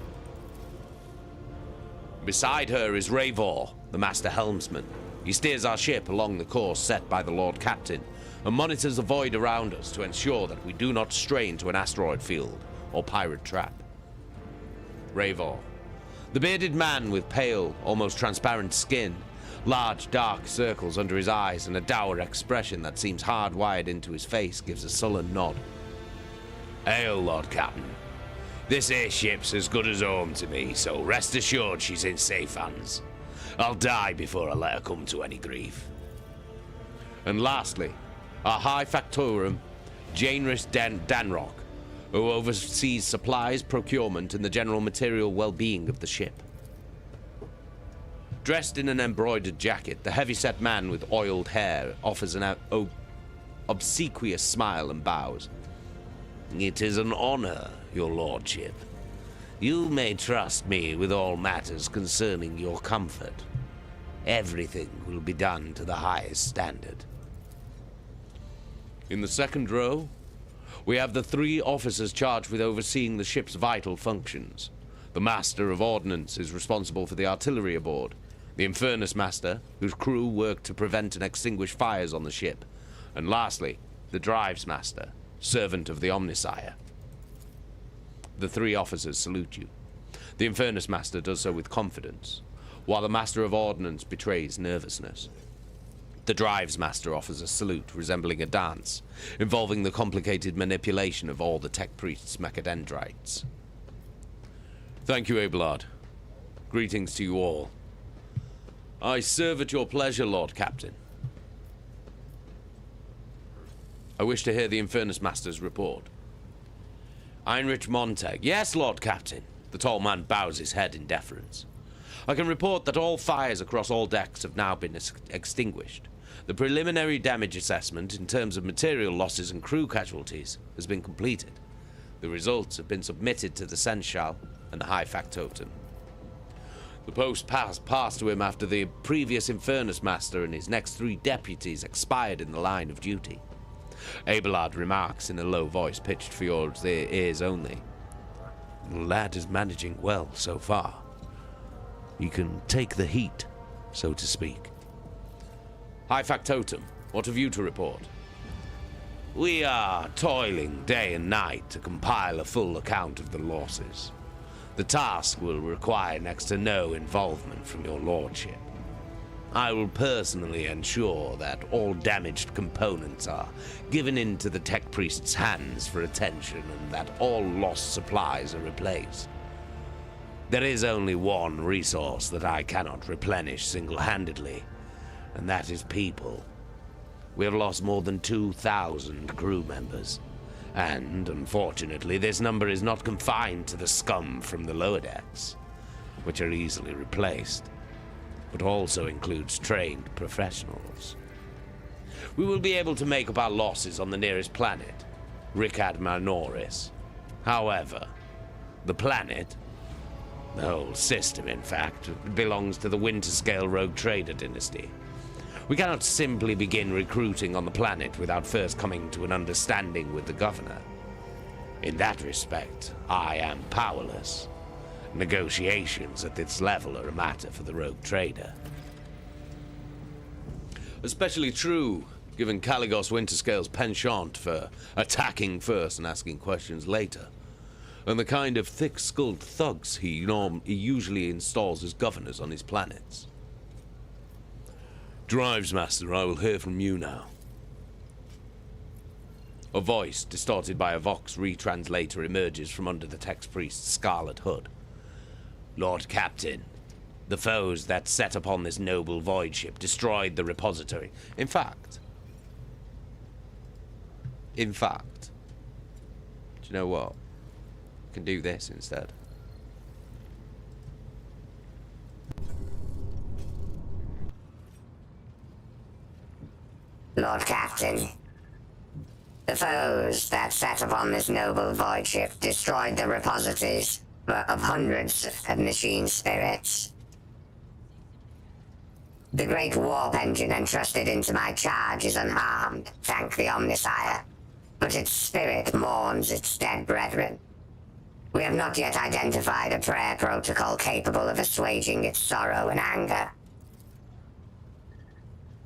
Beside her is Ravor, the Master Helmsman. He steers our ship along the course set by the Lord Captain, and monitors the void around us to ensure that we do not stray into an asteroid field or pirate trap. Ravor, the bearded man with pale, almost transparent skin, large dark circles under his eyes, and a dour expression that seems hardwired into his face, gives a sullen nod. "Hail, Lord Captain. This airship's as good as home to me, so rest assured she's in safe hands. I'll die before I let her come to any grief." And lastly, our High Factorum, Janris Danrock, who oversees supplies, procurement, and the general material well-being of the ship. Dressed in an embroidered jacket, the heavy-set man with oiled hair offers an obsequious smile and bows. "It is an honor, your lordship. You may trust me with all matters concerning your comfort. Everything will be done to the highest standard." In the second row, we have the 3 officers charged with overseeing the ship's vital functions. The Master of Ordnance is responsible for the artillery aboard. The Infernus Master, whose crew work to prevent and extinguish fires on the ship. And lastly, the Drives Master, servant of the Omnissiah. The 3 officers salute you. The Infernus Master does so with confidence, while the Master of Ordnance betrays nervousness. The Drives Master offers a salute resembling a dance, involving the complicated manipulation of all the Tech Priest's mechadendrites. Thank you, Abelard. Greetings to you all. I serve at your pleasure, Lord Captain. I wish to hear the Infernus Master's report. Heinrich Montag. Yes, Lord Captain. The tall man bows his head in deference. I can report that all fires across all decks have now been extinguished. The preliminary damage assessment in terms of material losses and crew casualties has been completed. The results have been submitted to the Seneschal and the High Factotum. The post passed to him after the previous Infernus Master and his next 3 deputies expired in the line of duty. Abelard remarks in a low voice pitched for your ears only. The lad is managing well so far. He can take the heat, so to speak. High Factotum, what have you to report? We are toiling day and night to compile a full account of the losses. The task will require next to no involvement from your lordship. I will personally ensure that all damaged components are given into the Tech Priest's hands for attention and that all lost supplies are replaced. There is only one resource that I cannot replenish single-handedly, and that is people. We have lost more than 2,000 crew members, and unfortunately this number is not confined to the scum from the lower decks, which are easily replaced, but also includes trained professionals. We will be able to make up our losses on the nearest planet, Ricad Manoris. However, the planet, the whole system in fact, belongs to the Winterscale Rogue Trader dynasty. We cannot simply begin recruiting on the planet without first coming to an understanding with the governor. In that respect, I am powerless. Negotiations at this level are a matter for the Rogue Trader. Especially true, given Caligos Winterscale's penchant for attacking first and asking questions later, and the kind of thick-skulled thugs he usually installs as governors on his planets. Drives Master, I will hear from you now. A voice, distorted by a Vox retranslator, emerges from under the Tech Priest's scarlet hood. Lord Captain, the foes that set upon this noble void ship destroyed the repository. In fact, do you know what? I can do this instead. Lord Captain, the foes that set upon this noble void ship destroyed the repositories of hundreds of machine spirits. The great warp engine entrusted into my charge is unharmed, thank the Omnissiah, but its spirit mourns its dead brethren. We have not yet identified a prayer protocol capable of assuaging its sorrow and anger.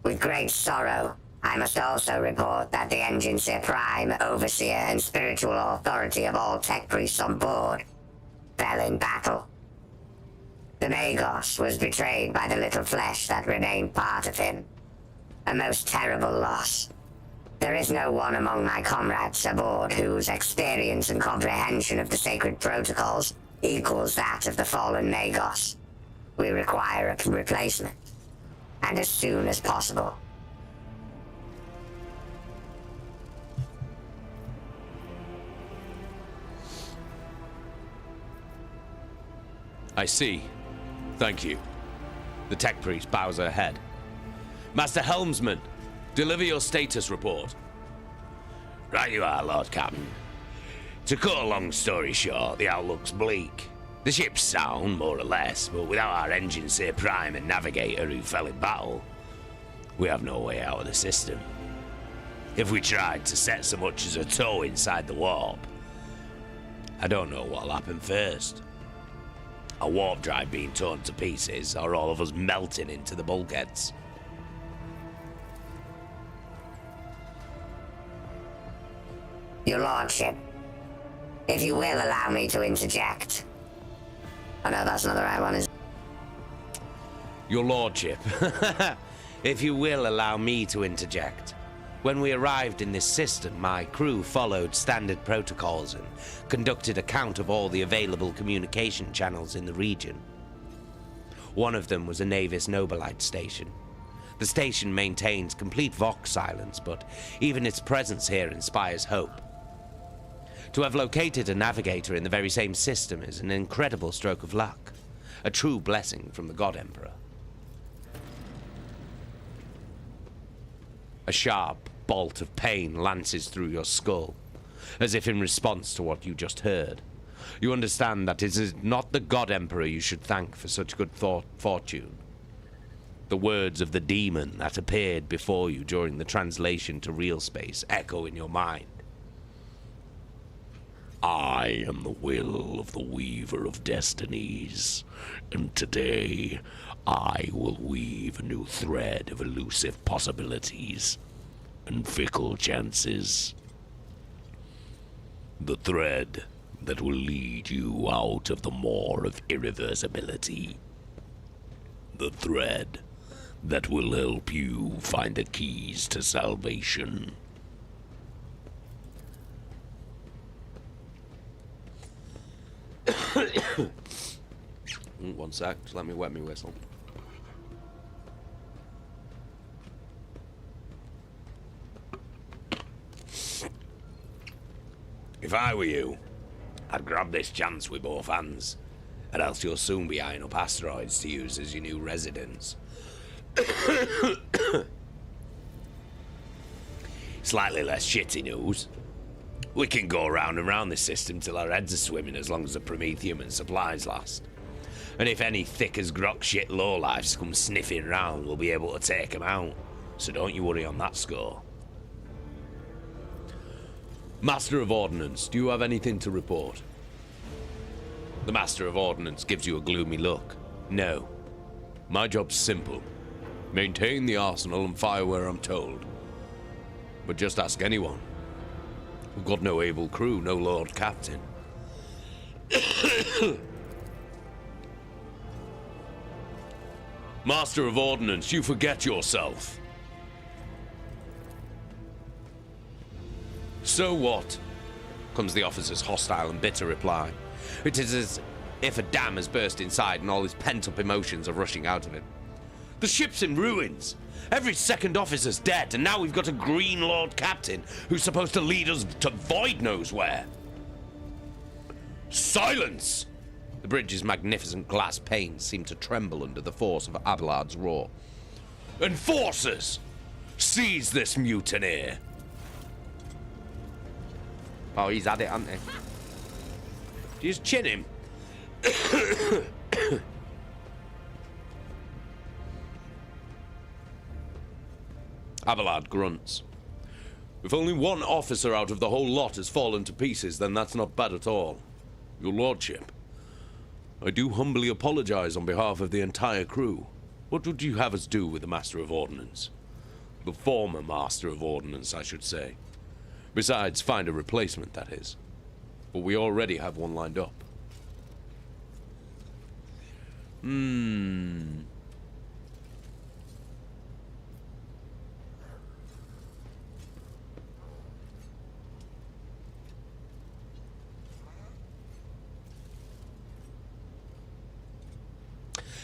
With great sorrow, I must also report that the Engineer Prime, Overseer, and spiritual authority of all Tech Priests on board fell in battle. The Magos was betrayed by the little flesh that remained part of him. A most terrible loss. There is no one among my comrades aboard whose experience and comprehension of the sacred protocols equals that of the fallen Magos. We require a replacement, and as soon as possible. I see. Thank you. The Tech Priest bows her head. Master Helmsman, deliver your status report. Right you are, Lord Captain. To cut a long story short, the outlook's bleak. The ship's sound, more or less, but without our Engineer Prime and Navigator who fell in battle, we have no way out of the system. If we tried to set so much as a toe inside the warp, I don't know what'll happen first. A warp drive being torn to pieces, or all of us melting into the bulkheads. Your Lordship, if you will allow me to interject. Oh no, that's not the right one, is it? Your Lordship, if you will allow me to interject. When we arrived in this system, my crew followed standard protocols and conducted a count of all the available communication channels in the region. One of them was a Navis Nobilite station. The station maintains complete Vox silence, but even its presence here inspires hope. To have located a navigator in the very same system is an incredible stroke of luck, a true blessing from the God Emperor. A sharp bolt of pain lances through your skull, as if in response to what you just heard. You understand that it is not the God Emperor you should thank for such good fortune. The words of the demon that appeared before you during the translation to real space echo in your mind. I am the will of the Weaver of Destinies, and today I will weave a new thread of elusive possibilities and fickle chances. The thread that will lead you out of the maw of irreversibility. The thread that will help you find the keys to salvation. One sec, just let me wet me whistle. If I were you, I'd grab this chance with both hands, or else you'll soon be eyeing up asteroids to use as your new residence. Slightly less shitty news. We can go round and round this system till our heads are swimming as long as the Promethium and supplies last. And if any thick as grok shit lowlifes come sniffing round, we'll be able to take them out. So don't you worry on that score. Master of Ordnance, do you have anything to report? The Master of Ordnance gives you a gloomy look. No. My job's simple. Maintain the arsenal and fire where I'm told. But just ask anyone. We've got no able crew, no Lord Captain. Master of Ordnance, you forget yourself. So what? Comes the officer's hostile and bitter reply. It is as if a dam has burst inside and all his pent-up emotions are rushing out of him. The ship's in ruins. Every second officer's dead, and now we've got a green Lord Captain who's supposed to lead us to void knows where. Silence! The bridge's magnificent glass panes seem to tremble under the force of Abelard's roar. Enforcers! Seize this mutineer! Oh, he's had it, hasn't he? Do you just chin him? Abelard grunts. If only one officer out of the whole lot has fallen to pieces, then that's not bad at all. Your Lordship, I do humbly apologize on behalf of the entire crew. What would you have us do with the Master of Ordnance? The former Master of Ordnance, I should say. Besides, find a replacement, that is. But we already have one lined up.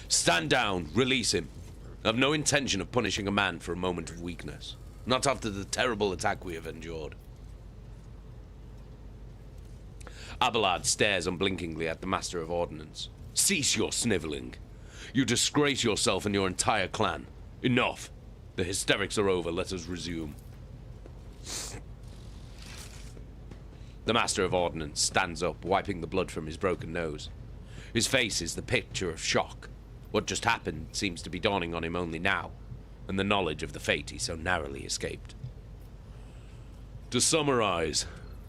Stand down. Release him. I have no intention of punishing a man for a moment of weakness. Not after the terrible attack we have endured. Abelard stares unblinkingly at the Master of Ordnance. Cease your sniveling. You disgrace yourself and your entire clan. Enough. The hysterics are over. Let us resume. The Master of Ordnance stands up, wiping the blood from his broken nose. His face is the picture of shock. What just happened seems to be dawning on him only now, and the knowledge of the fate he so narrowly escaped. To summarize,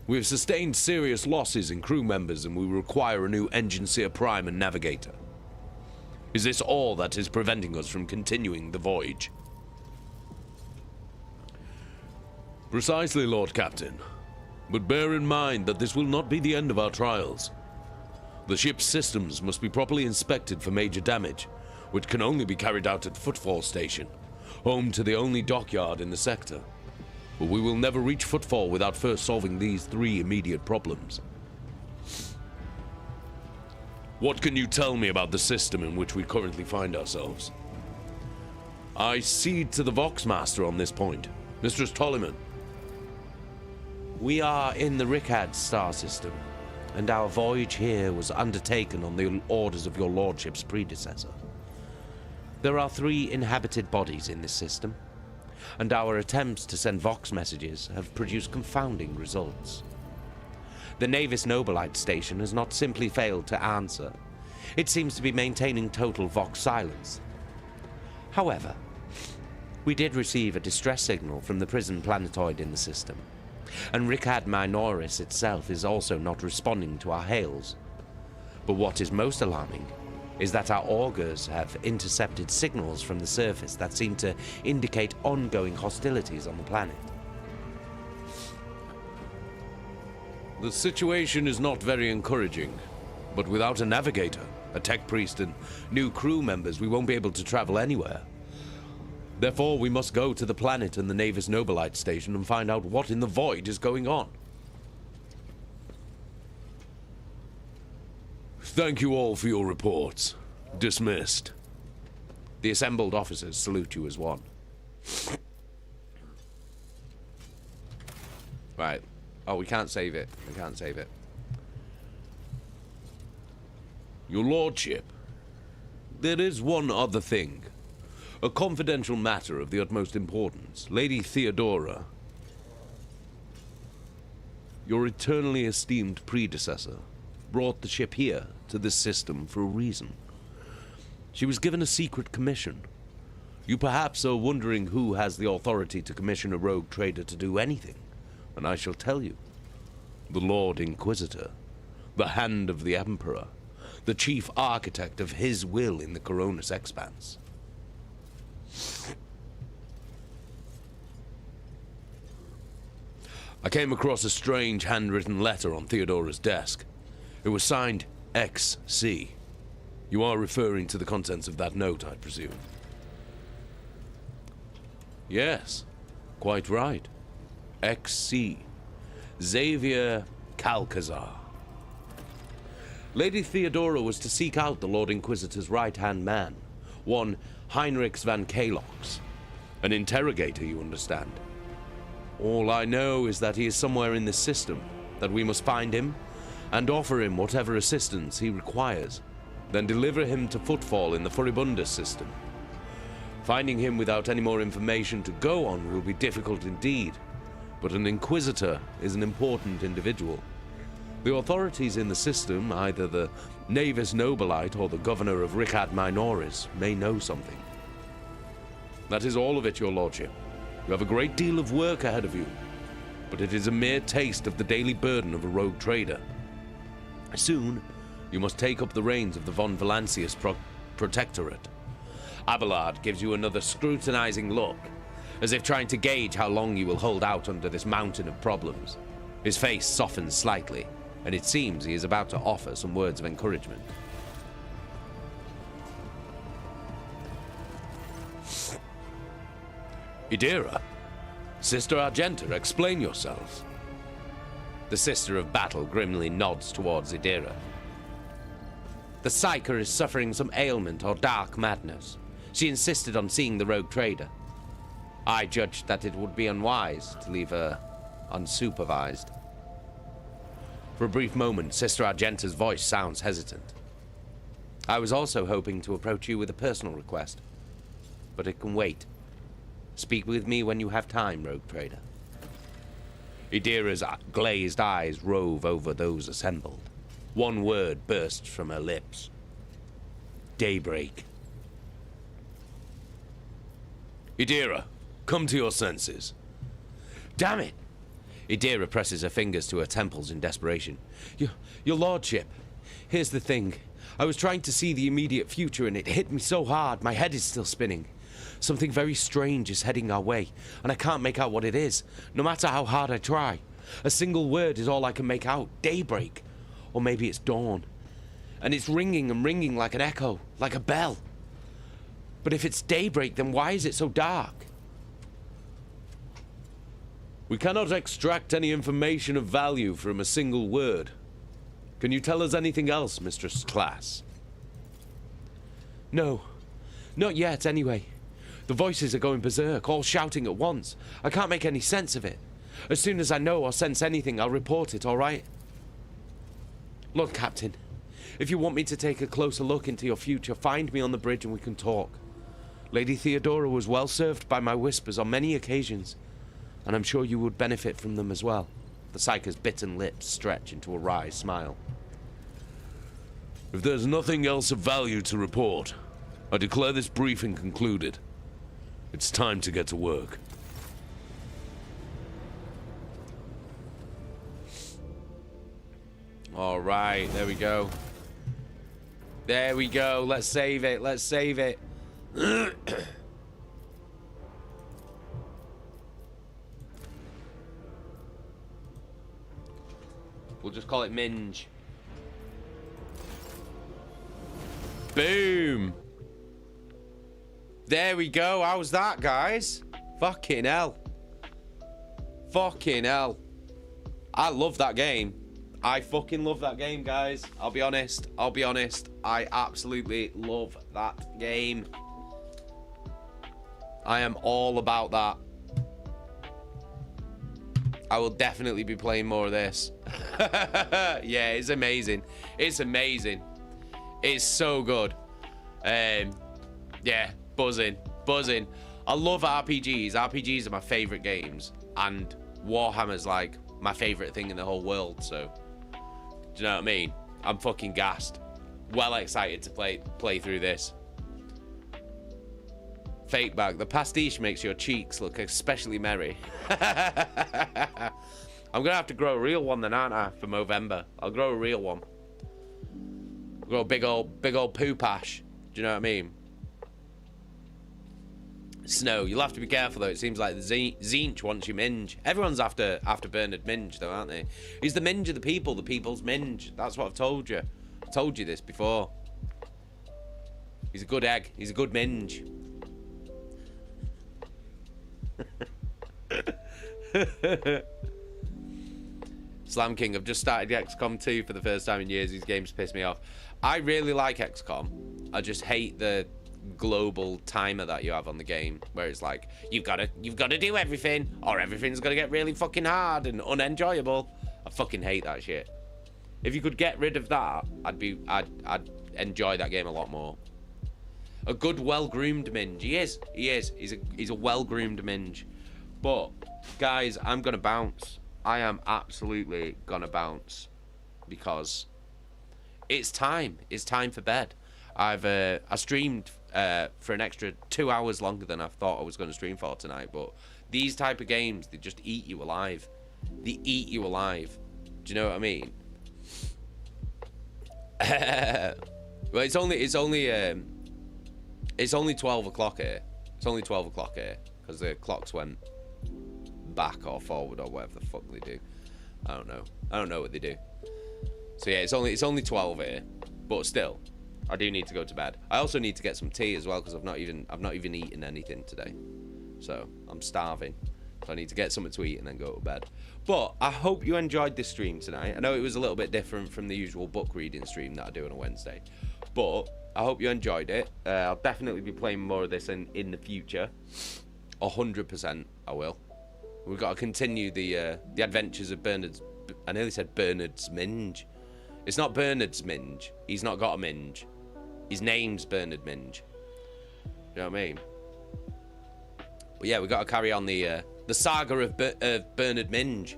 we have sustained serious losses in crew members and we require a new Engine Seer Prime and Navigator. Is this all that is preventing us from continuing the voyage? Precisely, Lord Captain. But bear in mind that this will not be the end of our trials. The ship's systems must be properly inspected for major damage, which can only be carried out at Footfall Station, home to the only dockyard in the sector. But we will never reach Footfall without first solving these 3 immediate problems. What can you tell me about the system in which we currently find ourselves? I cede to the Voxmaster on this point. Mistress Tolliman. We are in the Rickad star system, and our voyage here was undertaken on the orders of your lordship's predecessor. There are 3 inhabited bodies in this system, and our attempts to send Vox messages have produced confounding results. The Navis Nobilite station has not simply failed to answer, it seems to be maintaining total Vox silence. However, we did receive a distress signal from the prison planetoid in the system, and Rickad Minoris itself is also not responding to our hails. But what is most alarming is that our augurs have intercepted signals from the surface that seem to indicate ongoing hostilities on the planet. The situation is not very encouraging, but without a navigator, a tech priest, and new crew members, we won't be able to travel anywhere. Therefore, we must go to the planet and the Navis Nobilite station and find out what in the void is going on. Thank you all for your reports. Dismissed. The assembled officers salute you as one. Right. Oh, we can't save it. We can't save it. Your lordship, there is one other thing. A confidential matter of the utmost importance. Lady Theodora, your eternally esteemed predecessor, brought the ship here to this system for a reason. She was given a secret commission. You perhaps are wondering who has the authority to commission a rogue trader to do anything, and I shall tell you. The Lord Inquisitor, the hand of the Emperor, the chief architect of his will in the Coronis Expanse. I came across a strange handwritten letter on Theodora's desk. It was signed XC. You are referring to the contents of that note, I presume? Yes, quite right. XC. Xavier Calcazar. Lady Theodora was to seek out the Lord Inquisitor's right-hand man, one Heinrichs van Kalox. An interrogator, you understand. All I know is that he is somewhere in this system, that we must find him, and offer him whatever assistance he requires, then deliver him to Footfall in the Furibundus system. Finding him without any more information to go on will be difficult indeed, but an Inquisitor is an important individual. The authorities in the system, either the Navis Nobilite or the Governor of Rickad Minoris, may know something. That is all of it, your lordship. You have a great deal of work ahead of you, but it is a mere taste of the daily burden of a rogue trader. Soon, you must take up the reins of the von Valancius Protectorate. Abelard gives you another scrutinizing look, as if trying to gauge how long you will hold out under this mountain of problems. His face softens slightly, and it seems he is about to offer some words of encouragement. Idira, Sister Argenta, explain yourselves. The Sister of Battle grimly nods towards Idira. The Psyker is suffering some ailment or dark madness. She insisted on seeing the rogue trader. I judged that it would be unwise to leave her unsupervised. For a brief moment, Sister Argenta's voice sounds hesitant. I was also hoping to approach you with a personal request, but it can wait. Speak with me when you have time, rogue trader. Idira's glazed eyes rove over those assembled. One word bursts from her lips. Daybreak. Idira, come to your senses. Damn it! Idira presses her fingers to her temples in desperation. Your lordship, here's the thing. I was trying to see the immediate future and it hit me so hard, my head is still spinning. Something very strange is heading our way, and I can't make out what it is, no matter how hard I try. A single word is all I can make out. Daybreak. Or maybe it's dawn. And it's ringing and ringing like an echo, like a bell. But if it's daybreak, then why is it so dark? We cannot extract any information of value from a single word. Can you tell us anything else, Mistress Class? No. Not yet, anyway. The voices are going berserk, all shouting at once. I can't make any sense of it. As soon as I know or sense anything, I'll report it, all right? Look, Captain, if you want me to take a closer look into your future, find me on the bridge and we can talk. Lady Theodora was well served by my whispers on many occasions, and I'm sure you would benefit from them as well. The Psyker's bitten lips stretch into a wry smile. If there's nothing else of value to report, I declare this briefing concluded. It's time to get to work. All right, there we go. There we go. Let's save it. Let's save it. We'll just call it Minge. Boom. There we go. How's that, guys? Fucking hell. Fucking hell. I love that game. I fucking love that game, guys. I'll be honest. I absolutely love that game. I am all about that. I will definitely be playing more of this. Yeah, it's amazing. It's amazing. It's so good. Yeah, buzzing. I love RPGs. RPGs are my favorite games, and Warhammer's like my favorite thing in the whole world. So, do you know what I mean? I'm fucking gassed. Well excited to play through this. Fake bag. The pastiche makes your cheeks look especially merry. I'm gonna have to grow a real one then, aren't I, for Movember? I'll grow a real one. I'll grow a big old poopash. Do you know what I mean? Snow. You'll have to be careful though. It seems like the Zinch wants you Minge. Everyone's after Bernard Minge though, aren't they? He's the Minge of the people. The people's Minge. That's what I've told you. I've told you this before. He's a good egg. He's a good Minge. Slam King, I've just started XCOM 2 for the first time in years. These games piss me off. I really like XCOM. I just hate the global timer that you have on the game, where it's like you've got to do everything, or everything's gonna get really fucking hard and unenjoyable. I fucking hate that shit. If you could get rid of that, I'd enjoy that game a lot more. A good, well-groomed Minge. He is. He's a well-groomed Minge. But guys, I'm gonna bounce. I am absolutely gonna bounce because it's time. It's time for bed. I streamed for an extra 2 hours longer than I thought I was going to stream for tonight. But these type of games, they just eat you alive. They eat you alive. Do you know what I mean? Well, it's only 12 o'clock here. It's only 12 o'clock here because the clocks went back or forward or whatever the fuck they do. I don't know what they do. So yeah, it's only 12 here, but still, I do need to go to bed. I also need to get some tea as well because I've not even eaten anything today, so I'm starving. So I need to get something to eat and then go to bed. But I hope you enjoyed this stream tonight. I know it was a little bit different from the usual book reading stream that I do on a Wednesday, but I hope you enjoyed it. I'll definitely be playing more of this in the future. 100% I will. We've got to continue the adventures of Bernard's... I nearly said Bernard's Minge. It's not Bernard's Minge. He's not got a Minge. His name's Bernard Minge. You know what I mean? But yeah, we've got to carry on the saga of Bernard Minge.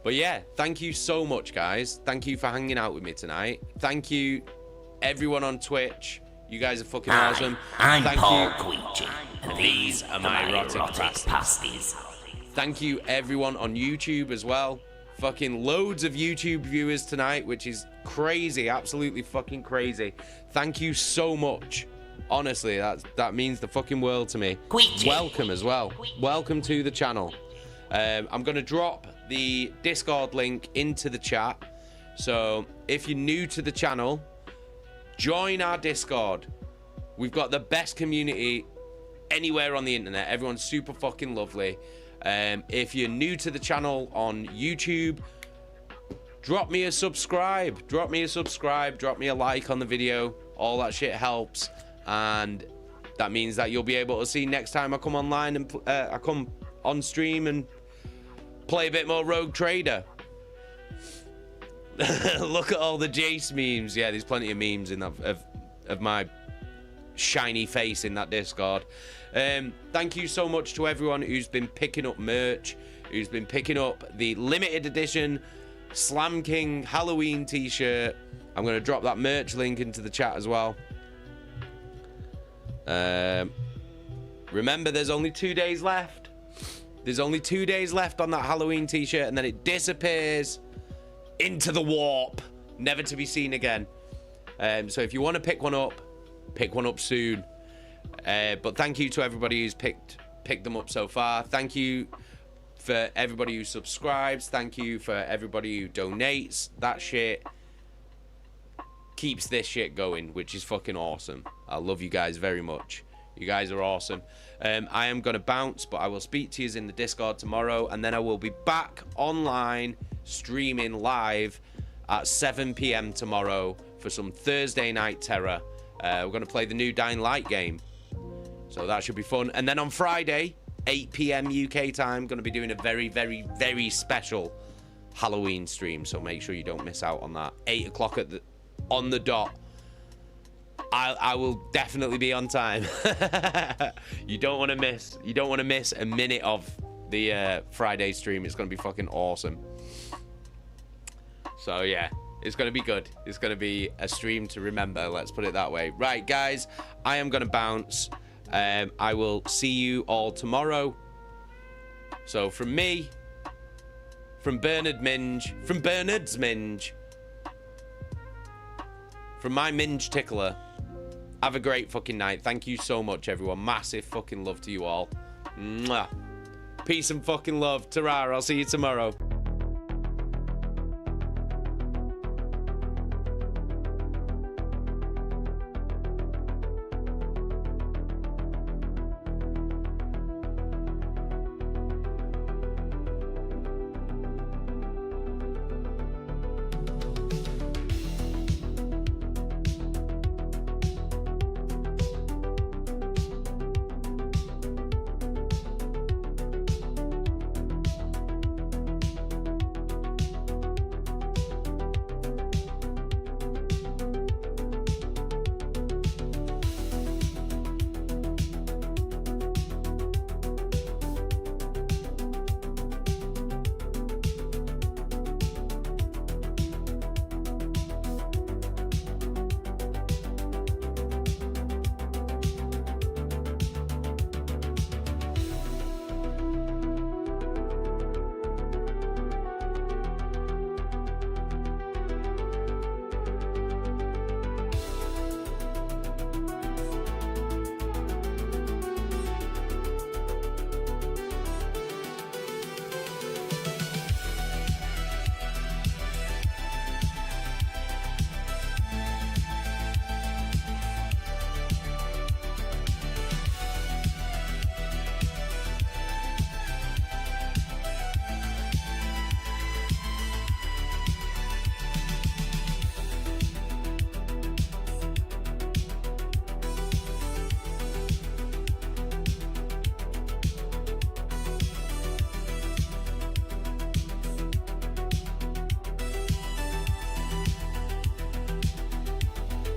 But yeah, thank you so much, guys. Thank you for hanging out with me tonight. Thank you, everyone on Twitch. You guys are fucking awesome. I'm Thank Paul you. Guici, and These are my erotic pasties. Thank you everyone on YouTube as well. Fucking loads of YouTube viewers tonight, which is crazy, absolutely fucking crazy. Thank you so much. Honestly, that means the fucking world to me. Welcome as well. Welcome to the channel. I'm gonna drop the Discord link into the chat. So if you're new to the channel, join our Discord. We've got the best community anywhere on the internet. Everyone's super fucking lovely. If you're new to the channel on YouTube, drop me a subscribe. Drop me a like on the video. All that shit helps. And that means that you'll be able to see next time I come online and I come on stream and play a bit more Rogue Trader. Look at all the Jace memes. Yeah, there's plenty of memes in that of my shiny face in that Discord. Thank you so much to everyone who's been picking up merch, who's been picking up the limited edition Slam King Halloween t-shirt. I'm going to drop that merch link into the chat as well. Remember, there's only 2 days left. There's only 2 days left on that Halloween t-shirt, and then it disappears into the warp, never to be seen again. So if you want to pick one up soon. But thank you to everybody who's picked them up so far. Thank you for everybody who subscribes. Thank you for everybody who donates. That shit keeps this shit going, which is fucking awesome. I love you guys very much. You guys are awesome. I am gonna bounce, but I will speak to you in the Discord tomorrow, and then I will be back online streaming live at 7 PM tomorrow for some Thursday Night Terror. We're gonna play the new Dying Light game, so that should be fun. And then on Friday, 8 PM UK time, gonna be doing a very, very, very special Halloween stream, so make sure you don't miss out on that. 8 o'clock on the dot. I will definitely be on time. You don't want to miss a minute of the Friday stream. It's gonna be fucking awesome. So yeah, it's gonna be good. It's gonna be a stream to remember, let's put it that way. Right, guys, I am gonna bounce. I will see you all tomorrow. So from me, from Bernard's Minge, from my Minge Tickler, have a great fucking night. Thank you so much, everyone. Massive fucking love to you all. Mwah. Peace and fucking love. Ta-ra, I'll see you tomorrow.